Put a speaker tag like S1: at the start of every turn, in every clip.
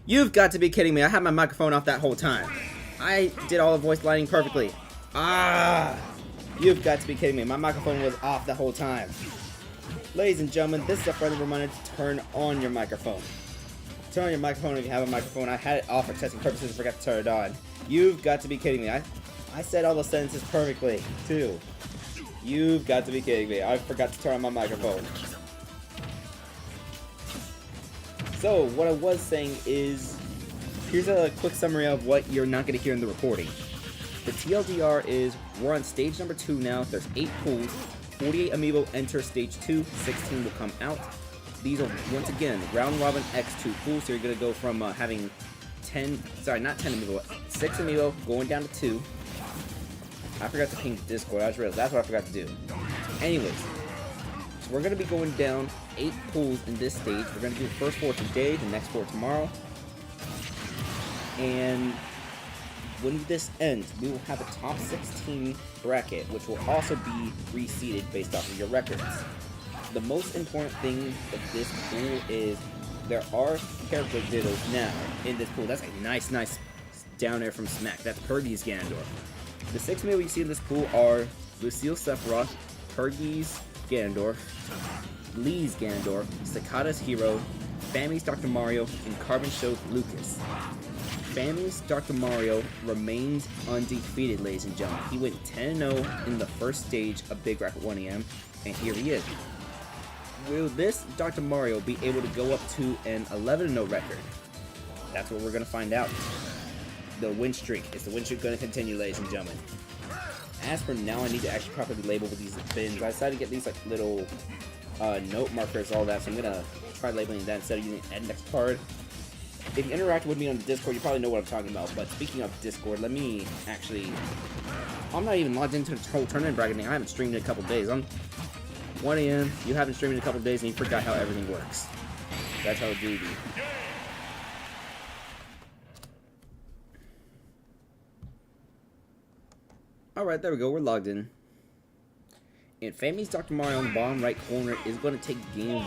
S1: You've got to be kidding me. I had my microphone off that whole time. I did all the voice lighting perfectly. You've got to be kidding me. My microphone was off the whole time. Ladies and gentlemen, this is a friendly reminder to turn on your microphone. Turn on your microphone if you have a microphone. I had it off for testing purposes and forgot to turn it on. You've got to be kidding me. I said all the sentences perfectly, too. You've got to be kidding me. I forgot to turn on my microphone. So, what I was saying is, here's a quick summary of what you're not going to hear in the recording. The TLDR is, we're on stage number 2 now. There's 8 pools. 48 amiibo enter stage 2. 16 will come out. These are, once again, round robin X2 pools. So you're going to go from having 10, sorry, not 10 amiibo, 6 amiibo going down to 2. I forgot to ping Discord. I just realized that's what I forgot to do. Anyways, so we're going to be going down 8 pools in this stage. We're going to do the first 4 today, the next 4 tomorrow. And when this ends, we will have a top 16 bracket, which will also be reseeded based off of your records. The most important thing of this pool is there are character diddles now in this pool. That's a nice down air from Smack. That's Pergy's Ganondorf. The 6 amiibo you see in this pool are Lucille Sephiroth, Pergy's Ganondorf, Lee's Ganondorf, Sakata's Hero, Fammy's Dr. Mario, and Carbon Show's Lucas. Fammy's Dr. Mario remains undefeated, ladies and gentlemen. He went 10-0 in the first stage of Big Rapid 1 AM, and here he is. Will this Dr. Mario be able to go up to an 11-0 record? That's what we're going to find out. The win streak. Is the win streak going to continue, ladies and gentlemen? As for now, I need to actually properly label with these bins. I decided to get these like little note markers, all that, so I'm going to try labeling that instead of using an index card. If you interact with me on Discord, you probably know what I'm talking about. But speaking of Discord, let me actually... I'm not even logged into the whole tournament bracketing. I haven't streamed in a couple days. I'm 1 AM. You haven't streamed in a couple days, and you forgot how everything works. That's how it do be. Alright, there we go. We're logged in. And Fammy's Dr. Mario on the bottom right corner is going to take game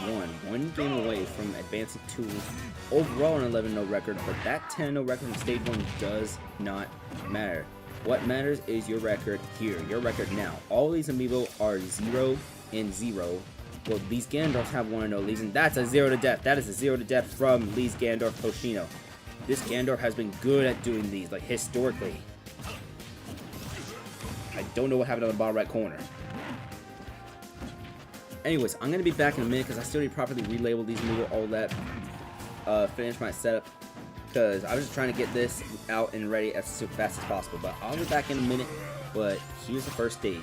S1: 1 game away from advancing to overall an 11-0 record, but that 10-0 record from stage 1 does not matter. What matters is your record here, your record now. All these amiibo are 0 and 0. Well, these Ganondorfs have 1-0 leads, and that's a 0 to death. That is a 0 to death from Lee's Ganondorf Hoshino. This Ganondorf has been good at doing these, like historically. I don't know what happened on the bottom right corner. Anyways, I'm going to be back in a minute because I still need to properly relabel these amiibo, all that, finish my setup, because I was just trying to get this out and ready as fast as possible. But I'll be back in a minute, but here's the first stage.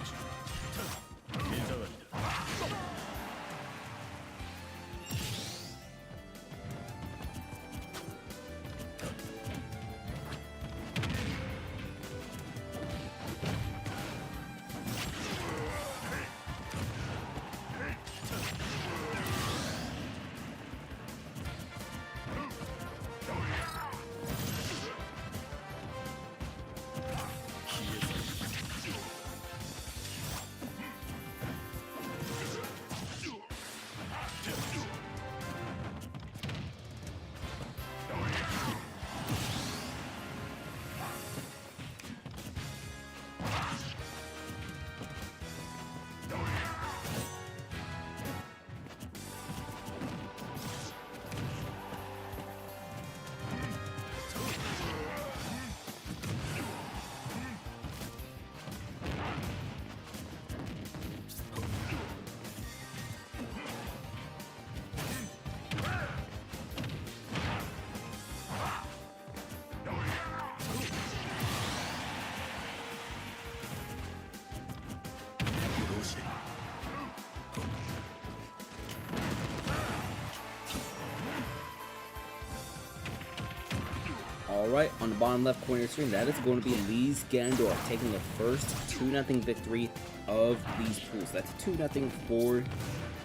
S1: Alright, on the bottom left corner of the screen, that is going to be Lee's Ganondorf taking the first 2-0 victory of these pools. That's 2-0 for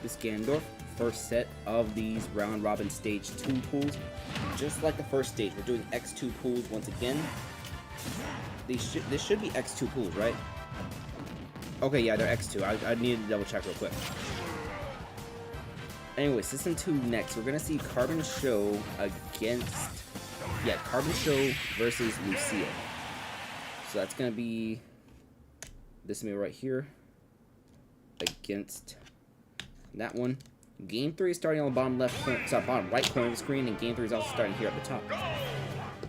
S1: this Ganondorf. First set of these round robin stage 2 pools. Just like the first stage, we're doing X2 pools once again. This should be X2 pools, right? Okay, yeah, they're X2. I needed to double check real quick. Anyway, System 2 next. We're going to see Carbon Show against Yeah, Carbon Show versus Lucille. So that's gonna be this Amiibo right here against that one. Game 3 is starting on the bottom left corner, sorry, bottom right corner of the screen, and Game 3 is also starting here at the top.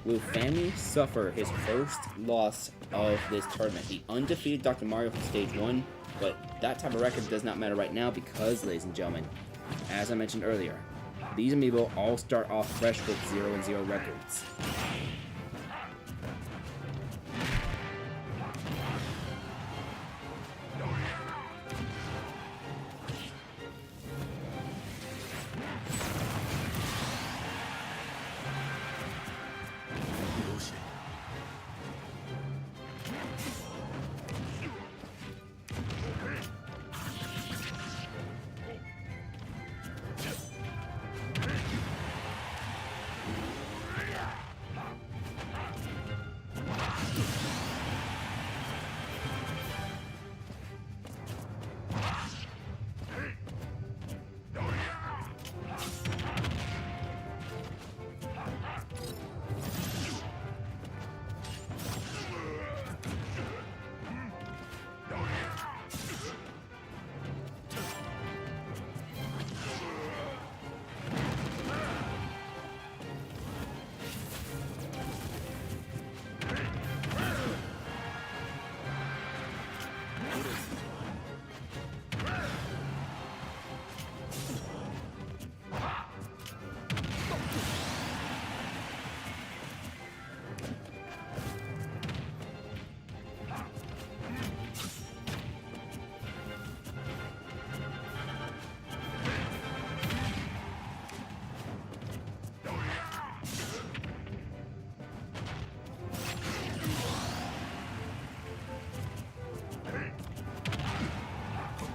S1: Will Fami suffer his first loss of this tournament? He undefeated Dr. Mario from stage 1, but that type of record does not matter right now because, ladies and gentlemen, as I mentioned earlier, these Amiibo all start off fresh with 0-0 records.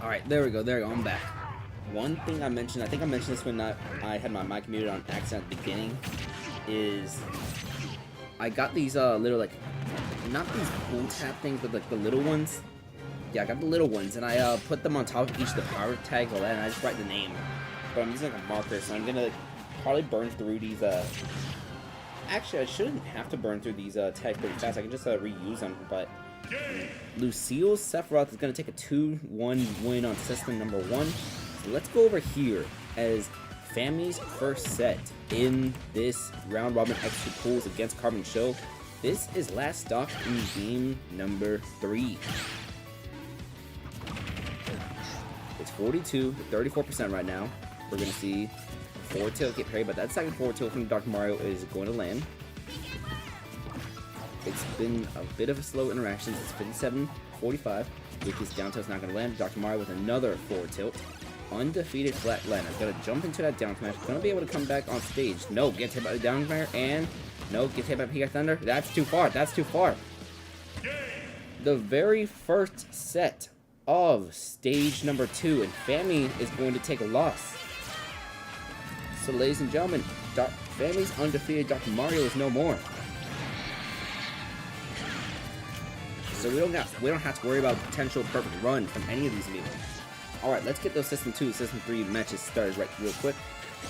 S1: Alright, there we go, I'm back. One thing I mentioned, I think I mentioned this when I had my mic muted on accident at the beginning, is I got these little, like, not these pull tab things, but like the little ones. Yeah, I got the little ones, and I put them on top of each of the power tags, all that, and I just write the name. But I'm using like a marker, so I'm gonna probably burn through these, actually, I shouldn't have to burn through these tags pretty fast. I can just reuse them, but Lucille Sephiroth is going to take a 2-1 win on system number 1. So let's go over here as Fami's first set in this round robin extra pools against Carbon Show. This is last stock in game number 3. It's 42 to 34% right now. We're going to see forward tilt get parried, but that second forward tilt from Dr. Mario is going to land. It's been a bit of a slow interaction. It's 57-45. Lucas down tilt's not going to land. Dr. Mario with another forward tilt. Undefeated flat land. I'm going to jump into that down smash. Going to be able to come back on stage. No, gets hit by the down smash, and no, gets hit by Pika Thunder. That's too far. That's too far. The very first set of stage number 2, and Fami is going to take a loss. So, ladies and gentlemen, Fami's undefeated Dr. Mario is no more. So we don't have to worry about a potential perfect run from any of these Amiibo. Alright, let's get those System 2 and System 3 matches started real quick.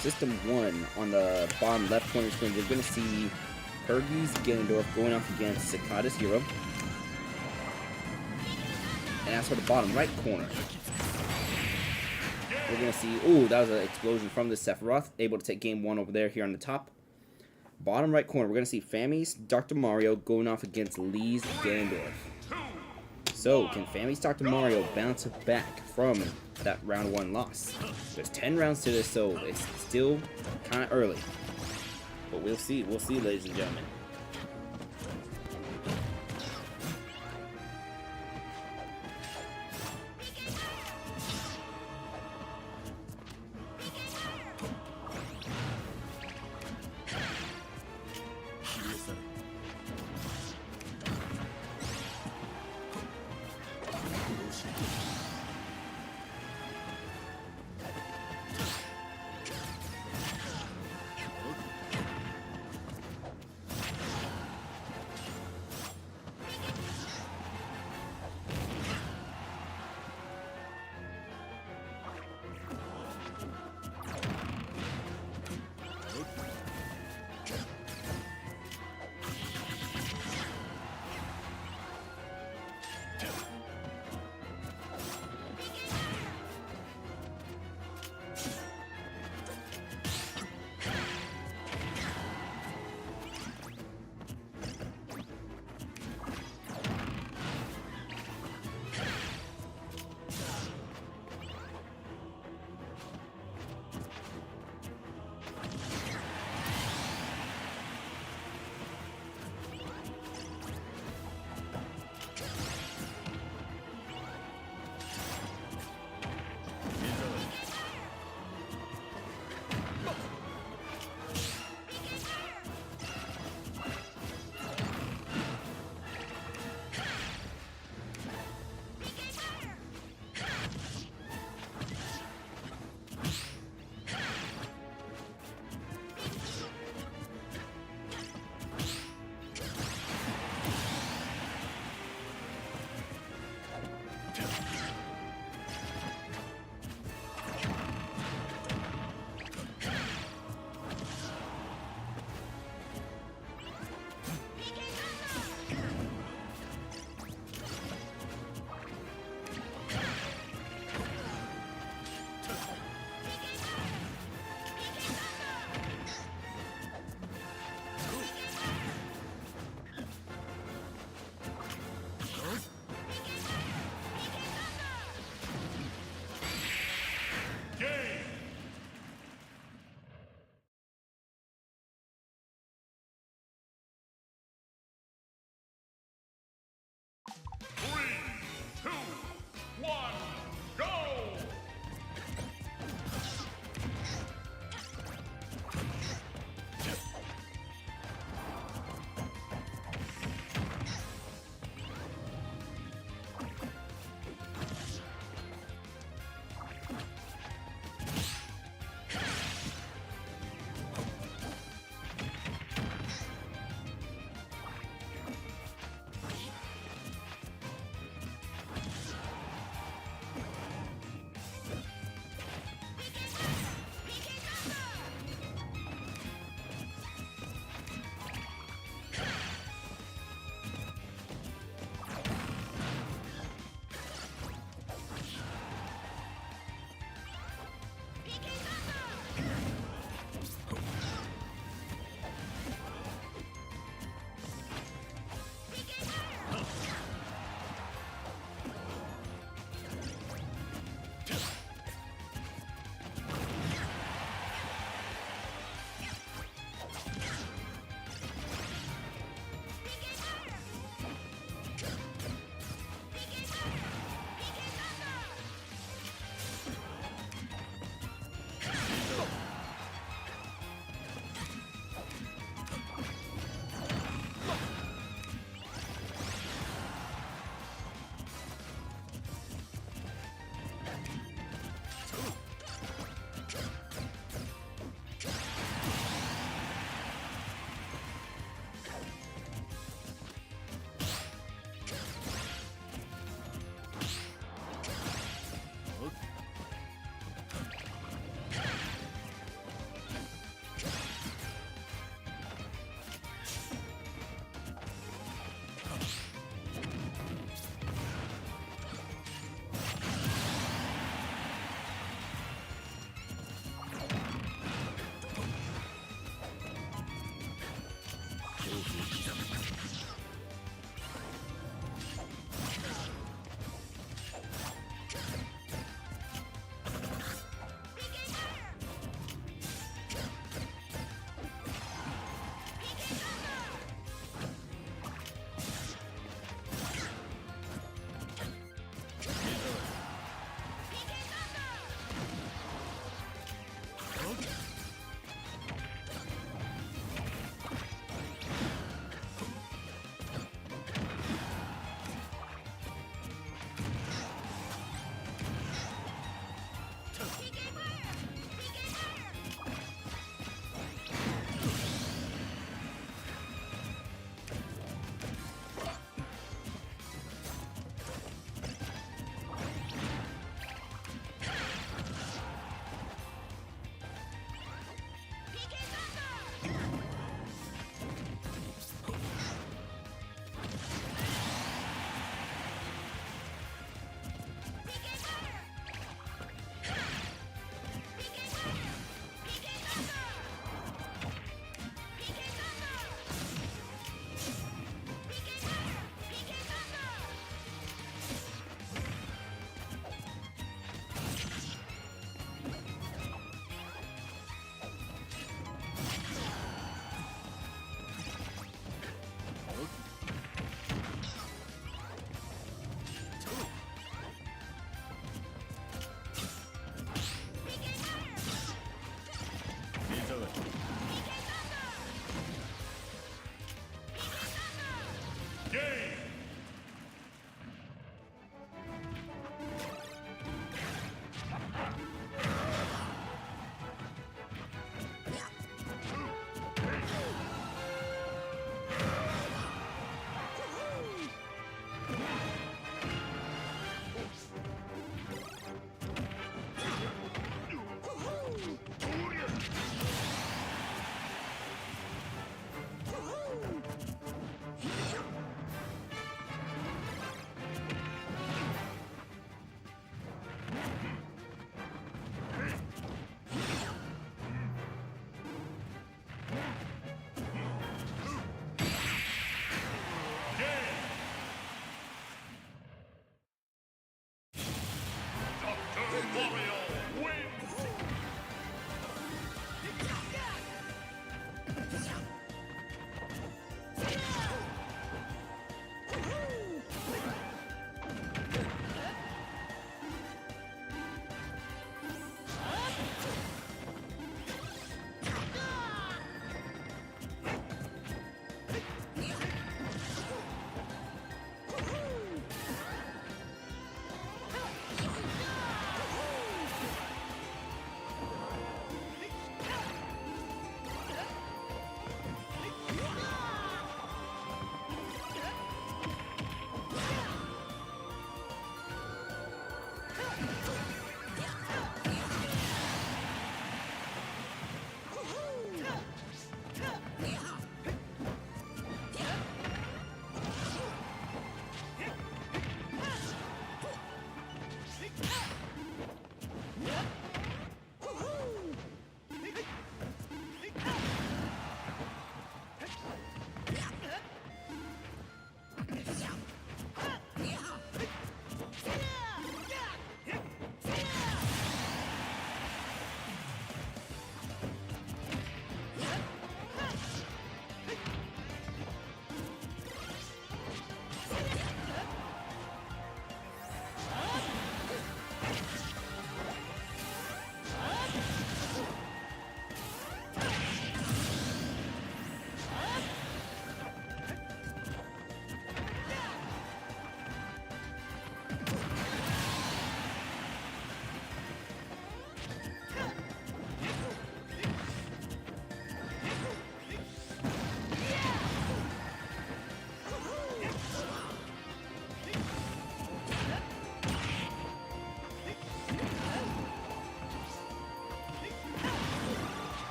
S1: System 1, on the bottom left corner screen, you're going to see Pergy's Ganondorf going off against Cicada's Hero. And as for the bottom right corner, we're going to see, ooh, that was an explosion from the Sephiroth, able to take game 1 over there here on the top. Bottom right corner, we're going to see Fami's Dr. Mario going off against Lee's Ganondorf. So, can Fami's Dr. Mario bounce back from that round 1 loss? There's 10 rounds to this, so it's still kind of early. But we'll see, ladies and gentlemen.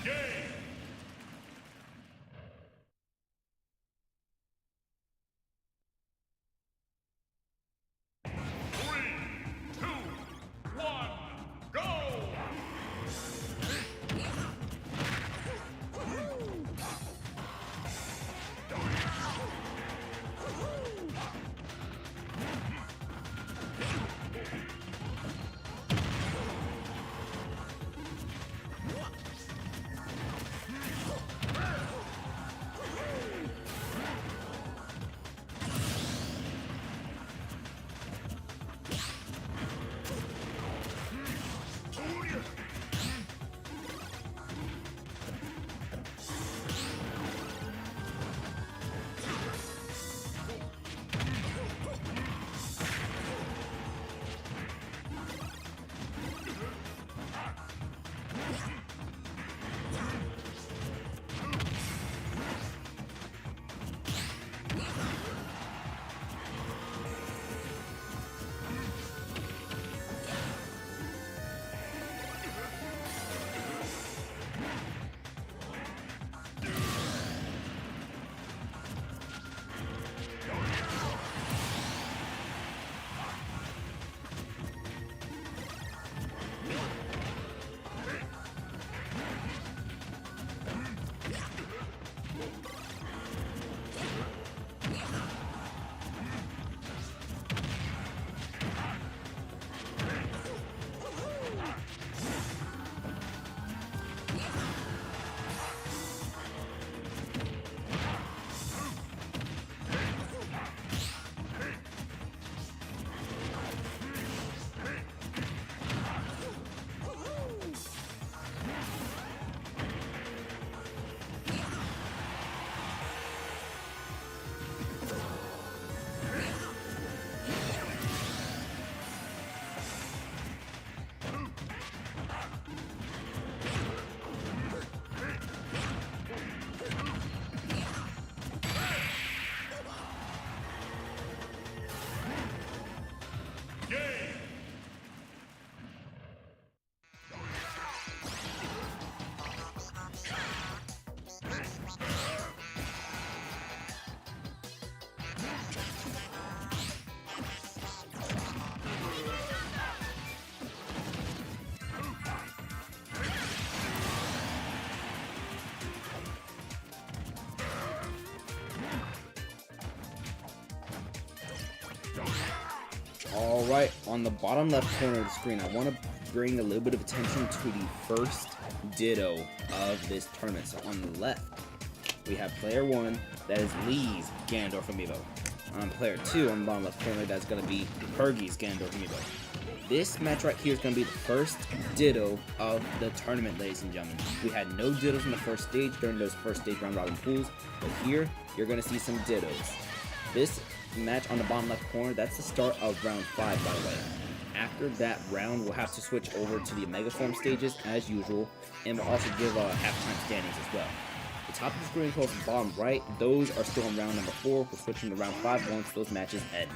S2: Game! 3, 2, 1, go! Game!
S1: Alright, on the bottom left corner of the screen, I want to bring a little bit of attention to the first Ditto of this tournament. So on the left, we have player 1, that is Lee's Ganondorf Amiibo. On player 2, on the bottom left corner, that's going to be Fergie's Ganondorf Amiibo. This match right here is going to be the first Ditto of the tournament, ladies and gentlemen. We had no Dittos in the first stage during those first stage round robin pools, but here, you're going to see some Dittos. This match on the bottom left corner, that's the start of round 5, by the way. After that round, we'll have to switch over to the Omega Form stages as usual, and we'll also give halftime standings as well. The top of the screen towards the bottom right, those are still in round number 4. We're switching to round 5 once those matches end.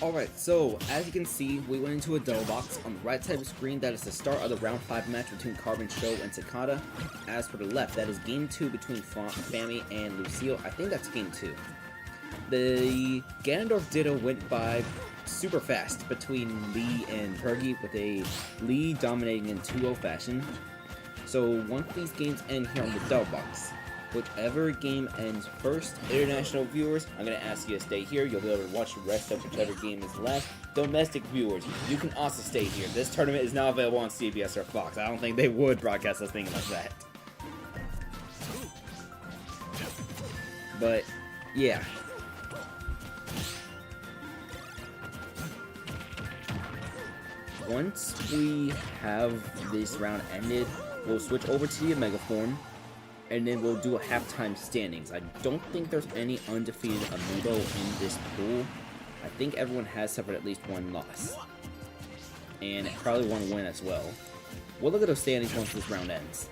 S1: Alright, so as you can see, we went into a double box. On the right side of the screen, that is the start of the round 5 match between Carbon Show and Cicada. As for the left, that is game 2 between Fami and Lucille. I think that's game 2. The Ganondorf Ditto went by super fast between Lee and Pergy, with a Lee dominating in 2-0 fashion. So once these games end here on the double box, whichever game ends first, international viewers, I'm going to ask you to stay here. You'll be able to watch the rest of whichever game is left. Domestic viewers, you can also stay here. This tournament is now available on CBS or Fox. I don't think they would broadcast us things like that. But, yeah. Once we have this round ended, we'll switch over to the Omega form, and then we'll do a halftime standings. I don't think there's any undefeated AMIIBO in this pool. I think everyone has suffered at least one loss, and probably one win as well. We'll look at those standings once this round ends.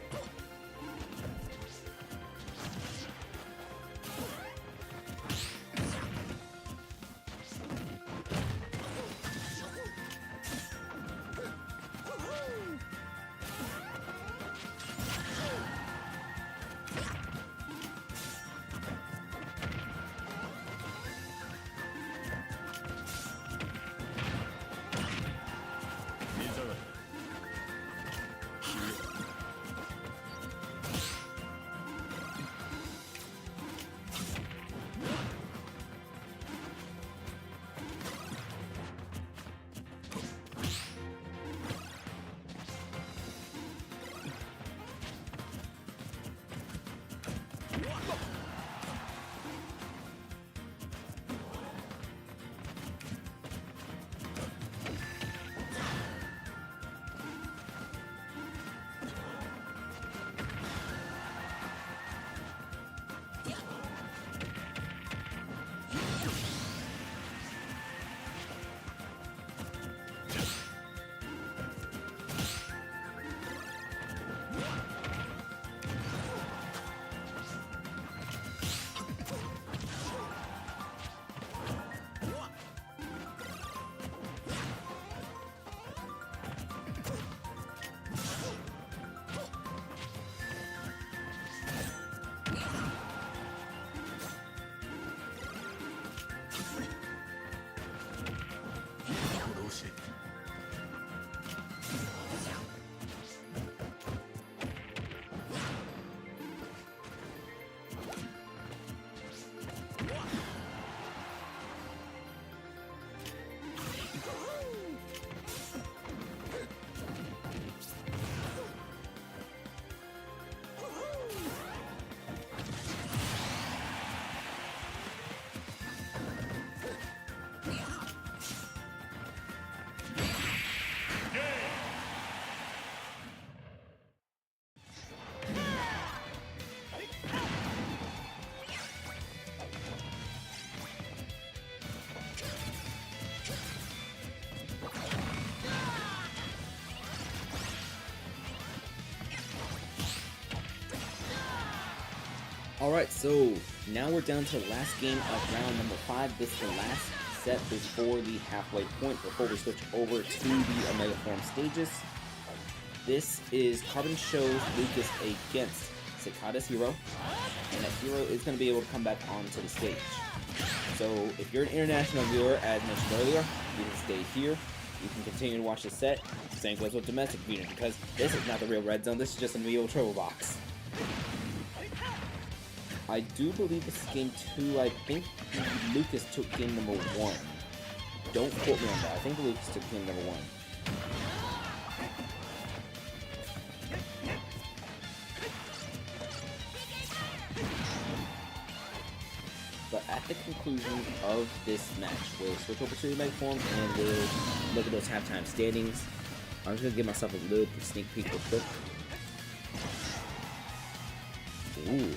S1: Alright, so now we're down to the last game of round number 5. This is the last set before the halfway point, before we switch over to the Omega Form stages. This is Carbon Show's Lucas against Cicada's hero, and that hero is going to be able to come back onto the stage. So if you're an international viewer, as mentioned earlier, you can stay here. You can continue to watch the set. Same goes with domestic viewers, because this is not the real red zone, this is just an AMIIBO triple box. I do believe this is game 2. I think Lucas took game number 1. Don't quote me on that. I think Lucas took game number 1. But at the conclusion of this match, we'll switch over to the Omega form and we'll look at those halftime standings. I'm just going to give myself a little sneak peek real quick. Ooh.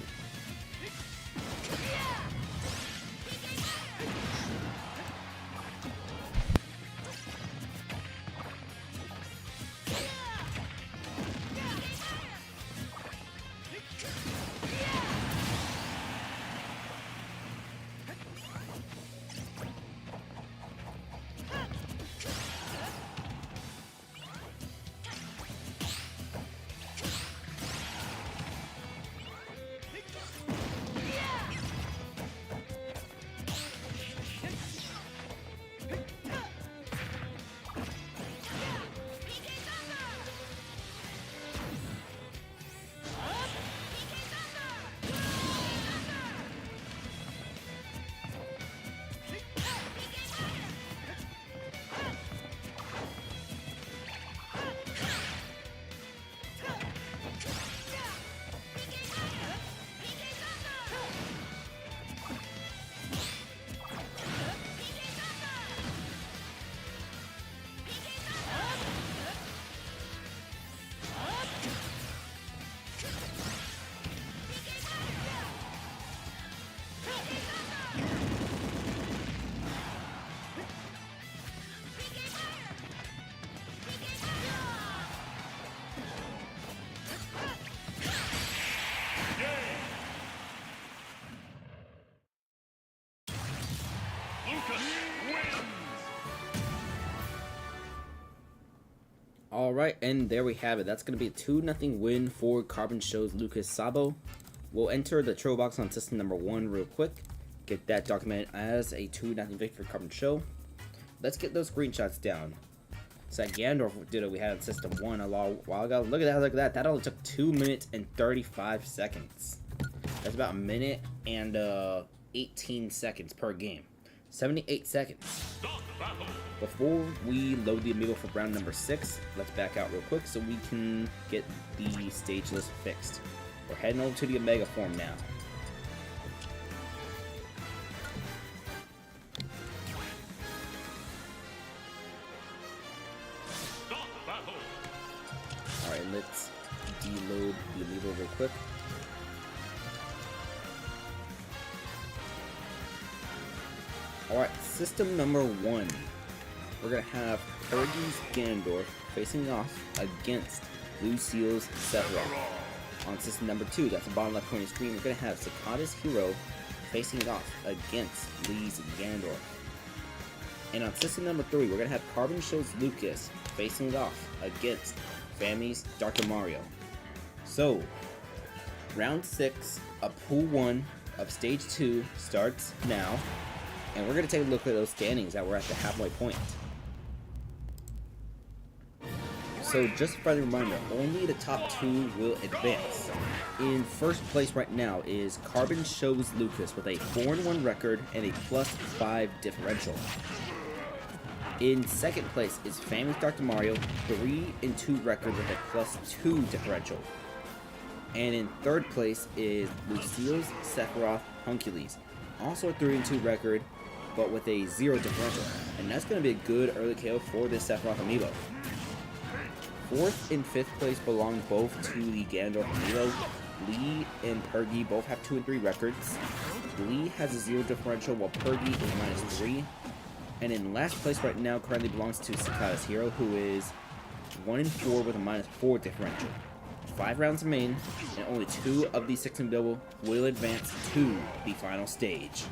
S2: wins.
S1: Alright, and there we have it. That's going to be a 2-0 win for Carbon Show's Lucas Sabo. We'll enter the Troll Box on system number 1 real quick. Get that documented as a 2-0 victory for Carbon Show. Let's get those screenshots down. So that Gandorf ditto we had on system 1 a while ago. Look at that, look at that. That only took 2 minutes and 35 seconds. That's about a minute and 18 seconds per game. 78 seconds. Before we load the amiibo for round number 6, let's back out real quick so we can get the stage list fixed. We're heading over to the Omega form now. Alright, let's deload the amiibo real quick. Alright, system number 1. We're going to have Fergie's Ganondorf facing off against Lucille's Sephiroth. On system number 2, that's the bottom left corner of the screen, we're going to have Sakata's Hero facing off against Lee's Ganondorf. And on system number 3, we're going to have Carbon Show's Lucas facing off against Family's Dr. Mario. So, round 6 of pool 1 of stage 2 starts now. And we're going to take a look at those standings that we're at the halfway point. So just a friendly reminder, only the top 2 will advance. In first place right now is Carbon Show's Lucas with a 4-1 record and a +5 differential. In second place is Family's Dr. Mario, 3-2 record with a +2 differential. And in third place is Lucille's Sephiroth Hunkules, also a 3-2 record, but with a 0 differential. And that's going to be a good early KO for this Sephiroth amiibo. Fourth and fifth place belong both to the Ganondorf amiibo. Lee and Pergy both have 2 and 3 records. Lee has a 0 differential while Pergy is -3. And in last place right now currently belongs to Sakata's Hero, who is 1 and 4 with a -4 differential. 5 rounds remain, and only 2 of these 6 amiibo will advance to the final stage.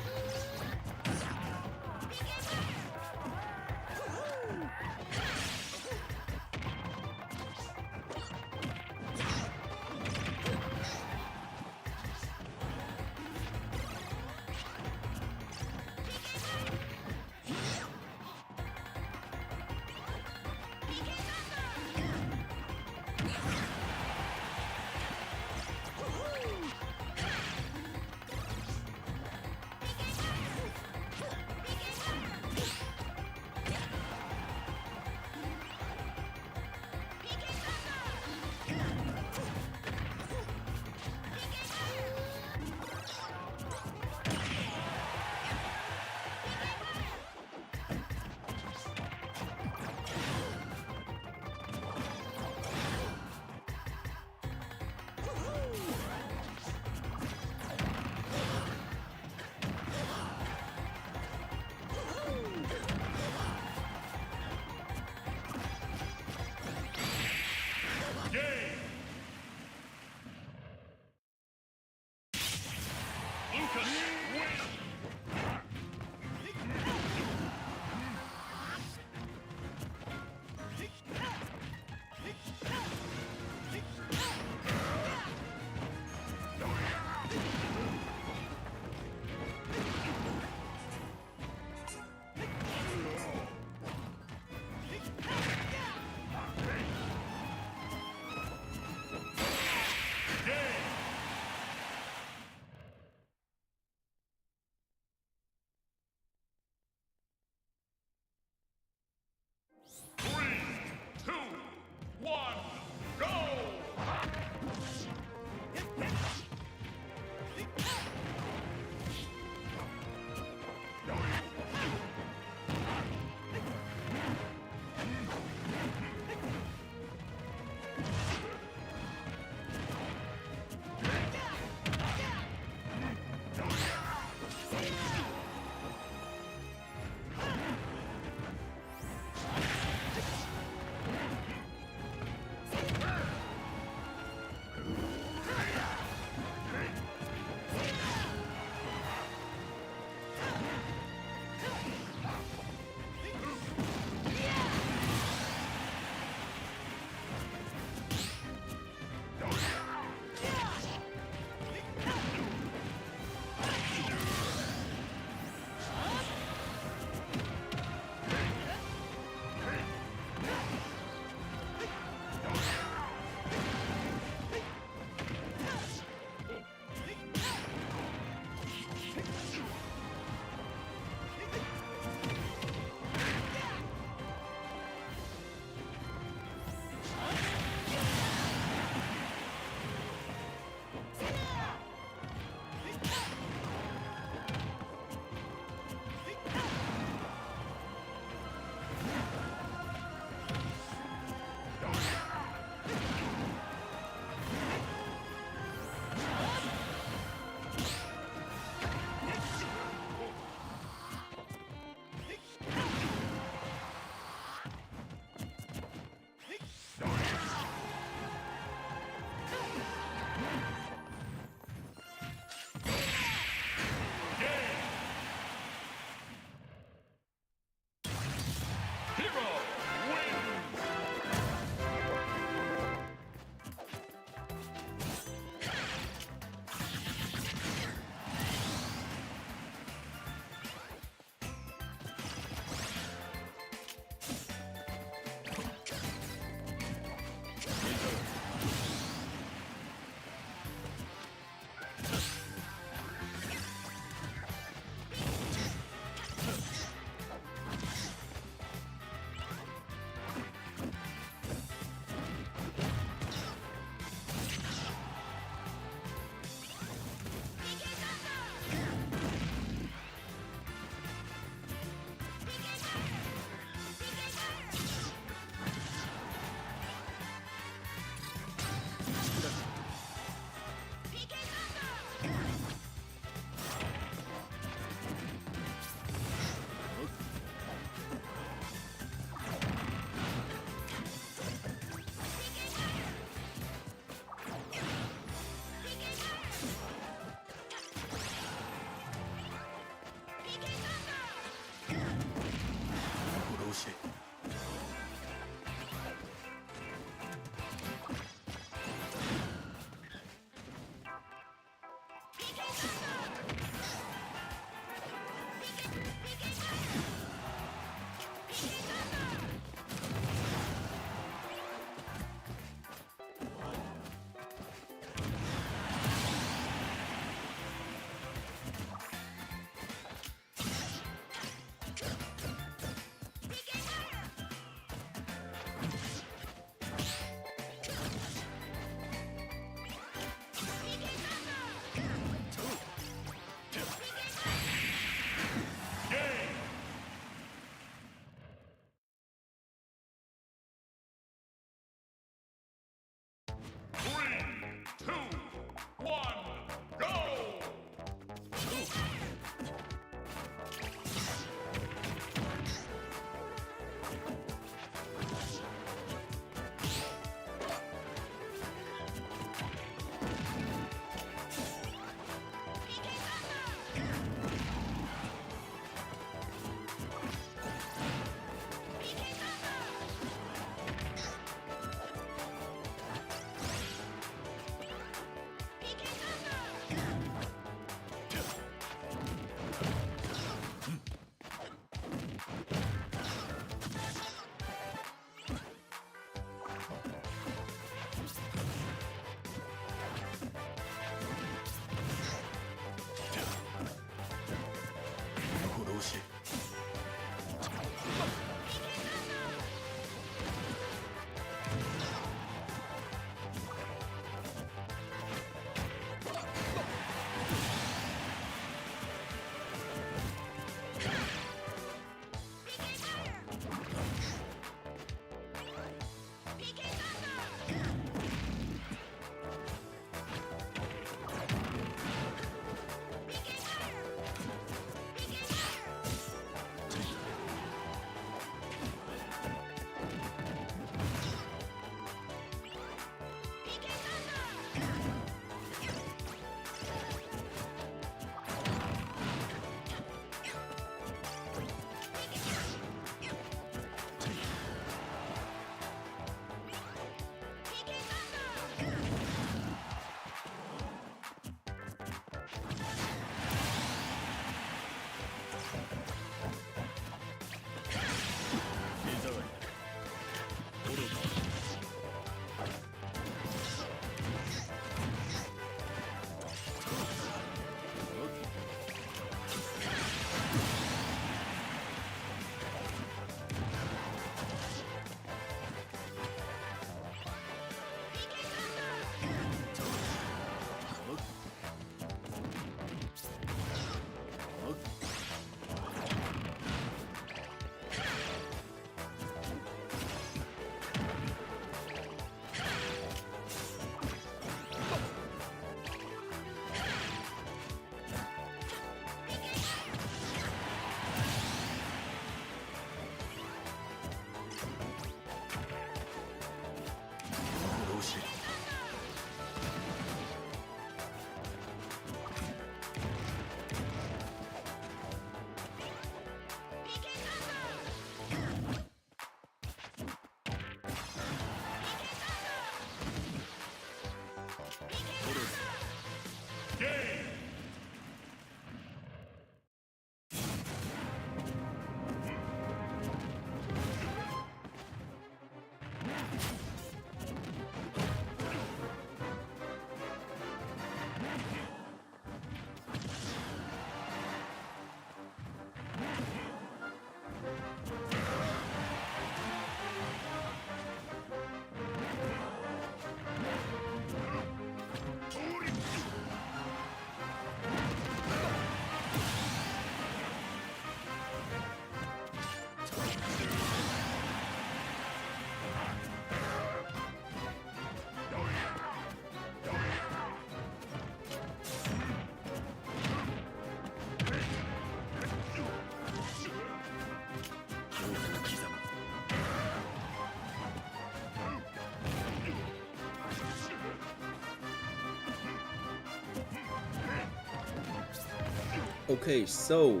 S1: Okay, so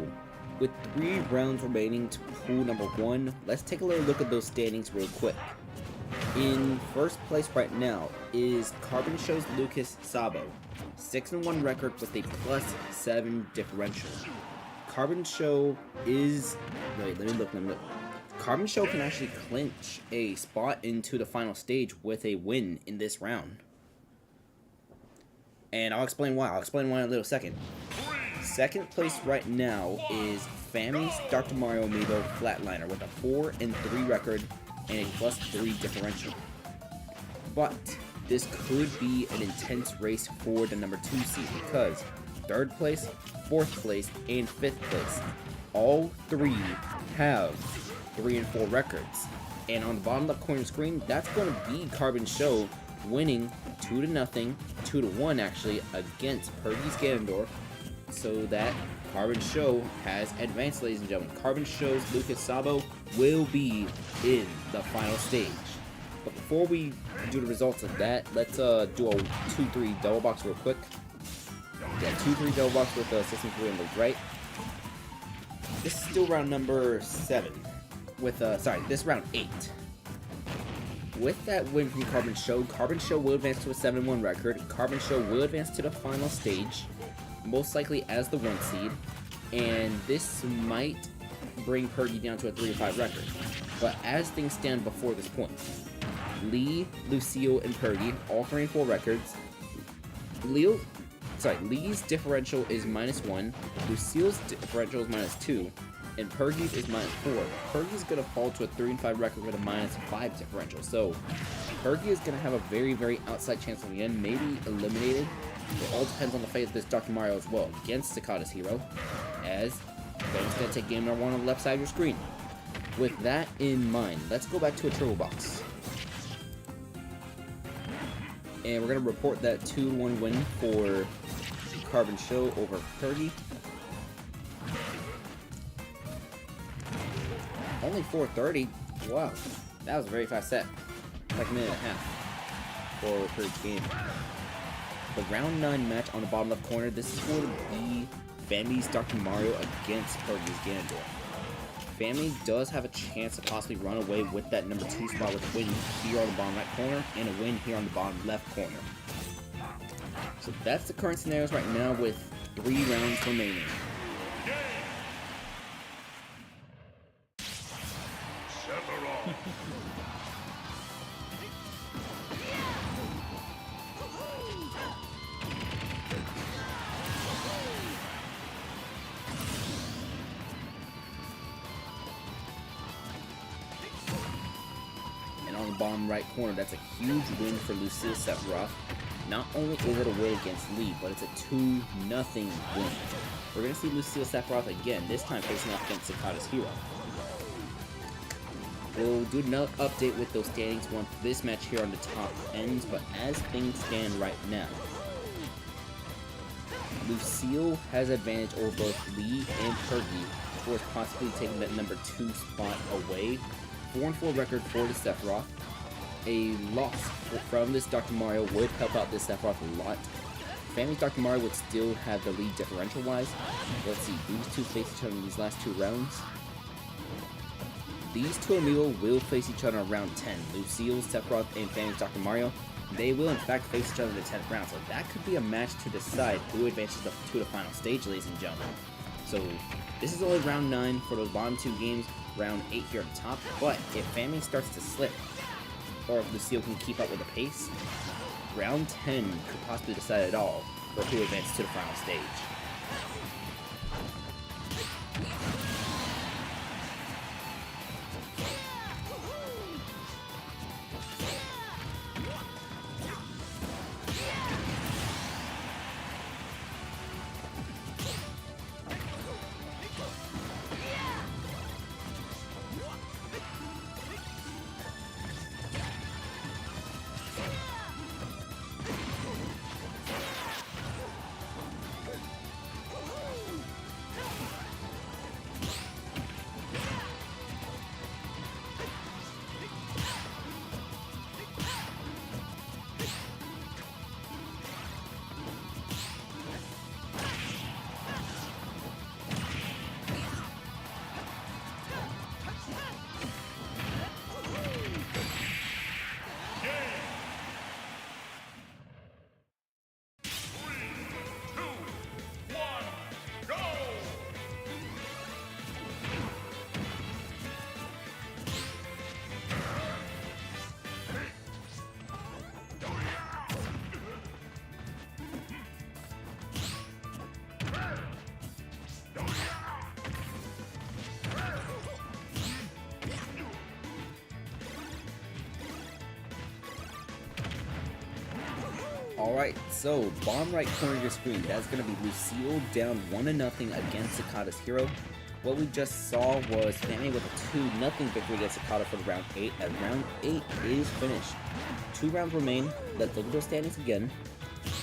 S1: with 3 rounds remaining to pool number 1, let's take a little look at those standings real quick. In first place right now is Carbon Show's Lucas Sabo, 6-1 record with a +7 differential. Carbon Show is... wait, let me look. Carbon Show can actually clinch a spot into the final stage with a win in this round. And I'll explain why. I'll explain why in a little second. Second place right now is Fami's Dr. Mario AMIIBO Flatliner with a 4-3 record and a +3 differential. But this could be an intense race for the number 2 seed because 3rd place, 4th place, and 5th place, all 3 have 3 and 4 records. And on the bottom left corner screen, that's going to be Carbon Show winning 2-0, 2-1 actually, against Perky's Ganondorf, so that Carbon Show has advanced, ladies and gentlemen. Carbon Show's Lucas Sabo will be in the final stage. But before we do the results of that, let's do a 2-3 double box real quick. Yeah, 2-3 double box with System 3 on the right. This is still round number 7. With, this is round 8. With that win from Carbon Show will advance to a 7-1 record. Carbon Show will advance to the final stage, most likely as the 1 seed, and this might bring Perky down to a 3-5 record. But as things stand before this point, Lee, Lucille, and Perky, all 3 and 4 records. Lee's differential is -1, Lucille's differential is -2, and Perky's is -4. Perky's gonna fall to a 3-5 record with a -5 differential, so Perky is gonna have a very, very outside chance of the end, maybe eliminated. It all depends on the fate of this Dr. Mario as well, against Sakata's hero, as Ben's gonna take game number 1 on the left side of your screen. With that in mind, let's go back to a turbo box. And we're gonna report that 2-1 win for Carbon Show over Perky. Only 4:30. Wow, that was a very fast set. Like a minute and a half for Perky's game. The round 9 match on the bottom left corner. This is going to be Fami's Dr. Mario against Perky's Ganondorf. Fami does have a chance to possibly run away with that number 2 spot with a win here on the bottom right corner and a win here on the bottom left corner. So that's the current scenarios right now with 3 rounds remaining. On the bottom right corner, that's a huge win for Lucille Sephiroth. Not only is it a win against Lee, but it's a 2-0 win. We're going to see Lucille Sephiroth again, this time facing off against Sakata's hero. We'll do another update with those standings once this match here on the top ends, but as things stand right now, Lucille has advantage over both Lee and Perky towards possibly taking that number 2 spot away. 4-4 record for the Sephiroth. A loss from this Dr. Mario would help out this Sephiroth a lot. Fami's Dr. Mario would still have the lead differential-wise. Let's see, these two face each other in these last 2 rounds. These 2 AMIIBO will face each other in round 10. Lucille, Sephiroth, and Fami's Dr. Mario. They will in fact face each other in the 10th round, so that could be a match to decide who advances to the final stage, ladies and gentlemen. So this is only round 9 for those bottom 2 games. Round 8 here at the top, but if Fami starts to slip, or if Lucille can keep up with the pace, round 10 could possibly decide it all for who advances to the final stage. Alright, so bottom right corner of your screen, that's going to be Lucille down 1-0 against Sakata's hero. What we just saw was Fami with a 2-0 victory against Sakata for round 8, as round 8 is finished. 2 rounds remain. Let's look at those standings again.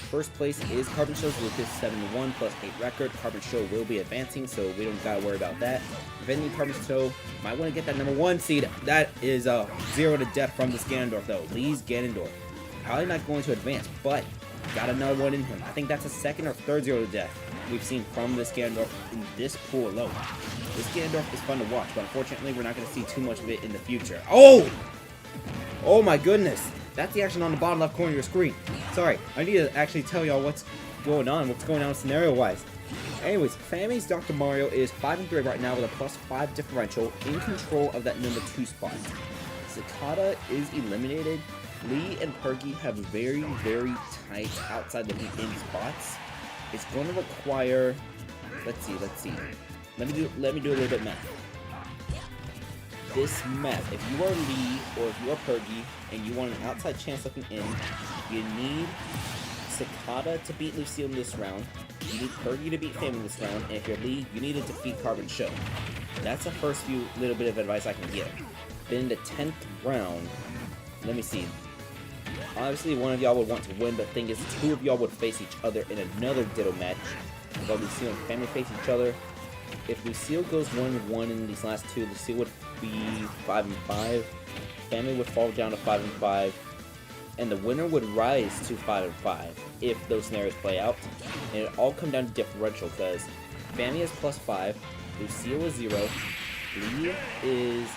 S1: First place is Carbon Show's Lucas, 7-1 plus 8 record. Carbon Show will be advancing, so we don't gotta worry about that. Defending Carbon Show might want to get that number 1 seed. That is 0 to death from this Ganondorf though. Lee's Ganondorf. Probably not going to advance, but got another one in him. I think that's a second or third 0 to death we've seen from this Ganondorf in this pool alone. This Ganondorf is fun to watch, but unfortunately we're not going to see too much of it in the future. Oh! Oh my goodness! That's the action on the bottom left corner of your screen. Sorry, I need to actually tell y'all what's going on scenario-wise. Anyways, Fami's Dr. Mario is 5-3 right now with a +5 differential, in control of that number 2 spot. Sakata is eliminated. Lee and Perky have very, very tight outside-looking-in spots. It's going to require... Let's see. Let me do a little bit of math. This math, if you are Lee or if you are Perky and you want an outside chance looking in, you need Sakata to beat Lucille in this round. You need Perky to beat Fami in this round, and if you're Lee, you need to defeat Carbon Show. That's the first little bit of advice I can give. Then the 10th round, let me see. Obviously, one of y'all would want to win, but the thing is, 2 of y'all would face each other in another Ditto match, while Lucille and Fami face each other. If Lucille goes 1-1 in these last 2, Lucille would be 5-5. Fami would fall down to 5-5, and the winner would rise to 5-5 if those scenarios play out. And it all come down to differential, because Fami is +5, Lucille is 0, Lee is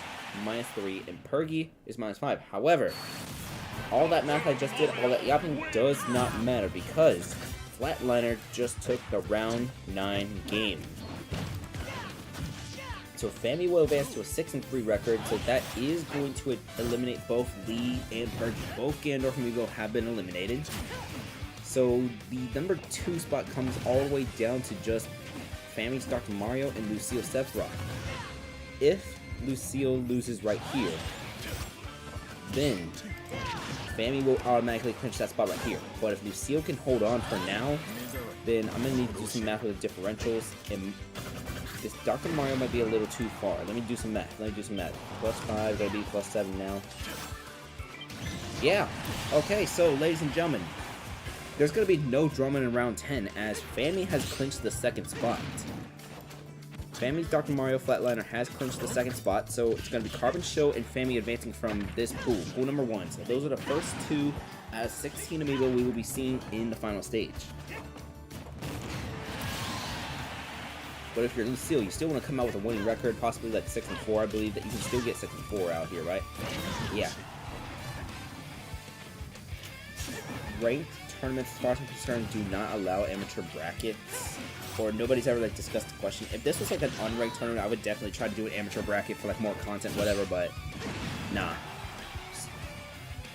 S1: -3, and Pergy is -5. However, all that math I just did, all that yapping does not matter, because Flatliner just took the round 9 game. So Fami will advance to a 6-3 record, so that is going to eliminate both Lee and Perky. Both Ganondorf and AMIIBO have been eliminated. So the number 2 spot comes all the way down to just Fami's Dr. Mario and Lucille Sephiroth. If Lucille loses right here, then Fami will automatically clinch that spot right here. But if Lucille can hold on for now, then I'm going to need to do some math with the differentials. And this Dr. Mario might be a little too far. Let me do some math. +5, gotta be +7 now. Yeah. Okay, so ladies and gentlemen, there's gonna be no drumming in round 10 as Fami has clinched the 2nd spot. Fami's Dr. Mario Flatliner has clinched the 2nd spot, so it's going to be Carbon Show and Fami advancing from this pool number 1. So those are the first 2 out of 16 AMIIBO we will be seeing in the final stage. But if you're Lucille, you still want to come out with a winning record, possibly like 6-4. I believe that you can still get 6-4 out here, right? Yeah. Ranked tournaments, as far as I'm concerned, do not allow amateur brackets. Or nobody's ever like discussed the question. If this was like an unranked tournament, I would definitely try to do an amateur bracket for like more content, whatever, but nah.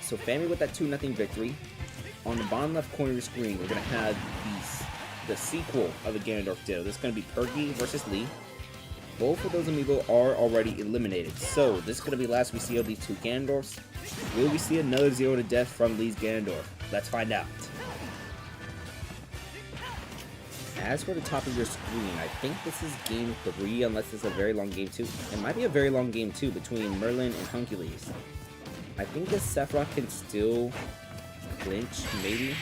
S1: So Fami with that 2-0 victory. On the bottom left corner of your screen, we're gonna have the sequel of the Ganondorf Ditto. This is gonna be Perky versus Lee. Both of those AMIIBO are already eliminated. So this is gonna be the last we see of these 2 Ganondorfs. Will we see another 0 to death from Lee's Ganondorf? Let's find out. As for the top of your screen, I think this is game 3, unless it's a very long game 2. It might be a very long game 2 between Merlin and Hunkules. I think this Sephiroth can still clinch, maybe.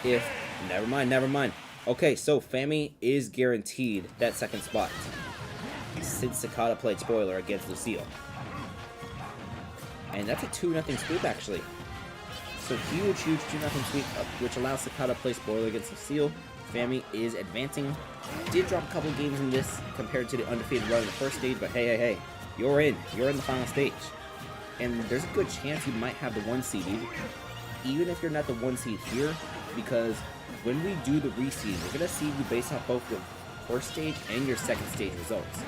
S1: If, never mind. Okay, so Fami is guaranteed that 2nd spot, since Sakata played spoiler against Lucille. And that's a 2-0 sweep, actually. So huge 2-0 sweep, which allows Sakata to play spoiler against Lucille. Fami is advancing. Did drop a couple games in this compared to the undefeated run in the first stage, but hey, you're in the final stage. And there's a good chance you might have the 1 seed, even if you're not the 1 seed here, because when we do the reseed, we're gonna see you based off both your first stage and your 2nd stage results.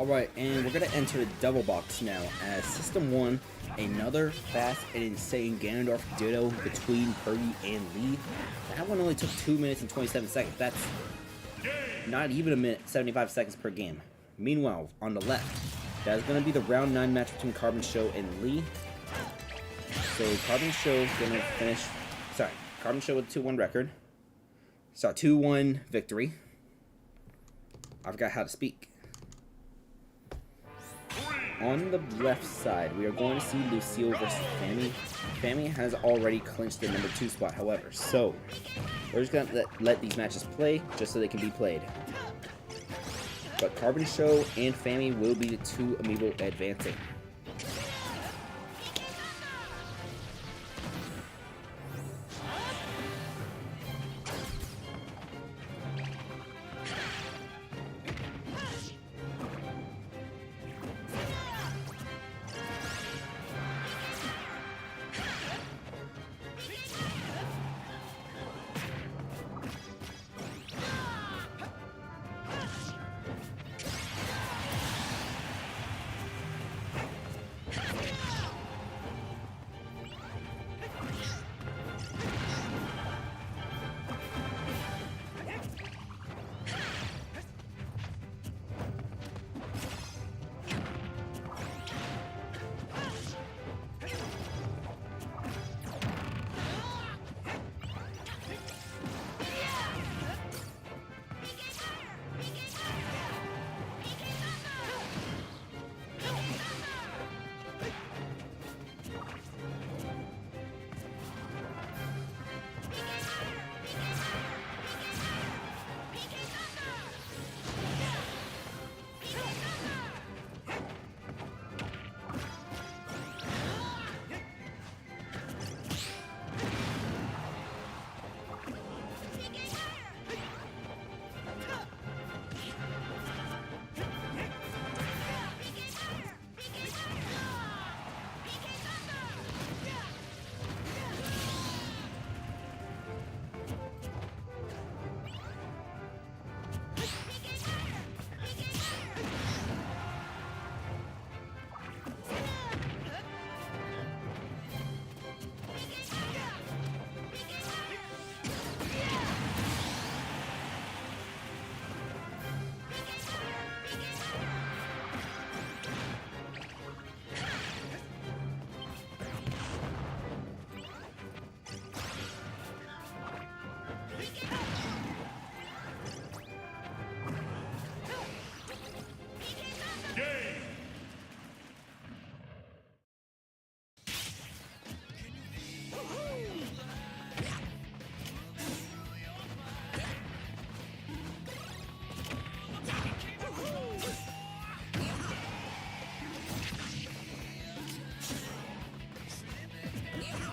S1: Alright, and we're gonna enter the double box now as System 1, another fast and insane Ganondorf ditto between Purdy and Lee. That one only took 2 minutes and 27 seconds. That's not even a minute, 75 seconds per game. Meanwhile, on the left, that is gonna be the round 9 match between Carbon Show and Lee. So Carbon Show gonna finish, Carbon Show with a 2-1 record. 2-1 victory. I forgot how to speak. On the left side, we are going to see Lucille versus Fami. Fami has already clinched the number 2 spot, however, so we're just gonna let these matches play just so they can be played. But Carbon Show and Fami will be the 2 amiibo advancing.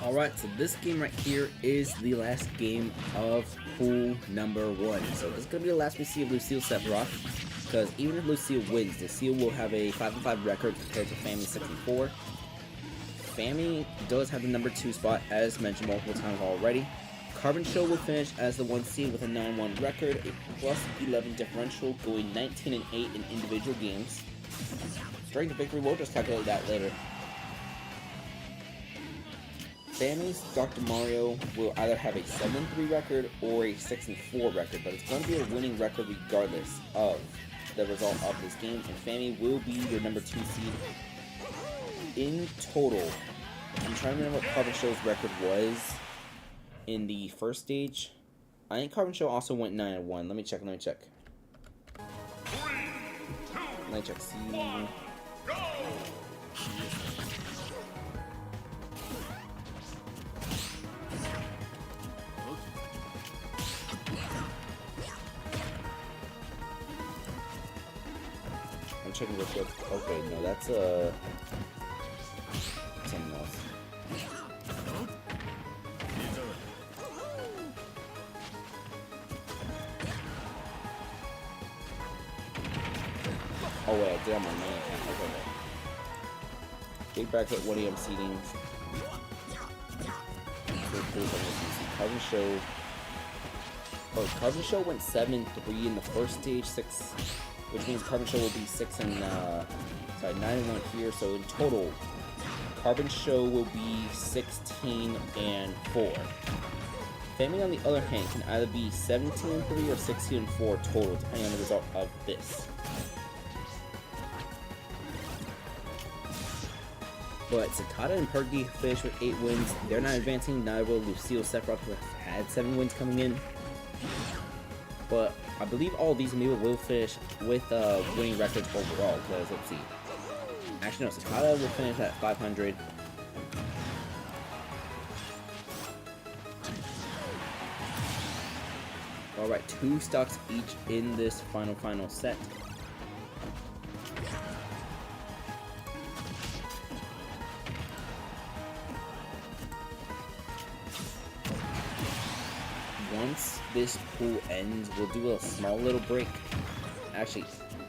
S1: Alright, so this game right here is the last game of pool number 1. So this is going to be the last we see of Lucille Sephiroth, because even if Lucille wins, Lucille will have a 5-5 record compared to Fami 64. Fami does have the number 2 spot, as mentioned multiple times already. Carbon Show will finish as the 1 seed with a 9-1 record, a plus 11 differential, going 19-8 in individual games. Strength of victory, we'll just calculate that later. Fami's Dr. Mario will either have a 7-3 record or a 6-4 record, but it's going to be a winning record regardless of the result of this game, and Fami will be your number 2 seed. In total, I'm trying to remember what Carbon Show's record was in the first stage. I think Carbon Show also went 9-1. Let me check. 3, 2, let me check. See.
S2: 1, go!
S1: I'm checking real quick. Okay, no, that's something else. Oh wait, I did on my main account. Okay. Big bracket 1AM seedings. Carbon Show. Oh, Carbon Show went 7-3 in the first stage, 6. which means Carbon Show will be 9 and 1 here. So in total, Carbon Show will be 16 and 4. Family, on the other hand, can either be 17 and 3 or 16 and 4 total, depending on the result of this. But Sakata and Perky finished with 8 wins. They're not advancing. Neither will Lucille, Sephiroth, who had 7 wins coming in. But I believe all of these amiibo will finish with winning records overall. Because let's see. Actually, no. Sakata will finish at 500. All right, 2 stocks each in this final set. Once this pool ends, we'll do a small little break. Actually,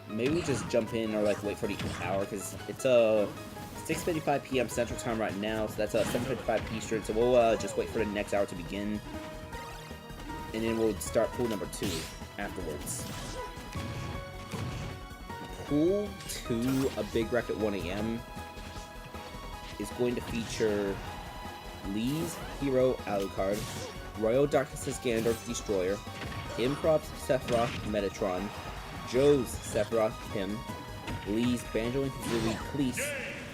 S1: maybe we just jump in or like wait for the hour, because it's 6:55 p.m. Central Time right now, so that's 7:55 Eastern. So we'll just wait for the next hour to begin, and then we'll start pool number 2 afterwards. Pool 2, a big wreck at 1 a.m. is going to feature Lee's Hero Alucard, Royal Darkness's Ganondorf Destroyer, Improv's Sephiroth Metatron, Joe's Sephiroth Pim, Lee's Banjo and Kazooie Cleese,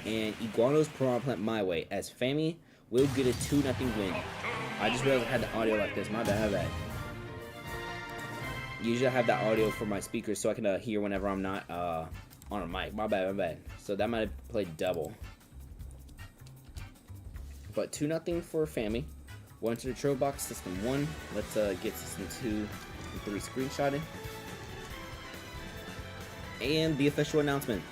S1: and Iguano's Piranha Plant My Way, as Fami will get a 2-0 win. I just realized I had the audio like this. My bad. Usually I have that audio for my speakers so I can hear whenever I'm not on a mic. My bad. So that might have played double. But 2-0 for Fami. 1 to the Tro Box, System 1. Let's get System 2 and 3 screenshotted. And the official announcement.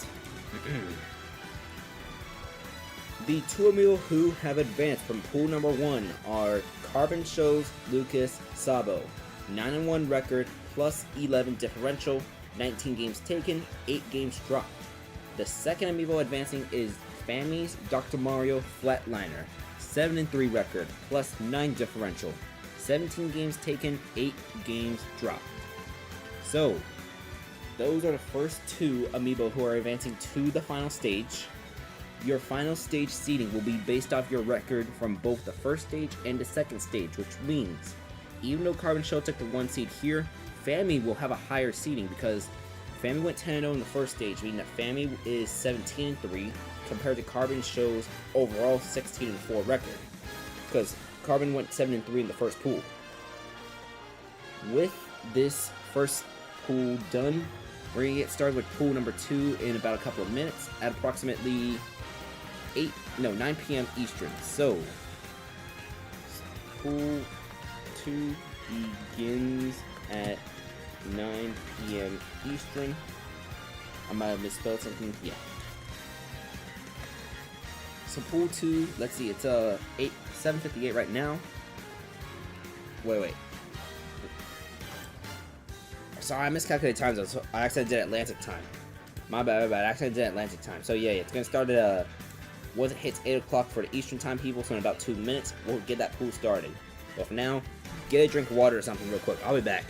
S1: The 2 amiibo who have advanced from pool number 1 are Carbon Show's Lucas Sabo. 9 and 1 record, plus 11 differential, 19 games taken, 8 games dropped. The second amiibo advancing is Fami's Dr. Mario Flatliner. 7 and 3 record, plus 9 differential, 17 games taken, 8 games dropped. So, those are the first 2 amiibo who are advancing to the final stage. Your final stage seeding will be based off your record from both the first stage and the second stage, which means, even though Carbon Show took the 1 seed here, Fami will have a higher seeding because Fami went 10-0 in the first stage, meaning that Fami is 17-3, compared to Carbon Show's overall 16-4 record, because Carbon went 7-3 in the first pool. With this first pool done, we're gonna get started with pool number 2 in about a couple of minutes at approximately 9 p.m. Eastern. So pool 2 begins at 9 p.m. Eastern. I might have misspelled something. Yeah. So pool 2, let's see, it's 7:58 right now. Wait. Sorry, I miscalculated time zones. So I actually did Atlantic time. My bad. I actually did Atlantic time. So yeah, it's gonna start at once it hits 8 o'clock for the Eastern time people. So in about 2 minutes, we'll get that pool started. But for now, get a drink of water or something real quick. I'll be back.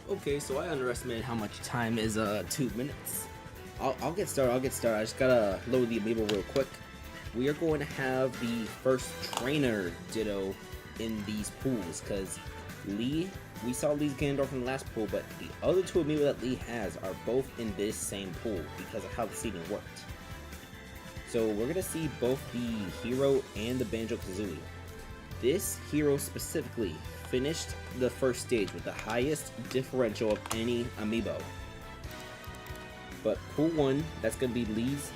S1: Okay, so I underestimated how much time is 2 minutes. I'll get started. I just gotta load the amiibo real quick. We are going to have the first trainer Ditto in these pools, because Lee, we saw Lee's Ganondorf in the last pool, but the other 2 amiibo that Lee has are both in this same pool because of how the seeding worked. So we're gonna see both the hero and the Banjo-Kazooie. This hero specifically finished the first stage with the highest differential of any amiibo. But pool 1, that's gonna be Lee's.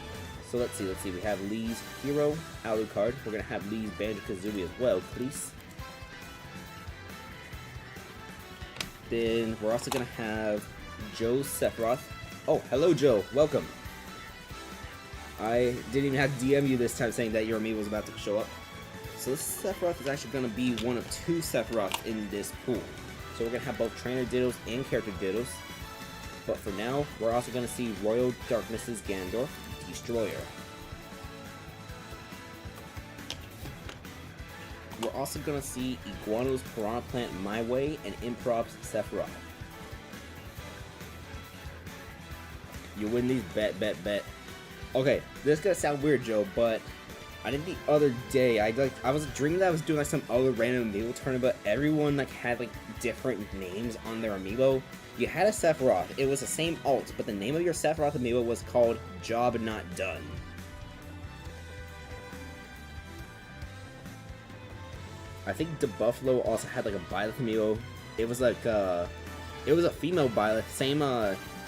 S1: So let's see. We have Lee's hero Alucard. We're gonna have Lee's Banjo-Kazooie as well, please. Then we're also gonna have Joe's Sephiroth. Oh, hello Joe, welcome. I didn't even have to DM you this time saying that your amiibo was about to show up. So this Sephiroth is actually going to be one of 2 Sephiroths in this pool. So we're going to have both Trainer Dittos and Character Dittos. But for now, we're also going to see Royal Darkness's Ganondorf, Destroyer. We're also going to see Iguano's Piranha Plant My Way and Improv's Sephiroth. You win these, bet. Okay, this is gonna sound weird, Joe, but I think the other day I was dreaming that I was doing like some other random amiibo tournament, but everyone like had like different names on their amiibo. You had a Sephiroth, it was the same alt, but the name of your Sephiroth amiibo was called Job Not Done. I think the Buffalo also had like a Byleth amiibo. It was like it was a female Byleth, same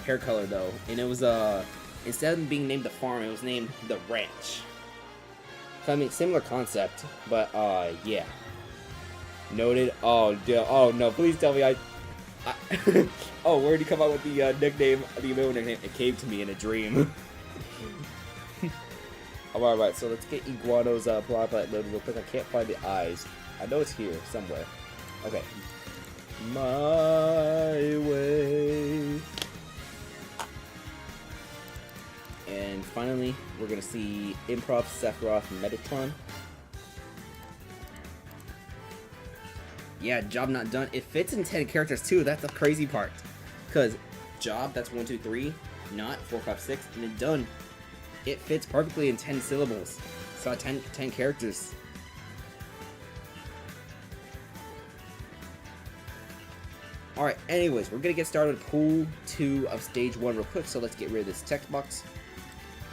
S1: hair color though, and it was instead of being named the farm, it was named the ranch. So, I mean, similar concept, but yeah. Noted. Oh no! Please tell me I oh, where did you come up with the nickname? The amiibo nickname? It came to me in a dream. Alright, so let's get Iguano's Piranha Plant loaded real quick. I can't find the eyes. I know it's here somewhere. Okay. My way. And finally, we're gonna see Improv, Sephiroth, and Metatron. Yeah, Job Not Done. It fits in 10 characters too. That's the crazy part. Cause Job, that's 1, 2, 3. Not 4, 5, 6, and then Done. It fits perfectly in 10 syllables. So 10 characters. Alright, anyways, we're gonna get started with Pool 2 of Stage 1 real quick. So let's get rid of this text box.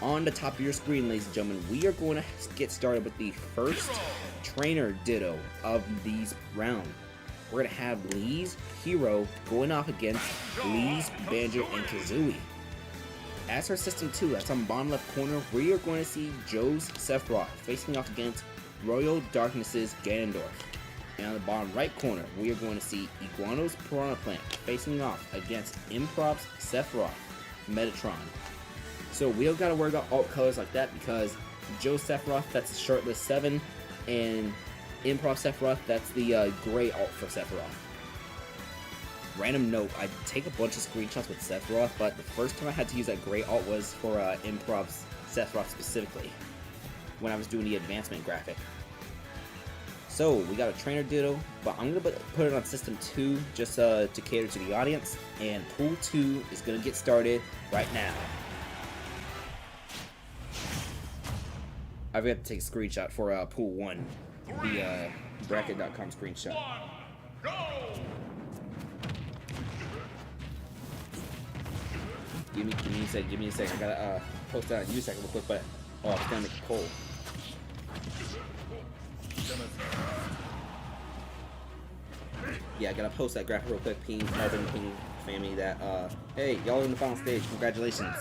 S1: On the top of your screen, ladies and gentlemen, we are going to get started with the first Trainer Ditto of these round. We're going to have Lee's hero going off against Lee's Banjo and Kazooie. As for System 2, that's on the bottom left corner, we are going to see Joe's Sephiroth facing off against Royal Darkness's Ganondorf. And on the bottom right corner, we are going to see Iguano's Piranha Plant facing off against Improv's Sephiroth, Metatron. So we don't gotta worry about alt colors like that because Joe Sephiroth, that's shirtless 7, and Improv Sephiroth, that's the gray alt for Sephiroth. Random note, I take a bunch of screenshots with Sephiroth, but the first time I had to use that gray alt was for Improv's Sephiroth specifically, when I was doing the advancement graphic. So we got a Trainer Ditto, but I'm gonna put it on System 2 just to cater to the audience, and Pool 2 is gonna get started right now. I've got to take a screenshot for Pool 1, the bracket.com screenshot.
S2: Go!
S1: Give me a second. I gotta post that on USEC real quick, but I was gonna make a poll. Yeah, I gotta post that graphic real quick. Ping Marvin, ping family that hey, y'all in the final stage. Congratulations.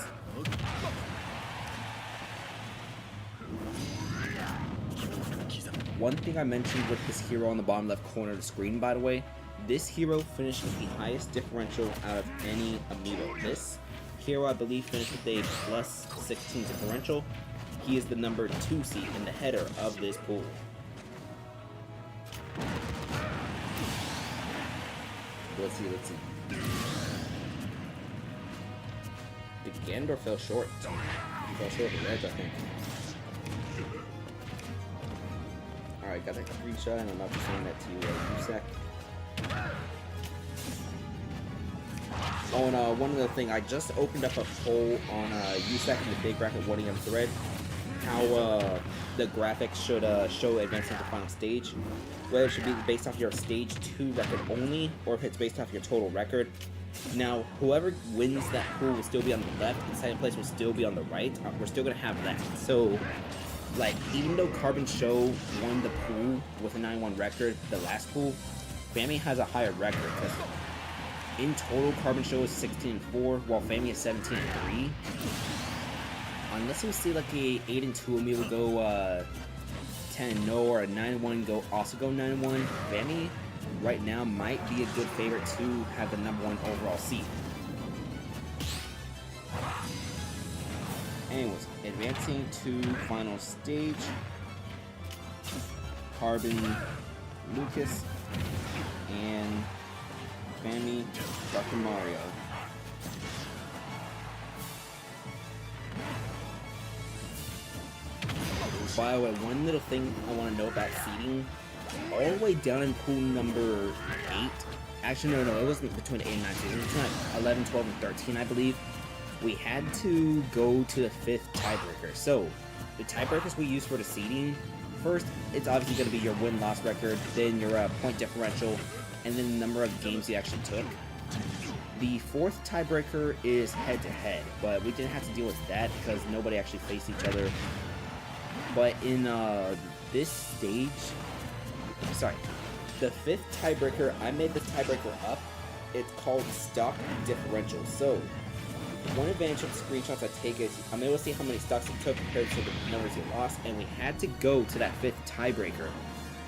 S1: One thing I mentioned with this hero on the bottom left corner of the screen, by the way, this hero finished with the highest differential out of any amiibo. This hero, I believe, finished with a plus 16 differential. He is the number 2 seed in the header of this pool. Let's see. The Ganondorf fell short. He fell short of the edge, I think. Alright, got that screenshot, and I'm about to send that to you, USEC. Oh, and one other thing, I just opened up a poll on USAC in the Big Bracket 1AM thread, how the graphics should show advancing to final stage, whether it should be based off your stage 2 record only, or if it's based off your total record. Now, whoever wins that pool will still be on the left, and second place will still be on the right. We're still gonna have that. So, like, even though Carbon Show won the pool with a 9-1 record, the last pool, Fami has a higher record, because in total, Carbon Show is 16-4, while Fami is 17-3. Unless we see like a 8-2 AMIIBO go 10-0 or a 9-1 go 9-1, Fami right now might be a good favorite to have the #1 overall seed. Anyways, advancing to final stage, Carbon, Lucas, and Fami, Dr. Mario. By the way, one little thing I want to know about seeding, all the way down in pool number 8, actually no, it wasn't between 8 and 9 seeds, it was between 11, 12, and 13, I believe. We had to go to the 5th tiebreaker. So, the tiebreakers we use for the seeding, first, it's obviously going to be your win-loss record, then your point differential, and then the number of games you actually took. The 4th tiebreaker is head-to-head, but we didn't have to deal with that because nobody actually faced each other. But in this stage, sorry, the 5th tiebreaker, I made this tiebreaker up. It's called stock differential. So, one advantage of the screenshots I take is I'm able to see how many stocks you took compared to the numbers you lost, and we had to go to that 5th tiebreaker.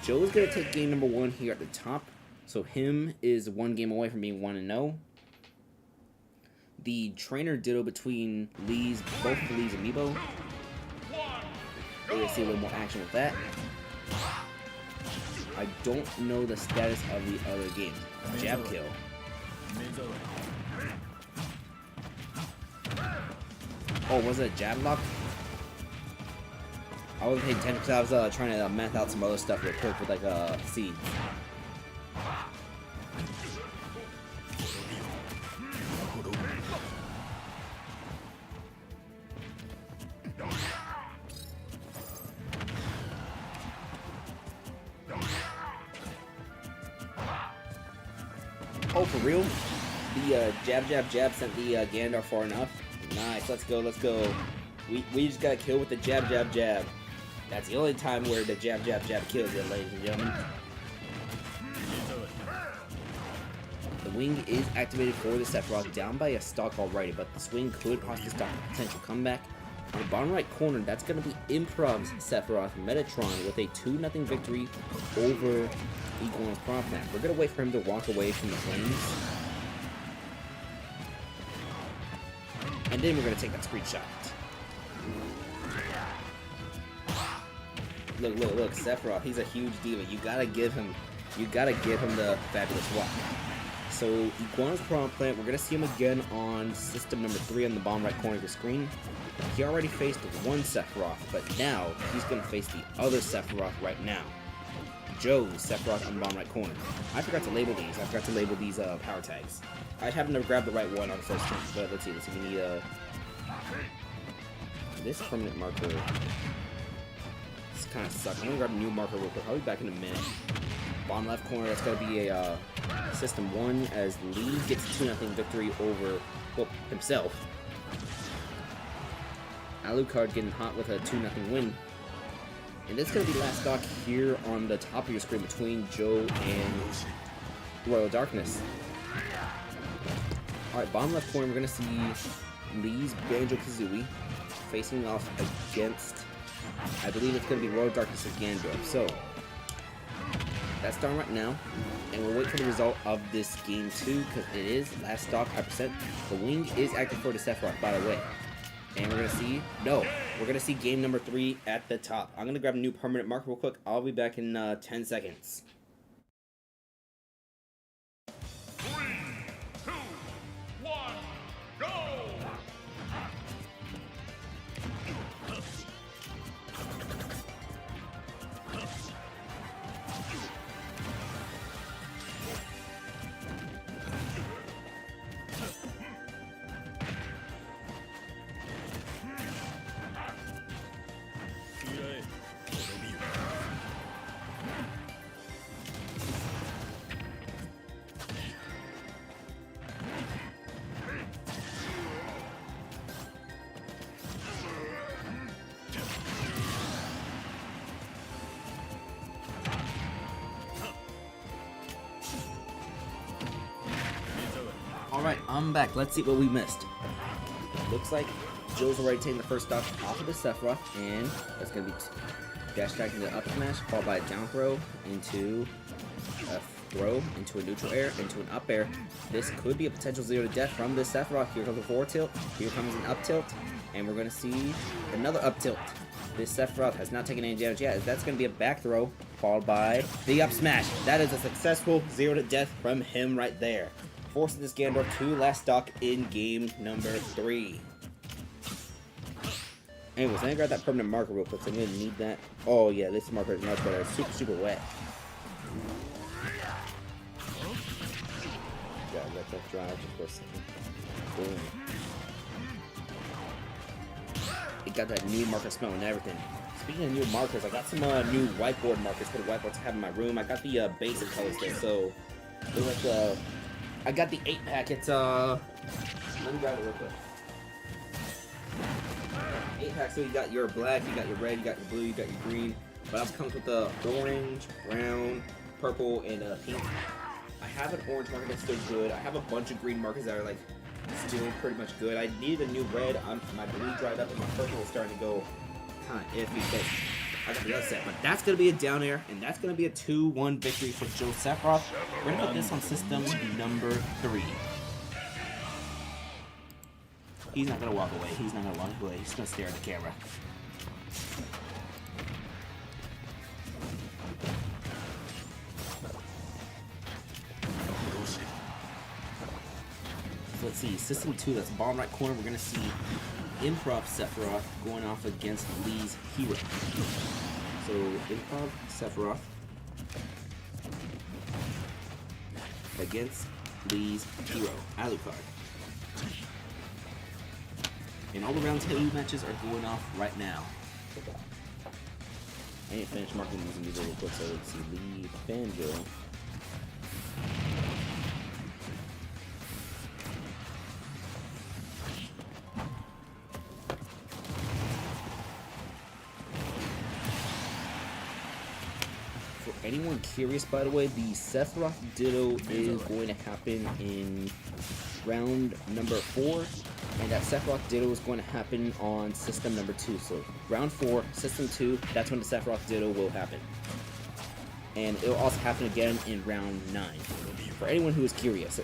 S1: Joe's going to take game number 1 here at the top, so him is 1 game away from being 1-0. The trainer ditto between both of Lee's AMIIBO. We're going to see a little more action with that. I don't know the status of the other games. Jab kill. Oh, was it a jab lock? I wasn't paying attention because I was trying to math out some other stuff real quick with like seeds. Oh, for real? The jab sent the Gandalf far enough. Nice, let's go. We just got a kill with the jab. That's the only time where the jab kills it, ladies and gentlemen. The wing is activated for the Sephiroth, down by a stock already, but the swing could possibly stop a potential comeback. On the bottom right corner, that's going to be Improv's Sephiroth Metatron with a 2-0 victory over Iguana's Prom Plant. We're going to wait for him to walk away from the flames. And then we're going to take that screenshot. Look, Sephiroth, he's a huge diva. You gotta give him the fabulous walk. So, Iguana's Prom Plant, we're gonna see him again on system number 3 on the bottom right corner of the screen. He already faced one Sephiroth, but now he's gonna face the other Sephiroth right now. Joe's Sephiroth on the bottom right corner. I forgot to label these. Power tags. I happen to grab the right one on the first turn, but let's see. We need this permanent marker. This kind of sucks. I'm gonna grab a new marker real quick. I'll be back in a minute. Bottom left corner, that's gonna be a system 1 as Lee gets 2-0 victory over himself. Alucard getting hot with a 2-0 win. And this is going to be last stock here on the top of your screen between Joe and Royal Darkness. Alright, bottom left corner, we're going to see Lee's Banjo-Kazooie facing off against, I believe it's going to be Royal Darkness or Gandalf. So, that's done right now. And we'll wait for the result of this game too, because it is last stock, 5%. The wing is active for the Sephiroth, by the way. And we're gonna see game number 3 at the top. I'm gonna grab a new permanent marker real quick. I'll be back in 10 seconds.
S2: 3, 2, 1, go!
S1: Alright, I'm back. Let's see what we missed. Looks like Joe's already taking the first stock off of the Sephiroth, and that's going to be dash attack into up smash, followed by a down throw into a throw, into a neutral air, into an up air. This could be a potential 0 to death from this Sephiroth. Here comes a forward tilt, here comes an up tilt, and we're going to see another up tilt. This Sephiroth has not taken any damage yet. That's going to be a back throw, followed by the up smash. That is a successful 0 to death from him right there, forcing this Ganondorf to last stock in game number 3. Anyways, let me grab that permanent marker real quick, so I'm going to need that. Oh yeah, this marker is much better. It's super, super wet. Gotta let that dry just for a second. Boom. It got that new marker smell and everything. Speaking of new markers, I got some new whiteboard markers for the whiteboards I have in my room. I got the basic colors there, so they're like I got the 8-pack. It's let me grab it real quick. 8-pack, so you got your black, you got your red, you got your blue, you got your green. But it comes with the orange, brown, purple, and pink. I have an orange marker that's still good. I have a bunch of green markers that are like still pretty much good. I needed a new red. My blue dried up and my purple is starting to go kind of iffy because I got the other set. But that's going to be a down air, and that's going to be a 2-1 victory for Joe Sephiroth. We're going to put this on system number 3. He's not going to walk away. He's not going to walk away. He's going to stare at the camera. So let's see. System 2, that's bottom right corner. We're going to see Improv Sephiroth going off against Lee's Hero. So Improv Sephiroth against Lee's Hero. Alucard. And all the round 2 matches are going off right now. I need to finish marking these in these little quick, so let's see. Lee Banjo. For anyone curious, by the way, the Sephiroth Ditto is going to happen in round number 4. And that Sephiroth Ditto is going to happen on system number 2. So round 4, system 2, that's when the Sephiroth Ditto will happen. And it will also happen again in round 9. For anyone who is curious.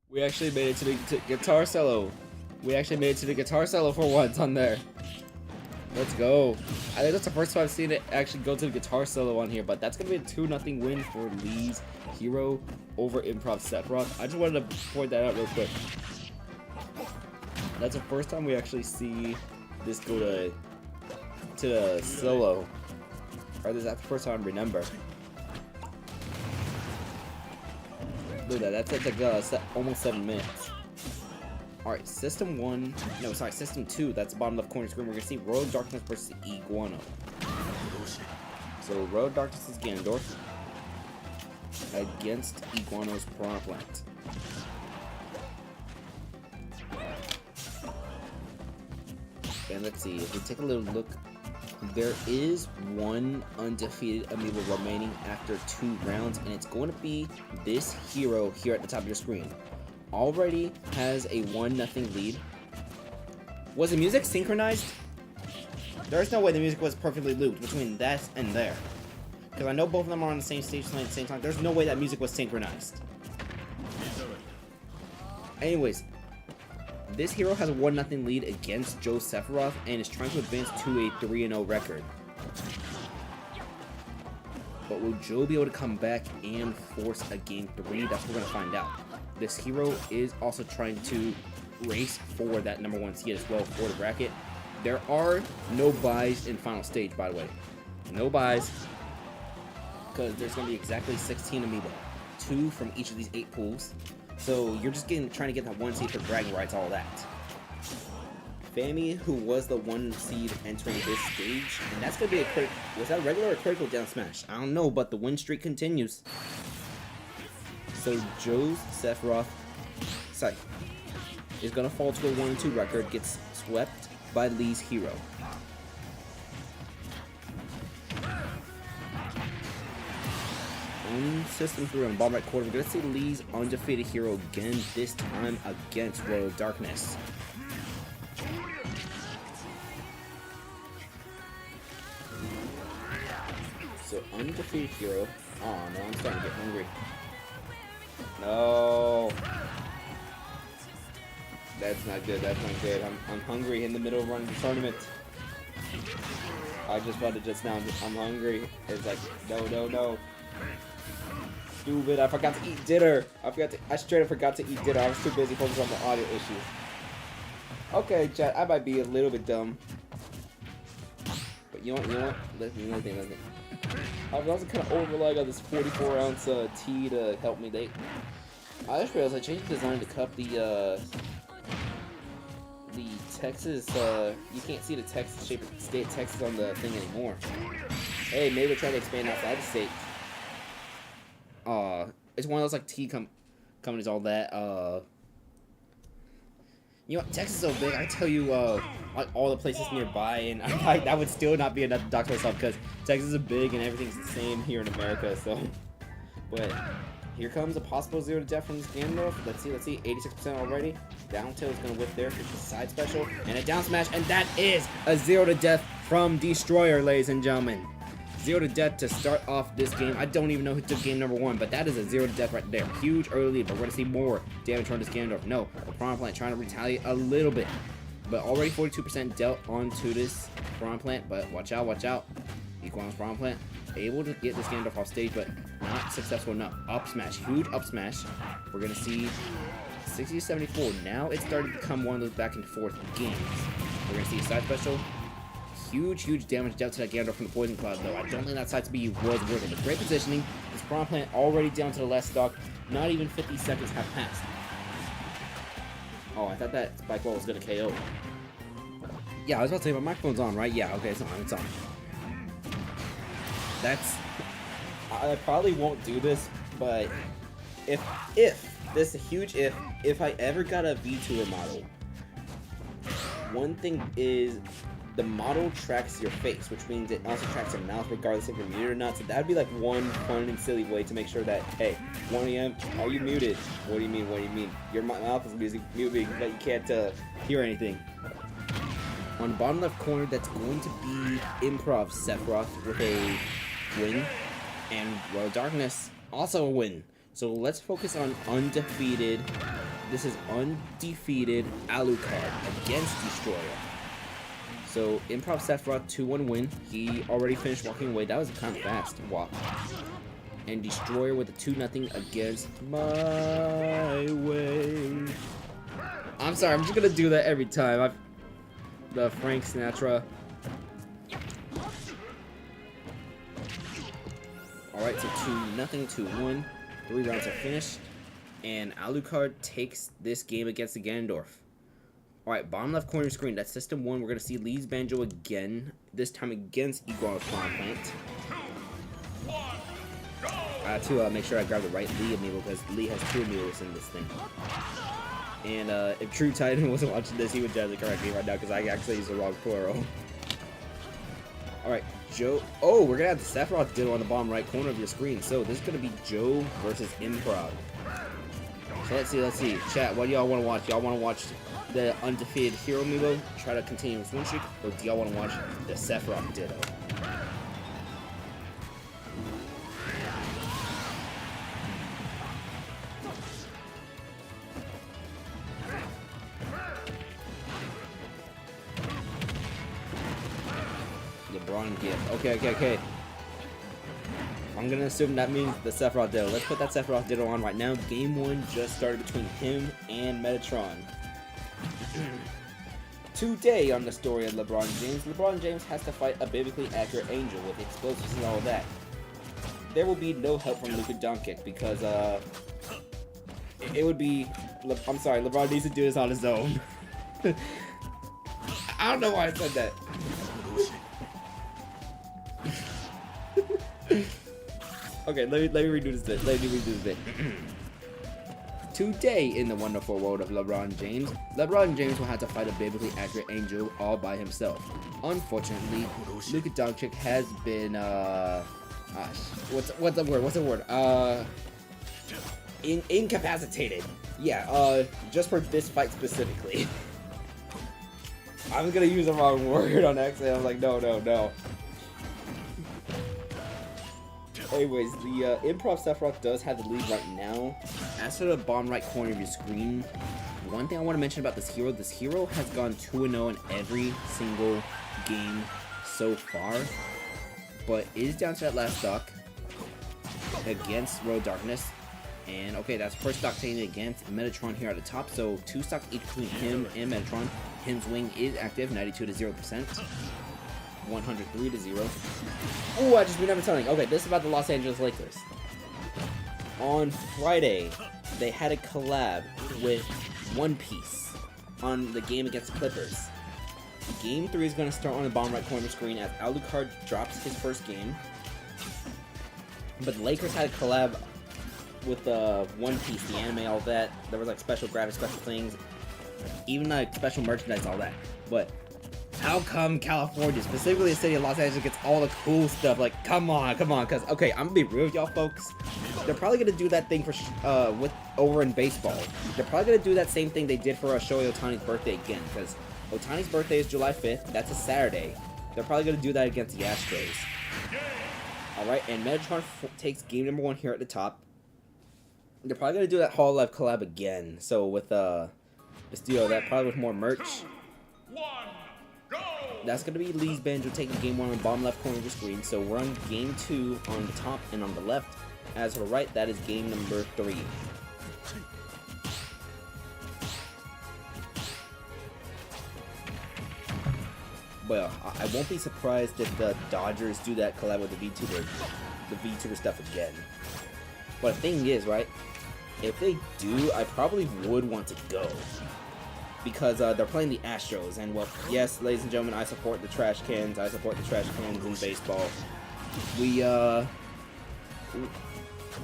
S1: We actually made it to the guitar solo. We actually made it to the guitar solo for once on there. Let's go. I think that's the first time I've seen it actually go to the guitar solo on here, but that's going to be a 2-0 win for Lee's Hero over Improv Sephiroth. I just wanted to point that out real quick. That's the first time we actually see this go to the solo. Or this is the first time I remember. Look at that, that's like almost 7 minutes. Alright, System 1, no sorry, System 2, that's the bottom left corner screen. We're gonna see Royal Darkness versus Iguano. So Royal Darkness is Ganondorf against Iguano's Piranha Plant. And let's see, if we take a little look, there is one undefeated amiibo remaining after 2 rounds, and it's going to be this hero here at the top of your screen. Already has a 1-0 lead. Was the music synchronized? There's no way the music was perfectly looped between that and there. Because I know both of them are on the same stage playing at the same time. There's no way that music was synchronized. Anyways, this hero has a 1-0 lead against Joe Sephiroth and is trying to advance to a 3-0 record. But will Joe be able to come back and force a game 3? That's what we're going to find out. This hero is also trying to race for that #1 seed as well for the bracket. There are no buys in final stage, by the way. No buys. Because there's going to be exactly 16 amiibo. 2 from each of these 8 pools. So you're just trying to get that 1 seed for bragging rights, all that. Fami, who was the 1 seed entering this stage, and that's going to be a critical. Was that regular or critical down smash? I don't know, but the win streak continues. So Joe's Sephiroth is going to fall to a 1-2 record, gets swept by Lee's hero. On System 3 on the bottom right corner, we're going to see Lee's undefeated hero again, this time against Royal Darkness. So undefeated hero. Oh no, I'm starting to get hungry. No. That's not good, that's not good. I'm hungry in the middle of running the tournament. I just wanted just now, I'm hungry. It's like, no. Stupid, I forgot to eat dinner. I straight up forgot to eat dinner. I was too busy focusing on the audio issues. Okay, chat, I might be a little bit dumb. But you know what? Listen. I was also kind of over-relying on this 44-ounce tea to help me. I just realized I changed the design to cup the Texas, you can't see the Texas shape of the state of Texas on the thing anymore. Hey, maybe we're trying to expand outside the state. It's one of those like tea companies, all that. You know what, Texas is so big, I tell you, like all the places nearby, and that would still not be enough to talk to myself, because Texas is big and everything's the same here in America, so. But Here comes a possible 0 to death from this Gandalf. Let's see, 86% already. Down tilt is gonna whip there. Here's the side special and a down smash, and that is a 0 to death from Destroyer, ladies and gentlemen. 0 to death to start off this game. I don't even know who took game number 1, but that is a 0 to death right there. Huge early lead, but we're gonna see more damage from this Gandalf. No, the Piranha Plant trying to retaliate a little bit, but already 42% dealt onto this Piranha Plant. But watch out, watch out. Iguana's Piranha Plant able to get this Gandalf off stage, but not successful enough. Up smash, huge up smash. We're gonna see 60-74. Now it's starting to become one of those back and forth games. We're gonna see a side special. Huge damage dealt to that Gandalf from the Poison Cloud, though. I don't think that side speed was worth it. But great positioning. This Piranha Plant already down to the last stock. Not even 50 seconds have passed. Oh, I thought that Spike Ball was gonna KO. Yeah, I was about to say my microphone's on, right? Yeah, okay, it's on, it's on. I probably won't do this, but if this is a huge if I ever got a VTuber model, one thing is the model tracks your face, which means it also tracks your mouth regardless if you're muted or not. So that'd be like one fun and silly way to make sure that, hey, 1 AM, are you muted? What do you mean? What do you mean? Your mouth is muted, but you can't hear anything. On the bottom left corner, that's going to be Improv Sephiroth with a win, and Royal Darkness also a win. So let's focus on undefeated. This is undefeated Alucard against Destroyer. So Improv Sephiroth 2-1 win. He already finished walking away. That was a kind of fast walk. And Destroyer with a 2-0 against My Way. I'm sorry, I'm just gonna do that every time. The Frank Sinatra. Alright, so 2-0, 2-1. 3 rounds are finished. And Alucard takes this game against the Ganondorf. Alright, bottom left corner screen. That's System 1. We're going to see Lee's Banjo again. This time against Iguana's Piranha Plant. I have to make sure I grab the right Lee amiibo, because Lee has 2 amiibos in this thing. And if True Titan wasn't watching this, he would definitely correct me right now, because I actually used the wrong plural. Alright, Joe. Oh, we're going to have the Sephiroth Ditto on the bottom right corner of your screen. So this is going to be Joe versus Improv. So let's see. Chat, what do y'all want to watch? Y'all want to watch the undefeated Hero amiibo, try to continue his win streak, or do y'all want to watch the Sephiroth Ditto? LeBron gift. Okay. I'm gonna assume that means the Sephiroth Ditto. Let's put that Sephiroth Ditto on right now. Game 1 just started between him and Metatron. Today on the story of LeBron James has to fight a biblically accurate angel with explosives and all that. There will be no help from Luka Doncic because it would be. I'm sorry, LeBron needs to do this on his own. I don't know why I said that. Okay, let me redo this bit. Today, in the wonderful world of LeBron James will have to fight a biblically accurate angel all by himself. Unfortunately, Luka Doncic has been, what's the word? Incapacitated. Yeah, just for this fight specifically. I was gonna use the wrong word on accident. I was like, no. Anyways, the Improv Sephiroth does have the lead right now. As for the bottom right corner of your screen, one thing I want to mention about this hero has gone 2-0 in every single game so far, but is down to that last stock against Royal Darkness. And okay, that's first stock taken against Metatron here at the top, so 2 stocks each between him and Metatron. Him's wing is active, 92-0%. 103-0. Oh, I just remember telling. Okay, this is about the Los Angeles Lakers. On Friday, they had a collab with One Piece on the game against the Clippers. Game 3 is going to start on the bottom right corner screen as Alucard drops his first game. But the Lakers had a collab with One Piece, the anime, all that. There was like special graphics, special things, even like special merchandise, all that. But How come California, specifically the city of Los Angeles, gets all the cool stuff? Like, come on, because, okay, I'm gonna be real with y'all folks. They're probably gonna do that thing for, over in baseball. They're probably gonna do that same thing they did for Shohei Ohtani's birthday again, because Ohtani's birthday is July 5th, that's a Saturday. They're probably gonna do that against the Astros. Alright, and Megatron takes game number 1 here at the top. They're probably gonna do that Hall Life collab again, so with, Castillo, that probably with more merch. That's going to be Lee's Banjo taking game 1 on the bottom left corner of the screen. So we're on game 2 on the top and on the left. As for the right, that is game number 3. Well, I won't be surprised if the Dodgers do that collab with the VTuber stuff again. But the thing is, right, if they do, I probably would want to go. Because they're playing the Astros, and well, yes, ladies and gentlemen, I support the trash cans. I support the trash cans in baseball.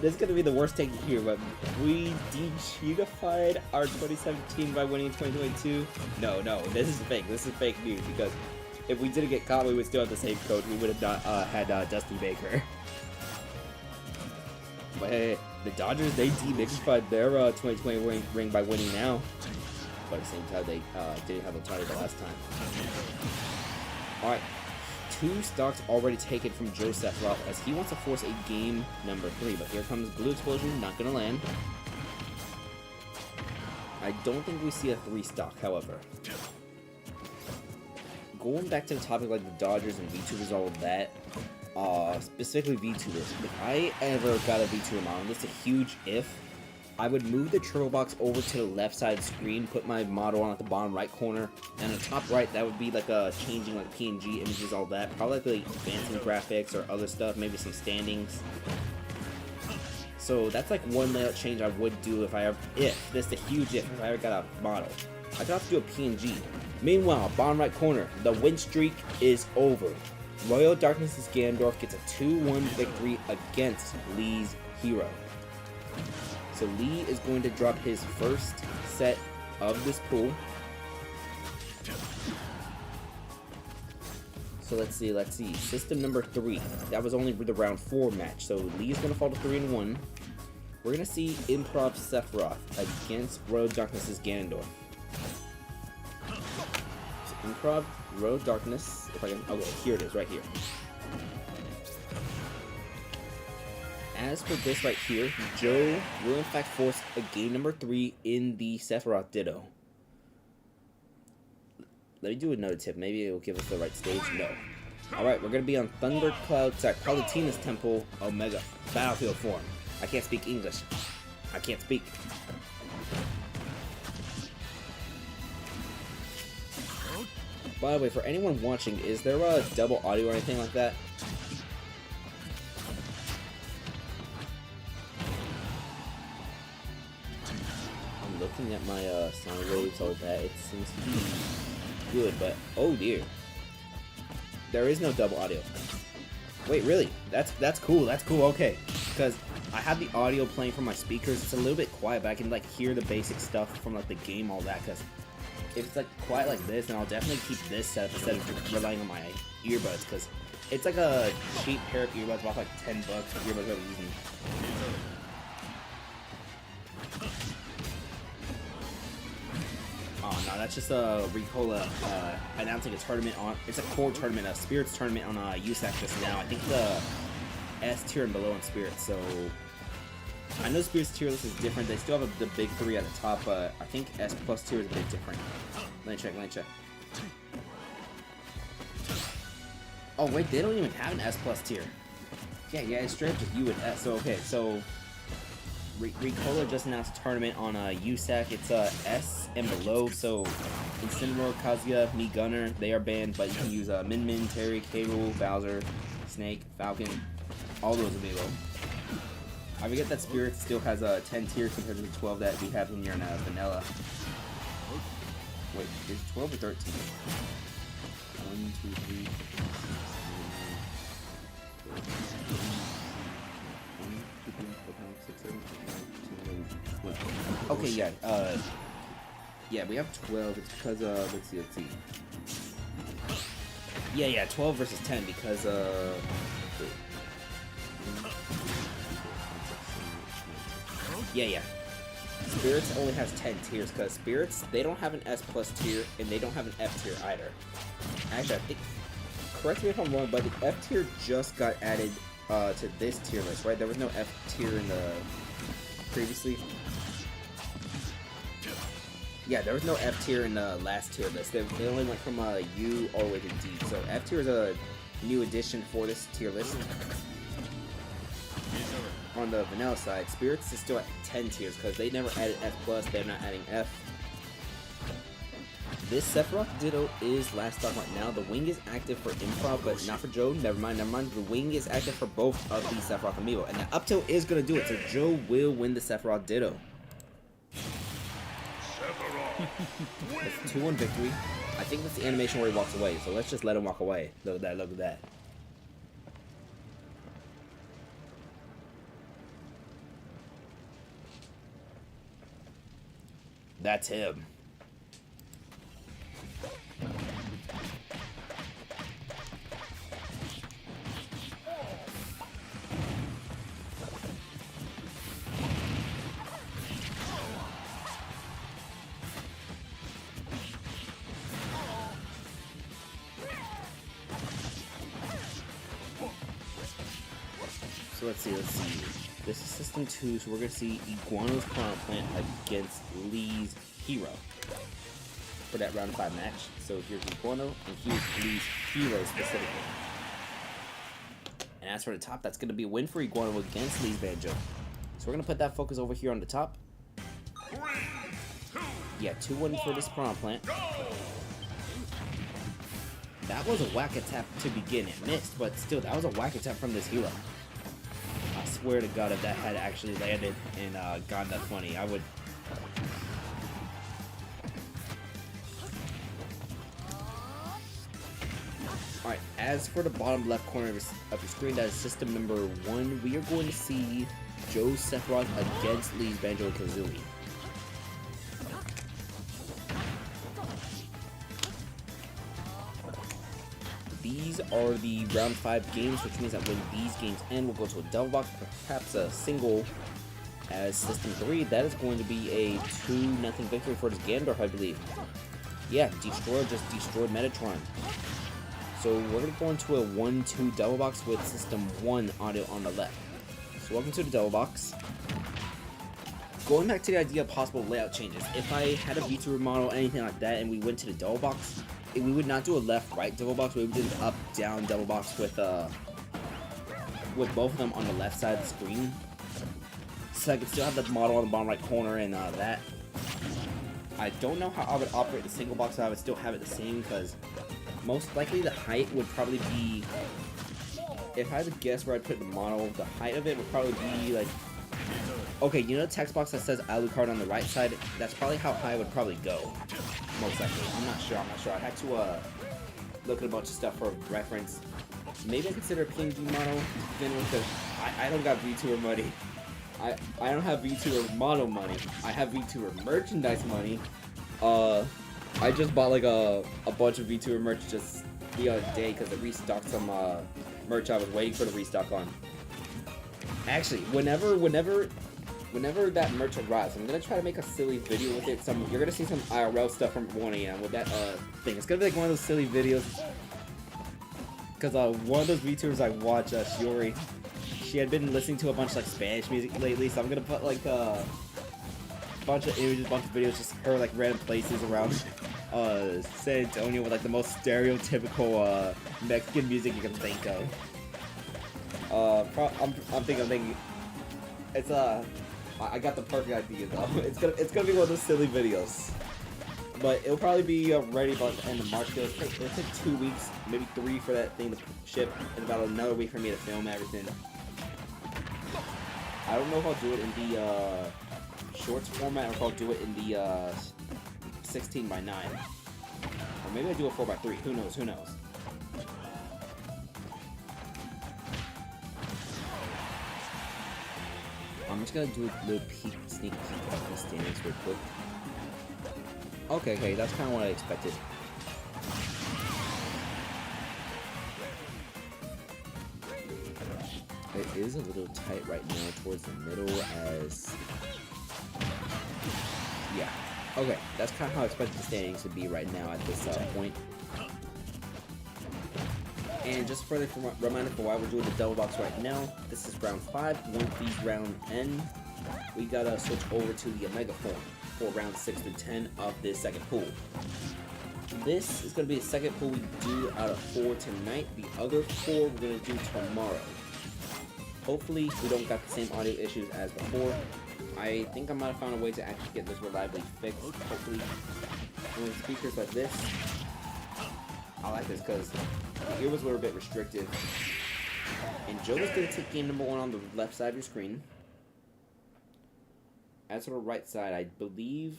S1: This is gonna be the worst take here, but we de-cheatified our 2017 by winning in 2022. No, this is fake. This is fake news, because if we didn't get caught, we would still have the same coach. We would have not had Dusty Baker. But hey, the Dodgers, they de-mixed their 2020 ring by winning now. But at the same time, they didn't have Ohtani the last time. Alright, 2 stocks already taken from Joe Sephiroth as he wants to force a game number 3. But here comes Blue Explosion, not going to land. I don't think we see a 3 stock, however. Going back to the topic like the Dodgers and VTubers, all of that. Specifically VTubers. If I ever got a VTuber model, and this is a huge if, I would move the turbo box over to the left side screen, put my model on at the bottom right corner, and on the top right, that would be like changing like PNG images, all that. Probably like advancing graphics or other stuff, maybe some standings. So that's like one layout change I would do if this is a huge if I ever got a model. I'd have to do a PNG. Meanwhile, bottom right corner, the win streak is over. Royal Darkness's Ganondorf gets a 2-1 victory against Lee's hero. So Lee is going to drop his first set of this pool. So let's see. System number 3. That was only the round 4 match. So Lee is going to fall to 3-1. We're going to see Improv Sephiroth against Royal Darkness's Ganondorf. So Improv, Royal Darkness. If I can. Okay, here it is, right here. As for this right here, Joe will in fact force a game number 3 in the Sephiroth Ditto. Let me do another tip. Maybe it will give us the right stage. No. Alright, we're going to be on Palutina's Temple Omega Battlefield form. I can't speak English. I can't speak. By the way, for anyone watching, is there a double audio or anything like that? Looking at my sound waves, all that, it seems to be good, but oh dear, there is no double audio. Wait, really? That's cool. That's cool. Okay, because I have the audio playing from my speakers. It's a little bit quiet, but I can like hear the basic stuff from like the game, all that. Because if it's like quiet like this, then I'll definitely keep this set up instead of relying on my earbuds. Because it's like a cheap pair of earbuds, about like $10. Earbuds I'm using. Oh no, that's just Ricola announcing a tournament on. It's a core tournament, a Spirits tournament on USAC just now. I think the S tier and below in Spirits. So I know Spirits tier list is different. They still have the big 3 at the top, but I think S plus tier is a bit different. Let me check. Oh wait, they don't even have an S plus tier. Yeah, it's straight up just U and S. So okay, so Ricola just announced a tournament on USAC. It's S and below, so Incineroar, Kazuya, Me Gunner, they are banned, but you can use Min Min, Terry, K-Rool, Bowser, Snake, Falcon, all those available. I forget that Spirit still has 10 tiers compared to the 12 that we have in here in Vanilla. Wait, is 12 or 13? 1, 2, 3, 4, 5, 6, 7, 8, 9, 10, 11, 12. Okay, yeah, we have 12. It's because let's see. Yeah, 12 versus 10 because yeah. Spirits only has 10 tiers because Spirits, they don't have an S plus tier and they don't have an F tier either. Actually, I think, correct me if I'm wrong, but the F tier just got added to this tier list, right? There was no F tier in the previously. Yeah, there was no F tier in the last tier list. They only went from U all the way to D. So F tier is a new addition for this tier list. On the vanilla side, Spirits is still at 10 tiers because they never added F plus. They're not adding F. This Sephiroth Ditto is last stock right now. The wing is active for Improv, but not for Joe. Never mind. The wing is active for both of these Sephiroth Amiibo, and the up tilt is gonna do it. So Joe will win the Sephiroth Ditto. It's 2-1 victory. I think that's the animation where he walks away, so let's just let him walk away. Look at that, look at that. That's him. So let's see. This is System 2, so we're going to see Iguano's Crown Plant against Lee's Hero for that round 5 match. So here's Iguano, and here's Lee's Hero specifically. And as for the top, that's going to be a win for Iguano against Lee's Banjo. So we're going to put that focus over here on the top.
S2: 3, 2,
S1: Yeah, 2-1 for this Crown Plant. That was a whack attack to begin. It missed, but still, that was a whack attack from this hero. I swear to God, if that had actually landed and gotten that funny, I would. Alright, as for the bottom left corner of your screen, that is system number 1. We are going to see Joe Sephiroth against Lee's Banjo and Kazooie. These are the round 5 games, which means that when these games end, we'll go to a double box, perhaps a single. As System 3, that is going to be a 2-0 victory for this Gandalf, I believe. Yeah, Destroyer just destroyed Metatron. So we're going to go into a 1-2 double box with System 1 audio on the left. So welcome to the double box. Going back to the idea of possible layout changes, if I had a VTuber model, anything like that, and we went to the double box, we would not do a left-right double box. We would do an up-down double box with both of them on the left side of the screen, so I could still have the model on the bottom right corner and that. I don't know how I would operate the single box, so I would still have it the same, because most likely the height would probably be, if I had to guess where I'd put the model, the height of it would probably be like, okay, you know the text box that says Alucard on the right side? That's probably how high it would probably go. Most likely. I'm not sure. I had to look at a bunch of stuff for reference. Maybe I consider a PNG model to begin with, because I don't got VTuber money. I don't have VTuber model money. I have VTuber merchandise money. I just bought like a bunch of VTuber merch just the other day because it restocked some merch I was waiting for the restock on. Actually, whenever that merch arrives, I'm gonna try to make a silly video with it. You're gonna see some IRL stuff from 1 AM with that thing. It's gonna be like one of those silly videos. Cause one of those VTubers I watch, Shiori, she had been listening to a bunch of like Spanish music lately, so I'm gonna put like a bunch of images, bunch of videos, just her like random places around San Antonio with like the most stereotypical Mexican music you can think of. I'm thinking it's I got the perfect idea though. It's gonna be one of those silly videos, but it'll probably be ready by the end of March. It'll take 2 weeks, maybe 3 for that thing to ship, and about another week for me to film everything. I don't know if I'll do it in the shorts format or if I'll do it in the 16:9, or maybe I do a 4:3. Who knows? Who knows? I'm just gonna do a little sneak peek of the standings real quick. Okay, that's kind of what I expected. It is a little tight right now towards the middle as... Yeah. Okay, that's kind of how I expected the standings to be right now at this point. And just further reminder for why we're doing the double box right now, this is round 5. Once these rounds end, we gotta switch over to the Omega form for round 6 through 10 of this second pool. This is gonna be the second pool we do out of 4 tonight. The other 4 we're gonna do tomorrow. Hopefully we don't got the same audio issues as before. I think I might have found a way to actually get this reliably fixed. Hopefully, with speakers like this, I like this because the ear was a little bit restrictive. And Joe is going to take game number 1 on the left side of your screen. As for the right side, I believe,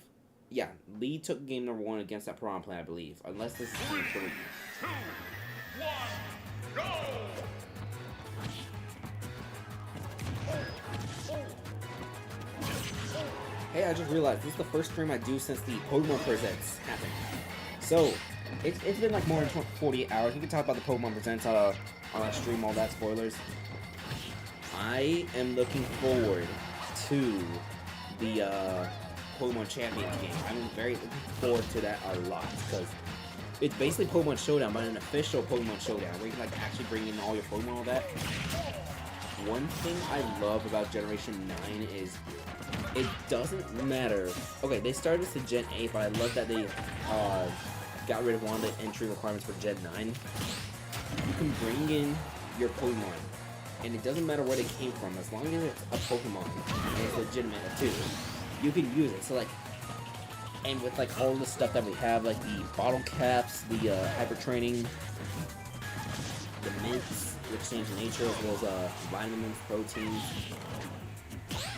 S1: yeah, Lee took game number 1 against that Piranha Plant, I believe. Unless this is game 3.
S2: 2, 1, go!
S1: Hey, I just realized this is the first stream I do since the Pokemon Presents happened. So, it's been like more than 48 hours. We can talk about the Pokemon Presents on a stream, all that, spoilers. I am looking forward to the Pokemon Champions game. I'm very looking forward to that a lot because it's basically Pokemon Showdown, but an official Pokemon Showdown where you can like actually bring in all your Pokemon, all that. One thing I love about Generation 9 is it doesn't matter. Okay, they started this to Gen 8, but I love that they got rid of one of the entry requirements for Gen 9. You can bring in your Pokemon, and it doesn't matter where they came from, as long as it's a Pokemon and it's legitimate too. You can use it. So like, and with like all the stuff that we have, like the bottle caps, the hyper training, the mints, which change in nature, as well as vitamins, proteins.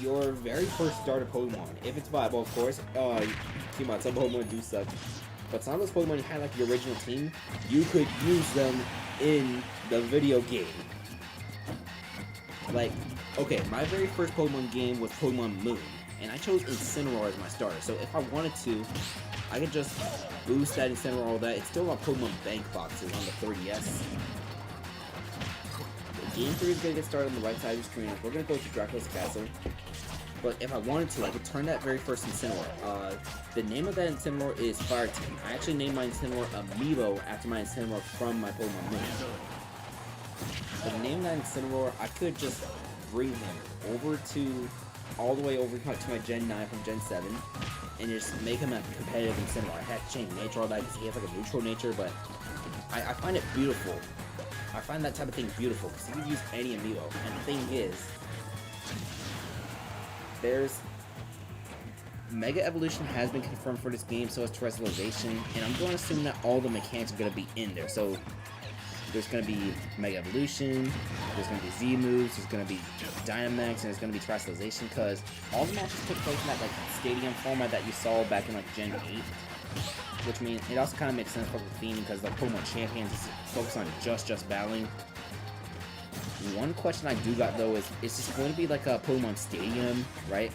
S1: Your very first starter Pokemon, if it's viable, of course. Keep on, some Pokemon do suck. But some of those Pokemon you had like your original team, you could use them in the video game. Like, okay, my very first Pokemon game was Pokemon Moon, and I chose Incineroar as my starter. So if I wanted to, I could just boost that Incineroar, all that. It's still on Pokemon Bank boxes on the 3DS. Game 3 is going to get started on the right side of the screen. We're going to go to Dracula's Castle. But if I wanted to, I could turn that very first Incineroar. The name of that Incineroar is Fire Team. I actually named my Incineroar AMIIBO after my Incineroar from my Pokemon Moon. But the name of that Incineroar, I could just bring him over to, all the way over to my Gen 9 from Gen 7, and just make him a competitive Incineroar. I had to change nature, all that, because he has like a neutral nature, but I find it beautiful. I find that type of thing beautiful, because you can use any AMIIBO. And the thing is, there's Mega Evolution has been confirmed for this game, so is Terrestrialization, and I'm going to assume that all the mechanics are going to be in there. So there's going to be Mega Evolution, there's going to be Z moves, there's going to be Dynamax, and there's going to be Terrestrialization, because all the matches took place in that like stadium format that you saw back in like Gen 8. Which means it also kind of makes sense for the theme because the Pokemon Champions is focused on just battling. One question I do got though is, it's just going to be like a Pokemon Stadium, right?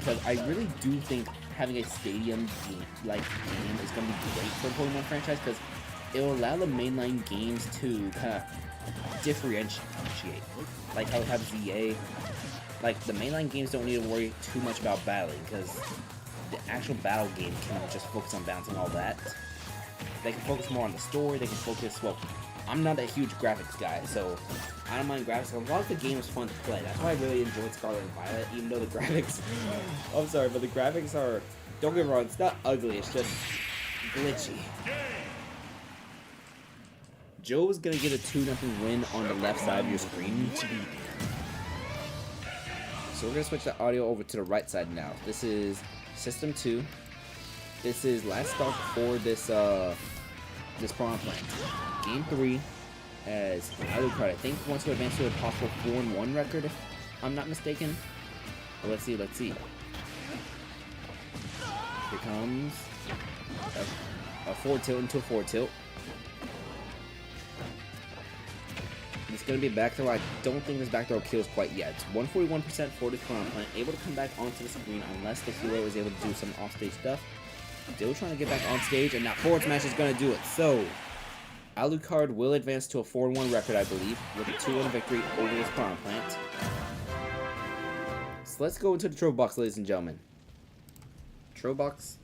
S1: Because I really do think having a stadium game is going to be great for the Pokemon franchise because it will allow the mainline games to kind of differentiate. Like how we have ZA. Like the mainline games don't need to worry too much about battling because the actual battle game can just focus on bouncing all that. They can focus more on the story, they can focus, well, I'm not a huge graphics guy, so I don't mind graphics. A lot of the game is fun to play. That's why I really enjoyed Scarlet and Violet, even though the graphics, I'm sorry, but the graphics are, don't get me wrong, it's not ugly, it's just glitchy. Joe is going to get a 2-0 win on the left side of your screen. So we're going to switch the audio over to the right side now. This is System 2. This is last stop for this this Piranha Plant. Game 3 as Alucard. I think wants to advance to a possible 4-1 record if I'm not mistaken. Well, let's see. Here comes a forward tilt into a forward tilt. It's going to be back throw. I don't think this back throw kills quite yet. It's 141% for this Piranha Plant. Able to come back onto the screen unless the hero is able to do some offstage stuff. Still trying to get back on stage, and that forward smash is going to do it. So, Alucard will advance to a 4-1 record, I believe, with a 2-1 victory over this Piranha Plant. So let's go into the Trophy Box, ladies and gentlemen. Trophy Box.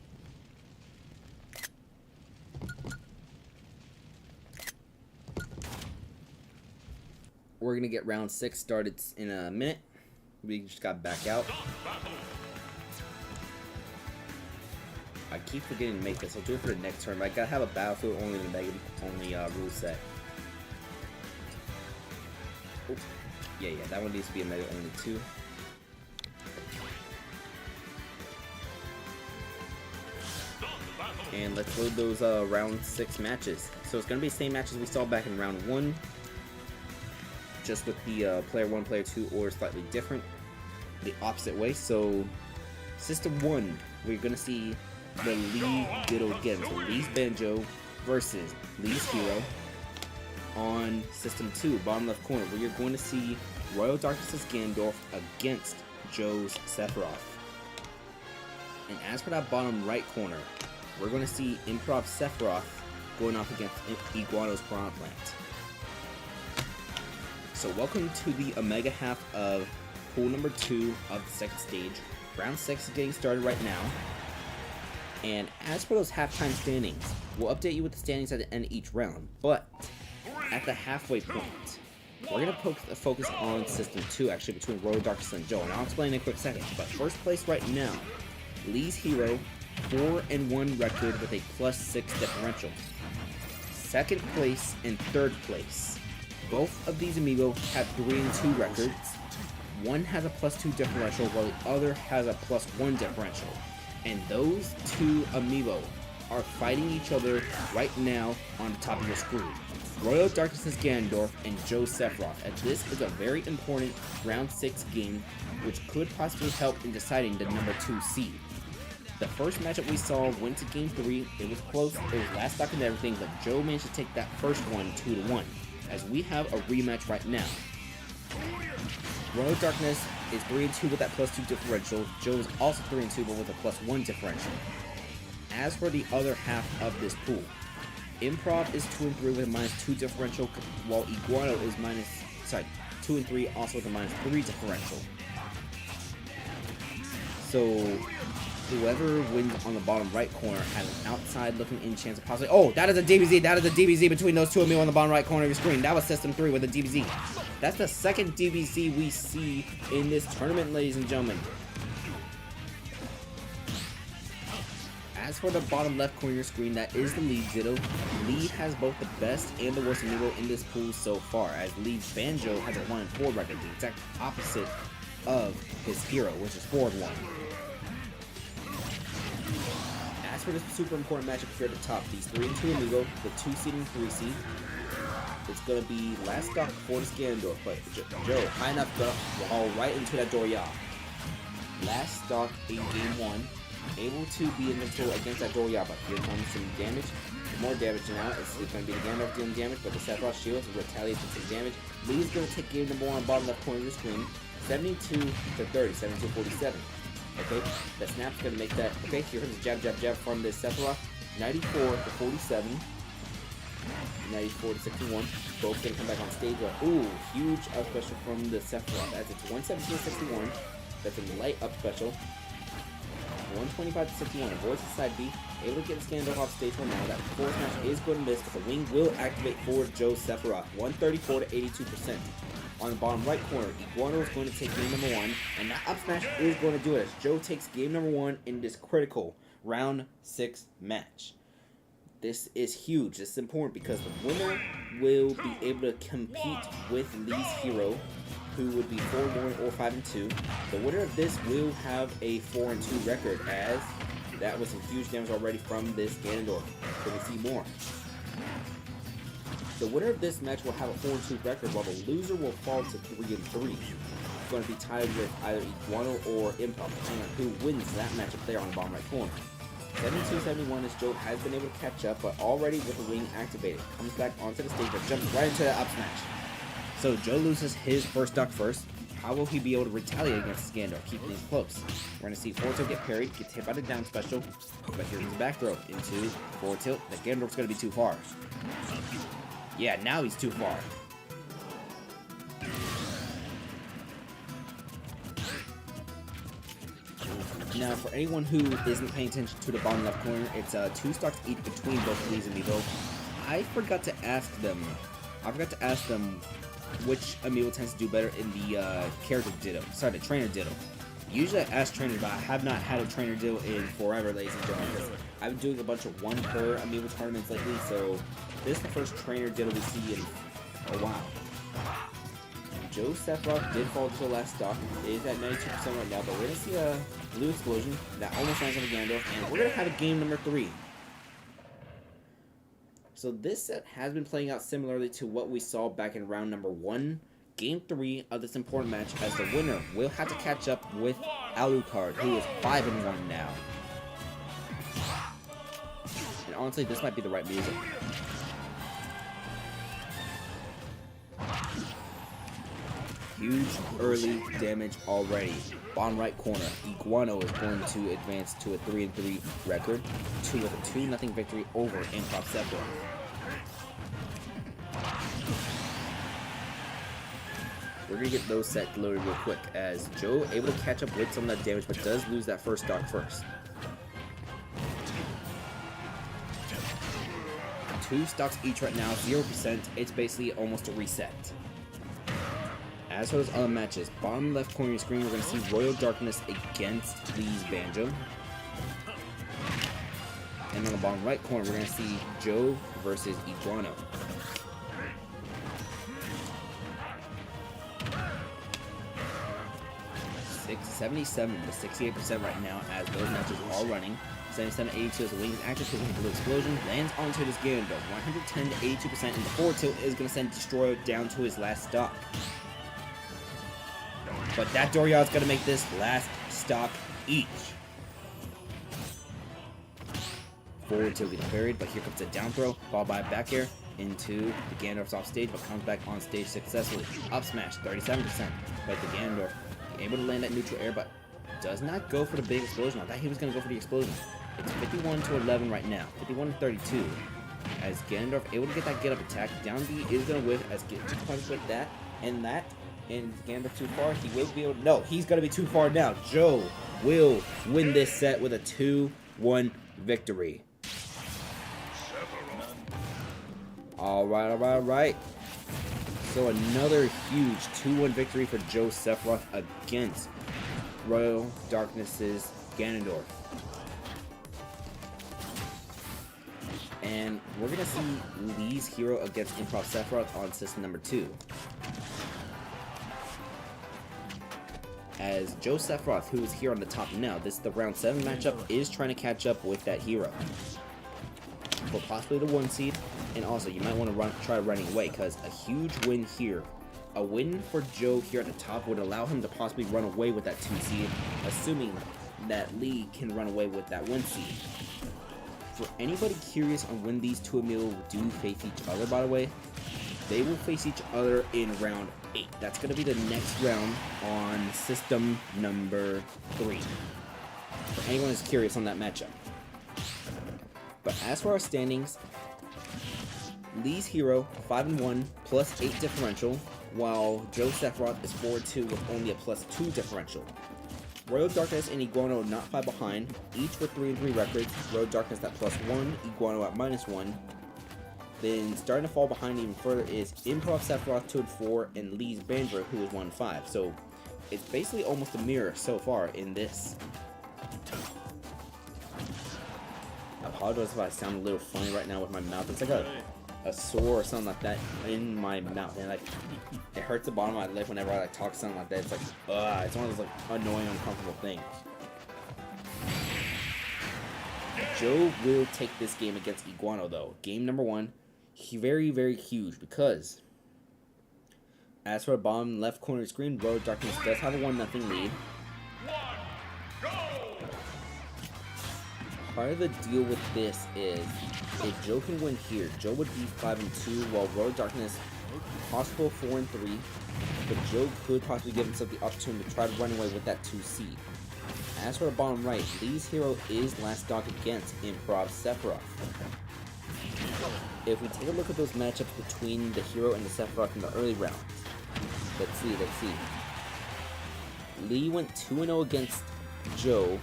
S1: We're going to get round 6 started in a minute. We just got back out. I keep forgetting to make this. I'll do it for the next turn. I gotta have a battlefield only rule set. Oops. Yeah, that one needs to be a mega only too. And let's load those round 6 matches. So it's gonna be the same matches we saw back in round 1, just with the player 1, player 2 order slightly different, the opposite way. So system 1, we're gonna see the Lee Ditto again. So Lee's Banjo versus Lee's Hero. On system 2, bottom left corner, where you're going to see Royal Darkness's Ganondorf against Joe's Sephiroth. And as for that bottom right corner, we're going to see Improv Sephiroth going up against Iguano's Piranha Plant. So welcome to the Omega half of pool number 2 of the second stage. Round 6 is getting started right now. And as for those halftime standings, we'll update you with the standings at the end of each round. But at the halfway point, we're going to focus on System 2, actually, between Royal Darkness and Joe. And I'll explain in a quick second. But first place right now, Lee's Hero, 4-1 record with a +6 differential. Second place and third place. Both of these amiibo have 3-2 records. One has a +2 differential, while the other has a +1 differential. And those two amiibo are fighting each other right now on the top of your screen. Royal Darkness's Ganondorf and Joe Sephiroth, as this is a very important round 6 game, which could possibly help in deciding the number 2 seed. The first matchup we saw went to game 3. It was close, it was last stock and everything, but Joe managed to take that first one 2-1. As we have a rematch right now. Royal Darkness is 3-2 with that +2 differential. Joe is also 3-2 but with a +1 differential. As for the other half of this pool, Improv is 2-3 with a -2 differential, while Iguano is 2-3 also with a -3 differential. So whoever wins on the bottom right corner has an outside looking in chance of possibly. Oh, that is a DBZ. That is a DBZ between those two amiibo on the bottom right corner of your screen. That was System 3 with a DBZ. That's the second DBZ we see in this tournament, ladies and gentlemen. As for the bottom left corner of your screen, that is the Lee Ditto. Lee has both the best and the worst amiibo in this pool so far, as Lee's Banjo has a 1-4 record, the exact opposite of his hero, which is 4-1. As for this super important matchup here at the top, these 3-2 amiibo, the 2 seed and 3 seed, it's gonna be last stock before this Ganondorf, but Joe, high enough, go all right into that Dorian. Last stock in game 1, able to be invincible against that Dorian, but here comes some damage. More damage now. It's gonna be the Ganondorf dealing damage, but the Sephiroth shield retaliates with some damage. Lee's gonna take game number 1 on the bottom left corner of the screen, 72-30, 72-47. Okay, the snap's gonna make that. Okay, here comes the jab from the Sephiroth. 94-47. 94-61. Both gonna come back on stage. Ooh, huge up special from the Sephiroth. As it's 117-61. That's a light up special. 125-61. Avoids the side B. Able to get the Ganondorf off stage for now. That forward smash is going to miss, but the wing will activate for Joe Sephiroth. 134-82%. On the bottom right corner, Iguano is going to take game number 1, and that up smash is going to do it as Joe takes game number 1 in this critical round 6 match. This is huge. This is important because the winner will be able to compete with Lee's Hero, who would be 4-1 or 5-2. The winner of this will have a 4-2 record, as that was some huge damage already from this Ganondorf. So we'll see more. The winner of this match will have a 4-2 record, while the loser will fall to 3-3. It's going to be tied with either Iguano or Improv, depending on who wins that matchup there on the bottom right corner. 72-71 as Joe has been able to catch up, but already with the wing activated. Comes back onto the stage, but jumps right into that up smash. So Joe loses his first duck first. How will he be able to retaliate against this Ganondorf? Keep things close. We're going to see forward tilt get parried, gets hit by the down special, but here's the back throw into forward tilt. The Ganondorf's going to be too far. Yeah, now he's too far. Now, for anyone who isn't paying attention to the bottom left corner, it's 2 stocks each between both Lee's and AMIIBO. I forgot to ask them which amiibo tends to do better in the character ditto. Sorry, the trainer ditto. Usually I ask trainers, but I have not had a trainer ditto in forever, ladies and gentlemen, because I've been doing a bunch of 1 per amiibo tournaments lately, so this is the first trainer ditto we see in a while. Joe Sephiroth did fall to the last stock. It is at 92% right now, but we're going to see a blue explosion that almost lands on the Ganondorf, and we're going to have a game number 3. So this set has been playing out similarly to what we saw back in round number 1. Game 3 of this important match, as the winner will have to catch up with Alucard, who is 5-1 now. And honestly, this might be the right music. Huge early damage already. Bottom right corner, Iguano is going to advance to a 3-3 record, with a 2-0 victory over AMIIBO Sephiroth. We're going to get those set loaded real quick, as Joe able to catch up with some of that damage, but does lose that first stock first. 2 stocks each right now, 0%. It's basically almost a reset. As for those other matches, bottom left corner of your screen, we're going to see Royal Darkness against Lee's Banjo. And on the bottom right corner, we're going to see Joe versus Iguano. $77 to 68% right now as those matches are all running. 77-82 as the wings active, taking a blue explosion, lands onto this Ganondorf. 110 to 82%, and the forward tilt is going to send Destroyer down to his last stock. But that Doriad's going to make this last stock each. Forward tilt getting buried, but here comes a down throw, followed by a back air into the Ganondorf's off stage, but comes back on stage successfully. Up smash, 37%, but the Ganondorf able to land that neutral air, but does not go for the big explosion. I thought he was going to go for the explosion. It's 51 to 11 right now, 51 to 32. As Ganondorf able to get that get up attack, down B is going to whiff as get 2 punches with that, and Ganondorf too far. He will be able to, no, he's going to be too far now. Joe will win this set with a 2-1 victory. Alright. So another huge 2-1 victory for Joe Sephiroth against Royal Darkness's Ganondorf. And we're going to see Lee's hero against AMIIBO Sephiroth on system number 2. As Joe Sephiroth, who is here on the top now, this is the round 7 matchup, is trying to catch up with that hero for possibly the 1 seed. And also, you might want to try running away, because a huge win here, a win for Joe here at the top, would allow him to possibly run away with that 2 seed, assuming that Lee can run away with that 1 seed. For anybody curious on when these 2 amiibo do face each other, by the way, they will face each other in round 8. That's going to be the next round on system number 3. For anyone who's curious on that matchup. But as for our standings, Lee's hero 5-1 plus 8 differential, while Joe Sephiroth is 4-2 with only a +2 differential. Royal Darkness and Iguano not far behind, each with 3-3 records. Royal Darkness at +1, Iguano at -1. Then starting to fall behind even further is AMIIBO Sephiroth 2-4 and Lee's Banjo, who is 1-5. So it's basically almost a mirror so far in this. I apologize if I sound a little funny right now with my mouth. It's like a sore or something like that in my mouth, and like it hurts the bottom of my lip whenever I like talk something like that. It's like it's one of those like annoying, uncomfortable things. Joe will take this game against Iguano though. Game number 1, very, very huge, because as for the bottom left corner of the screen, Royal Darkness does have a 1-0 lead. Part of the deal with this is, if Joe can win here, Joe would be 5-2, while Royal Darkness possible 4-3, but Joe could possibly give himself the opportunity to try to run away with that 2 seed. As for the bottom right, Lee's hero is last stock against AMIIBO Sephiroth. if we take a look at those matchups between the Hero and the Sephiroth in the early rounds, let's see. Lee went 2-0 against Joe.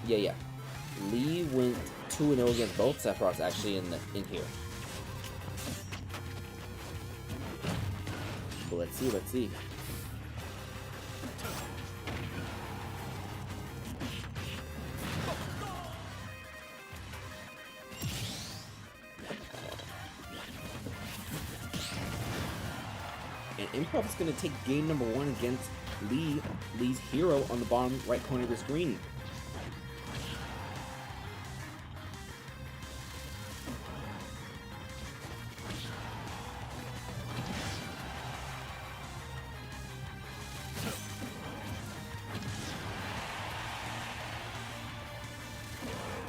S1: Yeah. Lee went 2-0 against both Sephiroths actually in here. But let's see. And Improv is going to take game number 1 against Lee's Hero on the bottom right corner of the screen.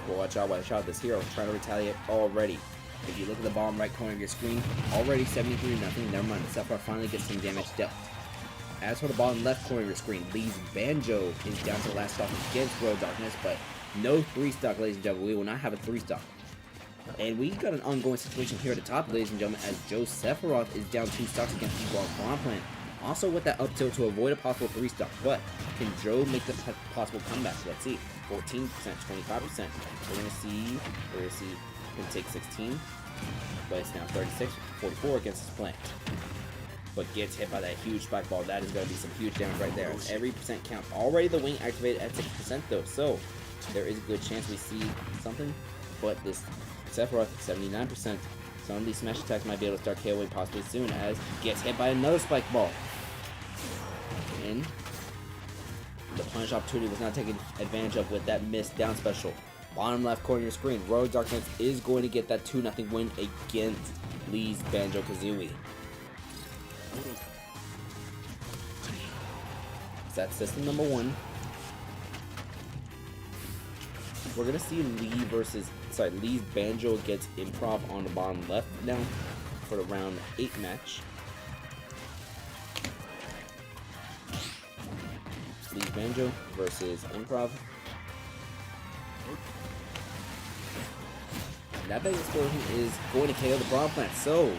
S1: Well, watch out, this Hero trying to retaliate already. If you look at the bottom right corner of your screen, already 73-0, never mind, Sephiroth finally gets some damage dealt. As for the bottom left corner of your screen, Lee's Banjo is down to the last stock against Royal Darkness, but no 3-stock, ladies and gentlemen. We will not have a 3-stock. And we got an ongoing situation here at the top, ladies and gentlemen, as Joe Sephiroth is down 2 stocks against Equal Bomb Plant. Also with that up tilt to avoid a possible 3-stock, but can Joe make the possible comeback? Let's see. 14%, 25%. We're gonna see can take 16, but it's now 36, 44 against his plant. But gets hit by that huge spike ball. That is going to be some huge damage right there. Every percent count. Already the wing activated at 6% though, so there is a good chance we see something. But this Sephiroth, 79%. Some of these smash attacks might be able to start KOing possibly soon as gets hit by another spike ball. And the punish opportunity was not taken advantage of with that missed down special. Bottom left corner of your screen, Royal Darkness is going to get that 2-0 win against Lee's Banjo-Kazooie. So that's system number 1. We're gonna see Lee's Banjo against Improv on the bottom left now for the round 8 match. Lee's Banjo versus Improv. That big explosion is going to KO the Brawl Plant, so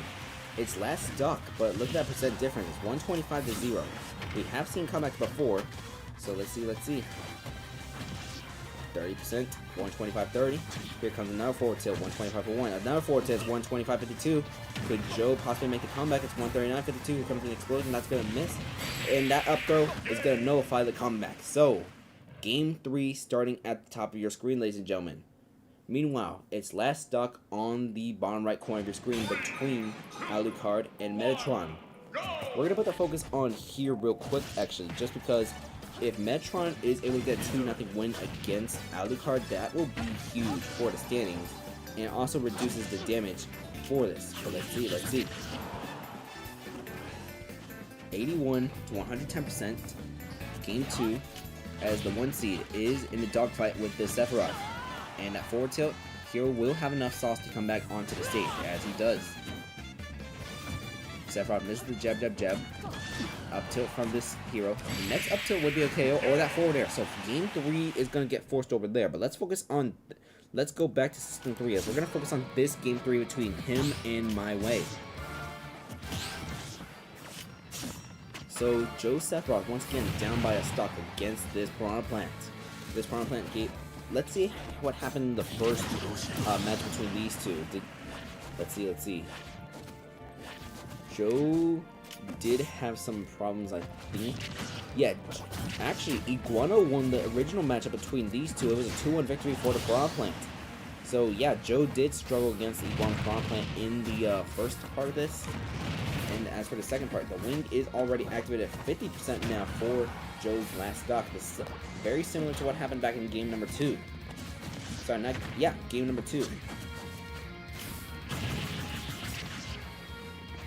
S1: it's last stock, but look at that percent difference, 125 to 0. We have seen comebacks before, so let's see. 30%, 125-30. Here comes another forward tilt, 125 for 1. Another forward tilt, 125-52. Could Joe possibly make a comeback? It's 139-52. Here comes an explosion, that's going to miss. And that up throw is going to nullify the comeback. So, game 3 starting at the top of your screen, ladies and gentlemen. Meanwhile, it's last stock on the bottom right corner of your screen between Alucard and Metatron. We're going to put the focus on here real quick, actually, just because if Metatron is able to get a 2-0 win against Alucard, that will be huge for the standings, and also reduces the damage for this. So let's see. 81 to 110%. Game 2, as the 1 seed is in the dogfight with the Sephiroth. And at forward tilt, Hero will have enough sauce to come back onto the stage, as he does. Sephiroth misses the jab. Up tilt from this Hero. The next up tilt would be a KO or that forward air. So game 3 is going to get forced over there. But let's go back to system 3 as we're going to focus on this game 3 between him and My Way. So Joe Sephiroth once again down by a stock against this Piranha Plant. This Piranha Plant gate. Let's see what happened in the first match between these two. Let's see. Joe did have some problems, I think. Yeah, actually, Iguana won the original matchup between these two. It was a 2-1 victory for the Piranha Plant. So yeah, Joe did struggle against the Iguana Piranha Plant in the first part of this. And as for the second part, the wing is already activated at 50% now for Joe's last stock. This is very similar to what happened back in game number 2. Sorry, game number 2.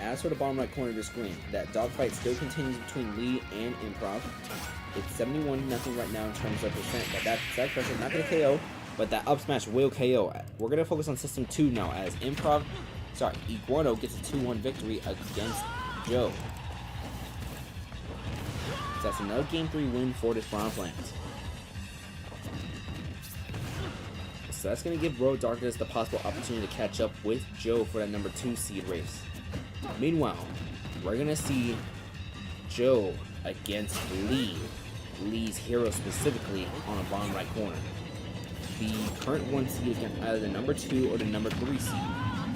S1: As for the bottom right corner of your screen, that dogfight still continues between Lee and Improv. It's 71-0 right now in terms of percent, but that side pressure not going to KO, but that up smash will KO. We're going to focus on system 2 now as Iguano gets a 2-1 victory against Joe. So that's another game 3 win for this Piranha Plant. So that's going to give Road Darkness the possible opportunity to catch up with Joe for that number 2 seed race. Meanwhile, we're going to see Joe against Lee. Lee's hero specifically on the bottom right corner. The current 1 seed is either the number 2 or the number 3 seed.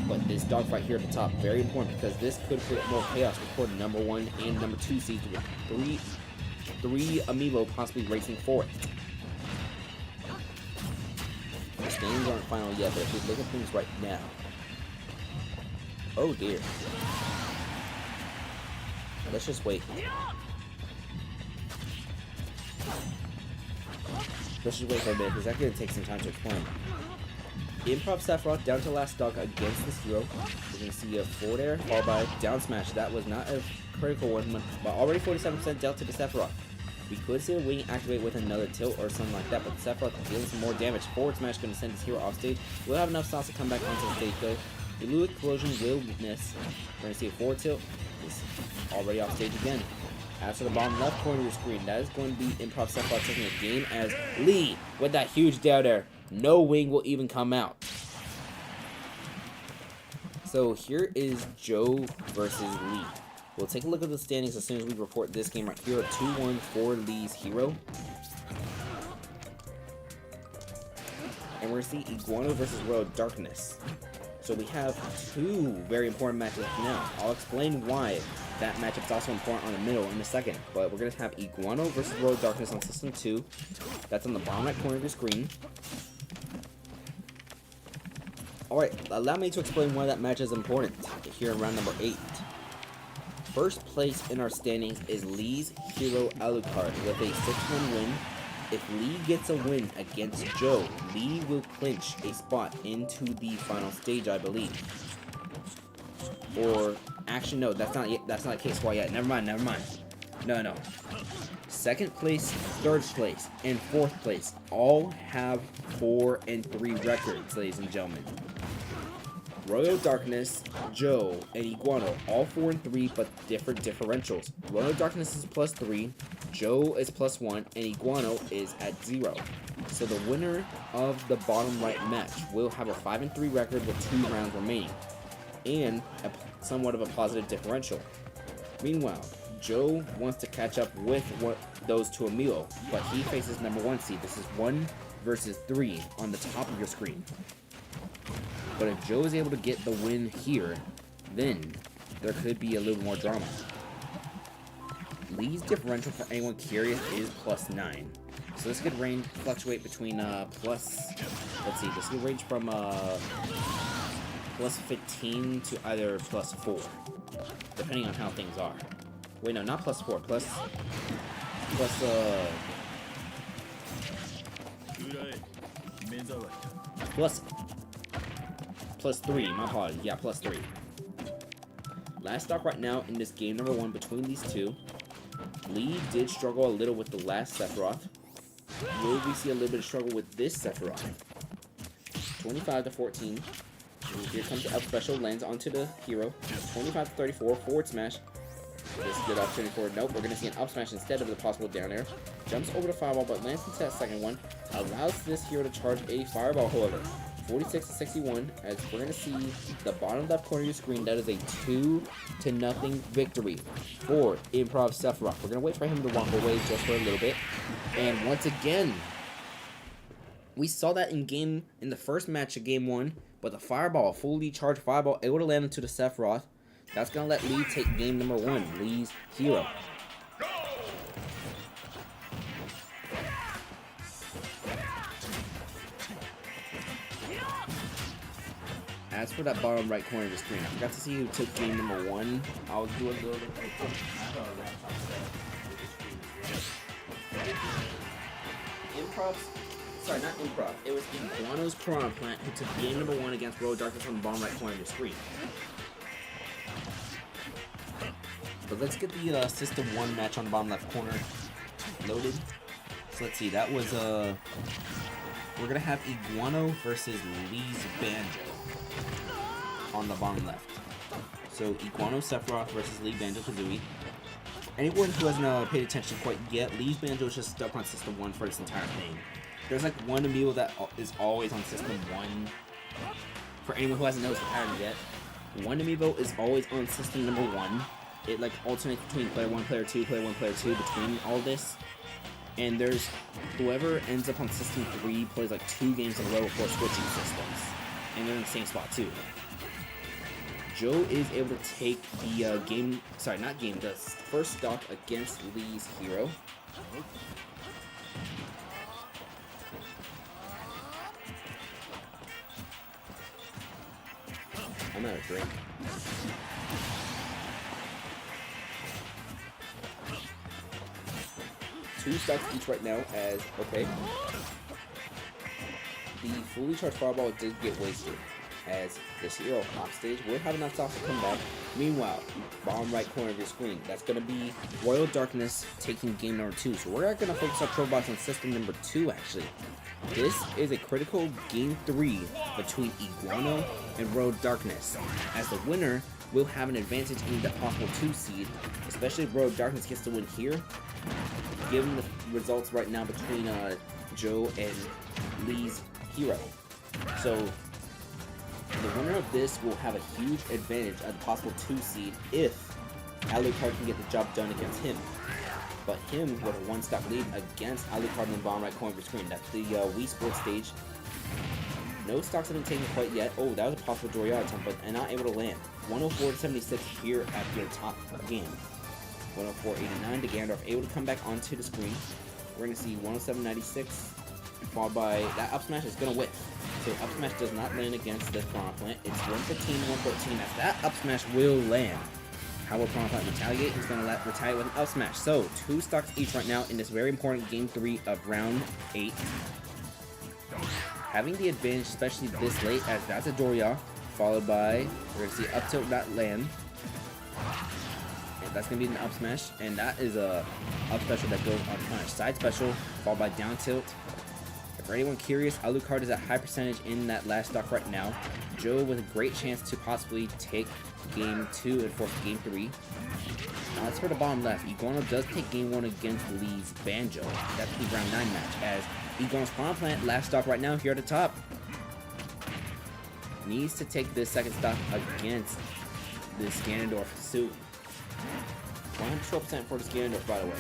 S1: But this dogfight here at the top, very important because this could create more chaos for the number 1 and number 2 seeds with three AMIIBO possibly racing for it. The standings aren't final yet, but if we look at things right now. Oh dear. Let's just wait. Let's just wait for a minute, because that's going to take some time to explain. Improv Sephiroth down to last stock against this hero. We're going to see a forward air, followed by down smash. That was not a critical one, but already 47% delta to Sephiroth. We could see a wing activate with another tilt or something like that, but Sephiroth dealing some more damage. Forward smash going to send his hero off stage. We'll have enough sauce to come back onto the stage though. Elude Collision will miss. We're going to see a forward tilt. It's already off stage again. As for the bottom left corner of your screen, that is going to be Improv Sephiroth taking a game as Lee with that huge down air. No wing will even come out. So here is Joe versus Lee. We'll take a look at the standings as soon as we report this game right here. 2-1 for Lee's hero. And we're going to see Iguana versus Road Darkness. So we have 2 very important matches now. I'll explain why that matchup is also important on the middle in a second. But we're going to have Iguana versus Road Darkness on System 2. That's on the bottom right corner of your screen. Alright, allow me to explain why that match is important here in round number 8. First place in our standings is Lee's hero Alucard with a 6-1 win. If Lee gets a win against Joe, Lee will clinch a spot into the final stage, I believe. Or actually, no, that's not the case quite yet. Never mind. No. Second place, third place, and fourth place all have 4 and 3 records, ladies and gentlemen. Royal Darkness, Joe, and Iguano, all 4 and 3, but different differentials. Royal Darkness is +3, Joe is +1, and Iguano is at 0. So the winner of the bottom right match will have a 5 and 3 record with 2 rounds remaining, and somewhat of a positive differential. Meanwhile, Joe wants to catch up with those 2 AMIIBO, but he faces number 1 seed. This is 1 versus 3 on the top of your screen. But if Joe is able to get the win here, then there could be a little more drama. Lee's differential, for anyone curious, is +9. So this could fluctuate between this could range from +15 to either +4, depending on how things are. Wait, no, not +4, +3, my apologies. Yeah, +3. Last stock right now in this game number 1 between these 2. Lee did struggle a little with the last Sephiroth. Will we see a little bit of struggle with this Sephiroth? 25-14. Here comes the up special, lands onto the hero. 25-34, forward smash. This is a good opportunity for nope. We're going to see an up smash instead of the possible down air. Jumps over the fireball, but lands into that second one. Allows this hero to charge a fireball, however. 46-61, as we're going to see the bottom left corner of your screen. That is a 2-0 victory for Improv Sephiroth. We're going to wait for him to walk away just for a little bit. And once again, we saw that in the first match of game 1, but the fireball, fully charged fireball, able to land into the Sephiroth. That's going to let Lee take game number 1, Lee's hero. As for that bottom right corner of the screen, I forgot to see who took game number 1. I'll do a little bit. Not Improv. It was Iguano's Piranha Plant who took game number 1 against Road Darkness on the bottom right corner of the screen. But let's get the System 1 match on the bottom left corner loaded. So let's see, that was we're gonna have Iguano versus Lee's Banjo on the bottom left. So Iguano Sephiroth versus Lee Banjo Kazooie. Anyone who hasn't paid attention quite yet, Lee's Banjo is just stuck on System 1 for its entire thing. There's like one amiibo that is always on System 1. For anyone who hasn't noticed the pattern yet, one amiibo is always on System number 1. It like alternates between player 1, player 2, player 1, player 2 between all this. And there's whoever ends up on System 3 plays like 2 games in a row before switching systems. And they're in the same spot too. Joe is able to take the the first stock against Lee's hero. I'm out of drink. Two stocks each right now as, okay. The fully charged fireball did get wasted as this hero off stage will have enough stocks to come back. Meanwhile, bottom right corner of your screen, that's going to be Royal Darkness taking game number 2. So we're going to focus our Trollbots on system number 2 actually. This is a critical game 3 between Iguano and Royal Darkness, as the winner will have an advantage in the possible 2 seed, especially if Royal Darkness gets to win here. Given the results right now between Joe and Lee's hero. So the winner of this will have a huge advantage at the possible 2 seed if Alucard can get the job done against him. But him with a 1-stock lead against Alucard in the bottom right corner of the screen. That's the Wii Sports stage. No stocks have been taken quite yet. Oh, that was a possible Dorian attempt, but not able to land. 104-76 here at the top of the game. 104.89 to Gandalf, able to come back onto the screen. We're going to see 107.96, followed by that up smash is going to whiff. So up smash does not land against this Piranha Plant. It's 115-114 as that up smash will land. How will Piranha Plant retaliate? He's going to retaliate with an up smash. So 2 stocks each right now in this very important game 3 of round 8. Having the advantage, especially this late, as that's a Doria, followed by, we're going to see up tilt that land. That's going to be an up smash, and that is a up special that goes on punish. Side special, followed by down tilt. For anyone curious, Alucard is at high percentage in that last stock right now. Joe with a great chance to possibly take game 2 and force game 3. Now let's for the bottom left. Iguano does take game 1 against Lee's Banjo. That's the round 9 match, as Iguano's Piranha Plant, last stock right now here at the top, needs to take this second stock against this Ganondorf soon. 112% for this Ganondorf, by the way.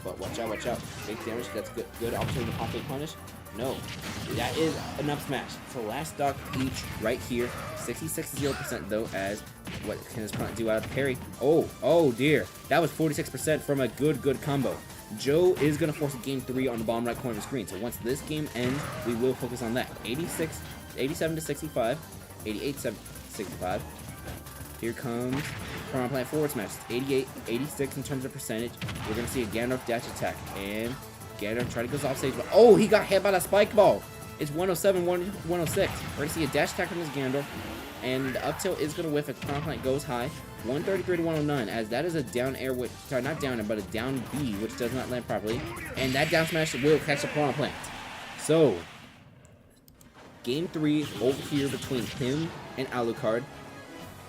S1: But watch out, watch out. Big damage, that's good opportunity to possibly punish. No, that is an up smash. So last stock each right here. 66% though, as what can this plant do out of the parry? Oh dear. That was 46% from a good combo. Joe is going to force a game 3 on the bottom right corner of the screen. So once this game ends, we will focus on that. 87-65, 88-65. Here comes Piranha Plant forward smash. 88, 86 in terms of percentage. We're going to see a Ganondorf dash attack. And Ganondorf trying to go off stage. But oh, he got hit by that spike ball. It's 107, 106. We're going to see a dash attack from this Ganondorf. And the up tilt is going to whiff if Piranha Plant goes high. 133 to 109, as that is a down air, which, sorry, not down air, but a down B, which does not land properly. And that down smash will catch the Piranha Plant. So, game 3 over here between him and Alucard,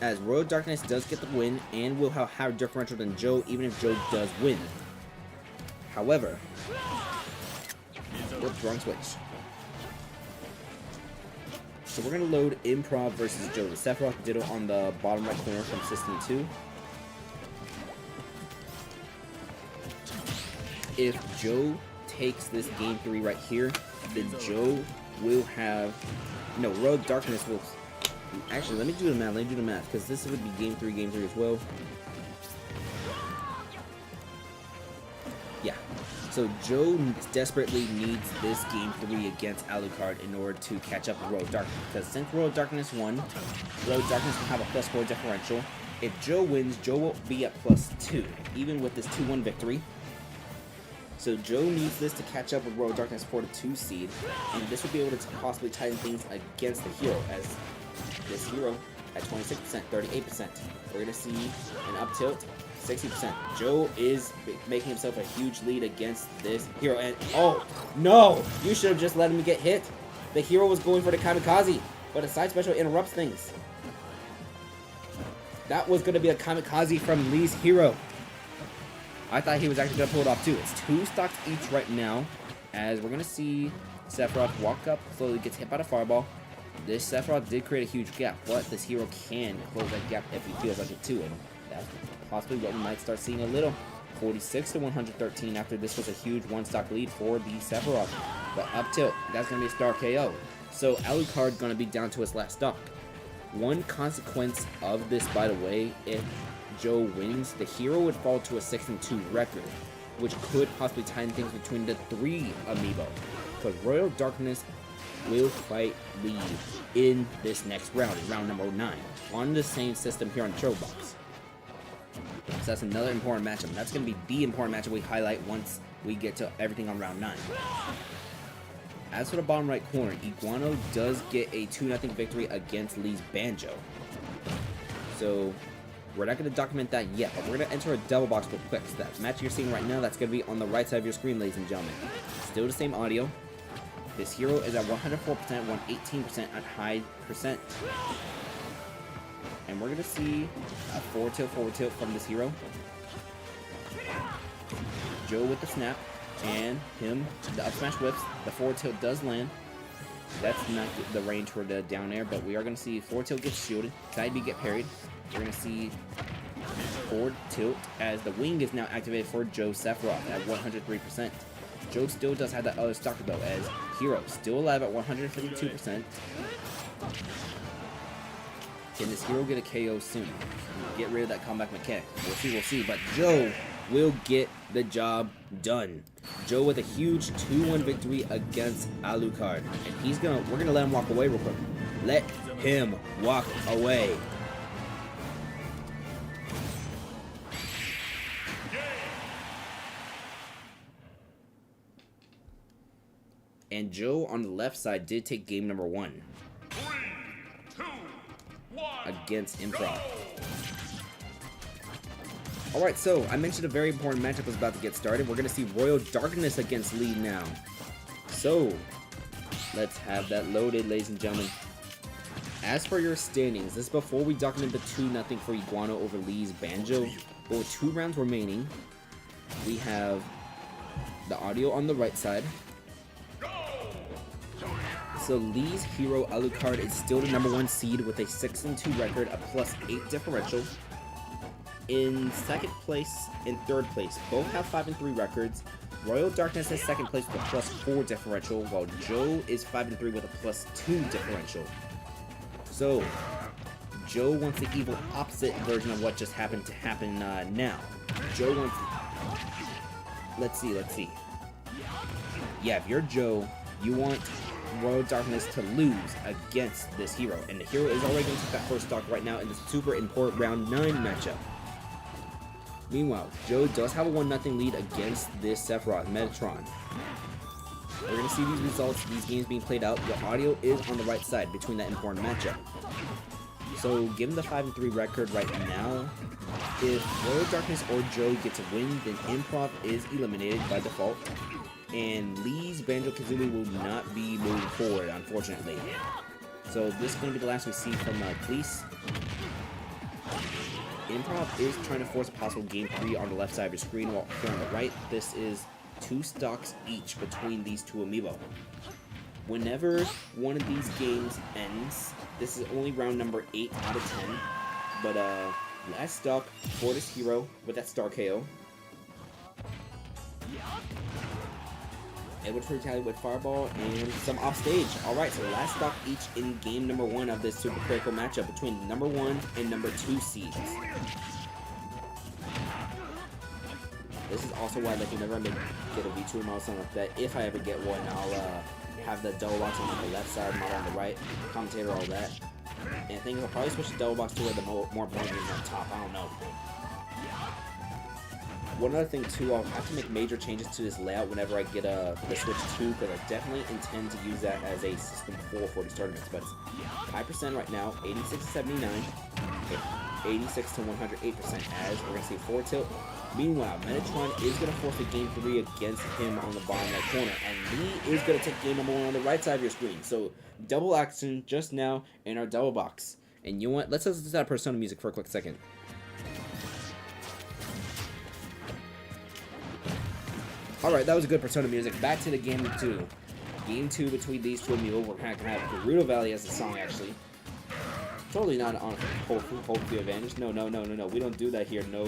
S1: as Royal Darkness does get the win and will have higher differential than Joe, even if Joe does win. However, whoops, wrong switch. So we're going to load Improv versus Joe. The Sephiroth Ditto on the bottom right corner from System 2. If Joe takes this game 3 right here, then Joe will have... No, Royal Darkness will... Actually, let me do the math, because this would be game 3 as well. Yeah. So Joe desperately needs this game 3 against Alucard in order to catch up with Royal Darkness. Because since Royal Darkness won, Royal Darkness will have a +4 differential. If Joe wins, Joe will be at +2, even with this 2-1 victory. So Joe needs this to catch up with Royal Darkness for the 2 seed, and this will be able to possibly tighten things against the hero, as this hero at 26%, 38%. We're going to see an up tilt. 60%. Joe is making himself a huge lead against this hero. And oh no! You should have just let him get hit. The hero was going for the kamikaze, but a side special interrupts things. That was going to be a kamikaze from Lee's hero. I thought he was actually going to pull it off too. It's 2 stocks each right now, as we're going to see Sephiroth walk up, slowly gets hit by the fireball. This Sephiroth did create a huge gap, but this hero can close that gap if he feels like it too, and that's possibly what we might start seeing a little. 46 to 113 after this was a huge one-stock lead for the Sephiroth. But up tilt, that's going to be a star KO. So Alucard going to be down to his last stock. One consequence of this, by the way, if Joe wins, the hero would fall to a 6-2 record, which could possibly tie in things between the 3 Amiibo. Because Royal Darkness will fight Lee in this next round, in round number 9, on the same system here on Turtle Box. So that's another important matchup. That's going to be the important matchup we highlight once we get to everything on round 9. As for the bottom right corner, Iguano does get a 2-0 victory against Lee's Banjo. So we're not going to document that yet, but we're going to enter a double box real quick. So that match you're seeing right now, that's going to be on the right side of your screen, ladies and gentlemen. Still the same audio. This hero is at 104%, 118% at high percent. And we're going to see a forward tilt from this hero. Joe with the snap, and him, the up smash whips. The forward tilt does land. That's not the range for the down air, but we are going to see forward tilt get shielded, side B get parried. We're going to see forward tilt as the wing is now activated for Joe Sephiroth at 103%. Joe still does have that other stock though, as hero still alive at 152%. Can this hero get a KO soon? Get rid of that comeback mechanic. We'll see. But Joe will get the job done. Joe with a huge 2-1 victory against Alucard. And we're gonna let him walk away real quick. Let him walk away. And Joe on the left side did take game number 1.
S2: 3, 2, 1.
S1: Against Improv. Alright, so I mentioned a very important matchup was about to get started. We're going to see Royal Darkness against Lee now. So, let's have that loaded, ladies and gentlemen. As for your standings, this is before we document the 2-0 for Iguano over Lee's Banjo. But with 2 rounds remaining, we have the audio on the right side. So Lee's hero Alucard is still the #1 seed with a 6-2 record, a +8 differential. In second place and third place, both have 5-3 records. Royal Darkness is second place with a +4 differential, while Joe is 5-3 with a +2 differential. So Joe wants the evil opposite version of what just happened to happen now. Joe wants. Let's see. Yeah, if you're Joe, you want Royal Darkness to lose against this hero, and the hero is already going to take that first stock right now in this super important round 9 matchup. Meanwhile, Joe does have a 1-0 lead against this Sephiroth Metatron. We're going to see these results, these games being played out. The audio is on the right side between that important matchup. So given the 5-3 record right now, if Royal Darkness or Joe gets a win, then Improv is eliminated by default. And Lee's Banjo-Kazooie will not be moving forward, unfortunately. So this is going to be the last we see from Cleese. Improv is trying to force a possible game 3 on the left side of your screen, while here on the right, this is 2 stocks each between these 2 amiibo. Whenever one of these games ends, this is only round number 8 out of 10. But last stock for this hero with that star KO. Able to retaliate with Fireball and some offstage. Alright, so last stock each in game number 1 of this super critical matchup between #1 and #2 seeds. This is also why, like, whenever I get a VTuber model, something like that, if I ever get one, I'll have the double box on the left side, model on the right, commentator, all that. And I think I'll probably switch the double box to where the more important is on top. I don't know. One other thing too, I'll have to make major changes to this layout whenever I get the Switch 2, because I definitely intend to use that as a system for these tournaments. But it's high percent right now, 86 to 79, 86 to 108%. As we're gonna see forward tilt. Meanwhile, Metatron is gonna force a game 3 against him on the bottom right corner, and Lee is gonna take game number 1 on the right side of your screen. So double action just now in our double box. And you know what? Let's listen to that Persona music for a quick second. Alright, that was good Persona music. Back to the game 2. Game 2 between these two amiibo. We're going to have Gerudo Valley as the song, actually. Totally not on home field advantage. No. We don't do that here. No.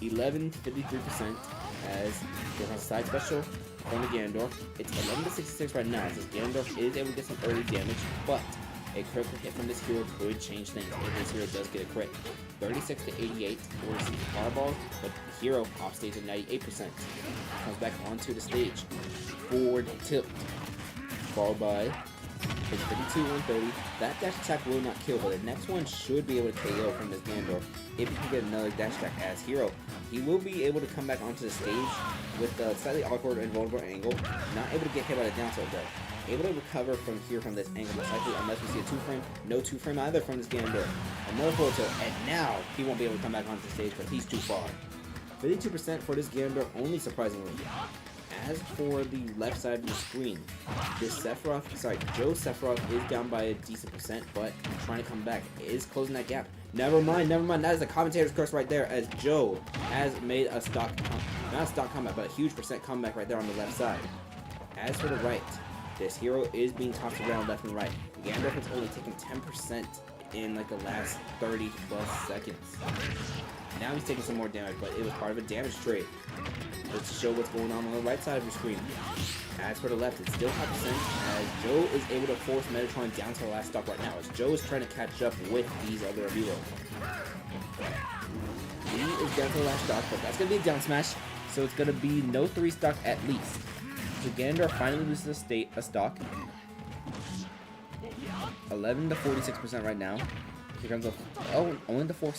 S1: 11.53% as he has a side special from the Ganondorf. It's 11-66 right now, since Ganondorf is able to get some early damage, but a critical hit from this hero could change things if this hero does get a crit. 36-88 for the fireball, but the hero off stage at 98%. Comes back onto the stage. Forward tilt. Followed by it's 52-130. That dash attack will not kill, but the next one should be able to KO from this Ganondorf if he can get another dash attack as hero. He will be able to come back onto the stage with a slightly awkward and vulnerable angle. Not able to get hit by the down tilt though. Able to recover from here from this angle, most likely, unless we see a 2-frame. No 2-frame either from this Ganondorf. Another forward tilt, and now he won't be able to come back onto the stage because he's too far. 52% for this Ganondorf, only surprisingly. As for the left side of the screen, this Joe Sephiroth is down by a decent percent, but trying to come back, is closing that gap. Never mind, that is the commentator's curse right there, as Joe has made a not a stock comeback, but a huge percent comeback right there on the left side. As for the right, this hero is being tossed around left and right. Ganondorf has only taken 10% in like the last 30 plus seconds. Now he's taking some more damage, but it was part of a damage trade. Let's show what's going on the right side of your screen. As for the left, it's still 5%, as Joe is able to force Metatron down to the last stock right now, as Joe is trying to catch up with these other amiibo. He is down to the last stock, but that's going to be a down smash, so it's going to be no 3 stock at least. So Ganondorf finally loses a stock. 11-46% right now. Here comes a... Oh, only the forward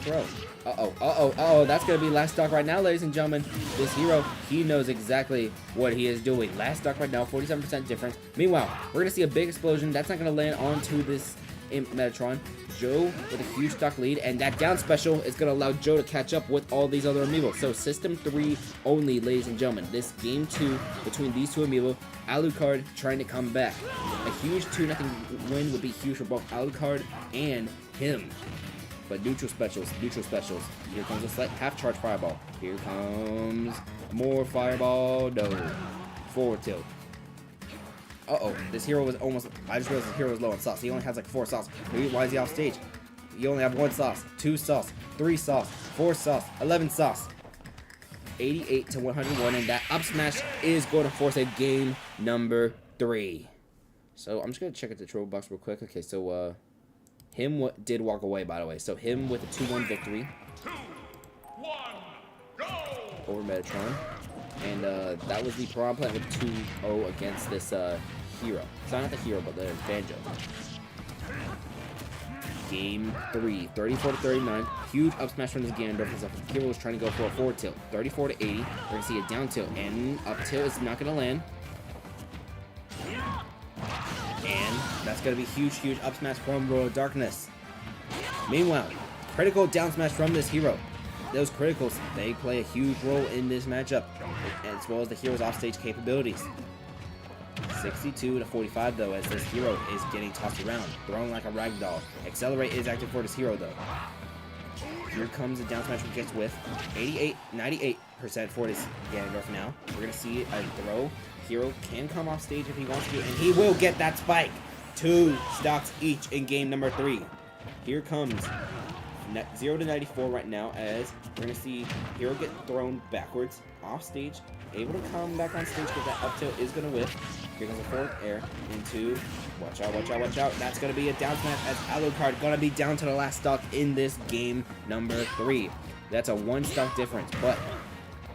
S1: throw. Uh-oh. That's going to be last stock right now, ladies and gentlemen. This hero, he knows exactly what he is doing. Last stock right now, 47% difference. Meanwhile, we're going to see a big explosion. That's not going to land onto this Metatron. Joe with a huge stock lead, and that down special is going to allow Joe to catch up with all these other amiibo. So System 3 only, ladies and gentlemen. This Game 2 between these two amiibo. Alucard trying to come back. A huge 2-0 win would be huge for both Alucard and him. But neutral specials. Here comes a slight half-charge fireball. Here comes more fireball. No. Forward tilt. Uh-oh, this hero was almost... I just realized this hero was low on sauce. He only has like 4 sauce. Why is he off stage? You only have 1 sauce, 2 sauce, 3 sauce, 4 sauce, 11 sauce. 88-101, and that up smash is going to force a game number 3. So I'm just going to check at the troll box real quick. Okay, so him did walk away, by the way. So him with a 2-1 victory
S2: 2, 1, go!
S1: over Metatron. And that was the Piranha Plant with 2-0 against this hero. So not the hero, but the Banjo. Game 3, 34-39. Huge up smash from this Ganondorf as the hero was trying to go for a forward tilt. 34-80. We're going to see a down tilt, and up tilt is not going to land. And that's going to be huge up smash from Royal Darkness. Meanwhile, critical down smash from this hero. Those criticals, they play a huge role in this matchup, as well as the hero's offstage capabilities. 62-45 though, as this hero is getting tossed around, thrown like a ragdoll. Accelerate is active for this hero though. Here comes the down smash which gets with 98% for this Ganondorf now. We're gonna see a throw. Hero can come off stage if he wants to, and he will get that spike. 2 stocks each in game number 3. Here comes 0-94 right now, as we're gonna see hero get thrown backwards off stage, able to come back on stage because that up tilt is gonna whiff. Here comes a forward air into watch out. That's gonna be a down smash as Alucard gonna be down to the last stock in this game number 3. That's a 1 stock difference, but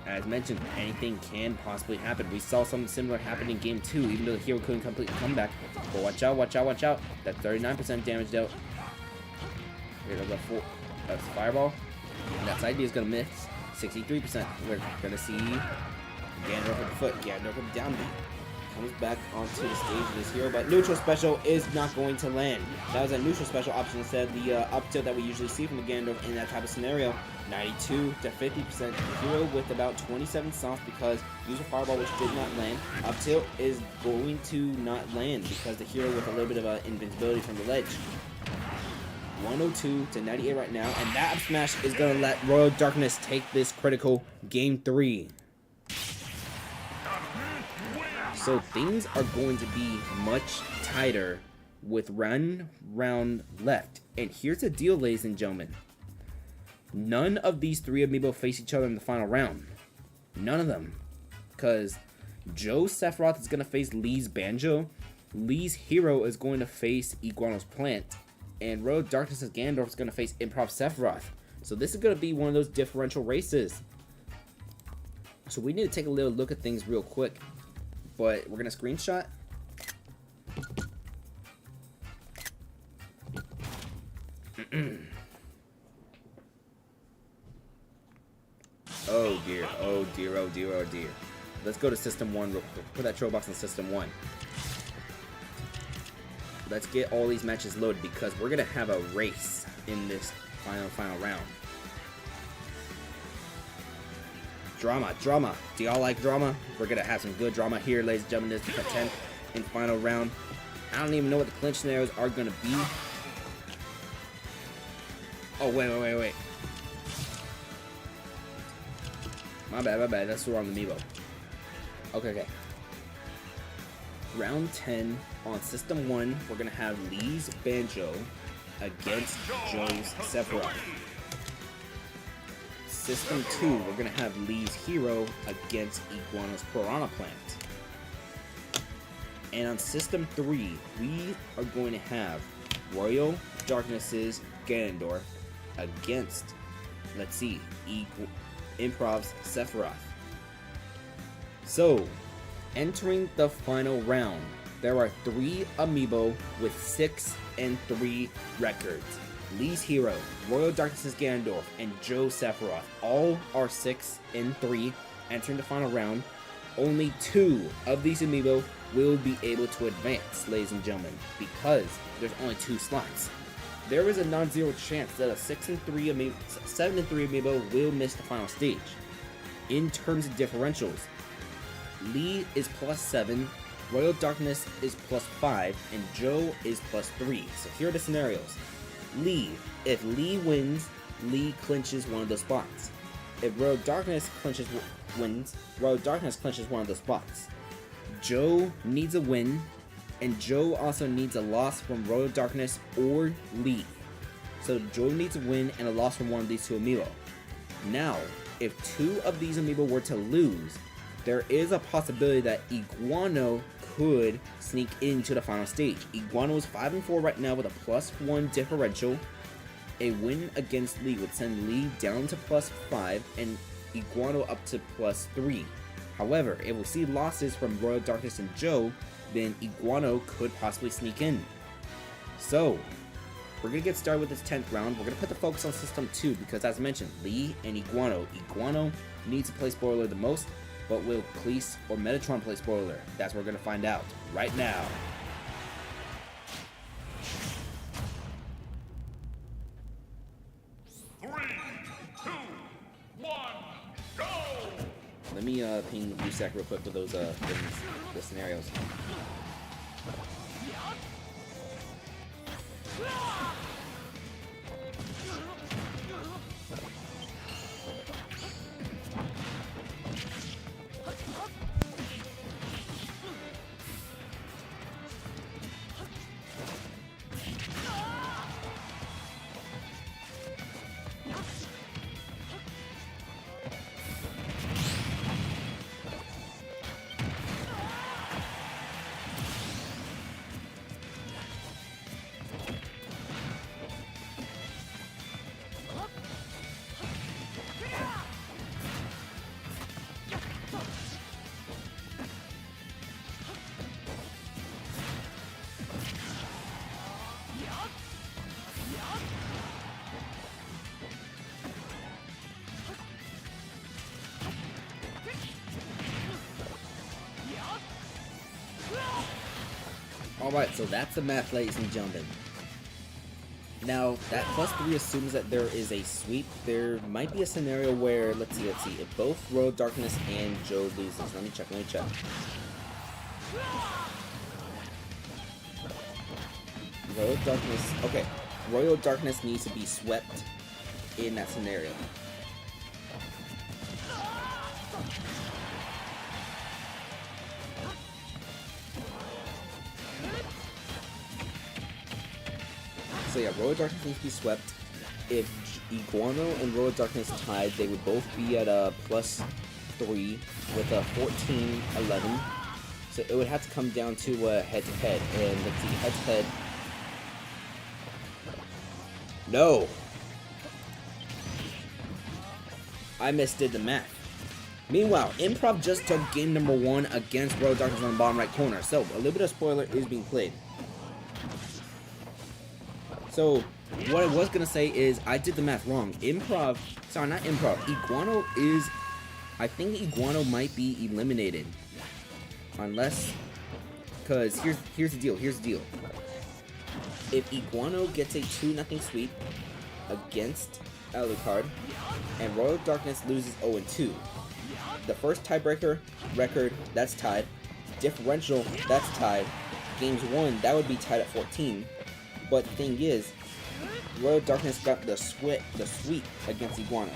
S1: as mentioned, anything can possibly happen. We saw something similar happen in game 2, even though the hero couldn't completely come back. But watch out. That's 39% damage dealt. Here goes a fireball. And that side B is gonna miss 63%. We're gonna see Ganondorf with the foot, Ganondorf with the down B. Comes back onto the stage of this hero, but neutral special is not going to land. That was a neutral special option instead. The up tilt that we usually see from the Ganondorf in that type of scenario. 92-50%. The hero with about 27 sauce because neutral fireball, which did not land. Up tilt is going to not land because the hero with a little bit of invincibility from the ledge. 102-98 right now, and that up smash is going to let Royal Darkness take this critical game 3. So things are going to be much tighter with one round left. And here's the deal, ladies and gentlemen. None of these three amiibo face each other in the final round. None of them. Because Joe Sephiroth is going to face Lee's Banjo. Lee's Hero is going to face Iguano's Plant. And Road Darkness's Ganondorf is going to face Improv Sephiroth. So this is going to be one of those differential races. So we need to take a little look at things real quick. But we're going to screenshot. Oh dear, oh dear, oh dear, oh dear. Let's go to System 1 real quick. Put that troll box in System 1. Let's get all these matches loaded because we're going to have a race in this final round. Drama, drama. Do y'all like drama? We're going to have some good drama here, ladies and gentlemen. This is the 10th and final round. I don't even know what the clinch scenarios are going to be. Oh, wait. My bad. That's the wrong amiibo. Okay. Round 10 on System 1, we're going to have Lee's Banjo against Joe's Sephiroth. System 2, we're going to have Lee's Hero against Iguana's Piranha Plant. And on System 3, we are going to have Royal Darkness's Ganondorf against, let's see, Improv's Sephiroth. So, entering the final round, there are 3 amiibo with 6 and 3 records. Lee's Hero, Royal Darkness's Ganondorf, and Joe Sephiroth all are 6 and 3 entering the final round. Only 2 of these amiibo will be able to advance, ladies and gentlemen, because there's only 2 slots. There is a non-zero chance that a 7 and 3 amiibo will miss the final stage. In terms of differentials, Lee is +7, Royal Darkness is +5, and Joe is +3. So here are the scenarios. Lee, if Lee wins, Lee clinches one of those spots. If Royal Darkness wins, Royal Darkness clinches one of those spots. Joe needs a win, and Joe also needs a loss from Royal Darkness or Lee. So Joe needs a win and a loss from one of these 2 amiibo. Now, if 2 of these amiibo were to lose, there is a possibility that Iguano could sneak into the final stage. Iguano is 5 and 4 right now with a +1 differential. A win against Lee would send Lee down to +5 and Iguano up to +3. However, if we see losses from Royal Darkness and Joe, then Iguano could possibly sneak in. So, we're going to get started with this 10th round. We're going to put the focus on System 2 because, as mentioned, Lee and Iguano. Iguano needs to play spoiler the most, but will Cleese or Metatron play spoiler? That's what we're going to find out right now. Let me ping USAC real quick for those the scenarios. Alright, so that's the math, ladies and gentlemen. Now, that +3 assumes that there is a sweep. There might be a scenario where, let's see, if both Royal Darkness and Joe loses. Let me check. Royal Darkness, okay. Royal Darkness needs to be swept in that scenario. So yeah, Royal Darkness needs to be swept. If Iguano and Royal Darkness tied, they would both be at a +3 with a 14-11. So it would have to come down to head-to-head. And let's see, head-to-head. No! I misdid the math. Meanwhile, Improv just took game number 1 against Royal Darkness on the bottom right corner. So a little bit of spoiler is being played. So what I was gonna say is I did the math wrong. Improv, sorry, not Improv. Iguano is, I think Iguano might be eliminated, unless, cause here's the deal. Here's the deal. If Iguano gets a 2-0 sweep against Alucard, and Royal Darkness loses 0-2, the first tiebreaker record that's tied, differential that's tied, games won that would be tied at 14. But the thing is, Royal Darkness got the sweep against Iguano.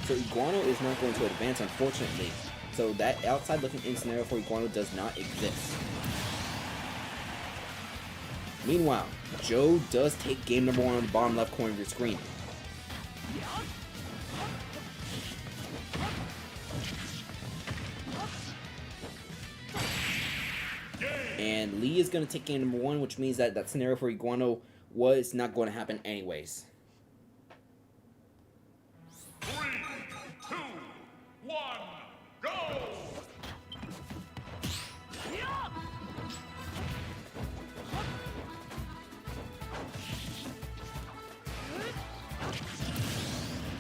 S1: So Iguano is not going to advance, unfortunately. So that outside looking in scenario for Iguano does not exist. Meanwhile, Joe does take game number 1 on the bottom left corner of your screen. And Lee is going to take game number 1, which means that that scenario for Iguano was not going to happen anyways.
S2: 3, 2, 1, go!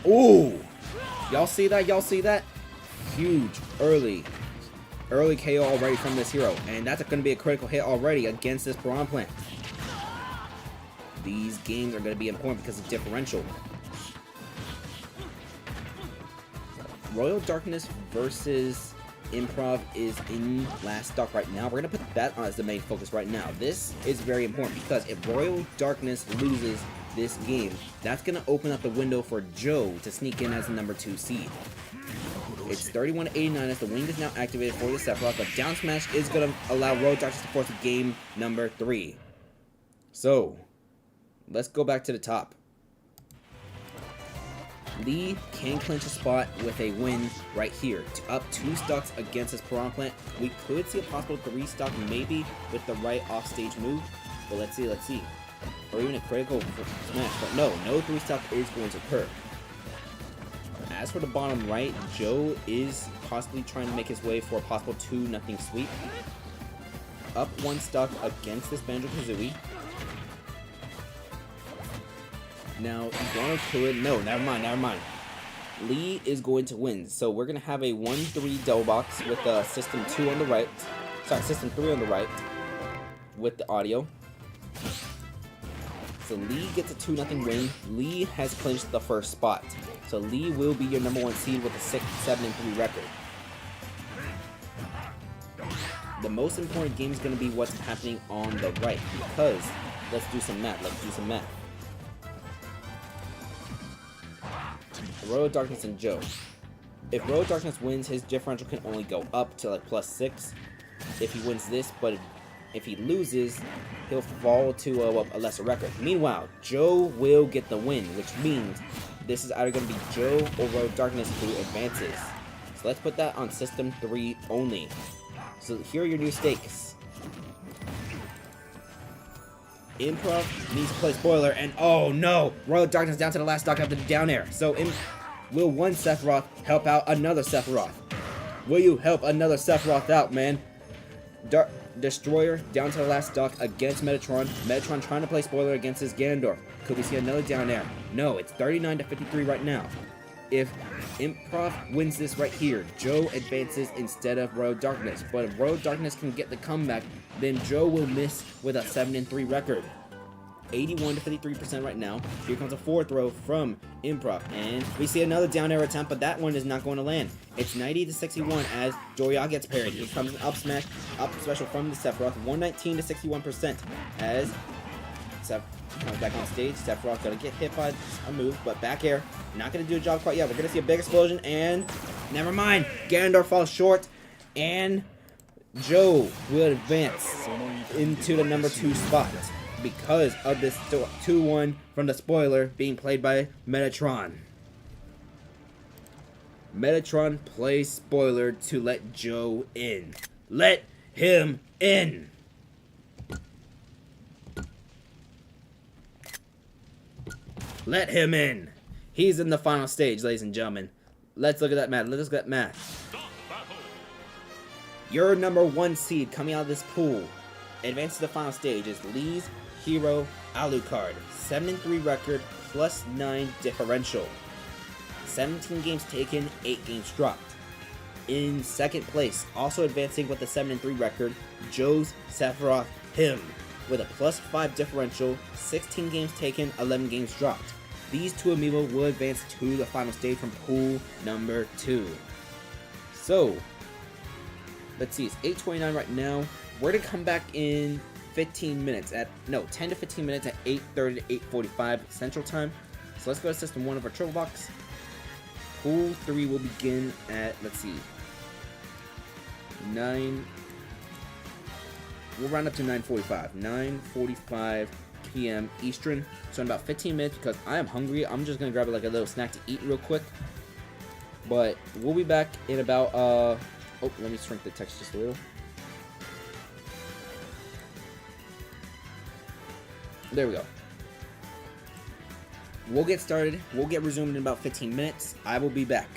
S1: Ooh! Y'all see that? Y'all see that? Huge early KO already from this hero, and that's going to be a critical hit already against this Piranha Plant. These games are going to be important because of differential. Royal Darkness versus Improv is in last stock right now. We're going to put that on as the main focus right now. This is very important because if Royal Darkness loses this game, that's going to open up the window for Joe to sneak in as the number 2 seed. It's 31-89 as the wing is now activated for the Sephiroth, but down smash is going to allow Royal Darkness to force a game number 3. So, let's go back to the top. Lee can clinch a spot with a win right here. Up 2 stocks against this Piranha Plant. We could see a possible 3 stock maybe with the right offstage move, but let's see. Or even a critical smash, but no 3 stock is going to occur. As for the bottom right, Joe is possibly trying to make his way for a possible 2-0 sweep. Up 1 stock against this Banjo-Kazooie. Now, Iguano could... No, never mind. Lee is going to win. So we're going to have a 1-3 double box with System 2 on the right. Sorry, System 3 on the right with the audio. So Lee gets a 2-0 win. Lee has clinched the first spot. So Lee will be your number 1 seed with a 6-7-3 record. The most important game is going to be what's happening on the right, because let's do some math. Royal Darkness and Joe. If Royal Darkness wins, his differential can only go up to like +6. If he wins this, but if he loses, he'll fall to a lesser record. Meanwhile, Joe will get the win, which means this is either going to be Joe or Royal Darkness who advances. So let's put that on System 3 only. So here are your new stakes. Improv needs to play spoiler, and oh no! Royal Darkness down to the last stock after the down air. So will one Sephiroth help out another Sephiroth? Will you help another Sephiroth out, man? Destroyer down to the last stock against Metatron. Metatron trying to play spoiler against his Ganondorf. Could we see another down air? No, it's 39-53 right now. If Improv wins this right here, Joe advances instead of Royal Darkness. But if Royal Darkness can get the comeback, then Joe will miss with a 7-3 record. 81-53% right now. Here comes a 4th throw from Improv, and we see another down air attempt, but that one is not going to land. It's 90-61 as Doria gets parried. Here comes an up special from the Sephiroth, 119-61% as Sephiroth comes back on stage. Sephiroth gonna get hit by a move, but back air, not gonna do a job quite yet. We're gonna see a big explosion, and never mind. Ganondorf falls short, and Joe will advance into the number 2 spot because of this 2-1 from the spoiler being played by Metatron. Metatron plays spoiler to let Joe in. Let him in! Let him in! He's in the final stage, ladies and gentlemen. Let's look at that math. Let's look at that math. Your number 1 seed coming out of this pool, advanced to the final stage, is Lee's Hero Alucard. 7-3 record, plus 9 differential. 17 games taken, 8 games dropped. In second place, also advancing with a 7-3 record, Joe's Sephiroth Him, with a plus 5 differential, 16 games taken, 11 games dropped. These 2 amiibo will advance to the final stage from pool number 2. So, let's see, it's 8:29 right now. We're gonna come back in 15 minutes 10 to 15 minutes at 8:30 to 8:45 Central Time. So let's go to System 1 of our Triple Box. Pool 3 will begin at, let's see, 9. We'll round up to 9:45. 9:45 p.m. Eastern. So in about 15 minutes, because I am hungry, I'm just gonna grab like a little snack to eat real quick. But we'll be back in about oh, let me shrink the text just a little. There we go. We'll get started. We'll get resumed in about 15 minutes. I will be back.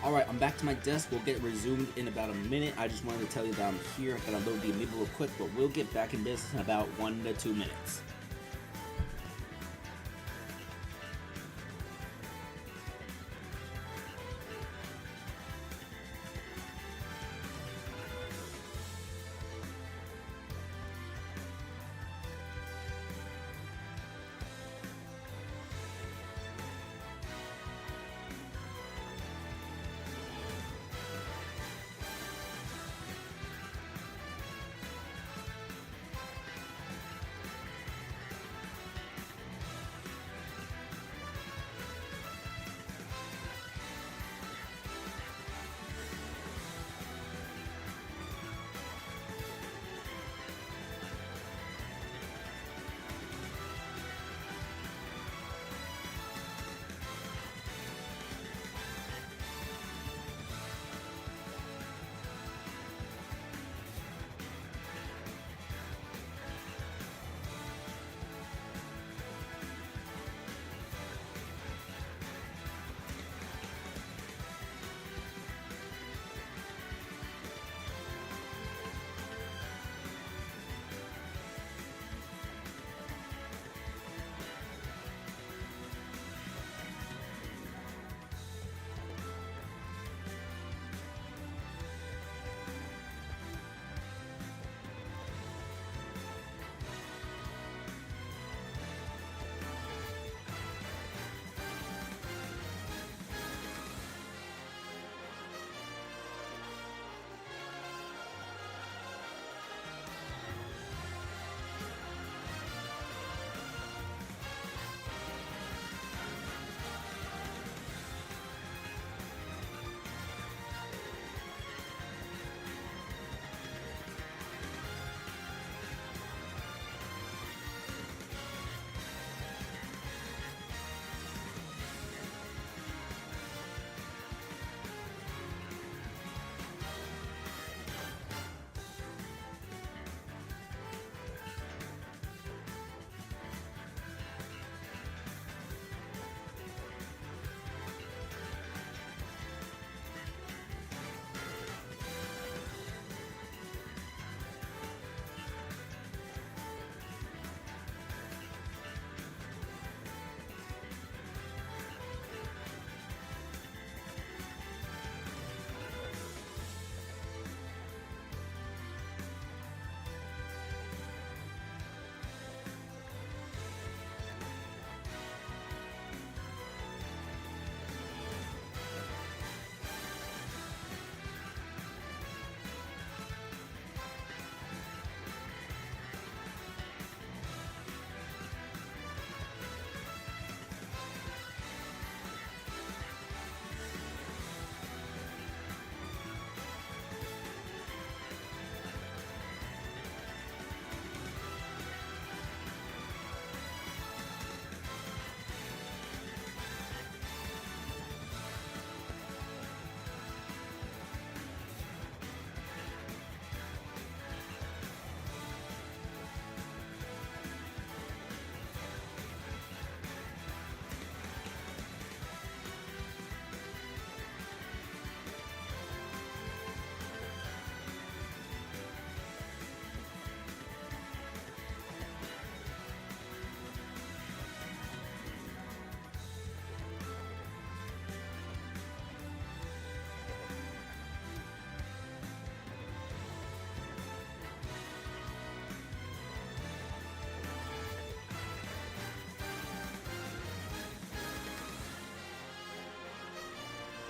S1: Alright, I'm back to my desk. We'll get resumed in about a minute. I just wanted to tell you that I'm here. I gotta load the AMIIBO real quick, but we'll get back in business in about 1 to 2 minutes.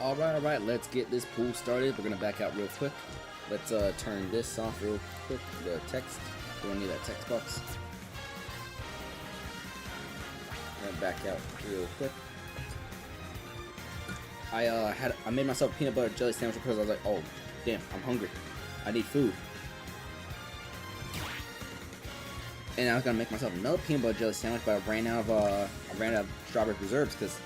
S1: Alright, let's get this pool started. We're gonna back out real quick. Let's turn this off real quick, the text. Don't need that text box. I'm gonna back out real quick. I made myself a peanut butter jelly sandwich because I was like, oh damn, I'm hungry. I need food. And I was gonna make myself another peanut butter jelly sandwich, but I ran out of strawberry preserves because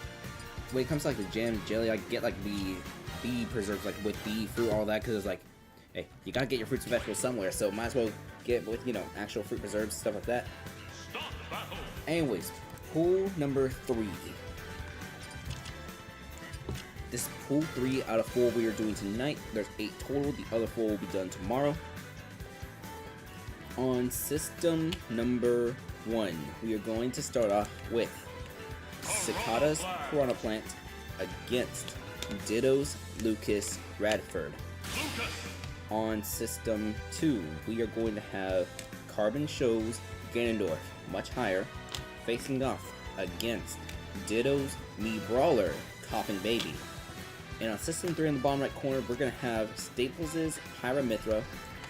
S1: when it comes to like the jam jelly, I get like the bee preserves, like with bee fruit, all that, because it's like, hey, you gotta get your fruits and vegetables somewhere, so might as well get with, you know, actual fruit preserves, stuff like that. Anyways, pool number 3. This is pool 3 out of 4 we are doing tonight. There's 8 total. The other 4 will be done tomorrow. On system number 1, we are going to start off with Cicada's Piranha Plant against Ditto's Lucas Radford. On system 2, we are going to have Carbon Show's Ganondorf, much higher, facing off against Ditto's Me Brawler, Coffin Baby. And on system 3 in the bottom right corner, we're going to have Staples' Pyramithra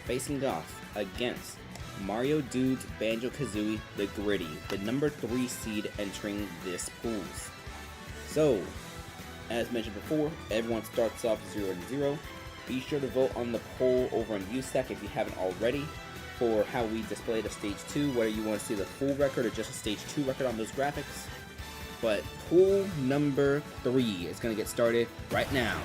S1: facing off against Mario Dude's Banjo-Kazooie, the Gritty, the number 3 seed entering this pools. So, as mentioned before, everyone starts off 0-0. Be sure to vote on the poll over on USEC if you haven't already for how we display the Stage 2, whether you want to see the full record or just a Stage 2 record on those graphics. But pool number 3 is going to get started right now.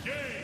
S2: Game.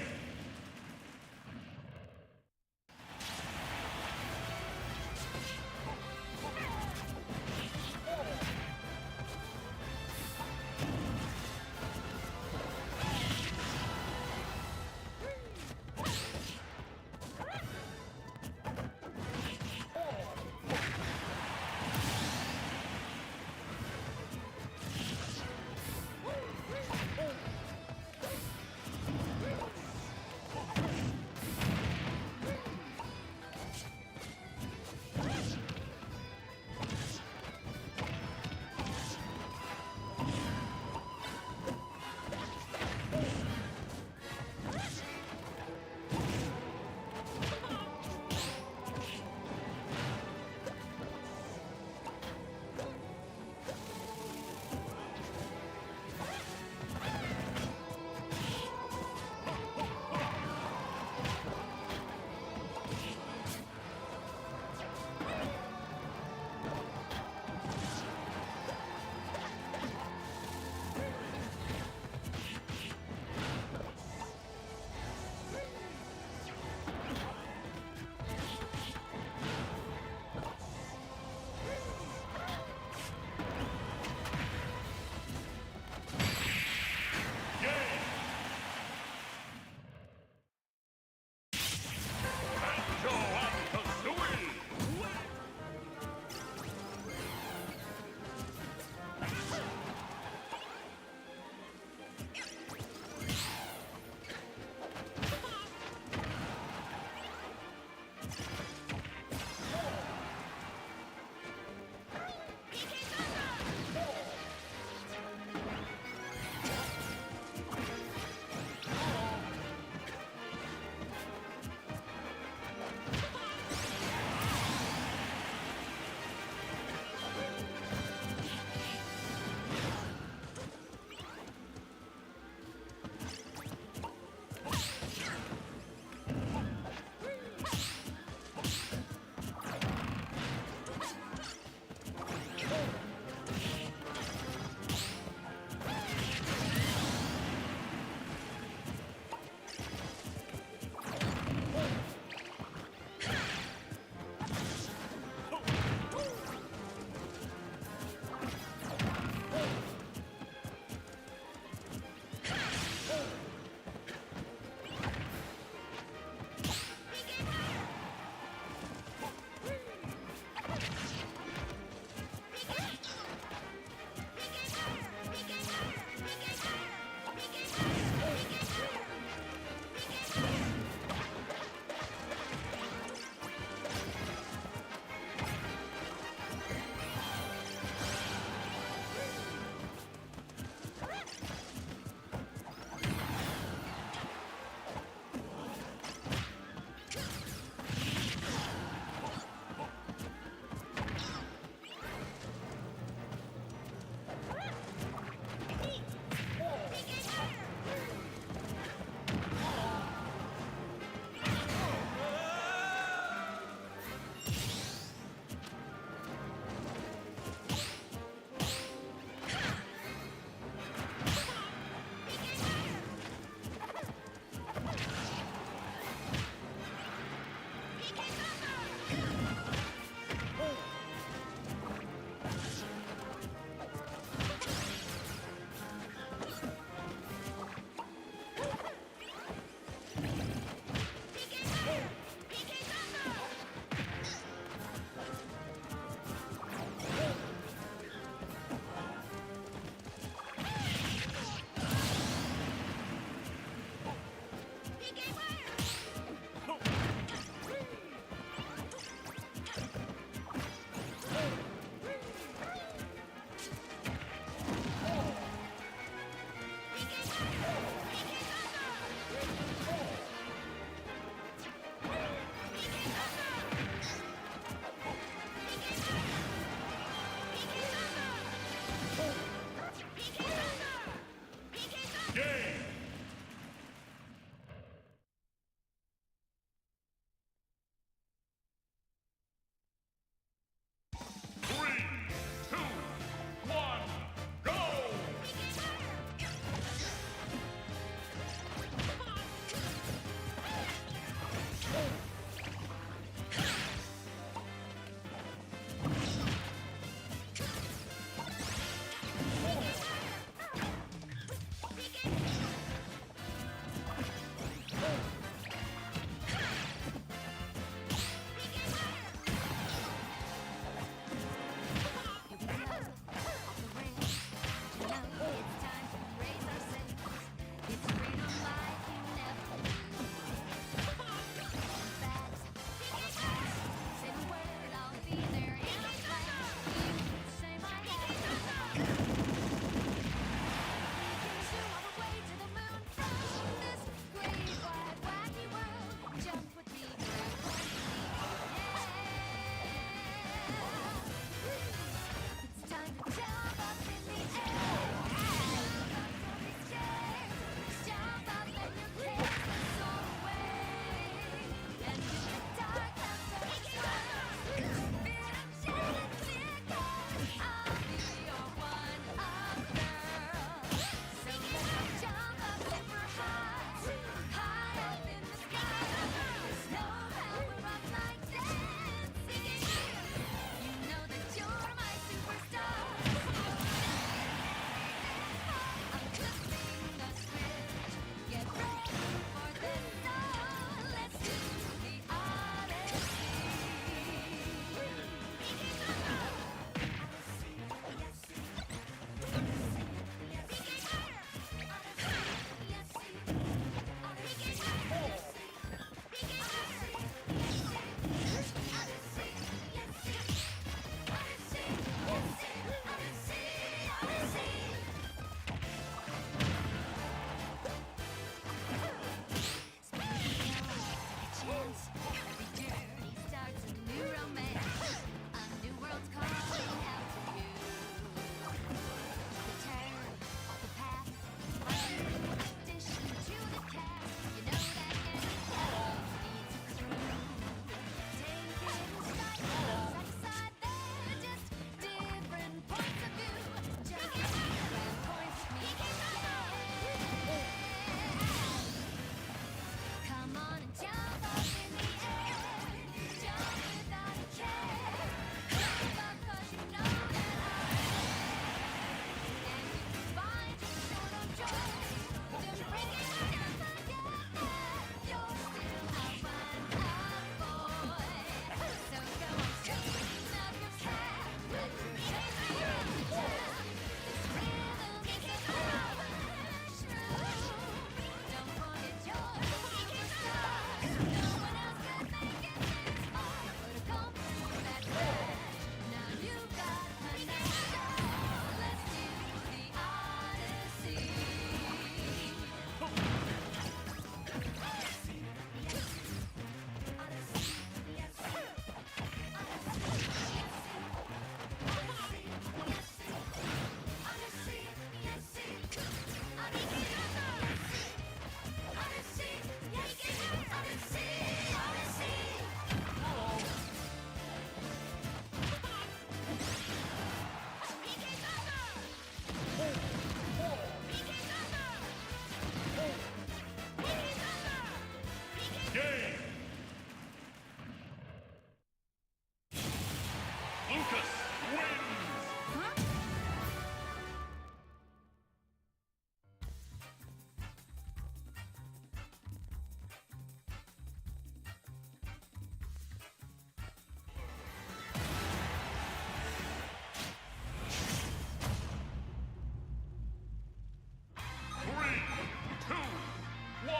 S2: 2, 1,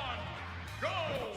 S2: go!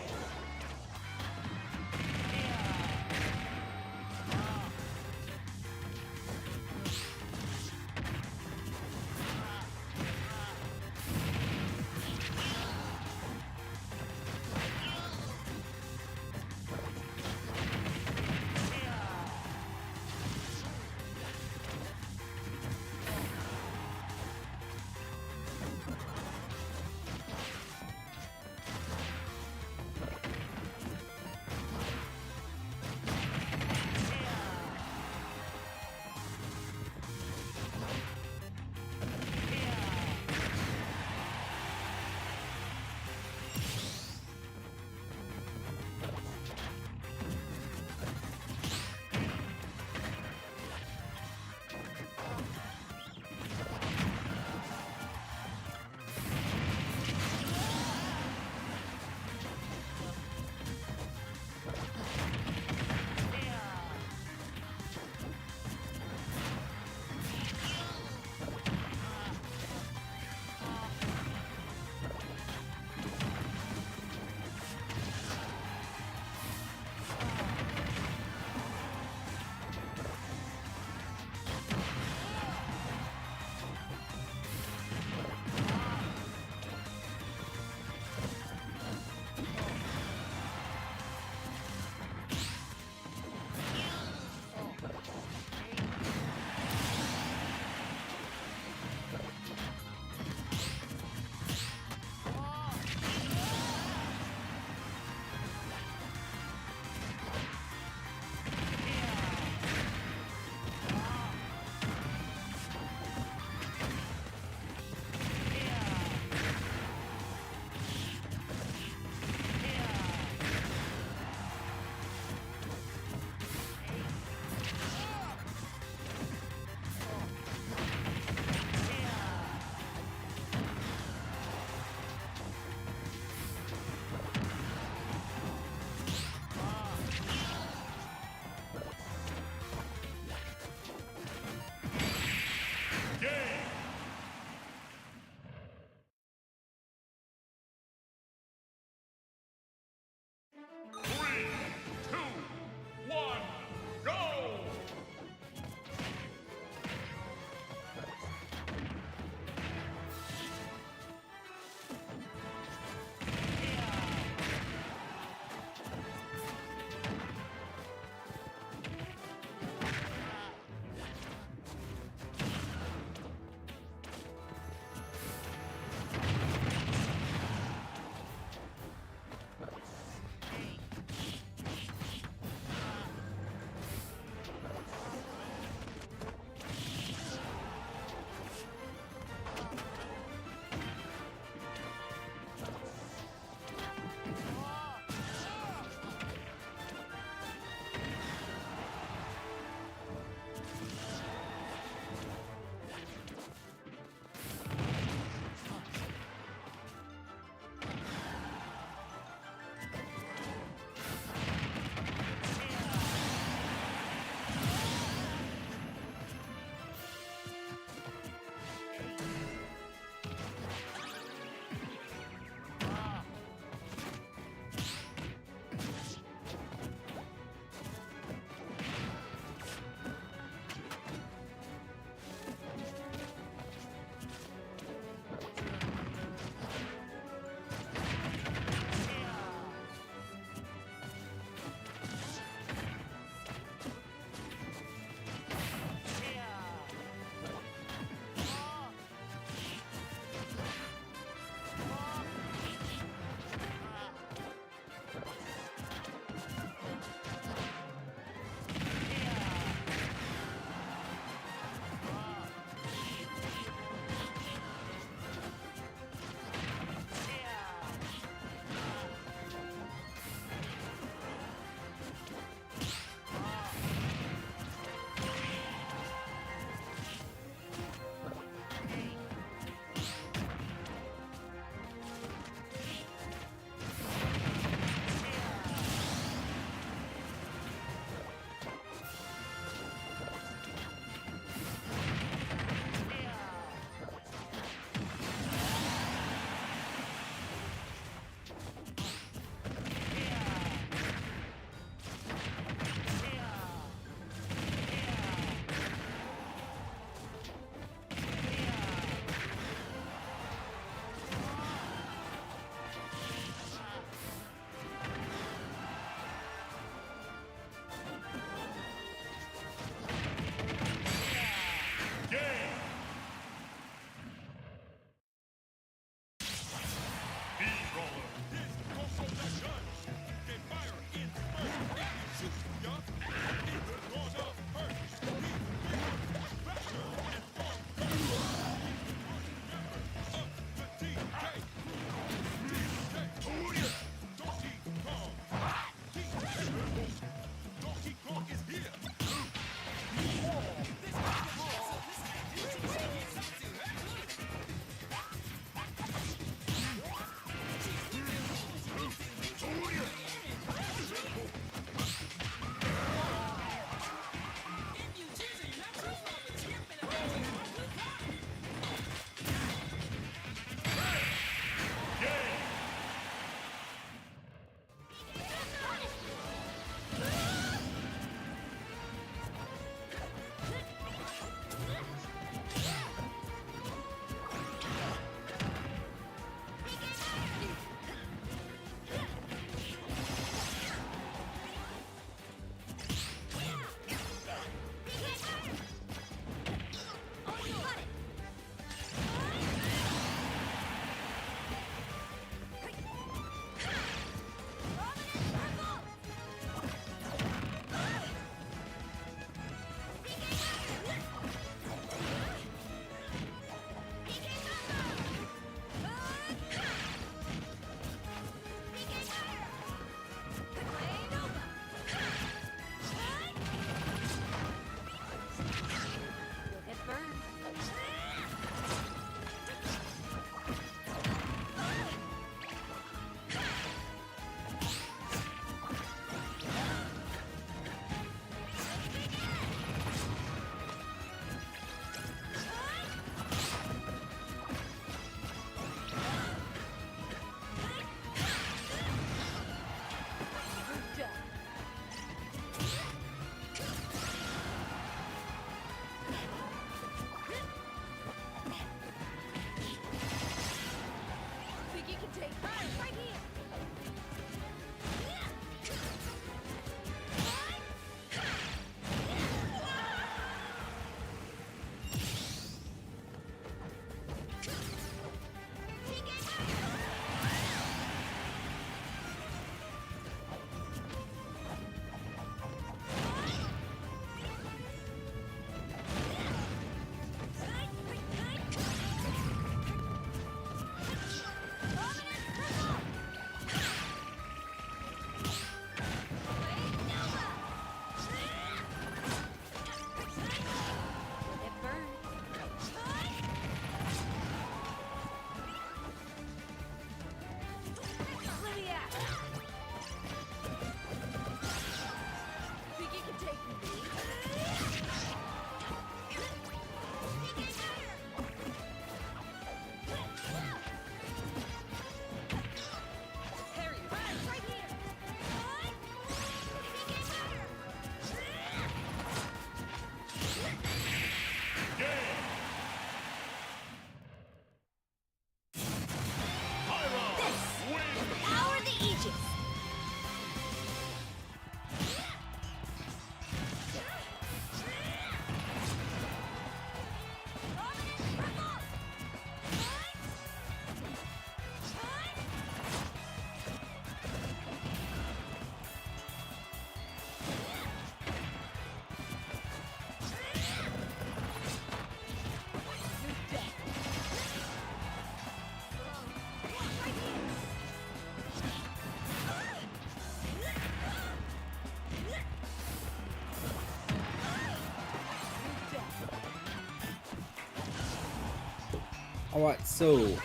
S1: Alright, so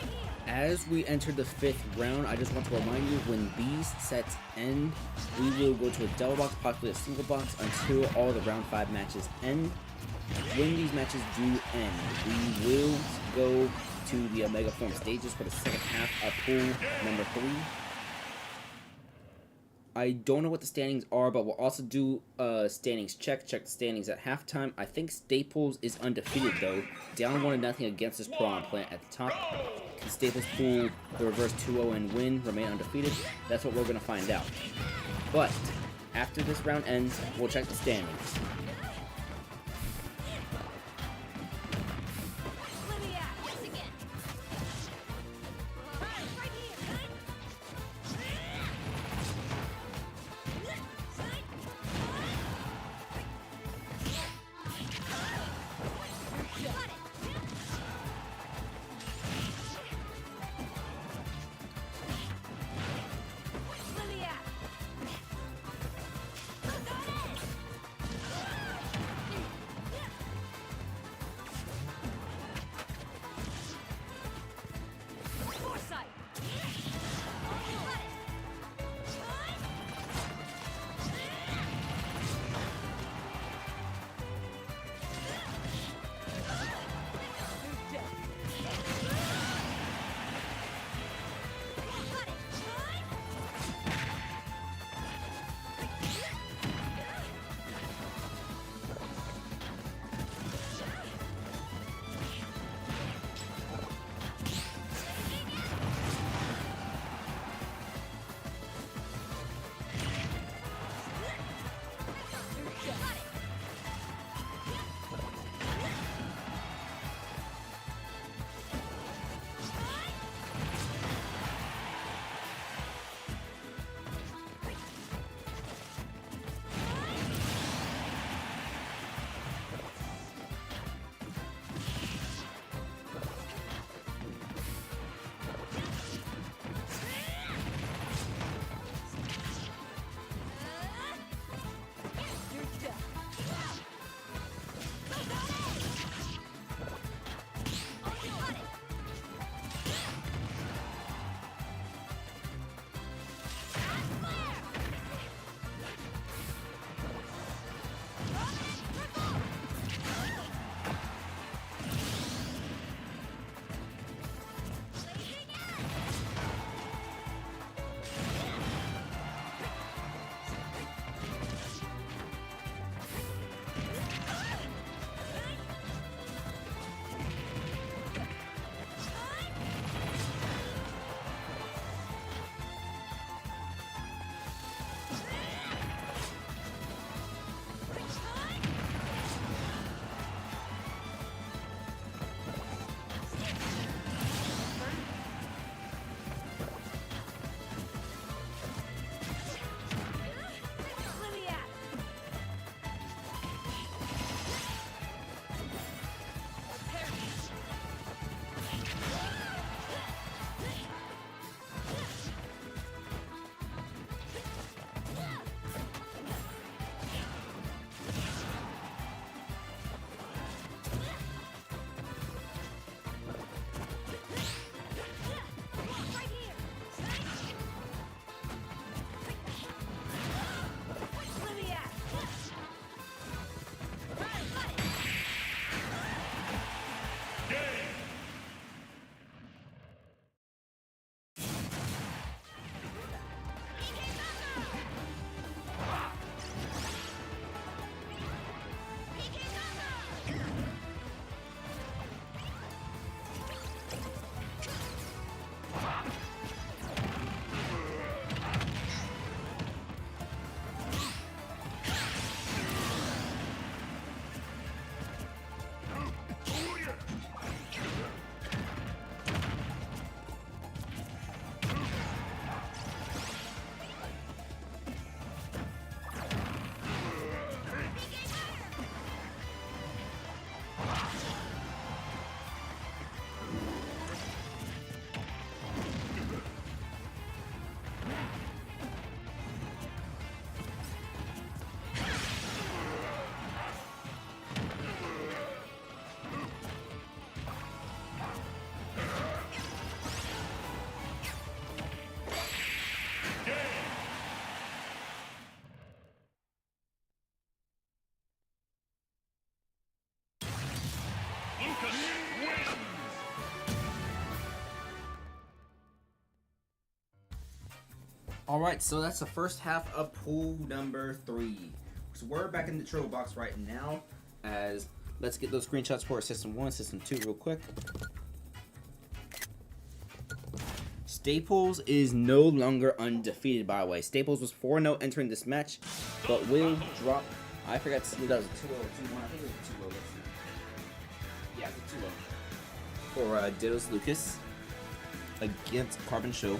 S1: as we enter the 5th round, I just want to remind you, when these sets end, we will go to a double box, possibly a single box, until all the round 5 matches end. When these matches do end, we will go to the Omega Form stages for the second half of pool number 3. I don't know what the standings are, but we'll also do standings check the standings at halftime. I think Staples is undefeated though, down 1-0 against this Prawn Plant at the top. Can Staples pull the reverse 2-0 and win, remain undefeated? That's what we're going to find out. But after this round ends, we'll check the standings. Alright, so that's the first half of pool number 3. So we're back in the turtle box right now. As let's get those screenshots for System 1, System 2 real quick. Staples is no longer undefeated, by the way. Staples was 4-0 entering this match, but will drop. I forgot to see that was a 2-0 or 2-1. I think it was a 2-0. Yeah, it's a 2-0 for Dittos Lucas against Carbon Show.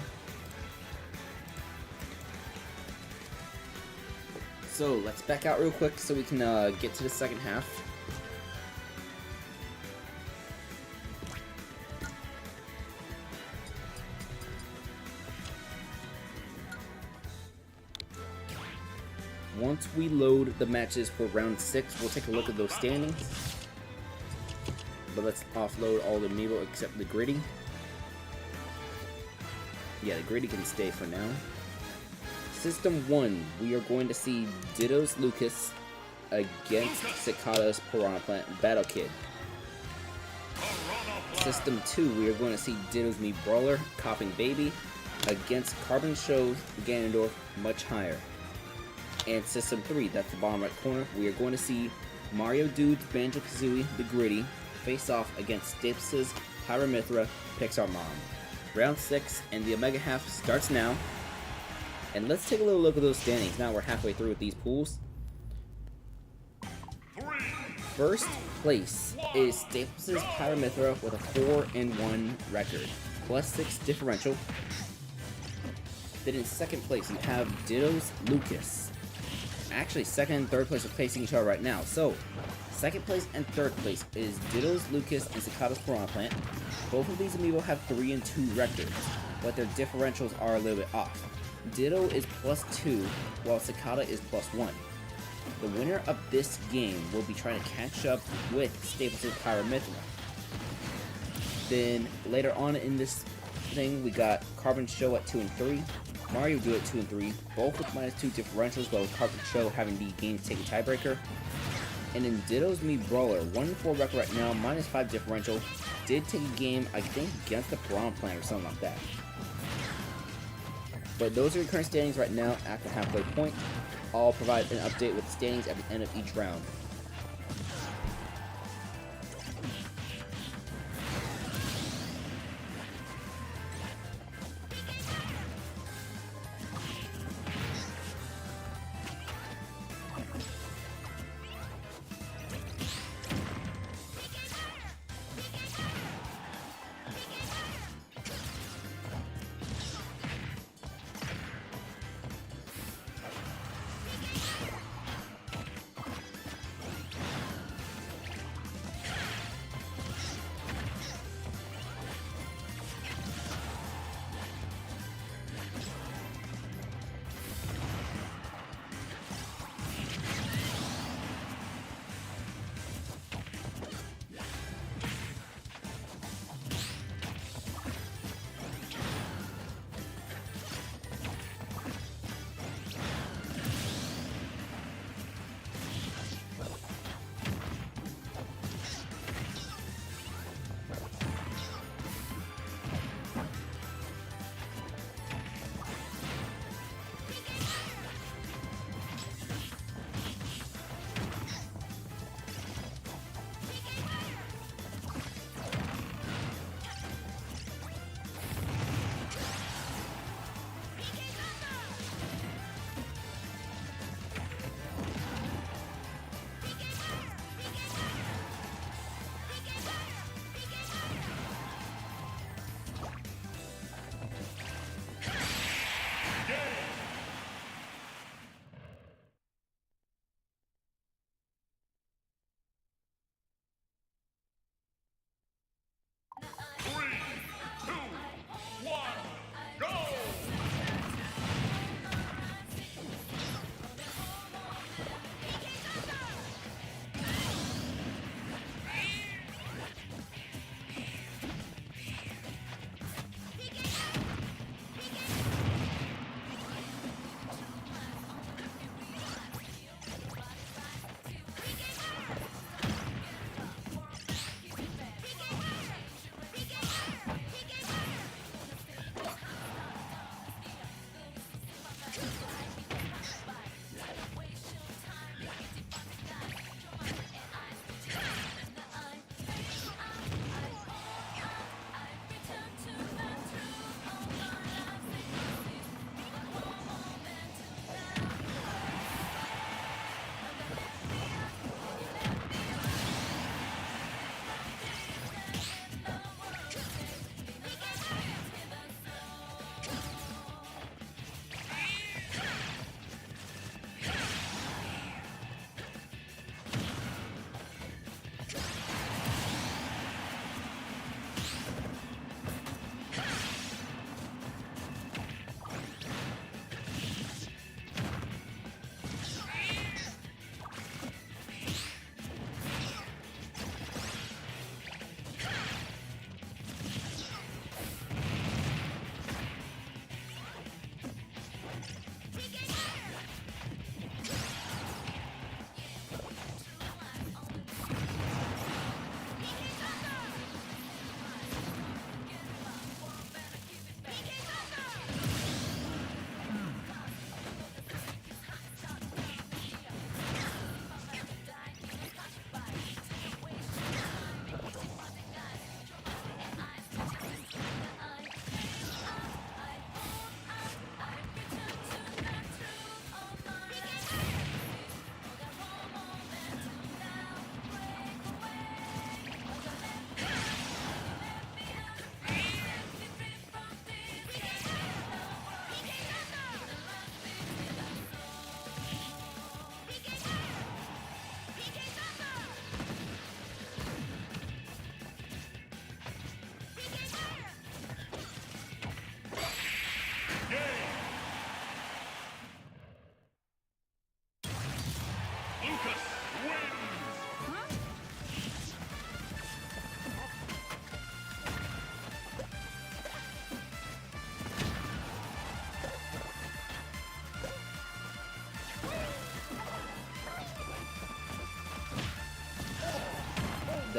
S1: So let's back out real quick so we can get to the second half. Once we load the matches for round 6, we'll take a look at those standings. But let's offload all the AMIIBO except the Gritty. Yeah, the Gritty can stay for now. System 1, we are going to see Dittos Lucas against Cicada's Piranha Plant Battle Kid. System 2, we are going to see Dittos Me Brawler Coughing Baby against Carbon Show's Ganondorf Much Higher. And System 3, that's the bottom right corner, we are going to see Mario Dude's Banjo-Kazooie the Gritty face off against Staples' Pyramithra Pixar Mom. Round 6 and the Omega half starts now. And let's take a little look at those standings. Now we're halfway through with these pools. First place is Staples' Pyramithra with a 4-1 record, +6 differential. Then in second place you have Dittos Lucas. Actually, second and third place are facing each other right now. So, second place and third place is Dittos Lucas and Cicada's Piranha Plant. Both of these AMIIBO have 3-2 records, but their differentials are a little bit off. Ditto is +2, while Cicada is +1. The winner of this game will be trying to catch up with Staples' Pyramithra. Then, later on in this thing, we got Carbon Show at 2 and 3, Mario Dude at 2 and 3, both with -2 differentials, while with Carbon Show having the game-taking tiebreaker. And in Dittos Me Brawler, 1-4 record right now, -5 differential, did take a game, I think, against the Piranha Plant or something like that. But those are the current standings right now at the halfway point. I'll provide an update with the standings at the end of each round.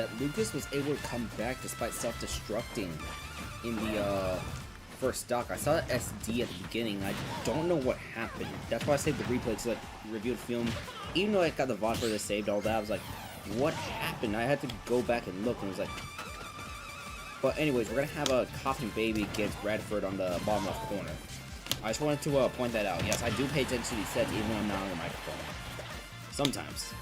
S1: that Lucas was able to come back despite self-destructing in the first stock. I saw that SD at the beginning. I don't know what happened. That's why I saved the replay to like review the film. Even though I got the VOD for this saved all that, I was like, what happened? I had to go back and look, and it was like. But anyways, we're gonna have a coughing baby against Radford on the bottom left corner. I just wanted to point that out. Yes, I do pay attention to these sets even when I'm not on the microphone. Sometimes.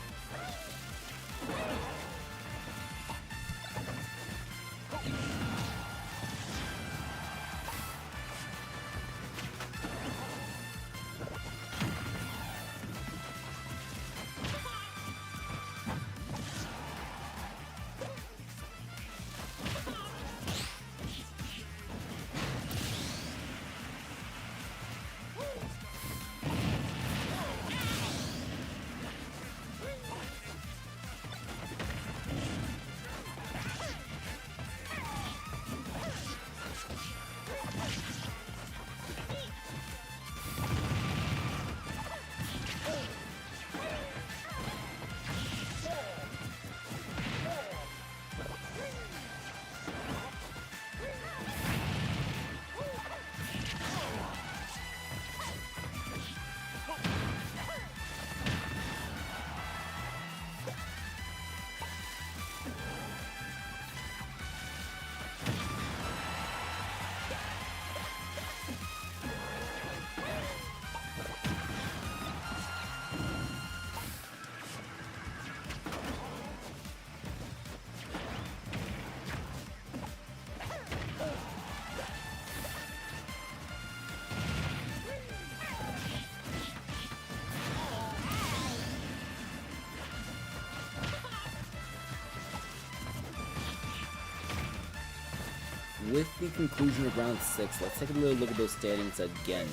S1: With the conclusion of round 6, let's take a little look at those standings again.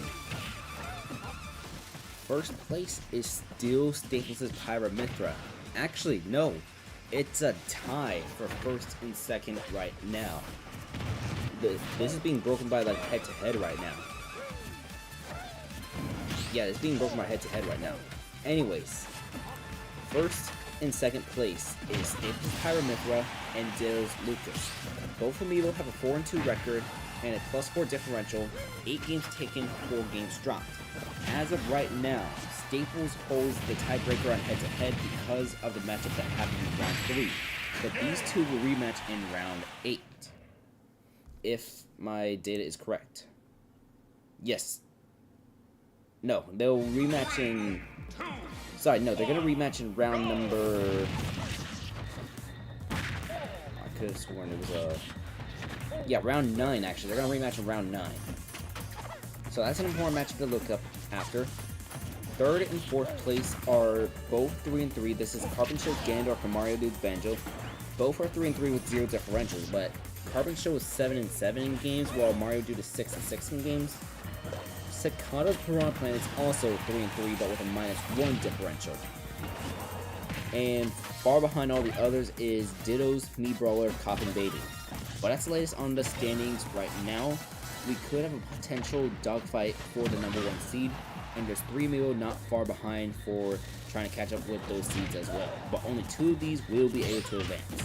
S1: First place is still Staples' Pyramithra. Actually, no. It's a tie for first and second right now. This is being broken by like head-to-head right now. Yeah, it's being broken by head-to-head right now. Anyways, first in second place is Staples' Pyramithra and Ditto's Lucas. Both AMIIBO have a 4-2 record and a +4 differential, 8 games taken, 4 games dropped. As of right now, Staples holds the tiebreaker on head-to-head because of the matchup that happened in round 3, but these two will rematch in round 8, if my data is correct. Yes. No, they'll rematch in... Sorry, no, they're going to rematch in round number... I could have sworn it was a... Yeah, round 9, actually. They're going to rematch in round 9. So that's an important matchup to look up after. Third and fourth place are both 3-3. This is Carbon Show's Ganondorf and Mario Dude's Banjo. Both are 3-3 with 0 differentials, but Carbon Show is 7-7 in games, while Mario Dude is 6-6 in games. Sakata's Piranha Plant is also 3-3, but with a -1 differential. And far behind all the others is Ditto's Me Brawler Coffin Baby. But that's the latest on the standings right now. We could have a potential dogfight for the number 1 seed, and there's 3 AMIIBO not far behind for trying to catch up with those seeds as well. But only 2 of these will be able to advance.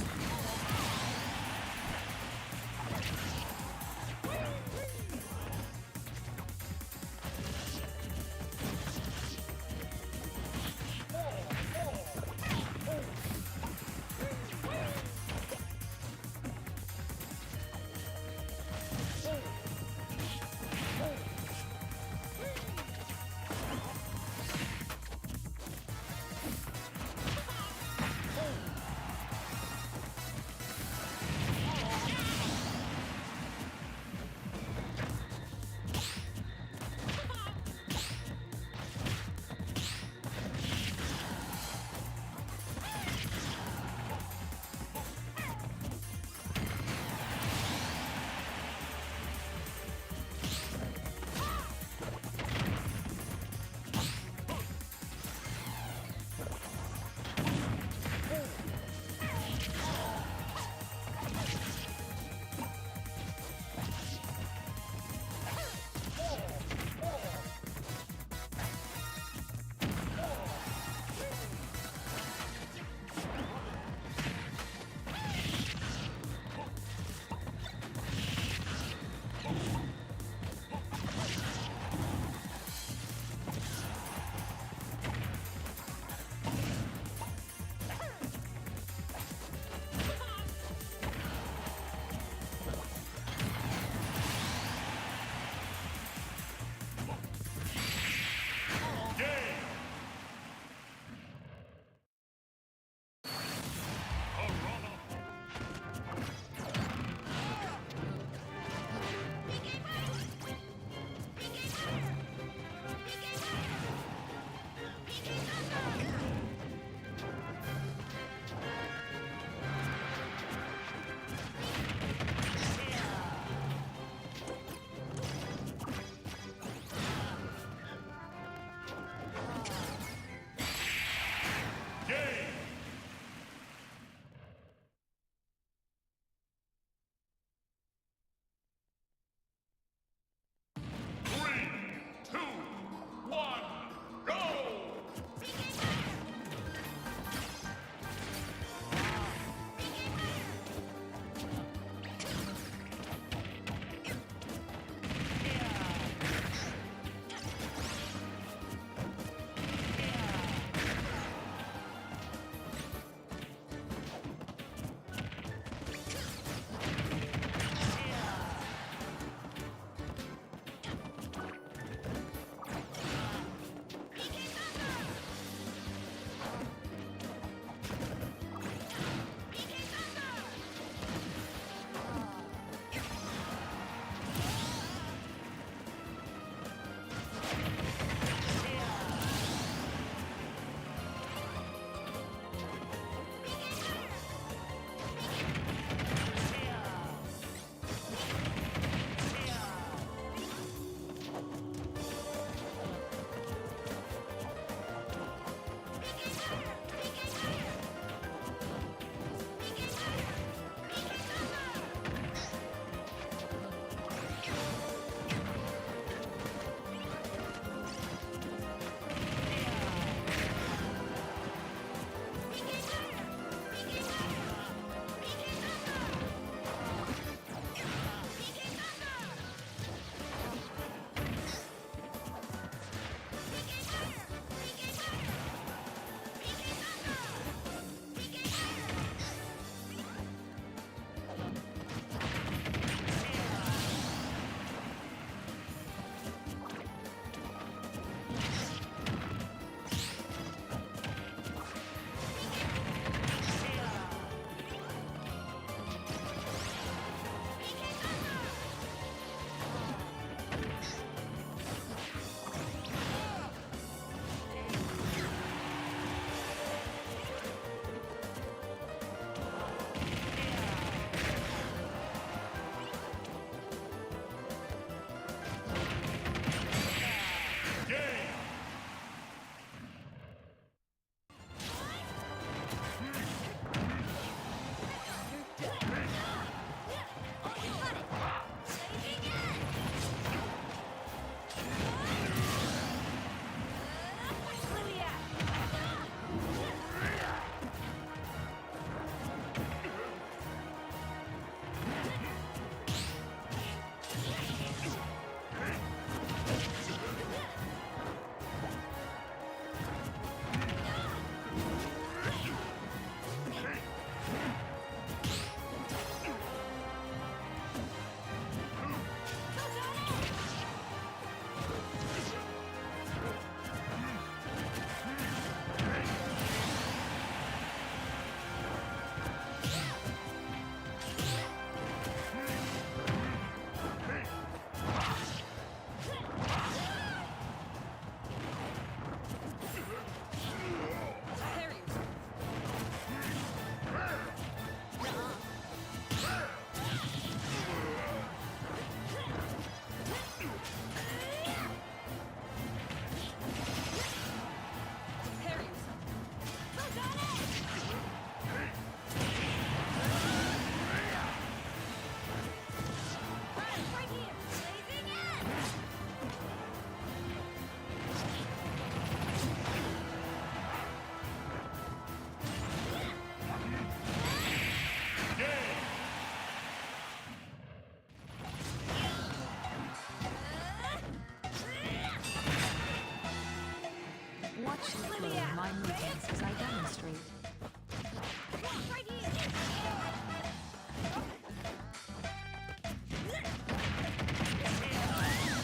S3: my movements as I demonstrate.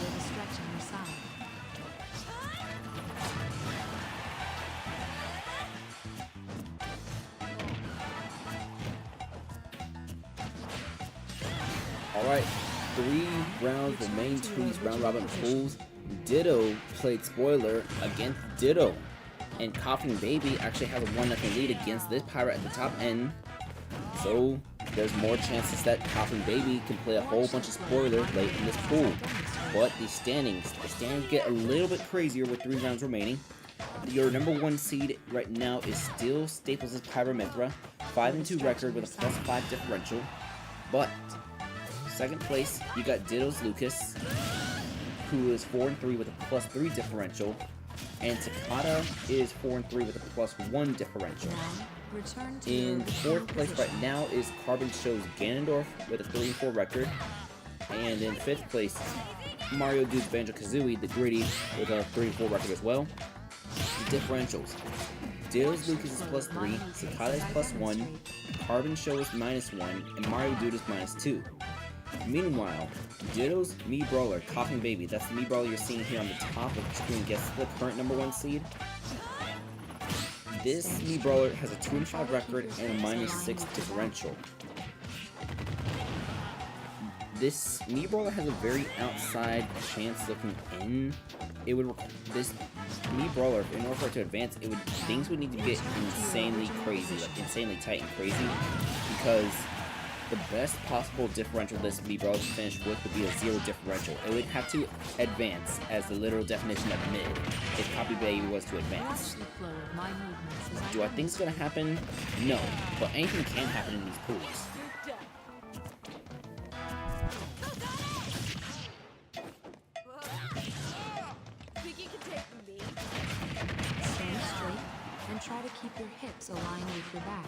S3: With a stretch on your side.
S1: Alright, 3 rounds remain to these round robin pools. Ditto played spoiler against Ditto. And Coughing Baby actually has a 1-0 lead against this pirate at the top end. So there's more chances that Coughing Baby can play a whole bunch of spoiler late in this pool. But the standings get a little bit crazier with 3 rounds remaining. Your number 1 seed right now is still Staples' Pyramithra, 5-2 record with a +5 differential. But second place, you got Ditto's Lucas, who is 4-3 with a +3 differential, and Takata is 4-3 with a +1 differential. In fourth place right now is Carbon Show's Ganondorf with a 3-4 record, and in 5th place, Mario Dude's Banjo-Kazooie, the Gritty, with a 3-4 record as well. The differentials: Ditto's Lucas is +3, Takata is +1, Carbon Show is -1, and Mario Dude is -2. Meanwhile, Ditto's Mii Brawler, Coughing Baby, that's the Mii Brawler you're seeing here on the top of the screen, gets the current number 1 seed. This Mii Brawler has a 2-5 record and a -6 differential. This Mii Brawler has a very outside chance looking in. This Mii Brawler, in order for it to advance, things would need to get insanely crazy, like insanely tight and crazy, because the best possible differential this Mii Brawler to finish with would be a 0 differential. It would have to advance as the literal definition of mid if Copy Baby was to advance. Do I think it's gonna happen? No, but anything can happen in these pools.
S3: Stand straight and try to keep your hips aligned with your back.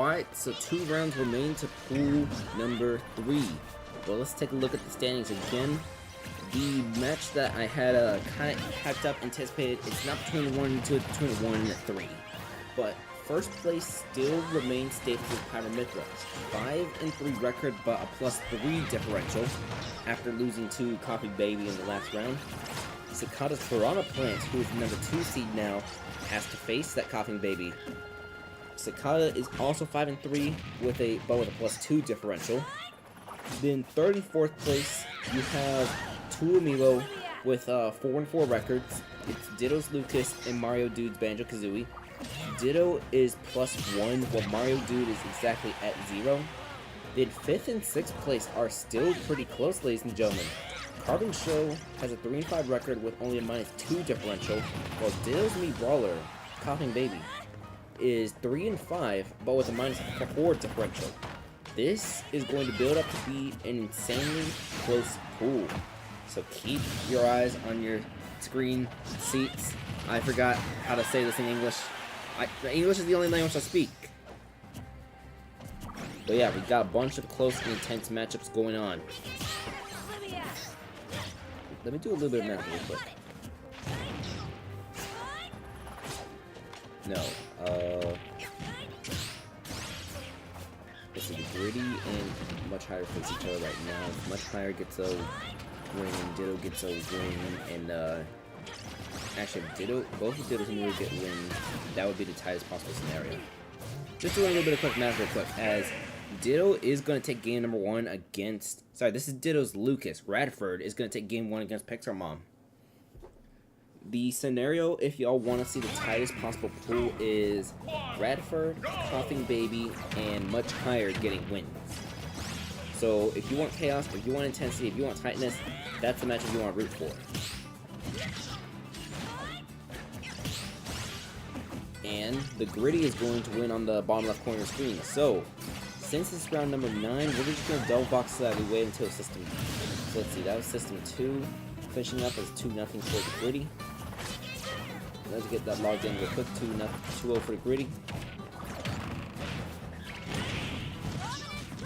S1: Alright, so 2 rounds remain to pool number 3. Well, let's take a look at the standings again. The match that I had kind of hyped up, anticipated, it's not between 1 and 2, it's between 1 and 3. But first place still remains stable with Pyramithras. 5-3 record, but a +3 differential after losing to Coffee Baby in the last round. Sakata's Piranha Plant, who is the number 2 seed now, has to face that Coughing Baby. Sakata is also 5-3 with a +2 differential. Then 3rd and 4th place, you have 2 AMIIBO with 4-4 records. It's Ditto's Lucas and Mario Dude's Banjo-Kazooie. Ditto is +1, while Mario Dude is exactly at 0. Then 5th and 6th place are still pretty close, ladies and gentlemen. Carbon Show has a 3-5 record with only a -2 differential, while Ditto's Me Brawler, Coughing Baby, is 3-5, but with a -4 differential. This is going to build up to be an insanely close pool. So keep your eyes on your screen seats. I forgot how to say this in English. English is the only language I speak. But yeah, we got a bunch of close and intense matchups going on. Let me do a little bit of math real quick. No, let's see, Gritty and Much Higher face each other right now. Much Higher gets a win, Ditto gets a win, and actually, both of Ditto's and Ditto get wins. That would be the tightest possible scenario. Just doing a little bit of quick math real quick, as Ditto is going to take game number 1 against... Sorry, this is Ditto's Lucas. Radford is going to take game 1 against Pixar Mom. The scenario, if y'all want to see the tightest possible pool, is Radford, Coughing Baby, and Much Higher getting wins. So if you want chaos, if you want intensity, if you want tightness, that's the matchup you want to root for. And the Gritty is going to win on the bottom left corner of the screen. So, since it's round number 9, we're just going to double box so that we wait until system. So let's see, that was system 2. Finishing up as 2-0 for the Gritty. Let's get that logged in real quick. 2-0 for the Gritty.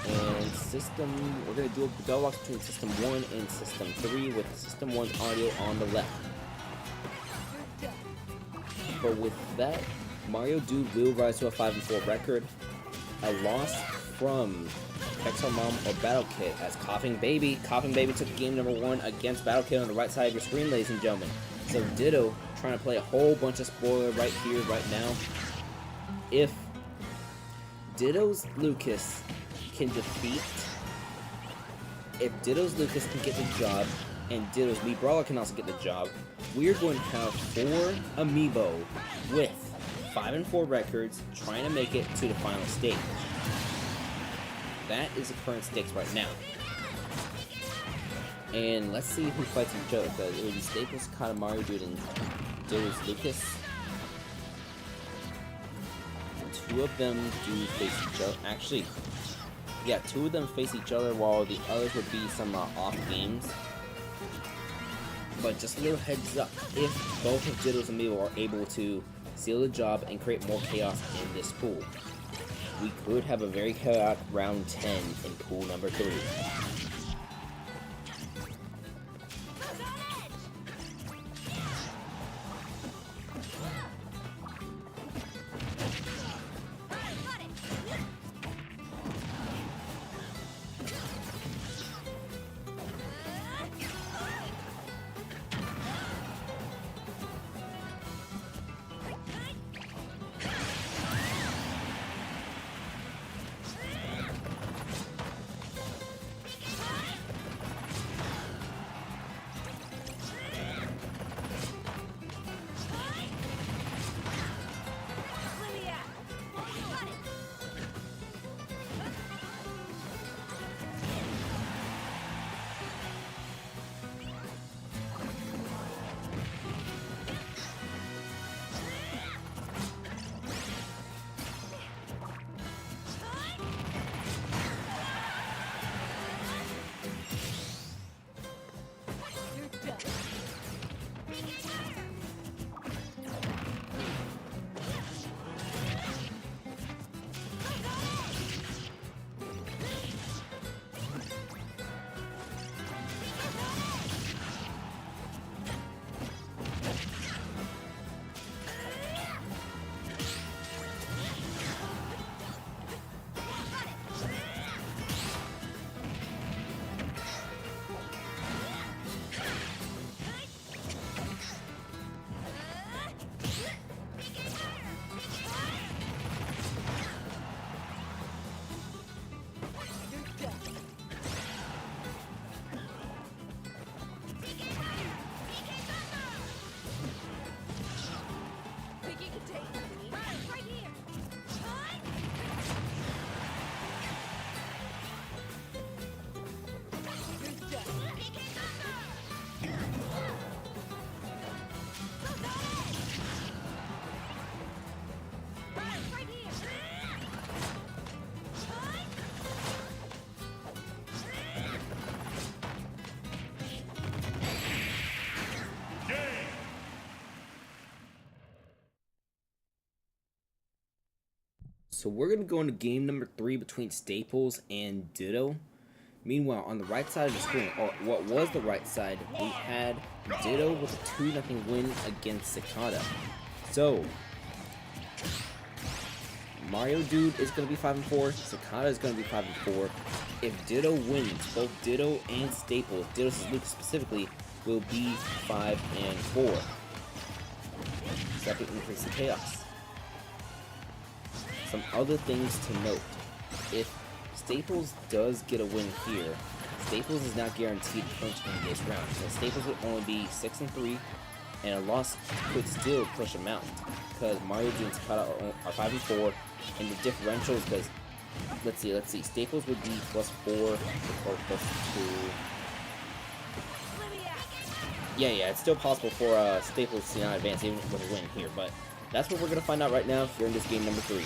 S1: And system, we're going to do a double box between system 1 and system 3 with system 1's audio on the left. But with that, Mario Dude will rise to a 5-4 record. A loss from Pixar Mom or Battle Kid as Coughing Baby took game number 1 against Battle Kid on the right side of your screen, ladies and gentlemen. So Ditto trying to play a whole bunch of spoiler right here, right now. If Ditto's Lucas can defeat, if Ditto's Lucas can get the job, and Ditto's Me Brawler can also get the job, we're going to have 4 AMIIBO with 5-4 records trying to make it to the final stage. That is the current stakes right now. And let's see who fights each other. It will be Staples, Sakata, Mario Dude, and Ditto's Lucas. And 2 of them do face each other. Actually, yeah, 2 of them face each other while the others would be some off games. But just a little heads up, if both of Ditto's and AMIIBO are able to seal the job and create more chaos in this pool, we could have a very chaotic round 10 in pool number 3. So we're going to go into game number 3 between Staples and Ditto. Meanwhile, on the right side of the screen, or what was the right side, we had Ditto with a 2-0 win against Cicada. So, Mario Dude is going to be 5-4, Cicada is going to be 5-4. If Ditto wins, both Ditto and Staples, Ditto's Lucas specifically, will be 5-4. Second increase in chaos. Some other things to note. If Staples does get a win here, Staples is not guaranteed points in this round. So Staples would only be 6-3, and a loss could still push him out. Because Mario Dude and Cicada are 5-4, and the differential is because, let's see, Staples would be +4 or +2. Yeah, it's still possible for Staples to not advance even with a win here, but that's what we're going to find out right now here in this game number 3.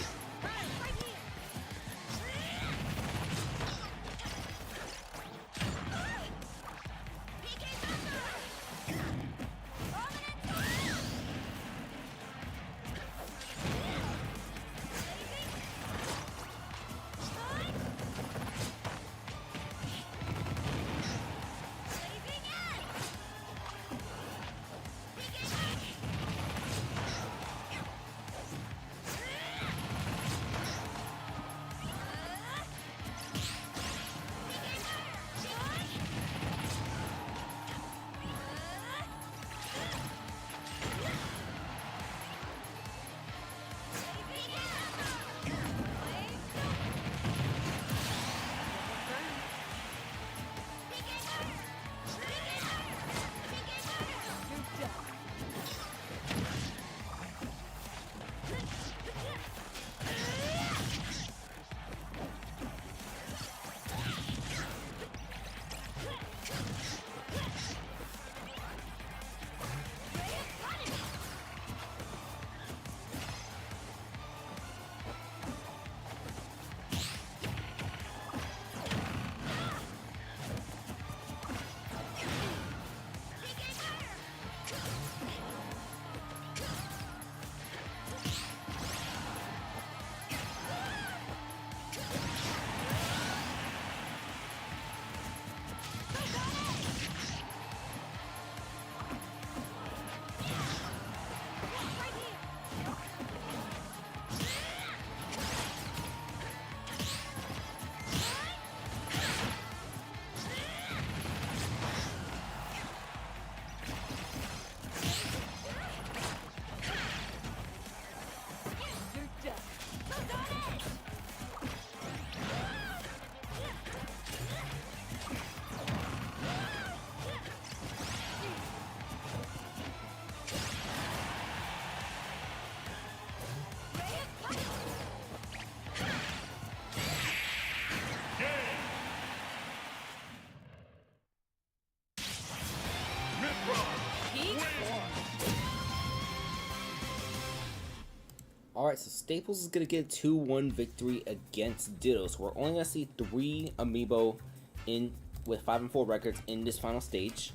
S1: Alright, so Staples is going to get a 2-1 victory against Ditto. So we're only going to see 3 Amiibo in with 5-4 records in this final stage.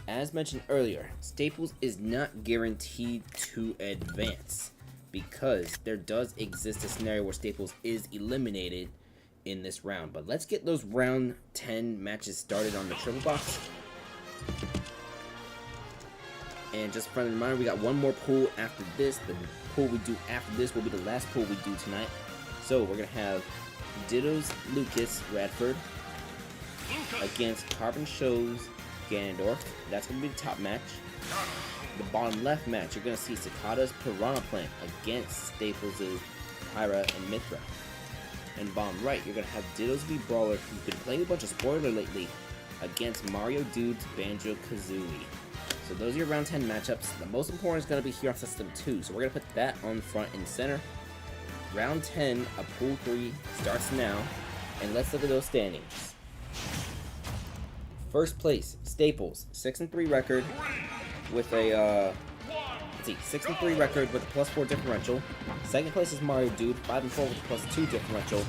S1: As mentioned earlier, Staples is not guaranteed to advance because there does exist a scenario where Staples is eliminated in this round. But let's get those round 10 matches started on the triple box. And just a friendly reminder, we got one more pool after this. The pool we do after this will be the last pool we do tonight. So we're going to have Ditto's Lucas Radford against Carbon Show's Ganondorf. That's going to be the top match. The bottom left match, you're going to see Cicada's Piranha Plant against Staples' Pyra and Mithra. And bottom right, you're going to have Ditto's V Brawler, who's been playing a bunch of spoiler lately, against Mario Dude's Banjo-Kazooie. So those are your round 10 matchups. The most important is going to be here on System 2. So we're going to put that on front and center. Round 10 of Pool 3 starts now. And let's look at those standings. First place, Staples, 6-3 record with a, 6-3 record with a +4 differential. Second place is Mario Dude, 5-4 with a +2 differential.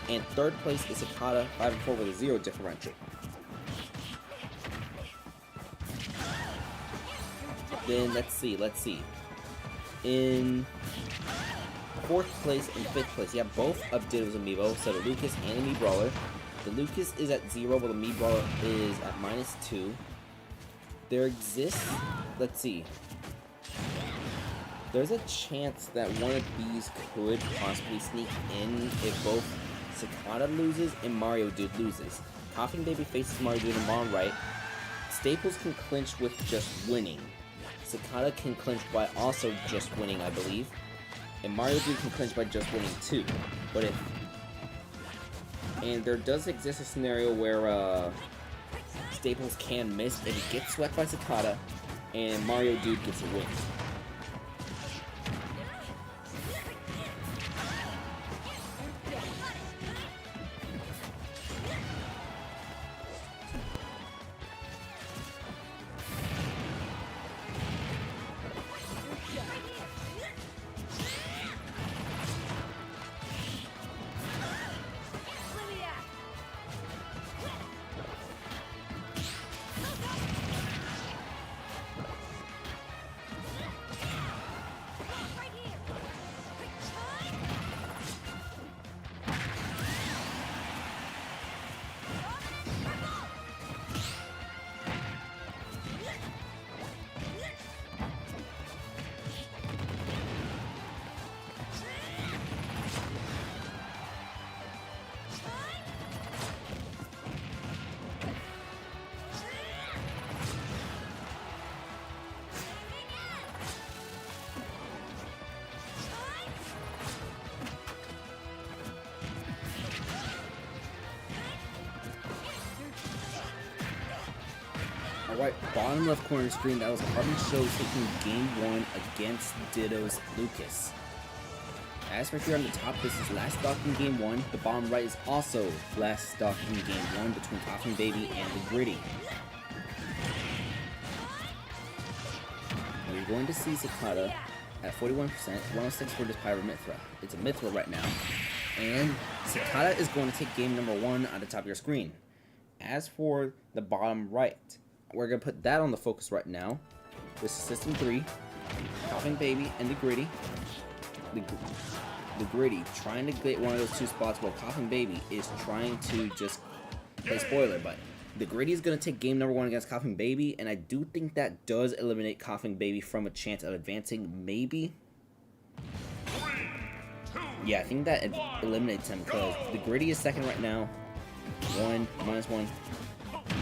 S1: And third place is Cicada, 5-4 with a 0 differential. Then let's see. In 4th place and 5th place. You have both of Ditto's amiibo, so the Lucas and the Mii Brawler. The Lucas is at 0, while the Mii Brawler is at -2. There exists, let's see, there's a chance that one of these could possibly sneak in if both Cicada loses and Mario Dude loses. Coughing Baby faces Mario Dude in the bottom right. Staples can clinch with just winning. Cicada can clinch by also just winning, I believe. And Mario Dude can clinch by just winning too. But if... And there does exist a scenario where Staples can miss if he gets swept by Cicada and Mario Dude gets a win. Alright, bottom left corner screen, that was Carbon Show taking game 1 against Ditto's Lucas. As for here on the top, this is last stock in game 1. The bottom right is also last stock in game 1 between Coughing Baby and the Gritty. And you're going to see Cicada at 41%, 106 for this Pyro Mithra. It's a Mithra right now. And Cicada is going to take game number 1 on the top of your screen. As for the bottom right, we're going to put that on the focus right now. This is System 3, Coughing Baby and the Gritty. The Gritty trying to get one of those 2 spots while Coughing Baby is trying to just play spoiler, but the Gritty is going to take game number 1 against Coughing Baby, and I do think that does eliminate Coughing Baby from a chance of advancing, maybe. Yeah, I think that eliminates him because the Gritty is second right now. 1, -1,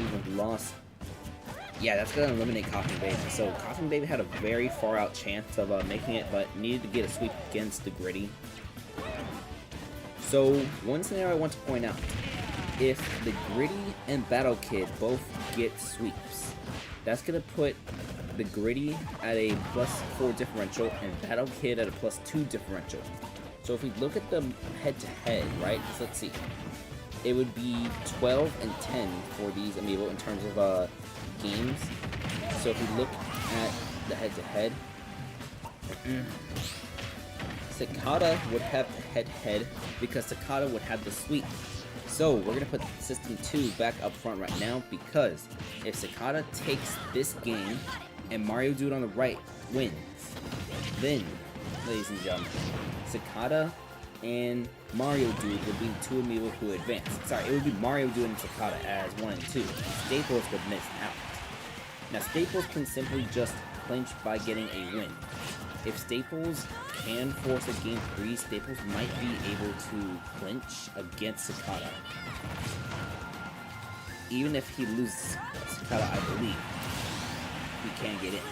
S1: even lost. Yeah, that's going to eliminate Coughing Baby. So Coughing Baby had a very far out chance of making it, but needed to get a sweep against the Gritty. So one scenario I want to point out. If the Gritty and Battle Kid both get sweeps, that's going to put the Gritty at a +4 differential and Battle Kid at a +2 differential. So if we look at the head-to-head, right, just let's see. It would be 12 and 10 for these amiibo in terms of games. So if we look at the head-to-head, Cicada would have the head-to-head because Cicada would have the sweep. So we're gonna put System 2 back up front right now because if Cicada takes this game and Mario Dude on the right wins, then, ladies and gentlemen, Cicada and Mario Dude would be the 2 amiibo who advance. Sorry, it would be Mario Dude and Cicada as 1 and 2. Staples would miss out. Now Staples can simply just clinch by getting a win. If Staples can force a game 3, Staples might be able to clinch against Cicada. Even if he loses Cicada, I believe he can get in.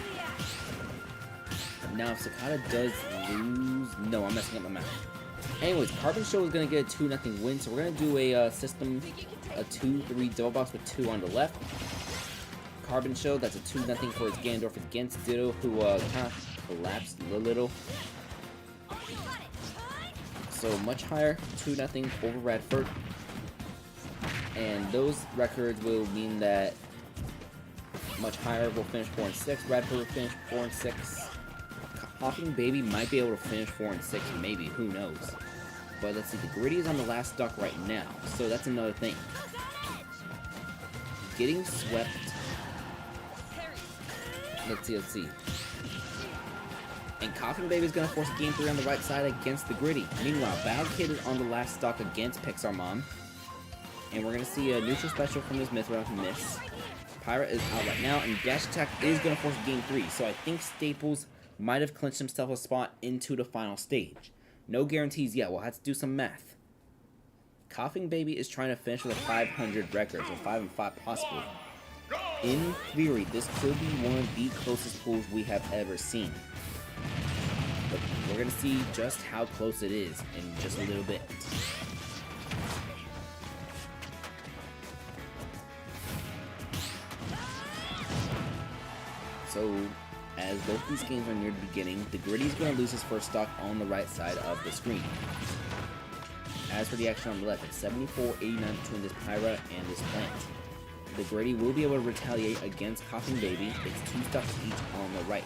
S1: Now if Cicada does lose... No, I'm messing up my math. Anyways, Carbon Show is going to get a 2-0 win, so we're going to do a system, a 2-3 double box with 2 on the left. Carbon Show, that's a 2-0 for his Ganondorf against Ditto, who kind of collapsed a little. So much higher, 2-0 over Radford. And those records will mean that much higher will finish 4 and 6. Radford will finish 4 and 6. Coughing Baby might be able to finish 4 and 6, maybe, who knows. But let's see, the Gritty is on the last stock right now, so that's another thing. Getting swept. Let's see. And Coughing Baby is going to force a game 3 on the right side against the Gritty. Meanwhile, Battle Kid is on the last stock against Pixar Mom. And we're going to see a neutral special from his Mithra miss. Pyra is out right now, and Dash Attack is going to force game 3. So I think Staples might have clinched himself a spot into the final stage. No guarantees yet. We'll have to do some math. Coughing Baby is trying to finish with a 500 record, so 5 and 5 possibly. In theory, this could be one of the closest pools we have ever seen. But we're going to see just how close it is in just a little bit. So, as both these games are near the beginning, the Gritty's going to lose his first stock on the right side of the screen. As for the action on the left, it's 74-89 between this Pyra and this Plant. The Gritty will be able to retaliate against Coughing Baby. It's 2 stocks each on the right.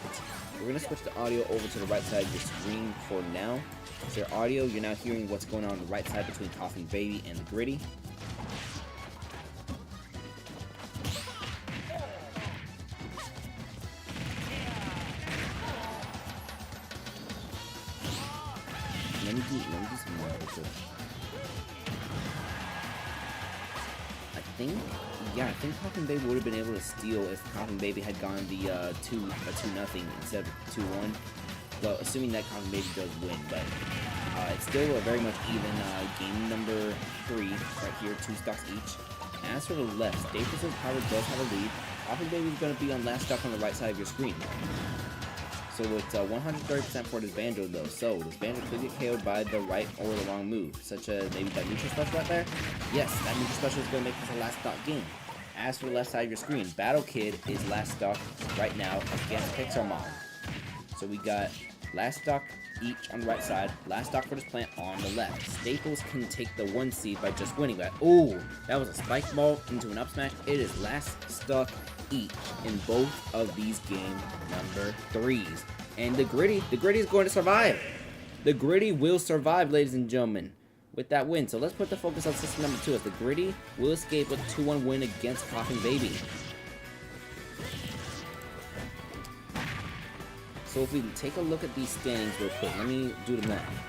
S1: We're going to switch the audio over to the right side of your screen for now. So your audio, you're now hearing what's going on the right side between Coughing Baby and the Gritty. Let me do some more of it. I think Coughing Baby would have been able to steal if Coughing Baby had gone the 2-0 instead of 2-1. Well, assuming that Coughing Baby does win, but it's still a very much even game number 3 right here, 2 stocks each. As for the left, Staples' Power does have a lead. Coughing Baby is going to be on last stock on the right side of your screen. So it's 130% for this Banjo though, so this Banjo could get KO'd by the right or the wrong move, such as maybe that neutral special right there. Yes, that neutral special is going to make this a last stock game. As for the left side of your screen, Battle Kid is last stock right now against Pixar Mom. So we got last stock each on the right side, last stock for this Plant on the left. Staples can take the 1 seed by just winning that. Oh, that was a spike ball into an up smash. It is last stock each in both of these game number 3s. And the Gritty is going to survive. The Gritty will survive, ladies and gentlemen, with that win. So let's put the focus on system number 2 as the Gritty will escape with a 2-1 win against Coughing Baby. So if we take a look at these standings real quick, let me do the math.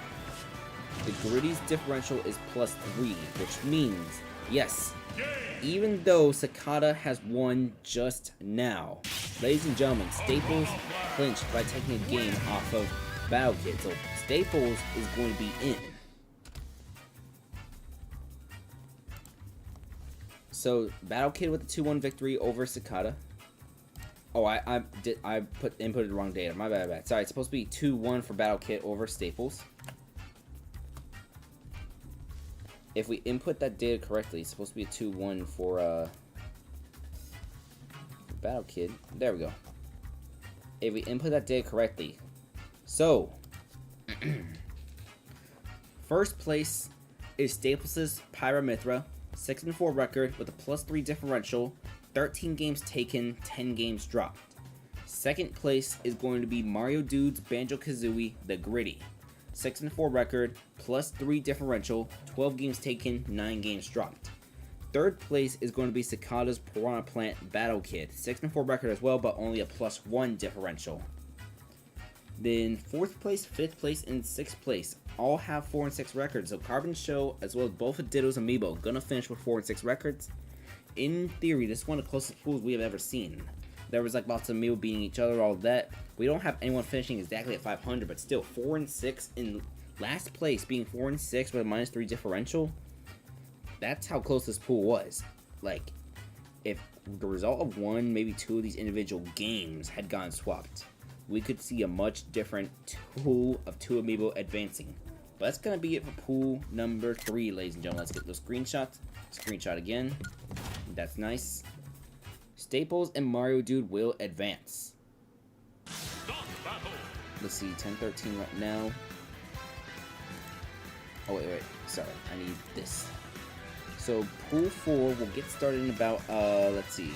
S1: The Gritty's differential is +3, which means, yes, even though Cicada has won just now, ladies and gentlemen, Staples clinched by taking a game off of Battle Kid. So Staples is going to be in. So Battle Kid with the 2-1 victory over Cicada. Oh, I inputted the wrong data. My bad. Sorry, it's supposed to be 2-1 for Battle Kid over Staples. If we input that data correctly, it's supposed to be a 2-1 for Battle Kid. There we go. If we input that data correctly. So, first place is Staples' Pyra Mithra, 6-4 record with a +3 differential, 13 games taken, 10 games dropped. Second place is going to be Mario Dude's Banjo-Kazooie, the Gritty. 6-4 record, +3 differential, 12 games taken, 9 games dropped. Third place is going to be Cicada's Piranha Plant Battle Kid. 6-4 record as well, but only a +1 differential. Then 4th place, 5th place, and 6th place all have 4 and 6 records. So Carbon Show, as well as both of Ditto's AMIIBO, gonna finish with 4 and 6 records. In theory, this is one of the closest pools we have ever seen. There was like lots of AMIIBO beating each other, all that. We don't have anyone finishing exactly at 500, but still 4 and 6 in last place, being 4 and 6 with a -3 differential. That's how close this pool was. Like, if the result of 1, maybe 2 of these individual games had gone swapped, we could see a much different pool of 2 AMIIBO advancing. But that's gonna be it for pool number 3, ladies and gentlemen. Let's get those screenshots. Screenshot again. That's nice. Staples and Mario Dude will advance. Let's see, 10-13 right now. Oh, wait. Sorry, I need this. So, pool 4 will get started in about, let's see.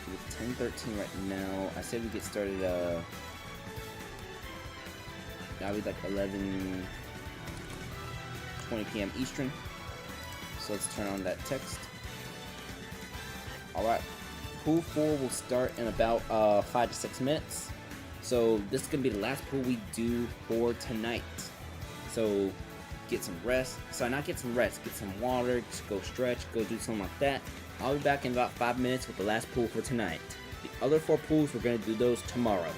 S1: With 10-13 right now, I said we get started, that'll be like 11:20 p.m. Eastern. So let's turn on that text. Alright, pool 4 will start in about 5 to 6 minutes. So this is gonna be the last pool we do for tonight. So get some rest. So not get some rest, get some water, just go stretch, go do something like that. I'll be back in about 5 minutes with the last pool for tonight. The other 4 pools, we're gonna do those tomorrow.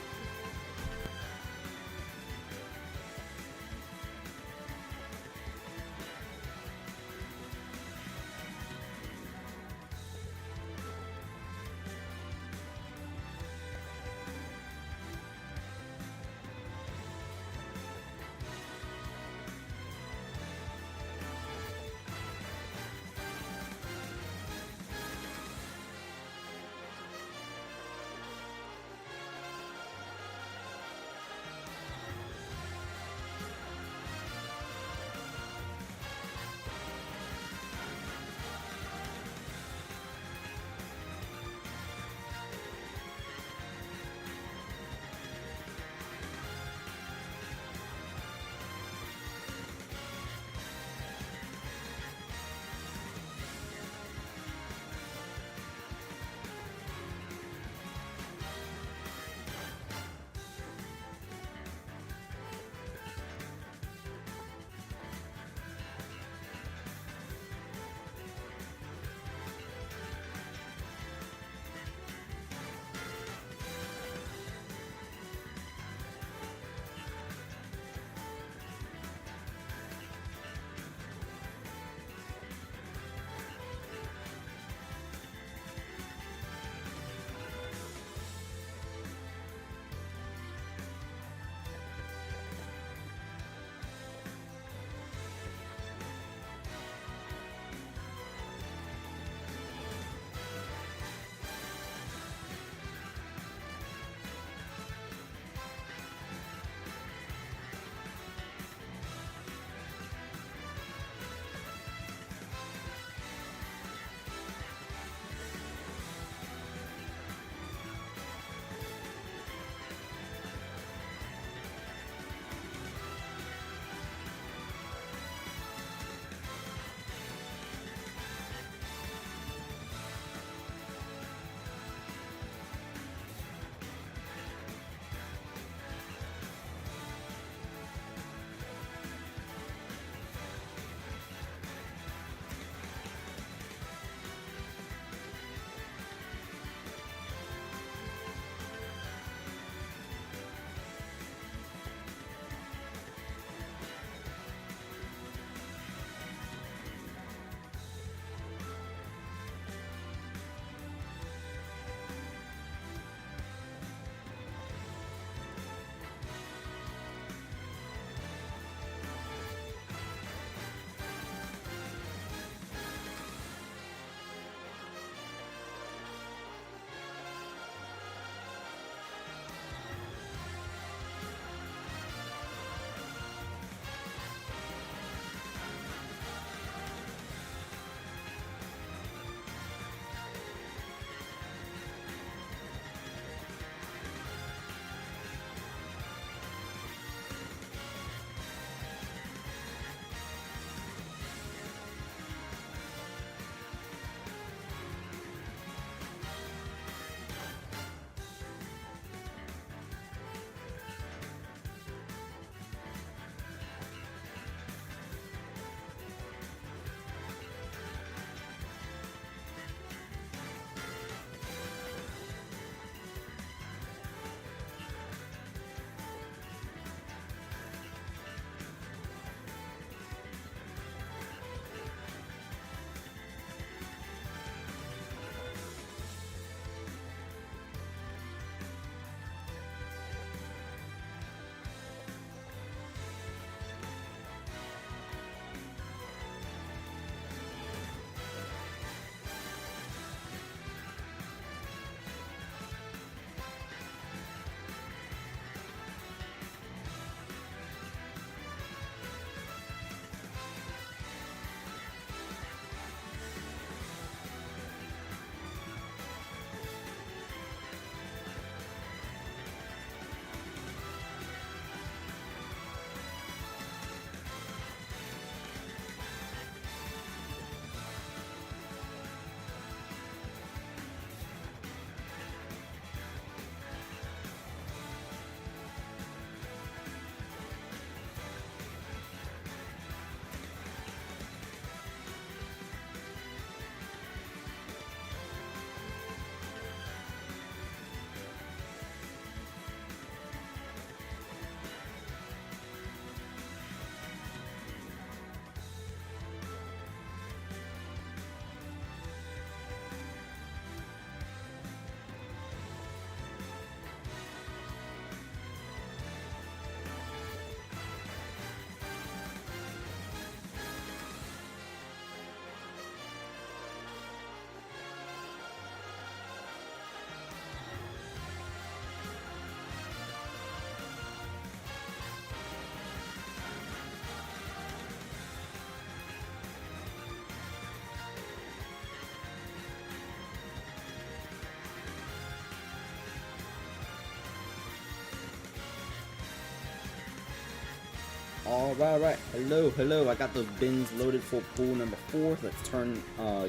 S1: Alright. Hello. I got those bins loaded for pool number 4. Let's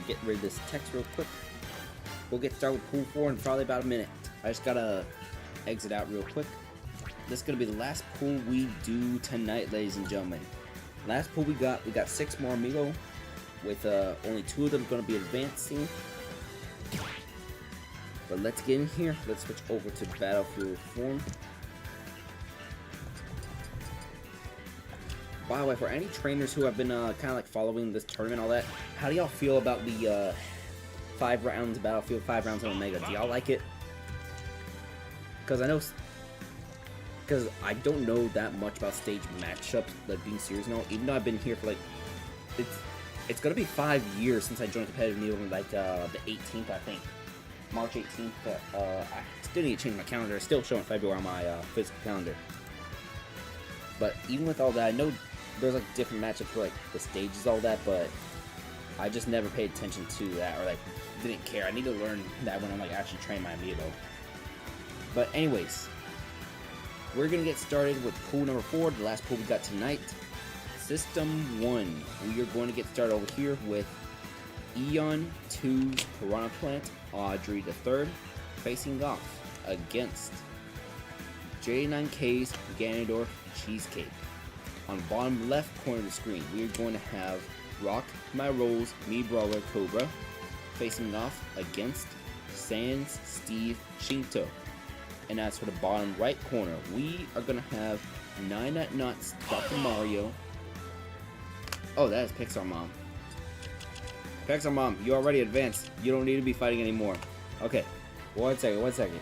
S1: get rid of this text real quick. We'll get started with pool 4 in probably about a minute. I just gotta exit out real quick. This is gonna be the last pool we do tonight, ladies and gentlemen. Last pool we got 6 more AMIIBO, with only 2 of them gonna be advancing. But let's get in here. Let's switch over to Battlefield Form. By the way, for any trainers who have been kind of like following this tournament, all that, how do y'all feel about the 5 rounds of Battlefield, 5 rounds of Omega? Do y'all like it? Because I don't know that much about stage matchups, like being serious now. Even though I've been here for like, it's gonna be 5 years since I joined competitive Neo, like the 18th, I think, March 18th. I still need to change my calendar. It's still showing February on my physical calendar. But even with all that, I know there's like different matchups for like the stages, all that, but I just never paid attention to that, or like didn't care. I need to learn that when I'm like actually training my AMIIBO. But anyways, we're gonna get started with pool number 4, the last pool we got tonight. System 1. We are going to get started over here with Eon 2's Piranha Plant, Audrey III, facing off against J9K's Ganondorf Cheesecake. On the bottom left corner of the screen, we are going to have Rock My Rolls Me Brawler Cobra facing off against Sans Steve Shinto. And as for the bottom right corner, we are going to have 9 at Knots Dr. Mario. Oh, that is Pixar Mom. Pixar Mom, you already advanced. You don't need to be fighting anymore. Okay, one second.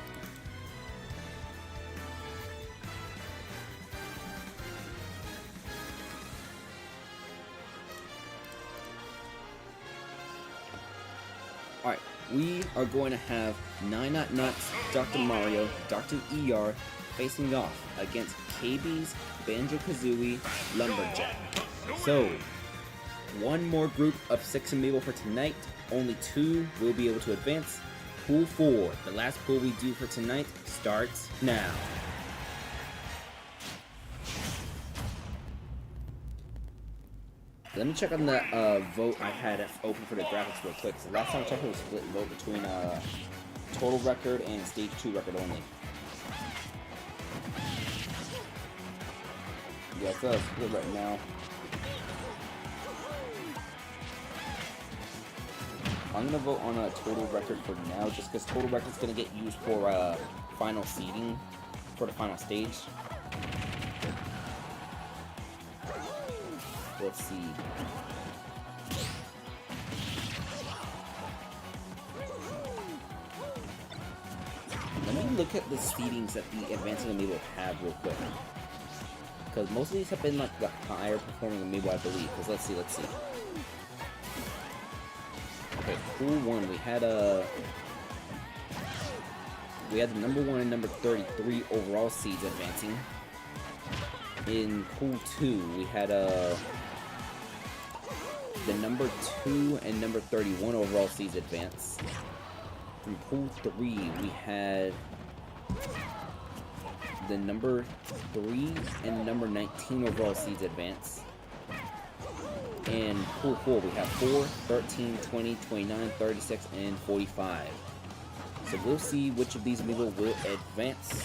S1: Alright, we are going to have 9 at Nuts, Dr. Mario, Dr. ER facing off against KB's Banjo-Kazooie Lumberjack. So, one more group of 6 AMIIBO for tonight. Only 2 will be able to advance. Pool 4, the last pool we do for tonight, starts now. Let me check on the vote I had open for the graphics real quick. So last time I checked, it was split vote between total record and stage 2 record only. Yeah, it's split right now. I'm gonna vote on a total record for now, just because total record is gonna get used for final seeding for the final stage. Let's see. Let me look at the seedings that the advancing AMIIBO have real quick, because most of these have been like the higher performing AMIIBO, I believe. Because let's see. Okay, pool 1, we had the number 1 and number 33 overall seeds advancing. In pool 2, we had the number 2 and number 31 overall seeds advance. In pool 3, we had the number 3 and number 19 overall seeds advance. In pool 4, we have 4, 13, 20, 29, 36, and 45. So we'll see which of these AMIIBO will advance.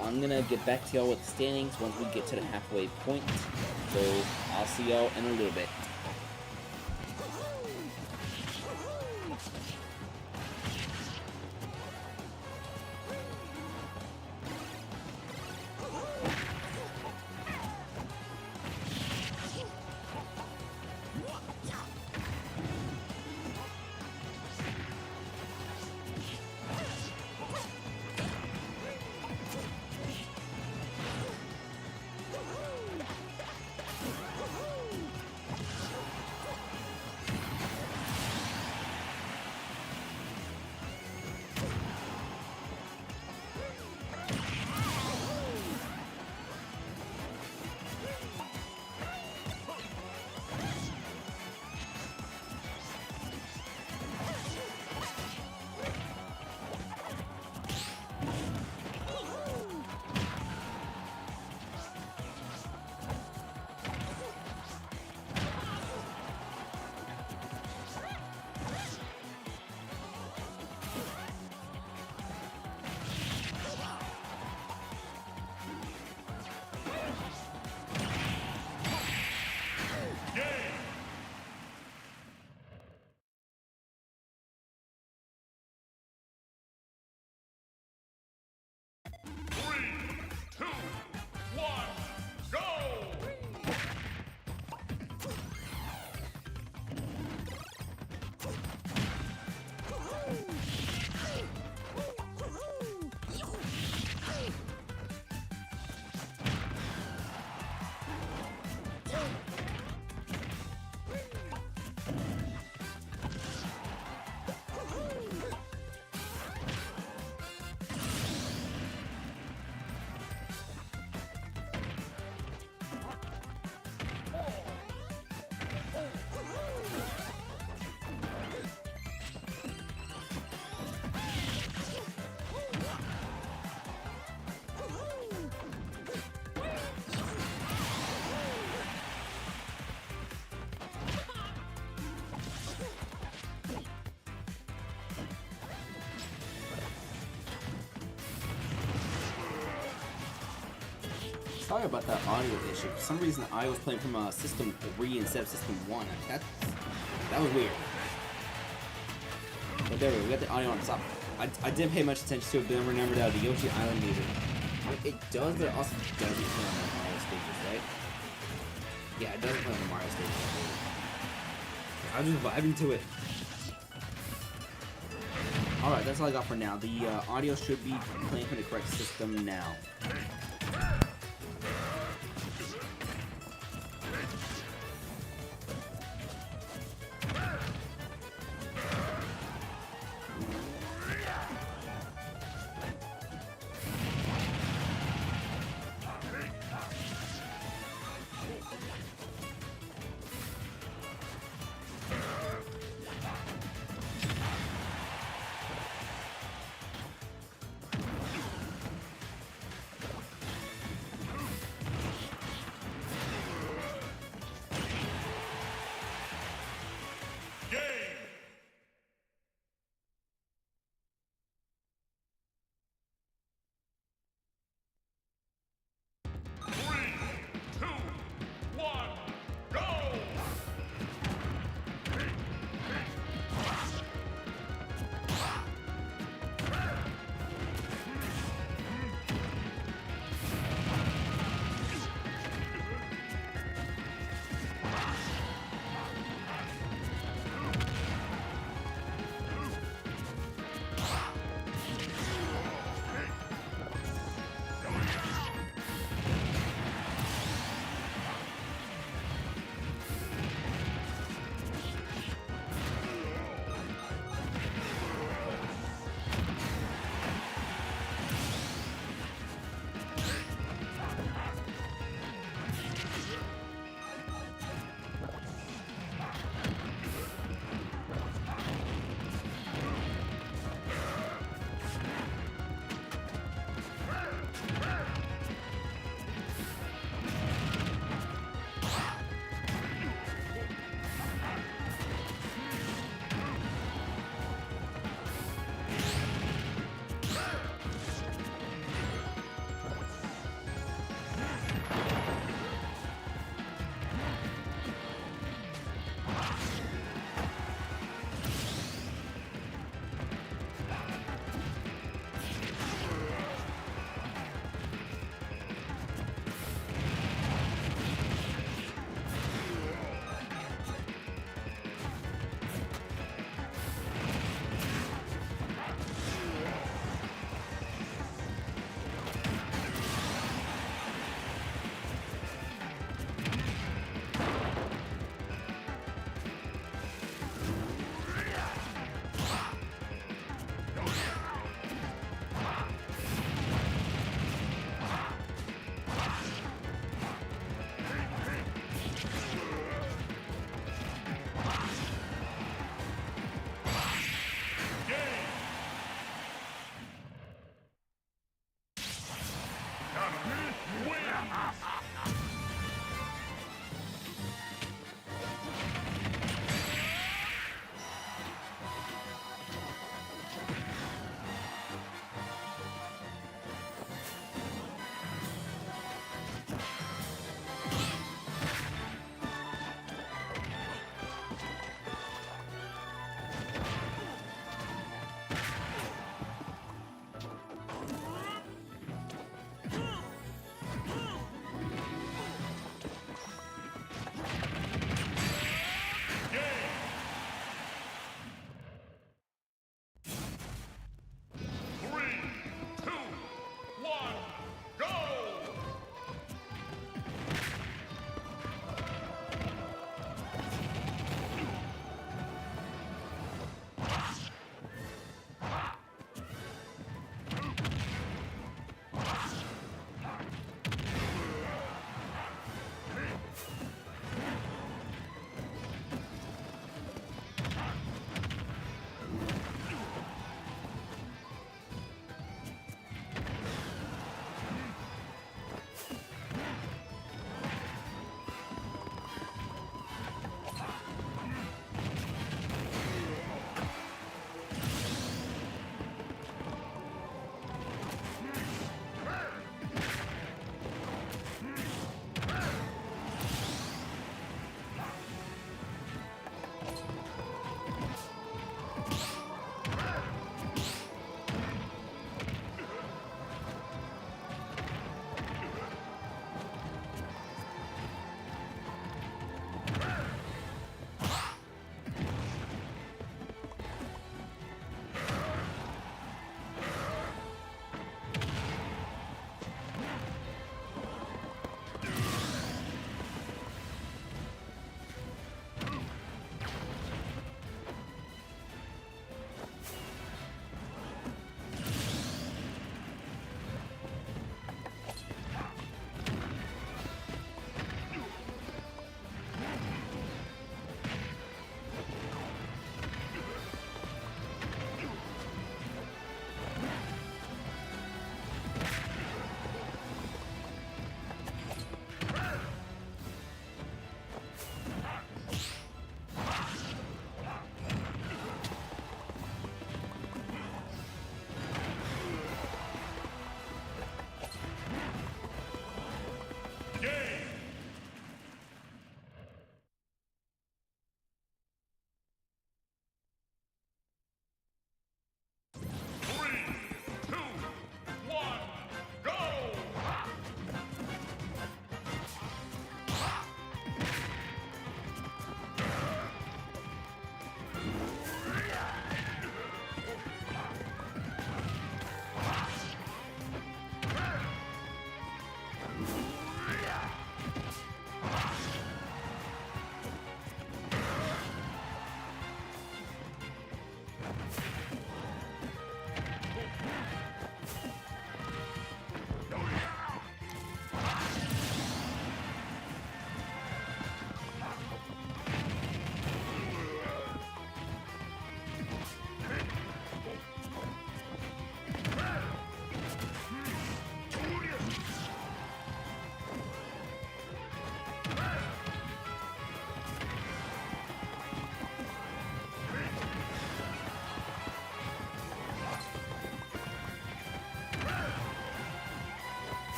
S1: I'm gonna get back to y'all with the standings once we get to the halfway point. So I'll see y'all in a little bit. Sorry about that audio issue. For some reason, I was playing from System 3 instead of System 1. That was weird. But there we go. We got the audio on top. I didn't pay much attention to it, but then remembered the Yoshi Island music. It does, but it also doesn't play on the Mario stages, right? Yeah, it doesn't play on the Mario stages. I'm just vibing to it. Alright, that's all I got for now. The audio should be playing from the correct system now.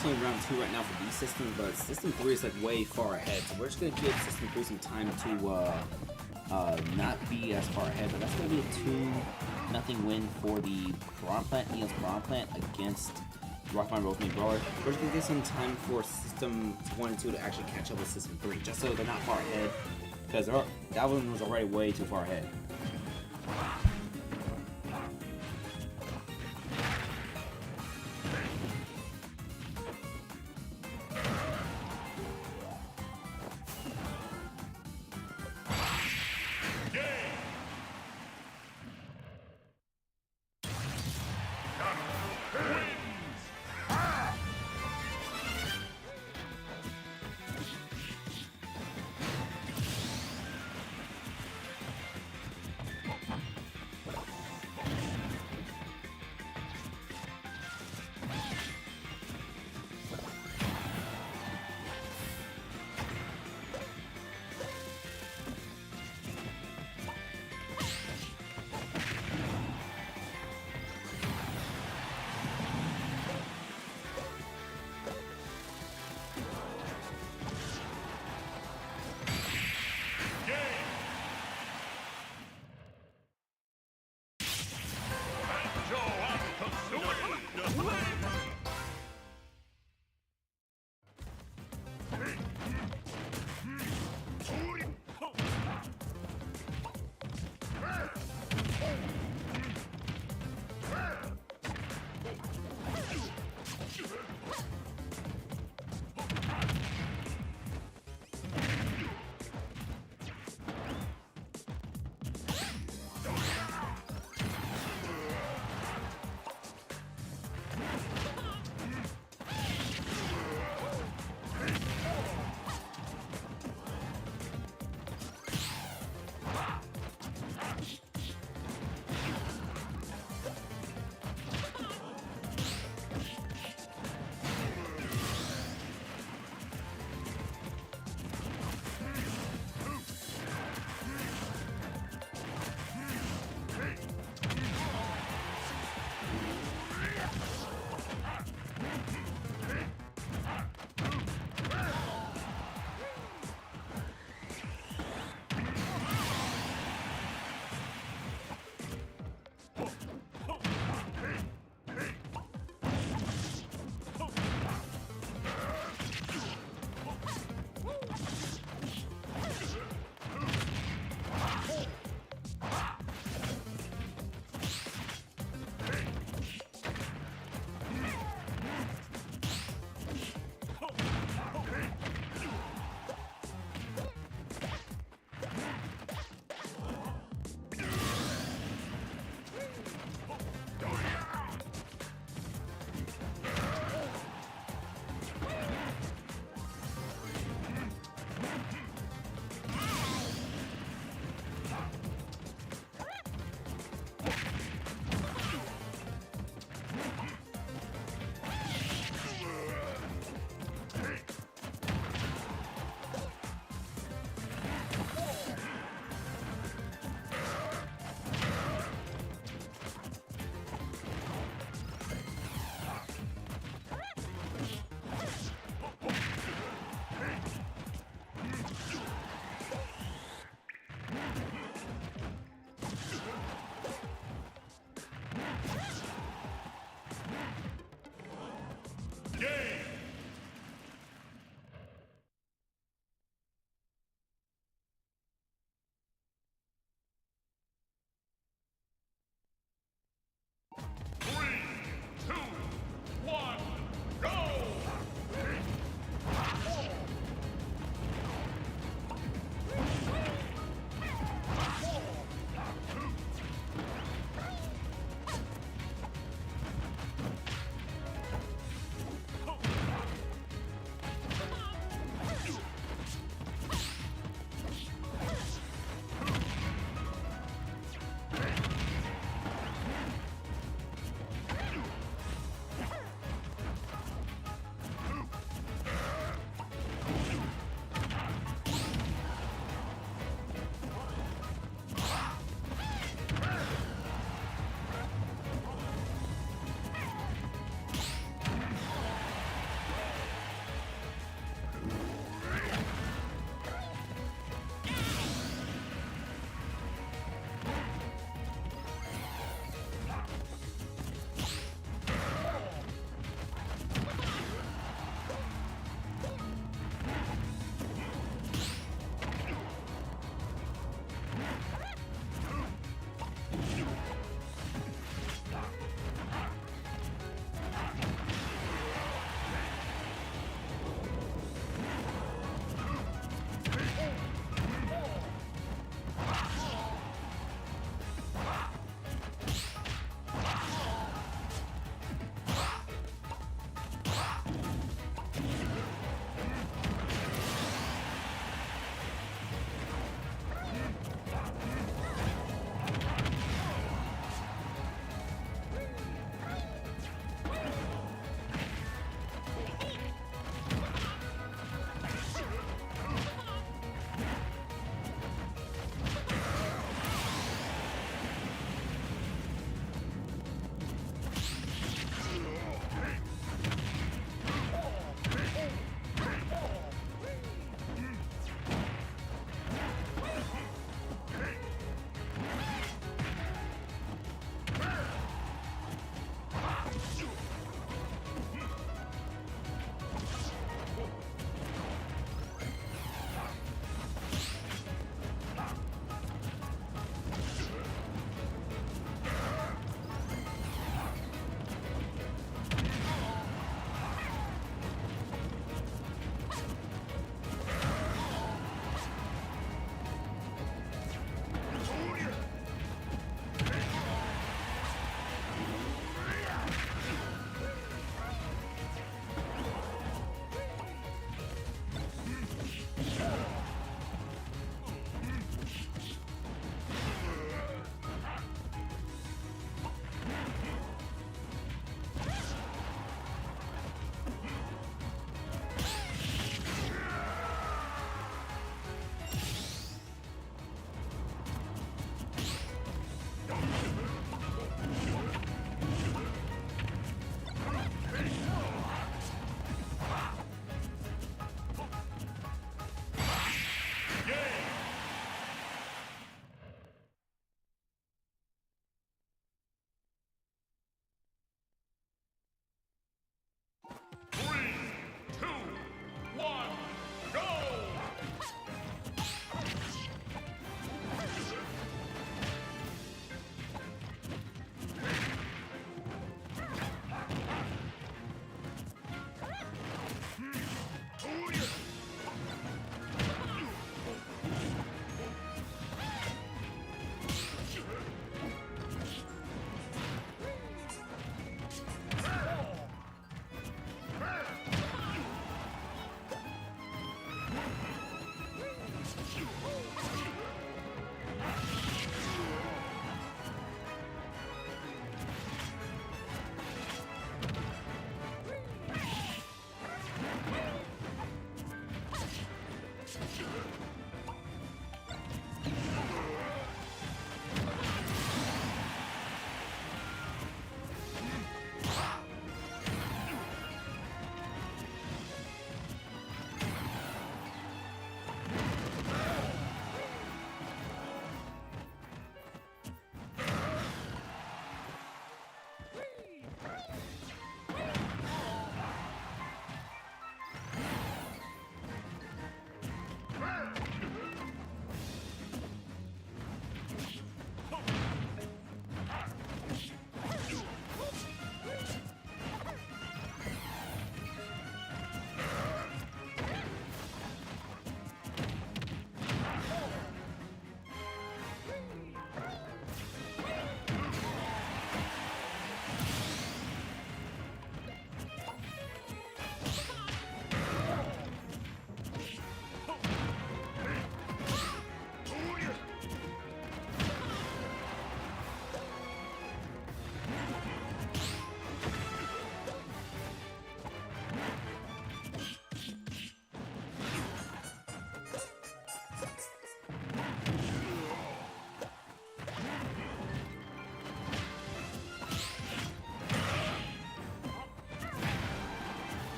S1: only round 2 right now for these systems, but System 3 is like way far ahead. So we're just gonna give System 3 some time to not be as far ahead. But that's gonna be a 2-0 win for the Brawn Plant, Neil's Brawn Plant against Rockman Rosemary Brawler. We're just gonna give some time for System 1 and 2 to actually catch up with System 3, just so they're not far ahead, because that one was already way too far ahead.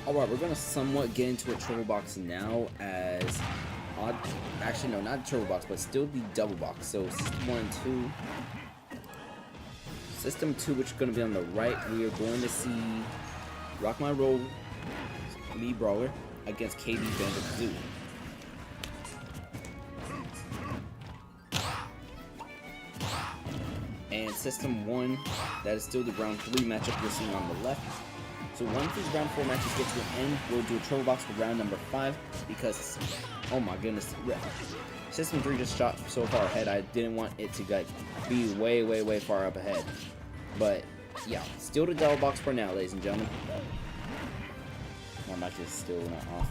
S1: Alright, we're gonna somewhat get into a triple box now as actually no, not triple box, but still the double box. So system 1 and 2. System 2, which is gonna be on the right, we are going to see Rock My Roll Lee Brawler against KB Banjo-Kazooie. And system 1, that is still the round 3 matchup you're seeing on the left. So once these round 4 matches get to an end, we'll do a triple box for round number 5 because, oh my goodness, system 3 just shot so far ahead. I didn't want it to like be way far up ahead. But yeah, still the double box for now, ladies and gentlemen. My mic is still not off.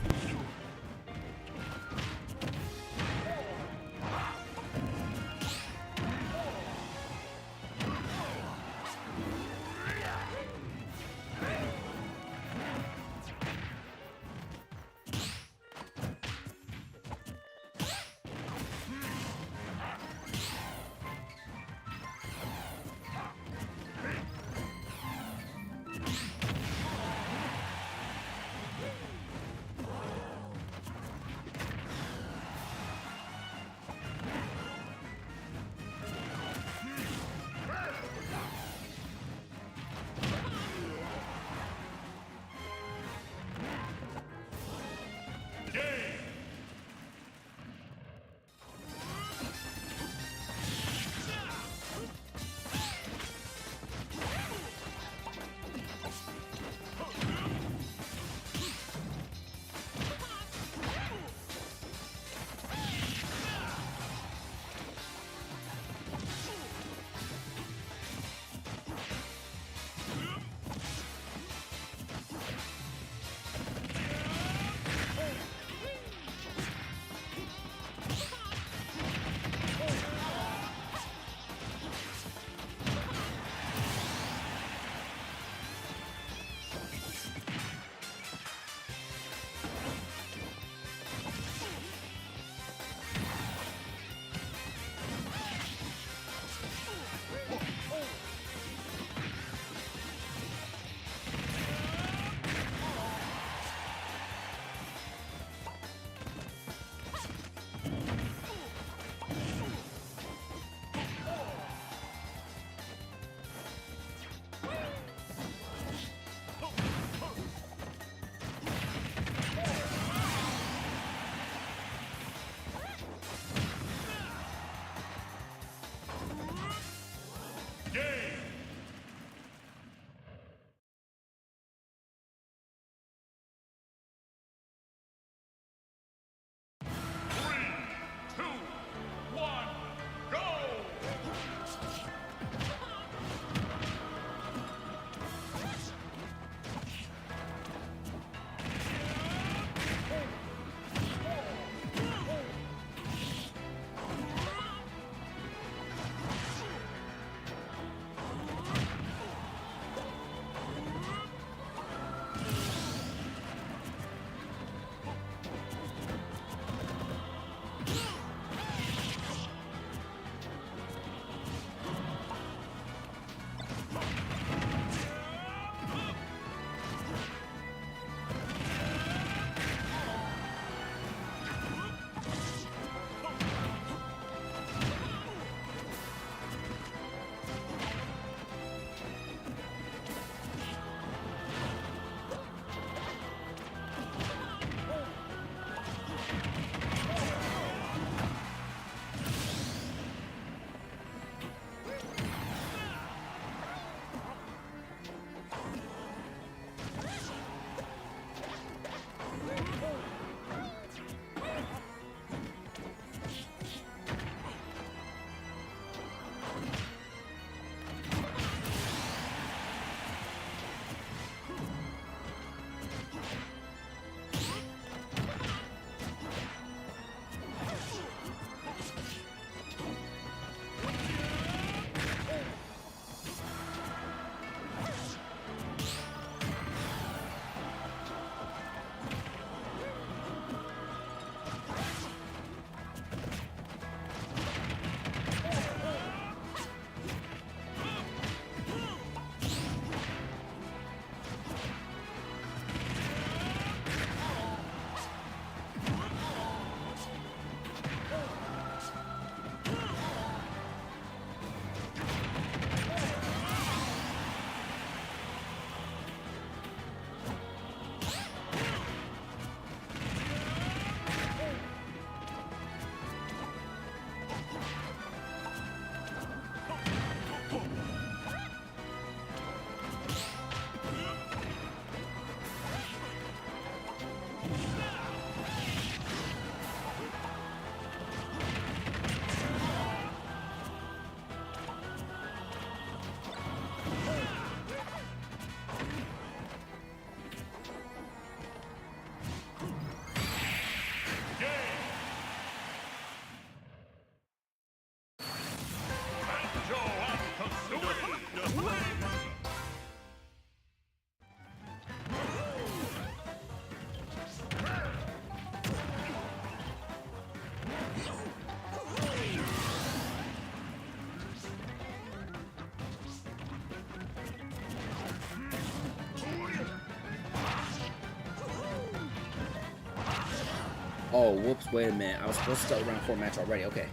S1: Oh, whoops, wait a minute. I was supposed to start round 4 match already. Okay.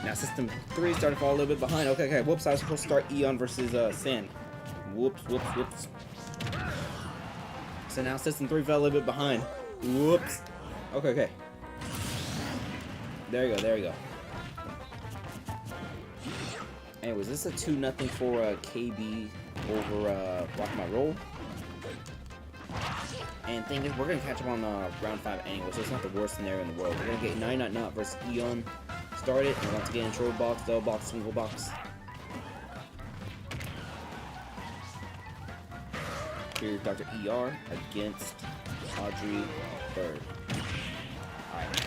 S1: Now System 3 starting to fall a little bit behind. Okay, okay. Whoops, I was supposed to start Eon versus Sin. Whoops, whoops, whoops. So now System 3 fell a little bit behind. Whoops. Okay, okay. There you go, there you go. Anyways, this is a 2-0 for KB over Rock My Roll. And thing is, we're gonna catch up on round 5 anyway, so it's not the worst scenario in the world. We're gonna get 9 versus Eon started, and once again, intro box, double box, single box. Here's Dr. ER against Audrey Bird. Alright.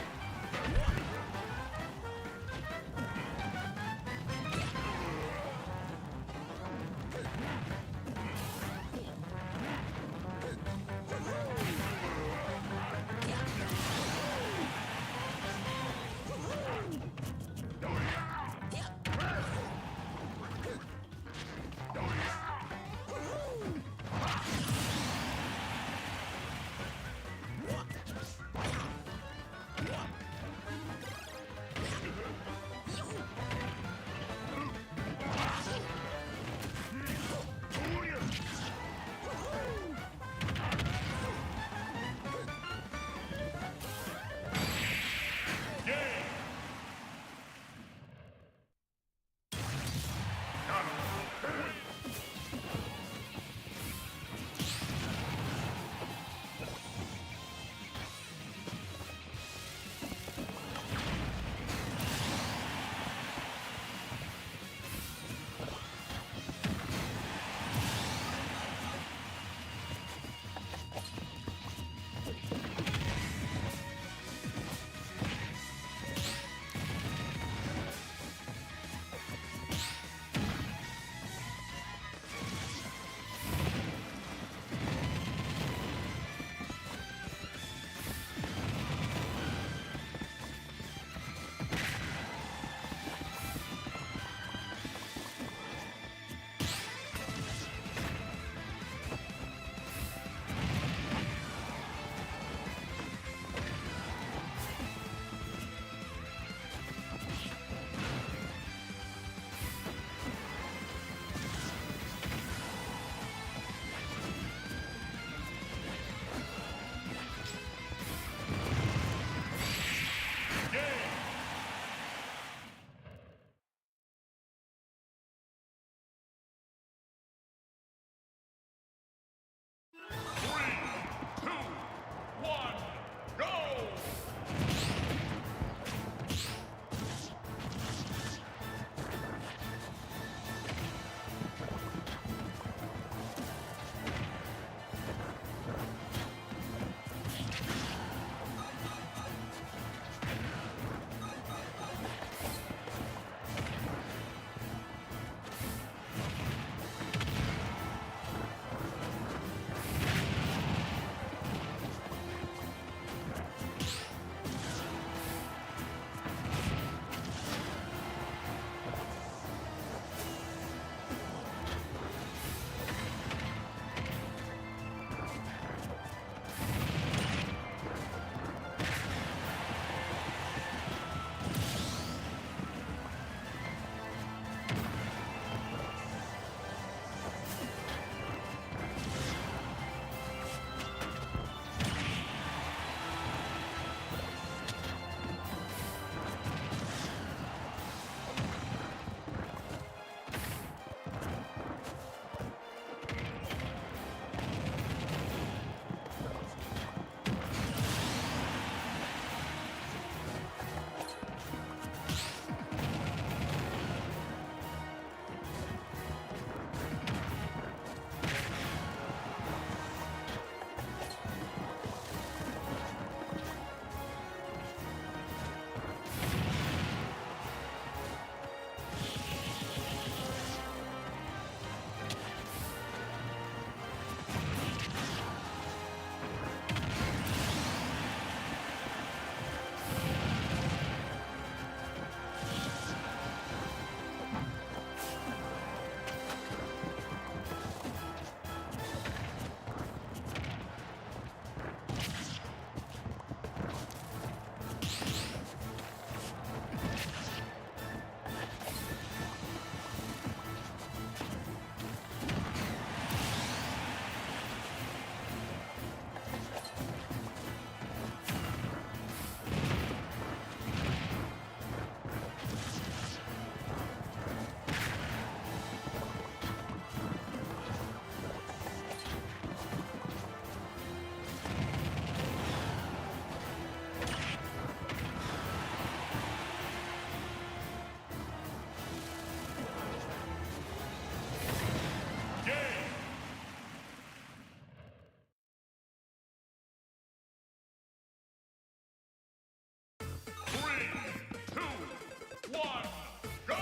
S2: one, go!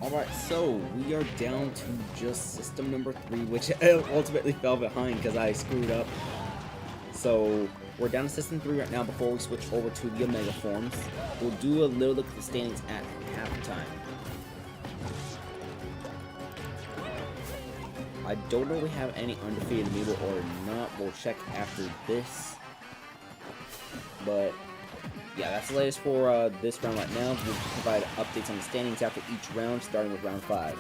S1: Alright, so we are down to just system number 3, which ultimately fell behind because I screwed up. So we're down to system 3 right now before we switch over to the Omega forms. We'll do a little look at the standings at halftime. I don't know if we have any undefeated AMIIBO or not. We'll check after this. But yeah, that's the latest for this round right now. We'll provide updates on the standings after each round, starting with round 5.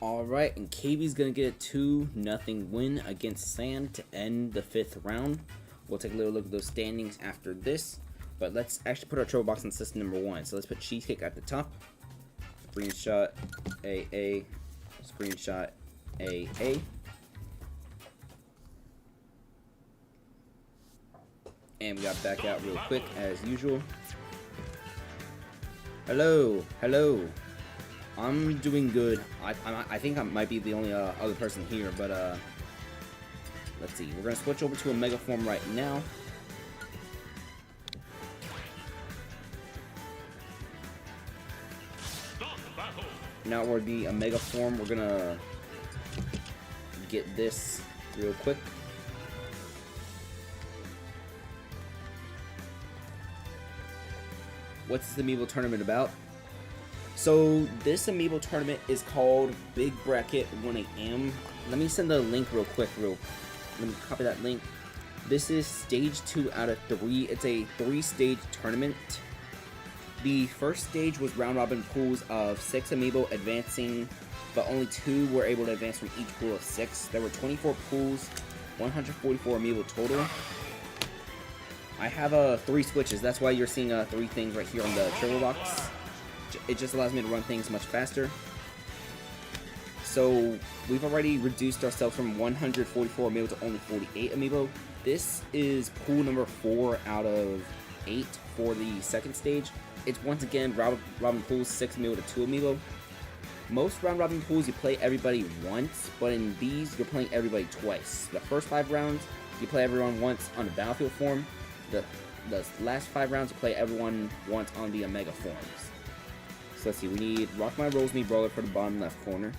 S1: Alright, and KB's gonna get a 2-0 win against Sam to end the 5th round. We'll take a little look at those standings after this. But let's actually put our trouble box in system number 1. So let's put Cheesecake at the top. Screenshot AA. Screenshot AA. And we got back out real quick as usual. Hello, hello. I'm doing good. I think I might be the only other person here, but let's see. We're gonna switch over to a mega form right now. Now we're the Omega form. We're gonna get this real quick. What's this AMIIBO tournament about? So this AMIIBO tournament is called Big Bracket 1 AM. Let me send the link real quick. Let me copy that link. This is stage 2 out of 3. It's a 3-stage tournament. The first stage was round robin pools of 6 AMIIBO advancing, but only 2 were able to advance from each pool of 6. There were 24 pools, 144 AMIIBO total. I have 3 switches. That's why you're seeing 3 things right here on the turbo box. It just allows me to run things much faster. So we've already reduced ourselves from 144 AMIIBO to only 48 AMIIBO. This is pool number 4 out of 8 for the second stage. It's once again round robin pools, 6 AMIIBO to 2 AMIIBO. Most round robin pools you play everybody once, but in these you're playing everybody twice. The first 5 rounds you play everyone once on the battlefield form. The last 5 rounds you play everyone once on the Omega forms. So let's see, we need Rock My Rolls Me Brawler for the bottom left corner.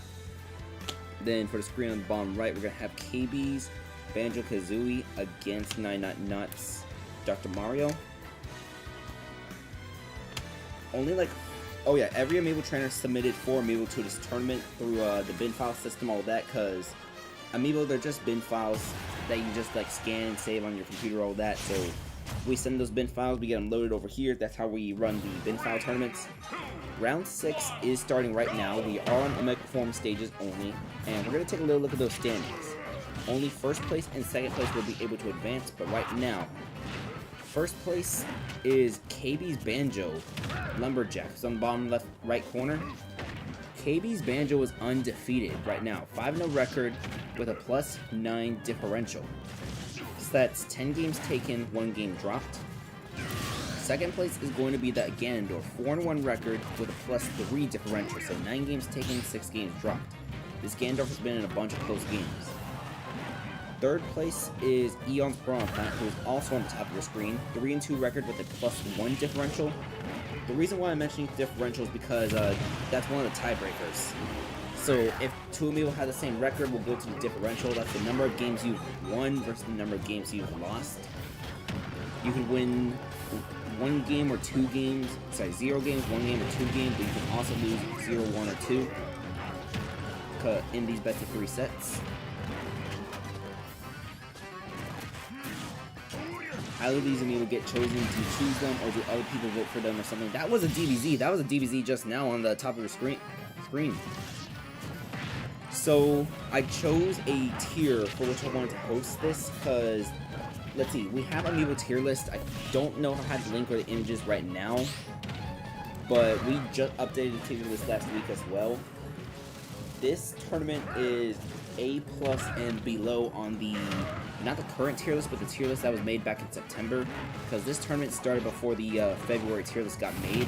S1: Then for the screen on the bottom right, we're gonna have KB's Banjo-Kazooie against 9 Nut Nuts Dr. Mario. Only like, oh yeah, every AMIIBO trainer submitted 4 AMIIBO to this tournament through the bin file system, all that, because AMIIBO, they're just bin files that you just like scan and save on your computer, all that. So we send those bin files, we get them loaded over here. That's how we run the bin file tournaments. Round 6 is starting right now. We are on Omega form stages only, and we're going to take a little look at those standings. Only first place and second place will be able to advance, but right now, first place is KB's Banjo Lumberjack. It's on the bottom left right corner. KB's Banjo is undefeated right now, 5-0 record with a +9 differential. So that's 10 games taken, 1 game dropped. Second place is going to be the Ganondorf, 4-1 record with a +3 differential, so 9 games taken, 6 games dropped. This Ganondorf has been in a bunch of close games. Third place is Eon's Brawn Plant, who is also on the top of your screen, 3-2 record with a +1 differential. The reason why I'm mentioning differential is because that's one of the tiebreakers. So if 2 AMIIBO have the same record, we'll go to the differential. That's the number of games you've won versus the number of games you've lost. You can win 1 game or 2 games, sorry, 0 games, 1 game or 2 games, but you can also lose 0, 1, or 2 in these best of 3 sets. Either these AMIIBO get chosen to choose them, or do other people vote for them or something. That was a DBZ. That was a DBZ just now on the top of your screen. So I chose a tier for which I wanted to host this because, let's see, we have AMIIBO tier list. I don't know if I have the link or the images right now, but we just updated the tier list last week as well. This tournament is A+ and below on the, not the current tier list, but the tier list that was made back in September, because this tournament started before the February tier list got made.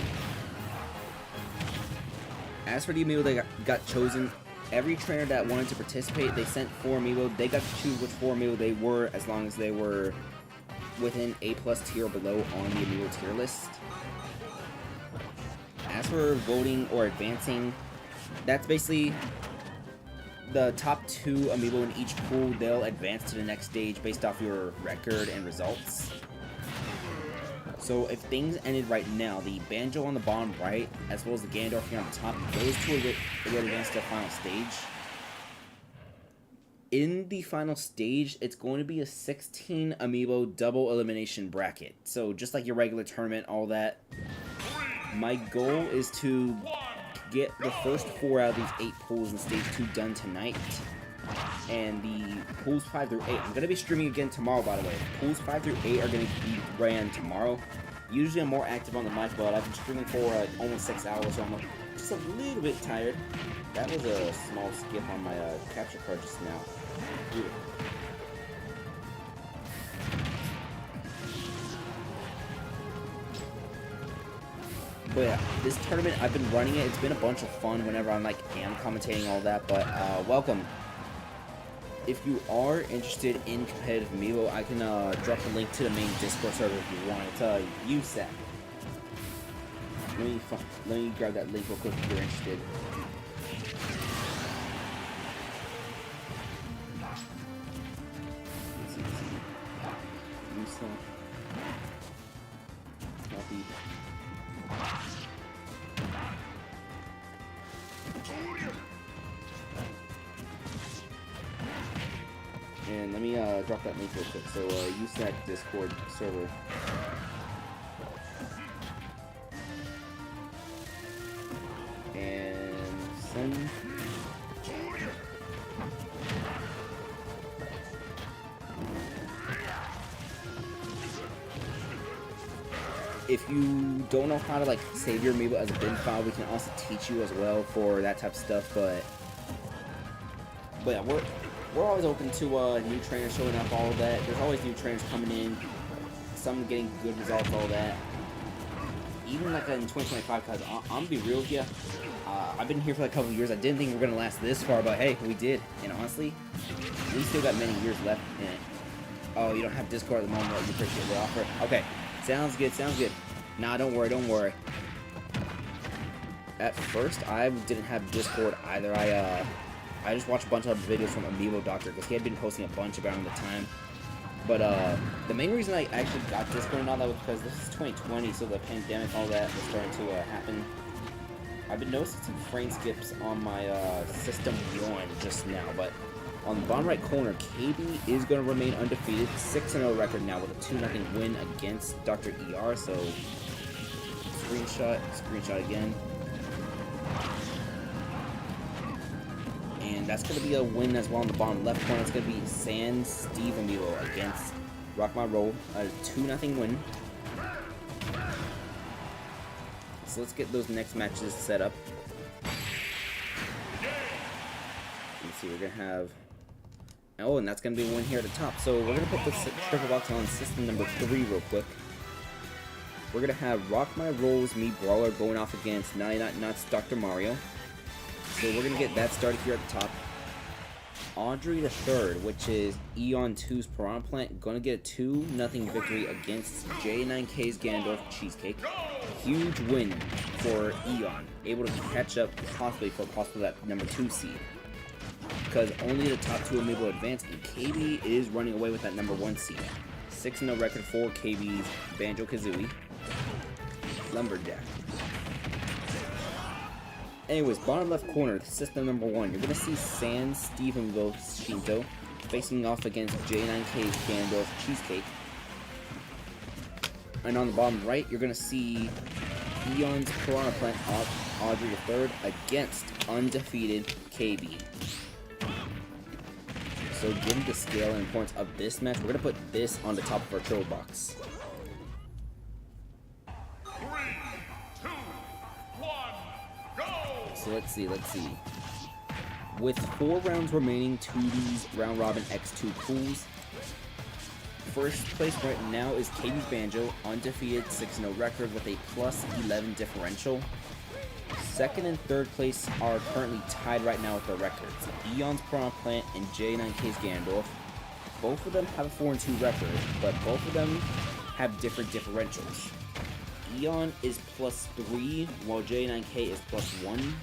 S1: As for the AMIIBO that got chosen, every trainer that wanted to participate, they sent 4 AMIIBO. They got to choose which 4 AMIIBO they were, as long as they were within A+ tier or below on the AMIIBO tier list. As for voting or advancing, that's basically the top 2 AMIIBO in each pool. They'll advance to the next stage based off your record and results. So if things ended right now, the Banjo on the bottom right, as well as the Ganondorf here on the top, those 2 would advance to the final stage. In the final stage, it's going to be a 16 AMIIBO double elimination bracket. So just like your regular tournament, all that. My goal is to get the first 4 out of these 8 pools in Stage 2 done tonight. And the pools 5 through 8, I'm going to be streaming again tomorrow, by the way. Pools 5 through 8 are going to be ran tomorrow. Usually I'm more active on the mic, but I've been streaming for almost 6 hours, so I'm just a little bit tired. That was a small skip on my capture card just now. Ooh. But yeah, this tournament, I've been running it. It's been a bunch of fun whenever I'm am commentating all that. But welcome. If you are interested in competitive AMIIBO, I can drop the link to the main Discord server if you want. It's USAC. Let me grab that link real quick if you're interested. USAC. Copy. And let me drop that link real quick. So USAC Discord server. And send. If you don't know how to save your AMIIBO as a bin file, we can also teach you as well for that type of stuff. But yeah, we're always open to new trainers showing up, all of that. There's always new trainers coming in, some getting good results, all that. Even in 2025, because I'm gonna be real with you, I've been here for a couple of years. I didn't think we were gonna last this far, but hey, we did. And honestly, we still got many years left in it. Oh, you don't have Discord at the moment. You appreciate the offer. Okay, sounds good. Sounds good. Nah, don't worry. Don't worry. At first, I didn't have Discord either. I just watched a bunch of videos from AMIIBO Doctor because he had been posting a bunch around the time. But the main reason I actually got Discord and all that was because this is 2020, so the pandemic, all that was starting to happen. I've been noticing some frame skips on my system yawn just now, but on the bottom right corner, KB is going to remain undefeated, 6-0 record now with a 2-0 win against Dr. ER. So screenshot again. And that's going to be a win as well on the bottom left corner. It's going to be San Steve AMIIBO against Rock My Roll, a 2-0 win. So let's get those next matches set up. Let's see, we're going to have... Oh, and that's going to be a win here at the top. So we're going to put the triple box on system number 3 real quick. We're going to have Rock My Roll's Me Brawler going off against 99 Nuts Dr. Mario. So we're going to get that started here at the top. Audrey the Third, which is Eon 2's Piranha Plant, going to get a 2-0 victory against J9K's Ganondorf Cheesecake. Huge win for Eon, able to catch up possibly for that number 2 seed. Because only the top 2 AMIIBO advance, and KB is running away with that number 1 seed. 6-0 record for KB's Banjo-Kazooie. Lumberjack. Anyways, bottom left corner, system number 1, you're going to see San Steve AMIIBO Shinto facing off against J9K's Ganondorf Cheesecake. And on the bottom right, you're going to see Eon's Piranha Plant Audrey III against undefeated KB. So given the scale and importance of this match, we're going to put this on the top of our triple box.
S2: 3, 2, 1, go!
S1: So let's see. With 4 rounds remaining to these round robin X2 pools, first place right now is KB's Banjo, undefeated 6-0 record with a +11 differential. Second and third place are currently tied right now with their records. Eon's Piranha Plant and J9K's Ganondorf. Both of them have a 4-2 record, but both of them have different differentials. Eon is +3, while J9K is +1.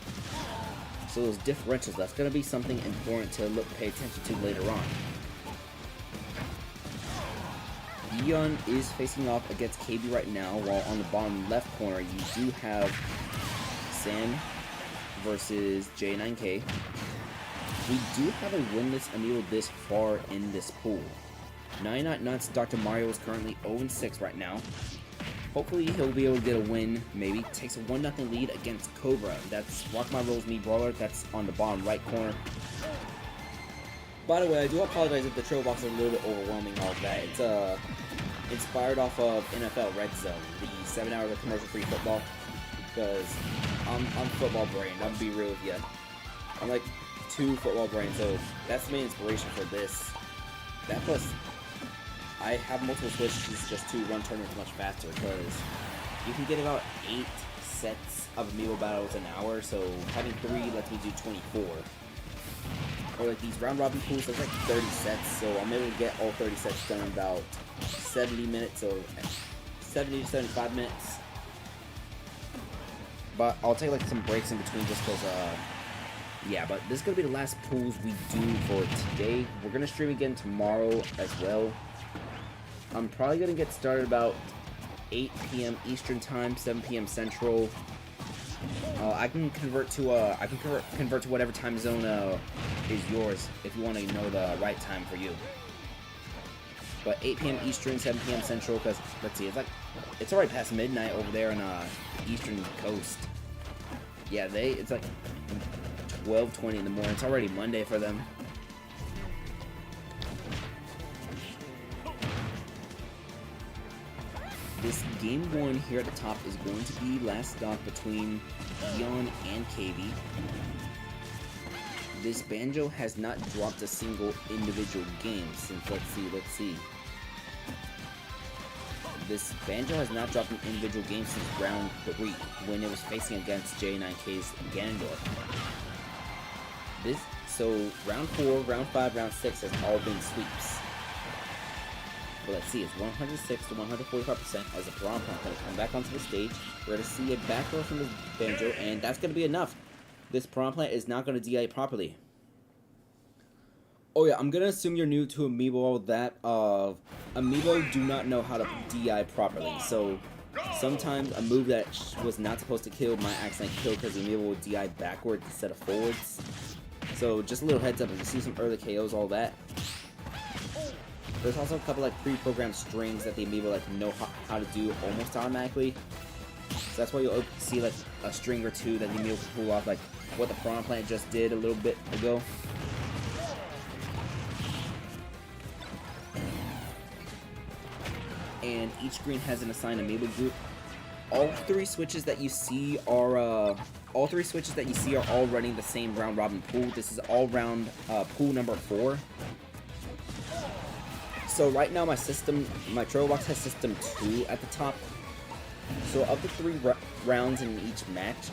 S1: So those differentials, that's going to be something important to pay attention to later on. Eon is facing off against KB right now, while on the bottom left corner you do have Sam versus J9K. We do have a winless AMIIBO this far in this pool. 99 Nuts Dr. Mario is currently 0-6 right now. hopefully he'll be able to get a win. Maybe takes a 1-0 lead against Cobra. That's Rock My Rolls Me Brawler. That's on the bottom right corner. By the way, I do apologize if the trail box is a little bit overwhelming. All of that. It's inspired off of NFL Red Zone, the 7 hours of commercial-free football. Because I'm football brain. I'm gonna be real with you. I'm like 2 football brains, so that's the main inspiration for this. That plus, I have multiple switches just to run tournaments much faster, because you can get about 8 sets of AMIIBO battles an hour, so having 3 lets me do 24. Or like these round robin pools, there's like 30 sets, so I'm able to get all 30 sets done in about 70 minutes, so 70 to 75 minutes. But I'll take like some breaks in between just because, yeah, but this is going to be the last pools we do for today. We're going to stream again tomorrow as well. I'm probably going to get started about 8 p.m. Eastern Time, 7 p.m. Central. I can convert to convert to whatever time zone is yours if you want to know the right time for you. But 8 p.m. Eastern, 7 p.m. Central, because let's see, it's already past midnight over there on the Eastern Coast. Yeah, it's like 12:20 in the morning. It's already Monday for them. This game 1 here at the top is going to be last stock between Eon and KV. This Banjo has not dropped a single individual game since, let's see. This Banjo has not dropped an individual game since round 3, when it was facing against J9K's Ganondorf. So round 4, round 5, round 6 has all been sweeps. But let's see, it's 106 to 145% as the Piranha Plant going to come back onto the stage. We're going to see a back row from the Banjo, and that's going to be enough. This Piranha Plant is not going to DI properly. Oh yeah, I'm going to assume you're new to AMIIBO, that AMIIBO do not know how to DI properly. So sometimes a move that was not supposed to kill might accidentally kill because AMIIBO will DI backwards instead of forwards. So just a little heads up, if you see some early KOs, all that. There's also a couple like pre-programmed strings that the AMIIBO like know how to do almost automatically. So that's why you'll see like a string or two that the AMIIBO can pull off, like what the Piranha Plant just did a little bit ago. And each screen has an assigned AMIIBO group. All three switches that you see are all running the same round robin pool. This is all round pool number 4. So right now my trail box has system 2 at the top. So of the 3 rounds in each match,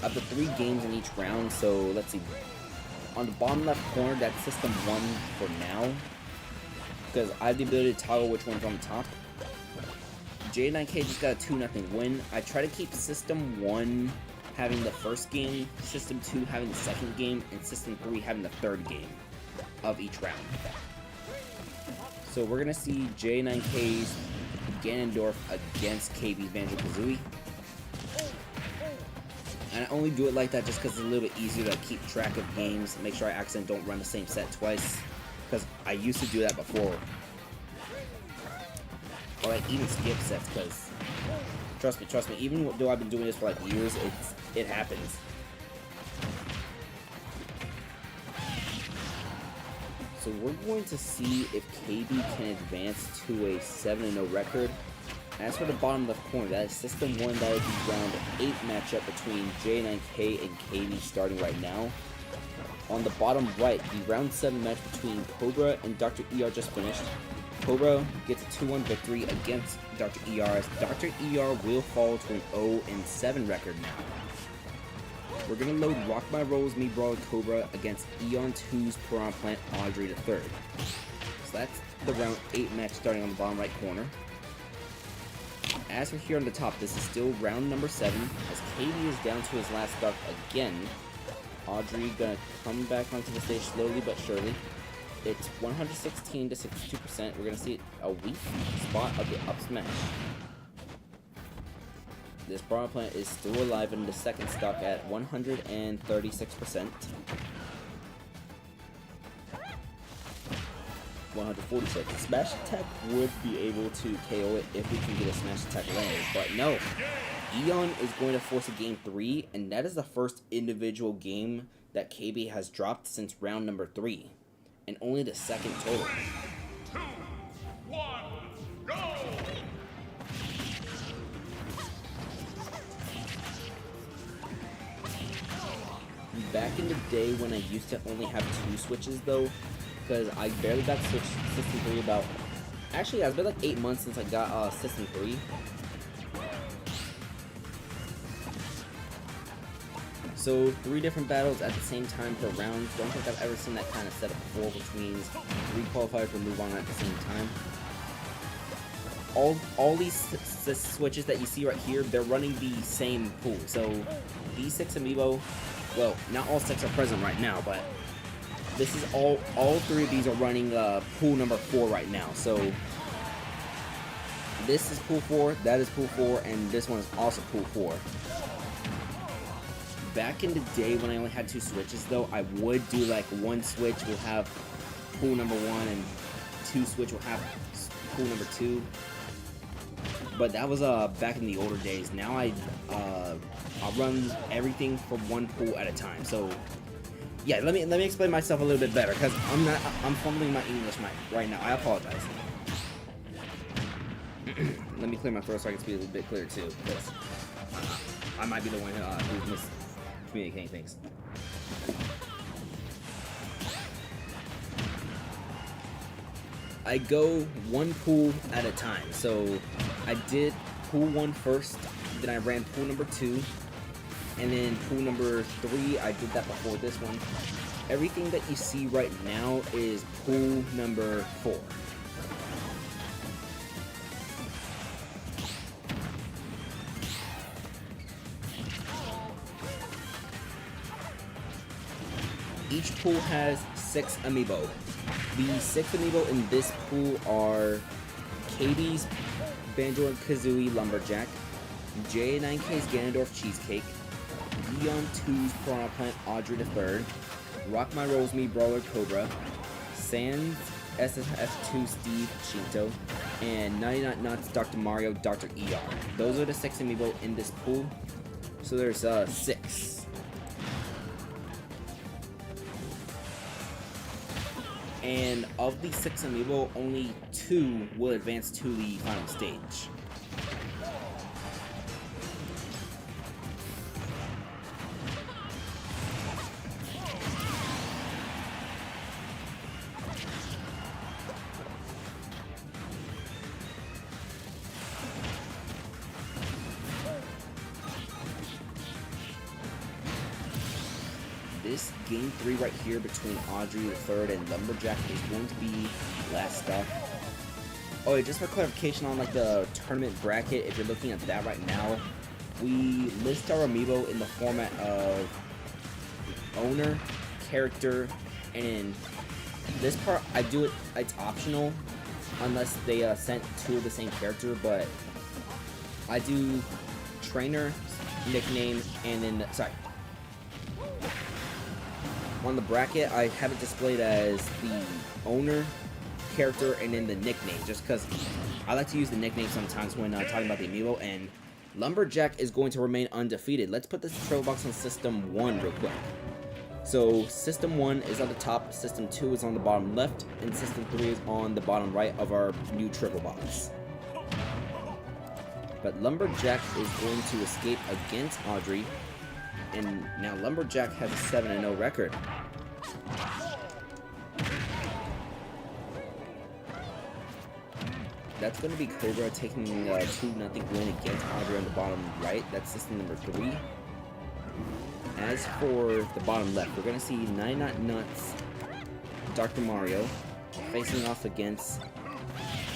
S1: of the 3 games in each round, so let's see. On the bottom left corner, that's system 1 for now, because I have the ability to toggle which one's on the top. J9K just got a 2-0 win. I try to keep system 1 having the first game, system 2 having the second game, and system 3 having the third game of each round. So we're gonna see J9K's Ganondorf against KV's Banjo-Kazooie. And I only do it like that just because it's a little bit easier to keep track of games, make sure I accidentally don't run the same set twice, because I used to do that before. Or like even skip sets, because trust me, even though I've been doing this for like years, it happens. So we're going to see if KB can advance to a 7-0 record. As for the bottom left corner, that is system 1, that is the round 8 matchup between J9K and KB starting right now. On the bottom right, the round 7 match between Cobra and Dr. ER just finished. Cobra gets a 2-1 victory against Dr. ER, as Dr. ER will fall to an 0-7 record now. We're going to load Rock My Rolls Me Brawler Cobra against Eon 2's Piranha Plant Audrey III. So that's the round 8 match starting on the bottom right corner. As for here on the top, this is still round number 7, as KD is down to his last stock again. Audrey gonna come back onto the stage slowly but surely. It's 116 to 62%. We're gonna see a weak spot of the up smash. This Piranha Plant is still alive in the second stock at 136%. 146. Smash Attack would be able to KO it if we can get a Smash Attack landed, but no. Eon is going to force a game 3, and that is the first individual game that KB has dropped since round number 3, and only the second total.
S2: 3, 2, 1, go!
S1: Back in the day when I used to only have 2 switches though, because I barely got Switch System 3 about, actually it's been like 8 months since I got System 3. So 3 different battles at the same time per round. Don't think I've ever seen that kind of setup before, which means 3 qualifiers will move on at the same time. All these switches that you see right here, they're running the same pool. So these 6 amiibo, well, not all 6 are present right now, but this is all 3 of these are running pool number 4 right now. So this is pool 4, that is pool 4, and this one is also pool 4. Back in the day when I only had 2 switches though, I would do like 1 switch will have pool number 1 and 2 switch will have pool number 2. But that was back in the older days. Now I'll run everything from 1 pool at a time. So yeah, let me explain myself a little bit better, because I'm fumbling my English right now. I apologize. Let me clear my throat so I can speak a little bit clearer too, because I might be the one who's miscommunicating things. I go 1 pool at a time. So I did pool 1 first, then I ran pool number 2, and then pool number 3, I did that before this one. Everything that you see right now is pool number 4. Each pool has 6 amiibo. The 6 amiibo in this pool are Katie's Banjo and Kazooie Lumberjack, J9K's Ganondorf Cheesecake, Eon 2's Piranha Plant Audrey III, Rock My Rolls Me Brawler Cobra, Sans SSF2 Steve Shinto, and 99 Nuts Dr. Mario Dr. ER. Those are the 6 amiibo in this pool. So there's 6. And of the 6 amiibo, only 2 will advance to the final stage. This game 3 right here between Audrey III and Lumberjack is going to be last up. Oh, yeah, just for clarification on like the tournament bracket, if you're looking at that right now, we list our amiibo in the format of owner, character, and this part I do it, it's optional unless they sent 2 of the same character, but I do trainer, nickname, and then on the bracket, I have it displayed as the owner, character, and then the nickname, just because I like to use the nickname sometimes when talking about the amiibo, and Lumberjack is going to remain undefeated. Let's put this travel box on System 1 real quick. So, System 1 is on the top, System 2 is on the bottom left, and System 3 is on the bottom right of our new triple box. But Lumberjack is going to escape against Audrey, and now Lumberjack has a 7-0 record. That's going to be Cobra taking a 2-0 win against Audrey on the bottom right. That's system number 3. As for the bottom left, we're going to see 99 Nuts, Dr. Mario, facing off against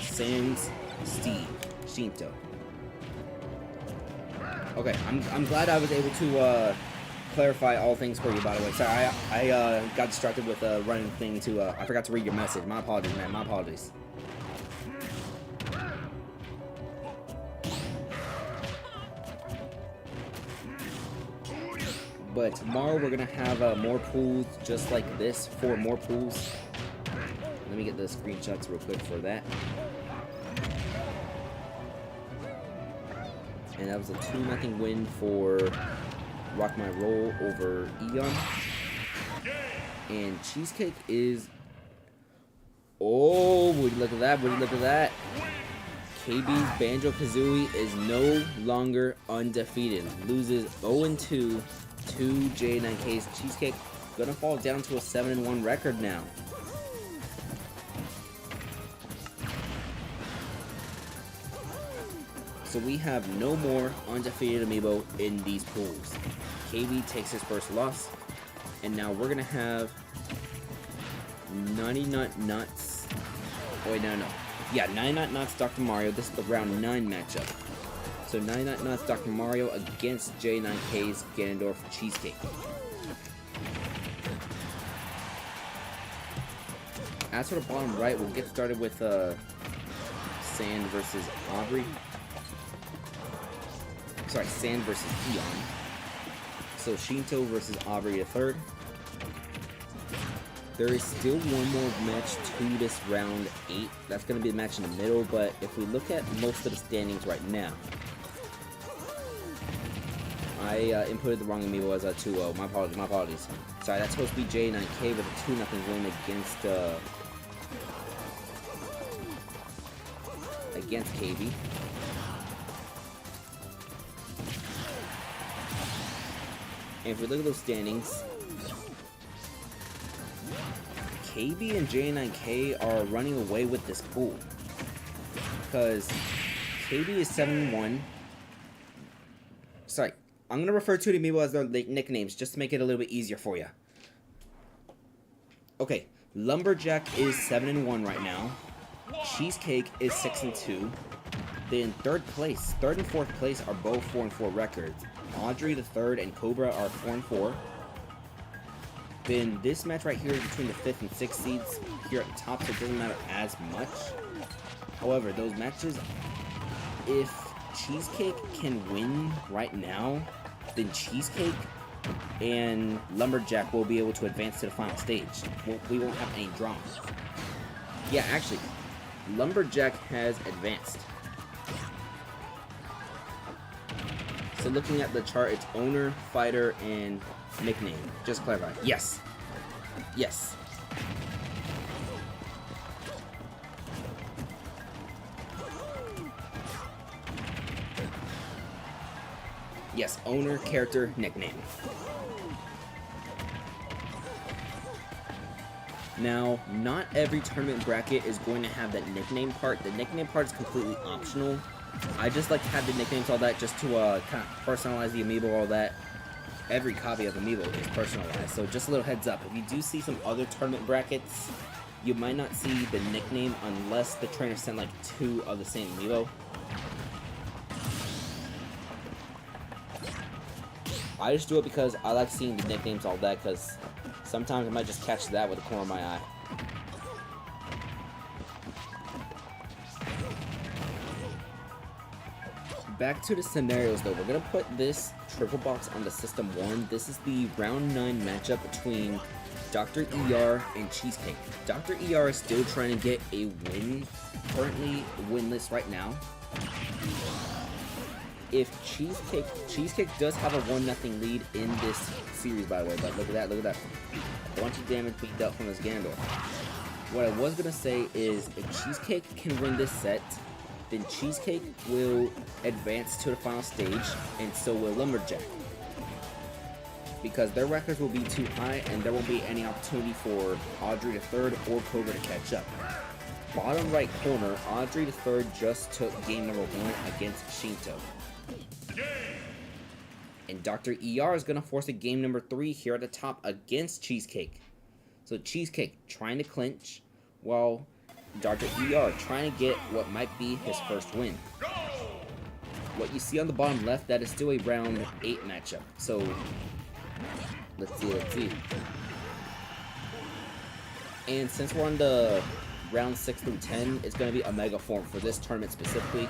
S1: Sans Steve Shinto. Okay, I'm glad I was able to clarify all things for you, by the way. Sorry, I got distracted with a running thing to, I forgot to read your message. My apologies, man, my apologies. But tomorrow we're going to have more pools just like this, 4 more pools. Let me get the screenshots real quick for that. And that was a 2-0 win for Rock My Roll over Eon. And Cheesecake is... Oh, would you look at that? Would you look at that? KB's Banjo-Kazooie is no longer undefeated. Loses 0-2 to J9K's Cheesecake. Gonna fall down to a 7-1 record now. So we have no more undefeated Amiibo in these pools. KB takes his first loss. And now we're gonna have 90 Nut Nuts. Oh wait, no. Yeah, 90 Nut Nuts, Dr. Mario. This is the round 9 matchup. So 90 Nut Nuts, Dr. Mario against J9K's Ganondorf Cheesecake. As for the bottom right, we'll get started with Sand versus Aubrey. Sorry, Sand versus Eon. So Shinto versus Aubrey III. There is still one more match to this round 8. That's going to be the match in the middle, but if we look at most of the standings right now, I inputted the wrong Amiibo as a 2-0. My apologies. Sorry, that's supposed to be J9K with a 2-0 win against KB. And if we look at those standings, KB and J9K are running away with this pool. Because KB is 7-1. Sorry, I'm going to refer to the Amiibo as their nicknames just to make it a little bit easier for you. Okay, Lumberjack is 7-1 right now. Cheesecake is 6-2. Then third and fourth place are both 4-4 records. Audrey the third and Cobra are 4-4. Then this match right here is between the 5th and 6th seeds here at the top, so it doesn't matter as much. However, those matches, if Cheesecake can win right now, then Cheesecake and Lumberjack will be able to advance to the final stage. We won't have any draws. Yeah, actually, Lumberjack has advanced. So looking at the chart, it's owner, fighter, and nickname. Just clarify. Yes. Yes. Yes, owner, character, nickname. Now, not every tournament bracket is going to have that nickname part. The nickname part is completely optional. I just like to have the nicknames, all that, just to kind of personalize the Amiibo, all that. Every copy of Amiibo is personalized, so just a little heads up. If you do see some other tournament brackets, you might not see the nickname unless the trainer sent like 2 of the same Amiibo. I just do it because I like seeing the nicknames, all that, because sometimes I might just catch that with the corner of my eye. Back to the scenarios though, we're going to put this triple box on the system 1. This is the round 9 matchup between Dr. ER and Cheesecake. Dr. ER is still trying to get a win, currently winless right now. If Cheesecake does have a 1-0 lead in this series, by the way, but look at that. A bunch of damage beat up from this Ganondorf. What I was going to say is, if Cheesecake can win this set, then Cheesecake will advance to the final stage, and so will Lumberjack. Because their records will be too high, and there won't be any opportunity for Audrey III or Cobra to catch up. Bottom right corner, Audrey III just took game number 1 against Shinto. And Dr. ER is going to force a game number 3 here at the top against Cheesecake. So Cheesecake trying to clinch, while Dr. ER trying to get what might be his first win. What you see on the bottom left, that is still a round 8 matchup. So, let's see. And since we're on the round 6 through 10, it's going to be Omega form for this tournament specifically.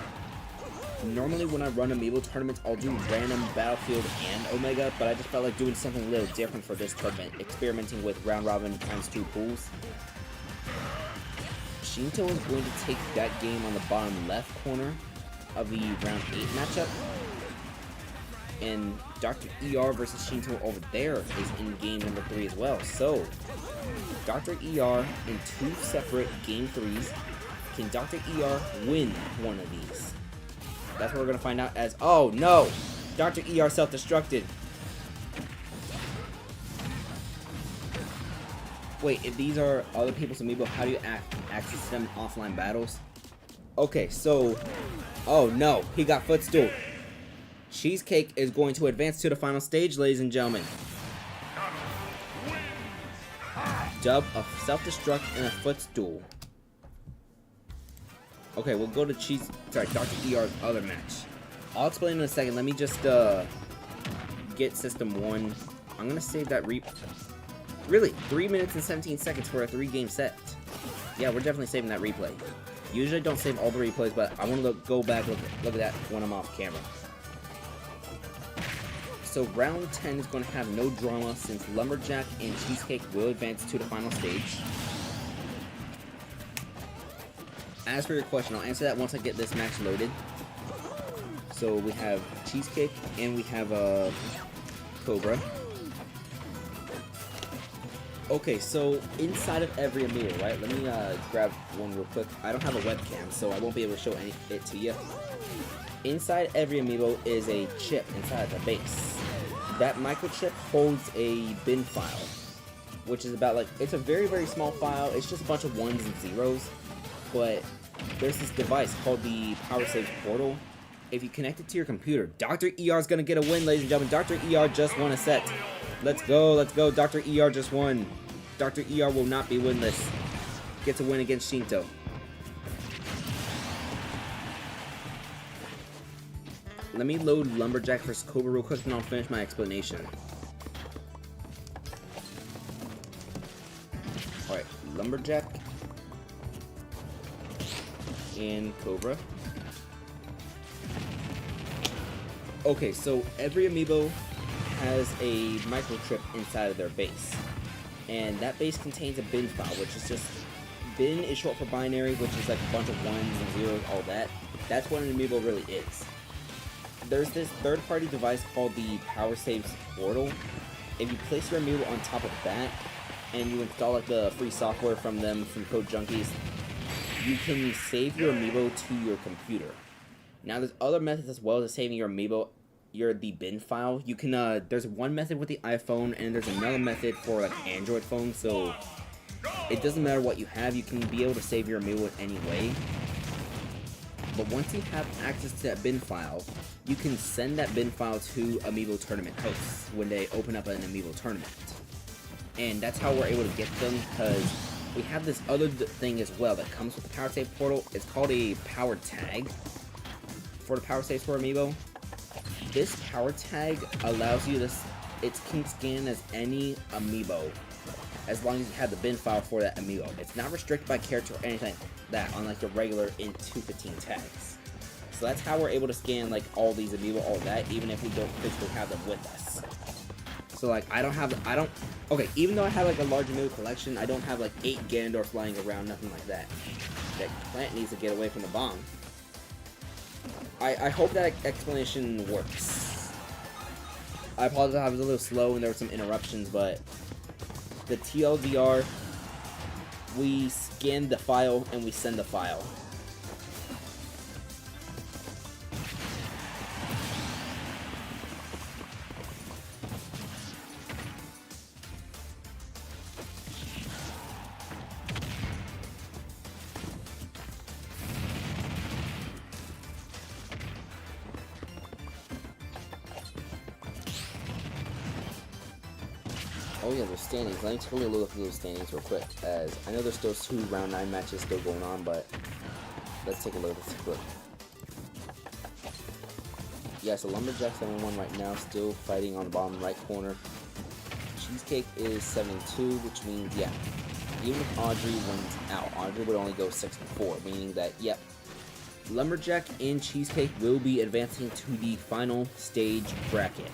S1: Normally when I run Amiibo tournaments, I'll do random Battlefield and Omega, but I just felt like doing something a little different for this tournament, experimenting with round robin ×2 pools. Shinto is going to take that game on the bottom left corner of the round 8 matchup. And Dr. ER versus Shinto over there is in game number 3 as well. So, Dr. ER in 2 separate game 3s. Can Dr. ER win one of these? That's what we're going to find out as... Oh, no! Dr. ER self-destructed. Wait, if these are other people's amiibo, how do you access them in offline battles? Okay, so... Oh, no. He got footstool. Cheesecake is going to advance to the final stage, ladies and gentlemen. Dub of self-destruct and a footstool. Okay, we'll go to Dr. ER's other match. I'll explain in a second. Let me just get System 1. I'm gonna save that Really, 3 minutes and 17 seconds for a 3-game set. Yeah, we're definitely saving that replay. Usually I don't save all the replays, but I want to go back, look at that when I'm off camera. So round 10 is going to have no drama since Lumberjack and Cheesecake will advance to the final stage. As for your question, I'll answer that once I get this match loaded. So we have Cheesecake and we have Cobra. Okay, so inside of every amiibo, right? Let me grab one real quick. I don't have a webcam, so I won't be able to show it to you. Inside every amiibo is a chip inside the base. That microchip holds a bin file, which is about like, it's a very, very small file. It's just a bunch of ones and zeros, but there's this device called the Power Saves Portal. If you connect it to your computer, Dr. ER is going to get a win, ladies and gentlemen. Dr. ER just won a set. Let's go, let's go. Dr. ER just won. Dr. ER will not be winless. Gets a win against Shinto. Let me load Lumberjack vs. Cobra real quick and I'll finish my explanation. Alright, Lumberjack and Cobra. Okay, so every amiibo has a microchip inside of their base. And that base contains a bin file, which is just... Bin is short for binary, which is like a bunch of ones and zeros, all that. That's what an amiibo really is. There's this third-party device called the Power Saves Portal. If you place your amiibo on top of that, and you install like the free software from them, from Code Junkies, you can save your amiibo to your computer. Now there's other methods as well as saving your amiibo, the bin file. You can, there's one method with the iPhone, and there's another method for like Android phones, so it doesn't matter what you have, you can be able to save your amiibo in any way. But once you have access to that bin file, you can send that bin file to Amiibo tournament hosts when they open up an Amiibo tournament. And that's how we're able to get them, because we have this other thing as well that comes with the Power Save Portal. It's called a Power Tag for the Power Saves for Amiibo. This Power Tag allows you to, it can scan as any Amiibo as long as you have the bin file for that Amiibo. It's not restricted by character or anything like that, unlike the regular Int 215 tags. So that's how we're able to scan like all these Amiibo, all that, even if we don't physically have them with us. So like okay, even though I have like a large Amiibo collection, I don't have like 8 Ganondorf flying around, nothing like that. That plant needs to get away from the bomb. I hope that explanation works. I apologize, I was a little slow and there were some interruptions, but the TLDR, we scan the file and we send the file. Oh yeah, there's standings. Let me take a little look at those standings real quick, as I know there's still 2 round 9 matches still going on, but let's take a look. Yeah, so Lumberjack's 7-1 right now, still fighting on the bottom right corner. Cheesecake is 7-2, which means, yeah, even if Audrey wins out, Audrey would only go 6-4, meaning that, yep, Lumberjack and Cheesecake will be advancing to the final stage bracket.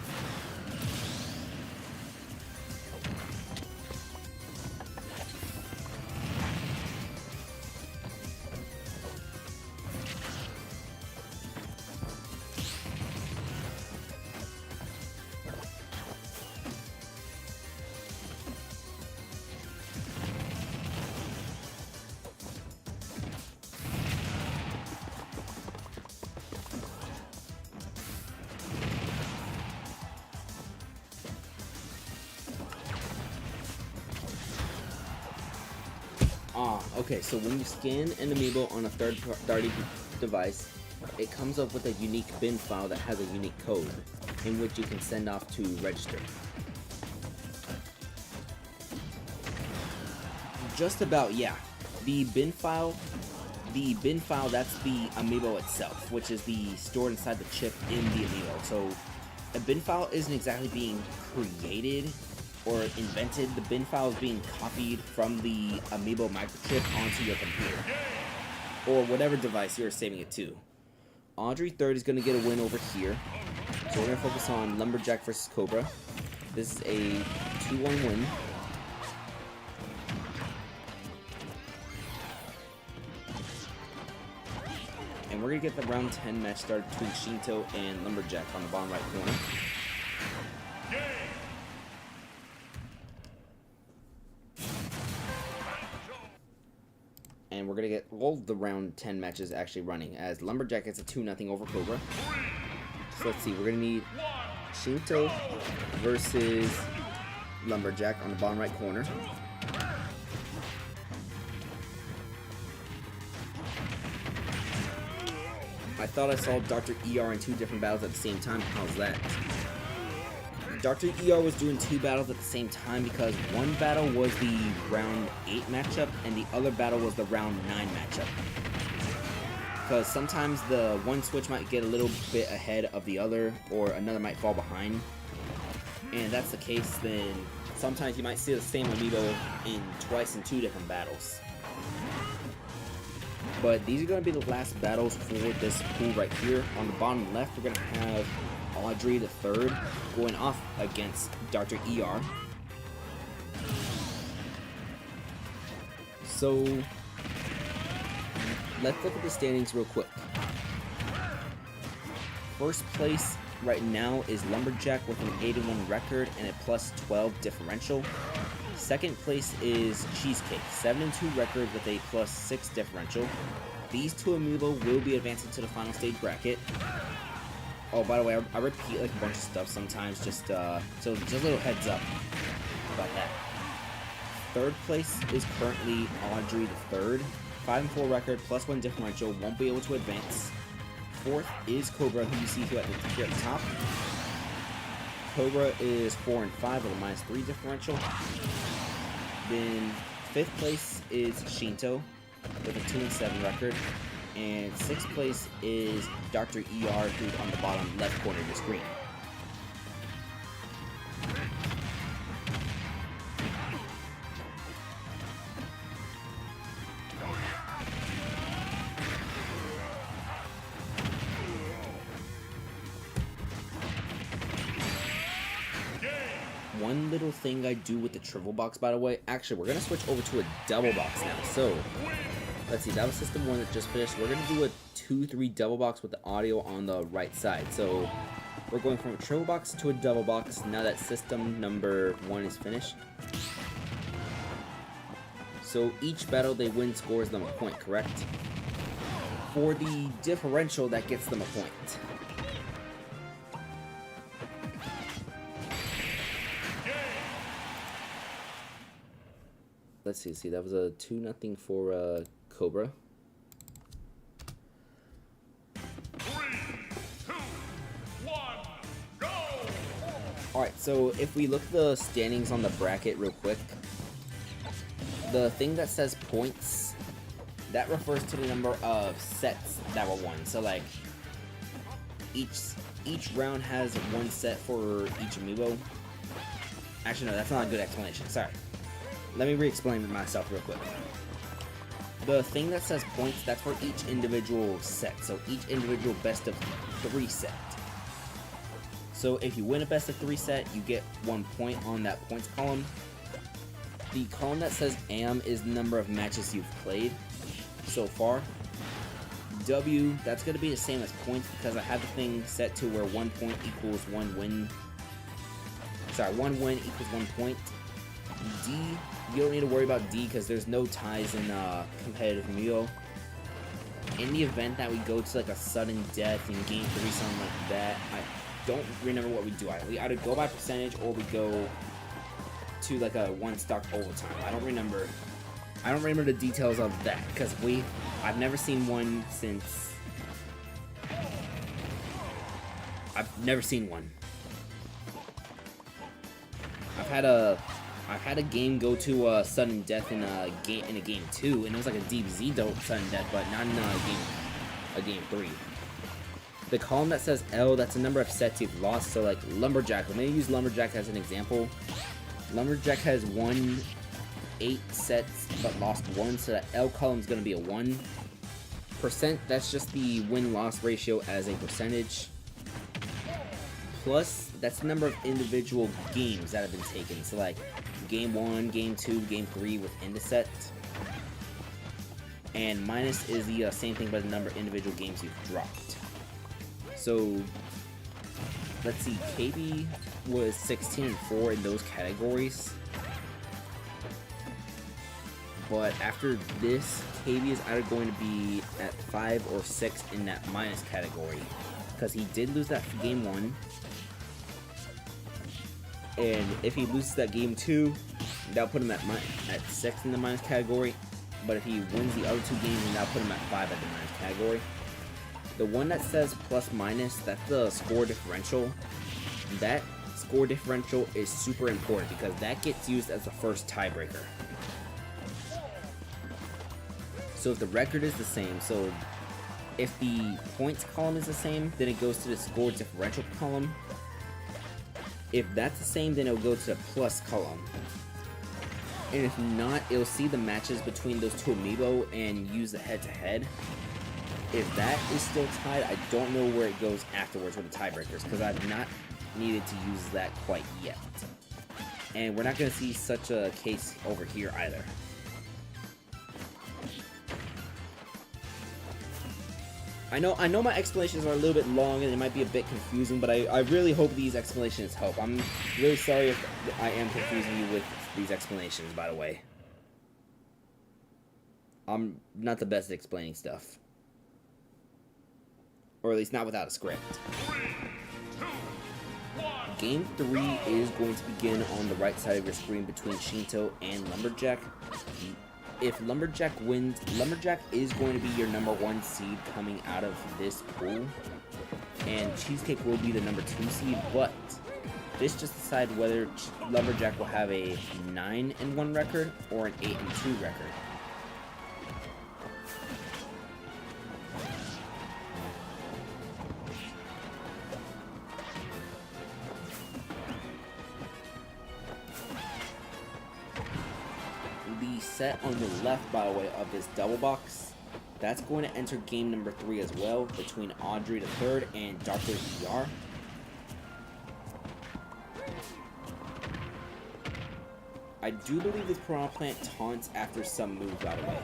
S1: Okay, so when you scan an amiibo on a third-party device, it comes up with a unique bin file that has a unique code, in which you can send off to register. Just about, yeah. The bin file, that's the amiibo itself, which is the stored inside the chip in the amiibo. So, a bin file isn't exactly being created or invented. The bin file is being copied from the amiibo microchip onto your computer, or whatever device you're saving it to. Audrey 3rd is going to get a win over here. So we're going to focus on Lumberjack versus Cobra. This is a 2-1 win. And we're going to get the round 10 match started between Shinto and Lumberjack on the bottom right corner. And we're going to get all the round 10 matches actually running, as Lumberjack gets a 2-0 over Cobra. So let's see, we're going to need Shinto versus Lumberjack on the bottom right corner. I thought I saw Dr. ER in 2 different battles at the same time. How's that? Dr. ER was doing 2 battles at the same time because one battle was the round 8 matchup and the other battle was the round 9 matchup. Because sometimes the one switch might get a little bit ahead of the other, or another might fall behind. And if that's the case, then sometimes you might see the same amiibo twice in 2 different battles. But these are going to be the last battles for this pool right here. On the bottom left, we're going to have Audrey the 3rd going off against Dr. ER. So let's look at the standings real quick. First place right now is Lumberjack with an 81 record and a plus 12 differential. Second place is Cheesecake, 7-2 record with a plus 6 differential. These 2 amiibo will be advancing to the final stage bracket. Oh, by the way, I repeat like a bunch of stuff sometimes, so just a little heads up about that. Third place is currently Audrey the 3rd, 5-4 record, plus 1 differential, won't be able to advance. Fourth is Cobra, who you see here at the top. Cobra is 4-5 with a minus 3 differential. Then 5th place is Shinto with a 2-7 record. And 6th place is Dr. ER, who's on the bottom left corner of the screen. One little thing I do with the triple box, by the way, actually, we're going to switch over to a double box now. So, let's see, that was system 1 that just finished. We're going to do a 2-3 double box with the audio on the right side. So, we're going from a triple box to a double box now that system number 1 is finished. So, each battle they win scores them a point, correct? For the differential, that gets them a point. Let's see, that was a 2-0 for Cobra.
S2: 3, 2, 1, go!
S1: Alright, so if we look at the standings on the bracket real quick, the thing that says points, that refers to the number of sets that were won. So like, each round has 1 set for each amiibo. Actually, no, that's not a good explanation, sorry. Let me re-explain myself real quick. The thing that says points, that's for each individual set. So each individual best of 3 set. So if you win a best of 3 set, you get 1 point on that points column. The column that says AM is the number of matches you've played so far. W, that's going to be the same as points because I have the thing set to where 1 point equals 1 win. Sorry, 1 win equals 1 point. D, you don't need to worry about D because there's no ties in competitive amiibo. In the event that we go to like a sudden death in game 3, something like that, I don't remember what we do. We either go by percentage or we go to like a 1 stock overtime. I don't remember I don't remember the details of that because I've never seen one since. I've never seen one. I've had a game go to sudden death in a game 2, and it was like a DBZ sudden death, but not in a game 3. The column that says L, that's the number of sets you've lost. So like Lumberjack, let me use Lumberjack as an example. Lumberjack has won 8 sets but lost 1, so that L column is going to be a 1%. That's just the win-loss ratio as a percentage. Plus, that's the number of individual games that have been taken. So like game 1, game 2, game 3 within the set. And minus is the same thing but the number of individual games you've dropped. So let's see, KB was 16-4 in those categories. But after this, KB is either going to be at 5 or 6 in that minus category. Because he did lose that game 1. And if he loses that game 2, that'll put him at 6 in the minus category. But if he wins the other 2 games, then that'll put him at 5 at the minus category. The one that says plus minus, that's the score differential. That score differential is super important because that gets used as the first tiebreaker. So if the record is the same, so if the points column is the same, then it goes to the score differential column. If that's the same, then it'll go to the plus column. And if not, it'll see the matches between those 2 amiibo and use the head-to-head. If that is still tied, I don't know where it goes afterwards with the tiebreakers, because I've not needed to use that quite yet. And we're not going to see such a case over here either. I know my explanations are a little bit long and it might be a bit confusing, but I really hope these explanations help. I'm really sorry if I am confusing you with these explanations, by the way. I'm not the best at explaining stuff. Or at least not without a script.
S2: 3, 2, 1.
S1: Game 3 is going to begin on the right side of your screen between Shinto and Lumberjack. If Lumberjack wins, Lumberjack is going to be your number 1 seed coming out of this pool. And Cheesecake will be the number 2 seed, but this just decides whether Lumberjack will have a 9-1 record or an 8-2 record. The set on the left, by the way, of this double box, that's going to enter game number 3 as well, between Audrey the Third and Dr. ER. I do believe this Piranha Plant taunts after some move, by the way.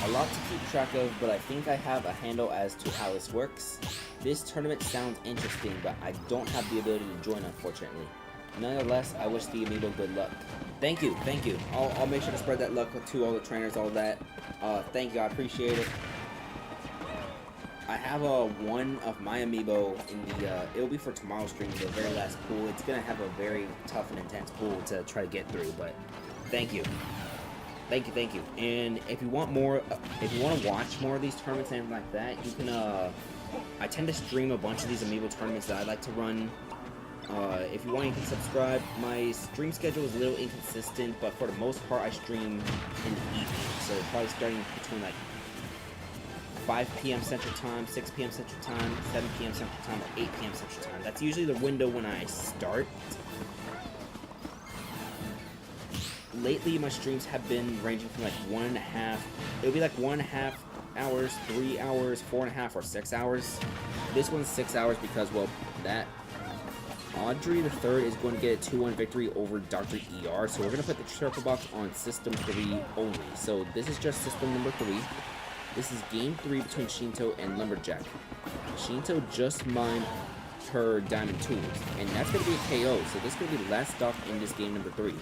S1: A lot to keep track of, but I think I have a handle as to how this works. This tournament sounds interesting, but I don't have the ability to join, unfortunately. Nonetheless, I wish the amiibo good luck. Thank you, thank you. I'll make sure to spread that luck to all the trainers, all that. Thank you, I appreciate it. I have one of my amiibo in the, it'll be for tomorrow's stream, the very last pool. It's gonna have a very tough and intense pool to try to get through, but thank you. Thank you, thank you. And if you want more, if you want to watch more of these tournaments and like that, you can, I tend to stream a bunch of these amiibo tournaments that I like to run. If you want, you can subscribe. My stream schedule is a little inconsistent, but for the most part, I stream in the evening. So probably starting between like 5 p.m. Central Time, 6 p.m. Central Time, 7 p.m. Central Time, or 8 p.m. Central Time. That's usually the window when I start. Lately, my streams have been ranging from like 1.5. It'll be like 1.5 hours, 3 hours, 4.5, or 6 hours. This one's 6 hours because, well, that Audrey the Third is going to get a 2-1 victory over Dr. ER. So we're going to put the circle box on System 3 only. So this is just System number 3. This is Game 3 between Shinto and Lumberjack. Shinto just mined her Diamond Tools, and that's going to be a KO. So this is going to be the last stock in this game number 3.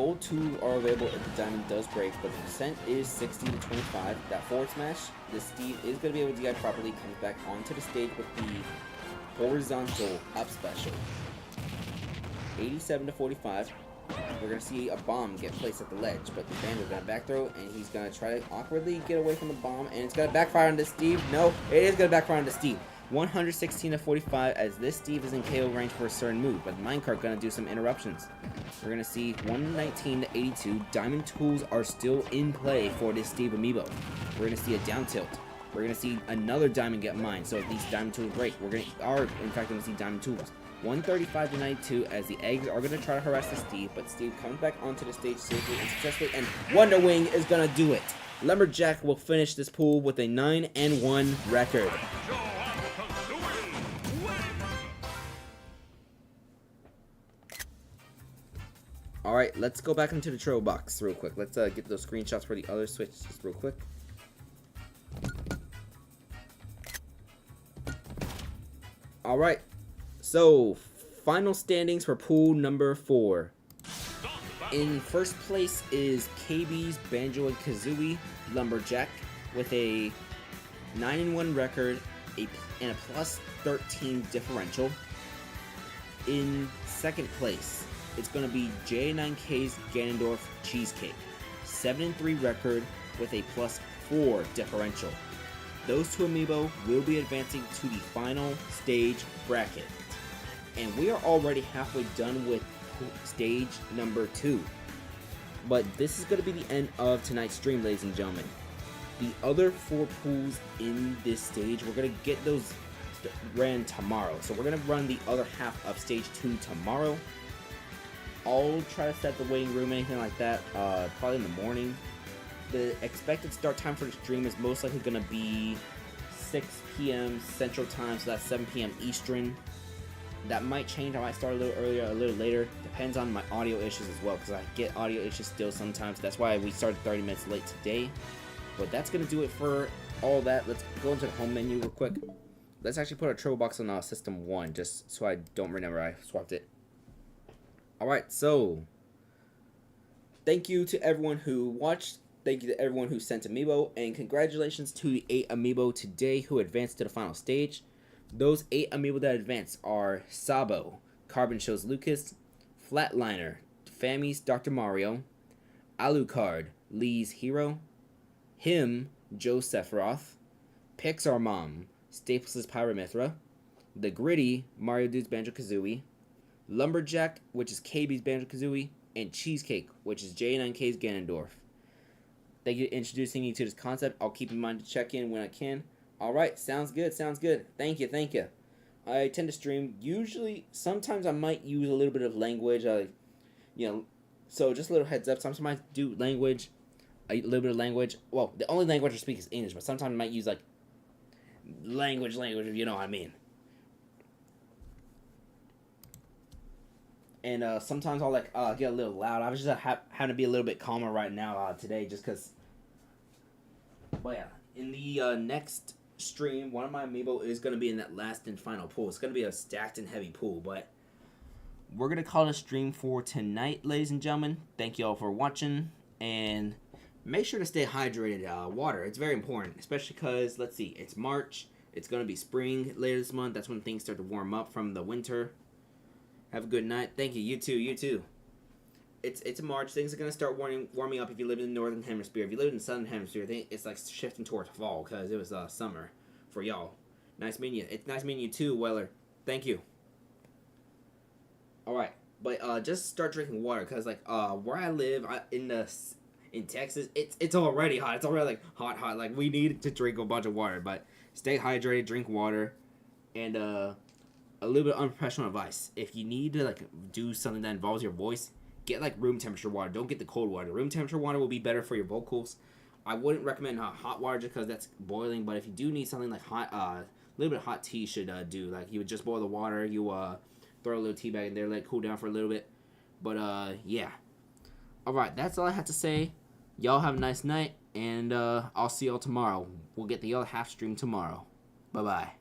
S1: gold 2 are available if the diamond does break, but the percent is 60 to 25. That forward smash, this Steve is going to be able to DI properly, comes back onto the stage with the horizontal up special. 87 to 45. We're going to see a bomb get placed at the ledge, but the Banjo's going to back throw, and he's going to try to awkwardly get away from the bomb, and it's going to backfire on this Steve. No, it is going to backfire on this Steve. 116 to 45, as this Steve is in KO range for a certain move, but the minecart going to do some interruptions. We're going to see 119 to 82. Diamond tools are still in play for this Steve amiibo. We're going to see a down tilt. We're going to see another diamond get mined, so if these diamond tools break, we're in fact going to see diamond tools. 135 to 92, as the eggs are going to try to harass the Steve, but Steve comes back onto the stage safely and successfully, and Wonder Wing is going to do it. Lumberjack will finish this pool with a 9-1 record. Alright, let's go back into the trail box real quick. Let's get those screenshots for the other switches real quick. Alright, so final standings for pool number 4. In first place is KB's Banjo and Kazooie Lumberjack with a 9-1 record and a plus 13 differential. In second place, it's going to be J9K's Ganondorf Cheesecake. 7-3 record with a plus 4 differential. Those two amiibo will be advancing to the final stage bracket. And we are already halfway done with stage number 2. But this is going to be the end of tonight's stream, ladies and gentlemen. The other 4 pools in this stage, we're going to get those ran tomorrow. So we're going to run the other half of stage 2 tomorrow. I'll try to set the waiting room, anything like that, probably in the morning. The expected start time for the stream is most likely going to be 6 p.m. Central Time, so that's 7 p.m. Eastern. That might change. I might start a little earlier, a little later. Depends on my audio issues as well, because I get audio issues still sometimes. That's why we started 30 minutes late today. But that's going to do it for all that. Let's go into the home menu real quick. Let's actually put a triple box on System 1, just so I don't remember I swapped it. Alright, so thank you to everyone who watched. Thank you to everyone who sent amiibo, and congratulations to the 8 amiibo today who advanced to the final stage. Those 8 amiibo that advanced are Sabo, Carbon Shows Lucas, Flatliner, Fami's Dr. Mario, Alucard, Lee's Hero, Him, Joe Sephiroth, Pixar Mom, Staples' Pyramithra, The Gritty, Mario Dude's Banjo-Kazooie, Lumberjack, which is KB's Banjo-Kazooie, and Cheesecake, which is J9K's Ganondorf. Thank you for introducing me to this concept. I'll keep in mind to check in when I can. Alright, sounds good, sounds good. Thank you, thank you. I tend to stream, usually, sometimes I might use a little bit of language, so just a little heads up. Sometimes I might do language, a little bit of language. Well, the only language I speak is English, but sometimes I might use, language, if you know what I mean. And sometimes I'll get a little loud. I was just having to be a little bit calmer right now today, just because. But yeah, in the next stream, one of my amiibo is going to be in that last and final pool. It's going to be a stacked and heavy pool, but we're going to call it a stream for tonight, ladies and gentlemen. Thank you all for watching, and make sure to stay hydrated. Water, it's very important, especially because, let's see, it's March. It's going to be spring later this month. That's when things start to warm up from the winter. Have a good night. Thank you. You too. You too. It's March. Things are going to start warming up if you live in the northern hemisphere. If you live in the southern hemisphere, it's like shifting towards fall because it was summer for y'all. Nice meeting you. It's nice meeting you too, Weller. Thank you. All right, but just start drinking water because where I live in Texas, it's already hot. It's already hot. Like we need to drink a bunch of water, but stay hydrated, drink water, and a little bit of unprofessional advice. If you need to do something that involves your voice, get room temperature water. Don't get the cold water. Room temperature water will be better for your vocals. I wouldn't recommend hot water just because that's boiling. But if you do need something hot, a little bit of hot tea should do. You would just boil the water. You throw a little tea bag in there, let it cool down for a little bit. But yeah. All right, that's all I have to say. Y'all have a nice night, and I'll see y'all tomorrow. We'll get the other half stream tomorrow. Bye bye.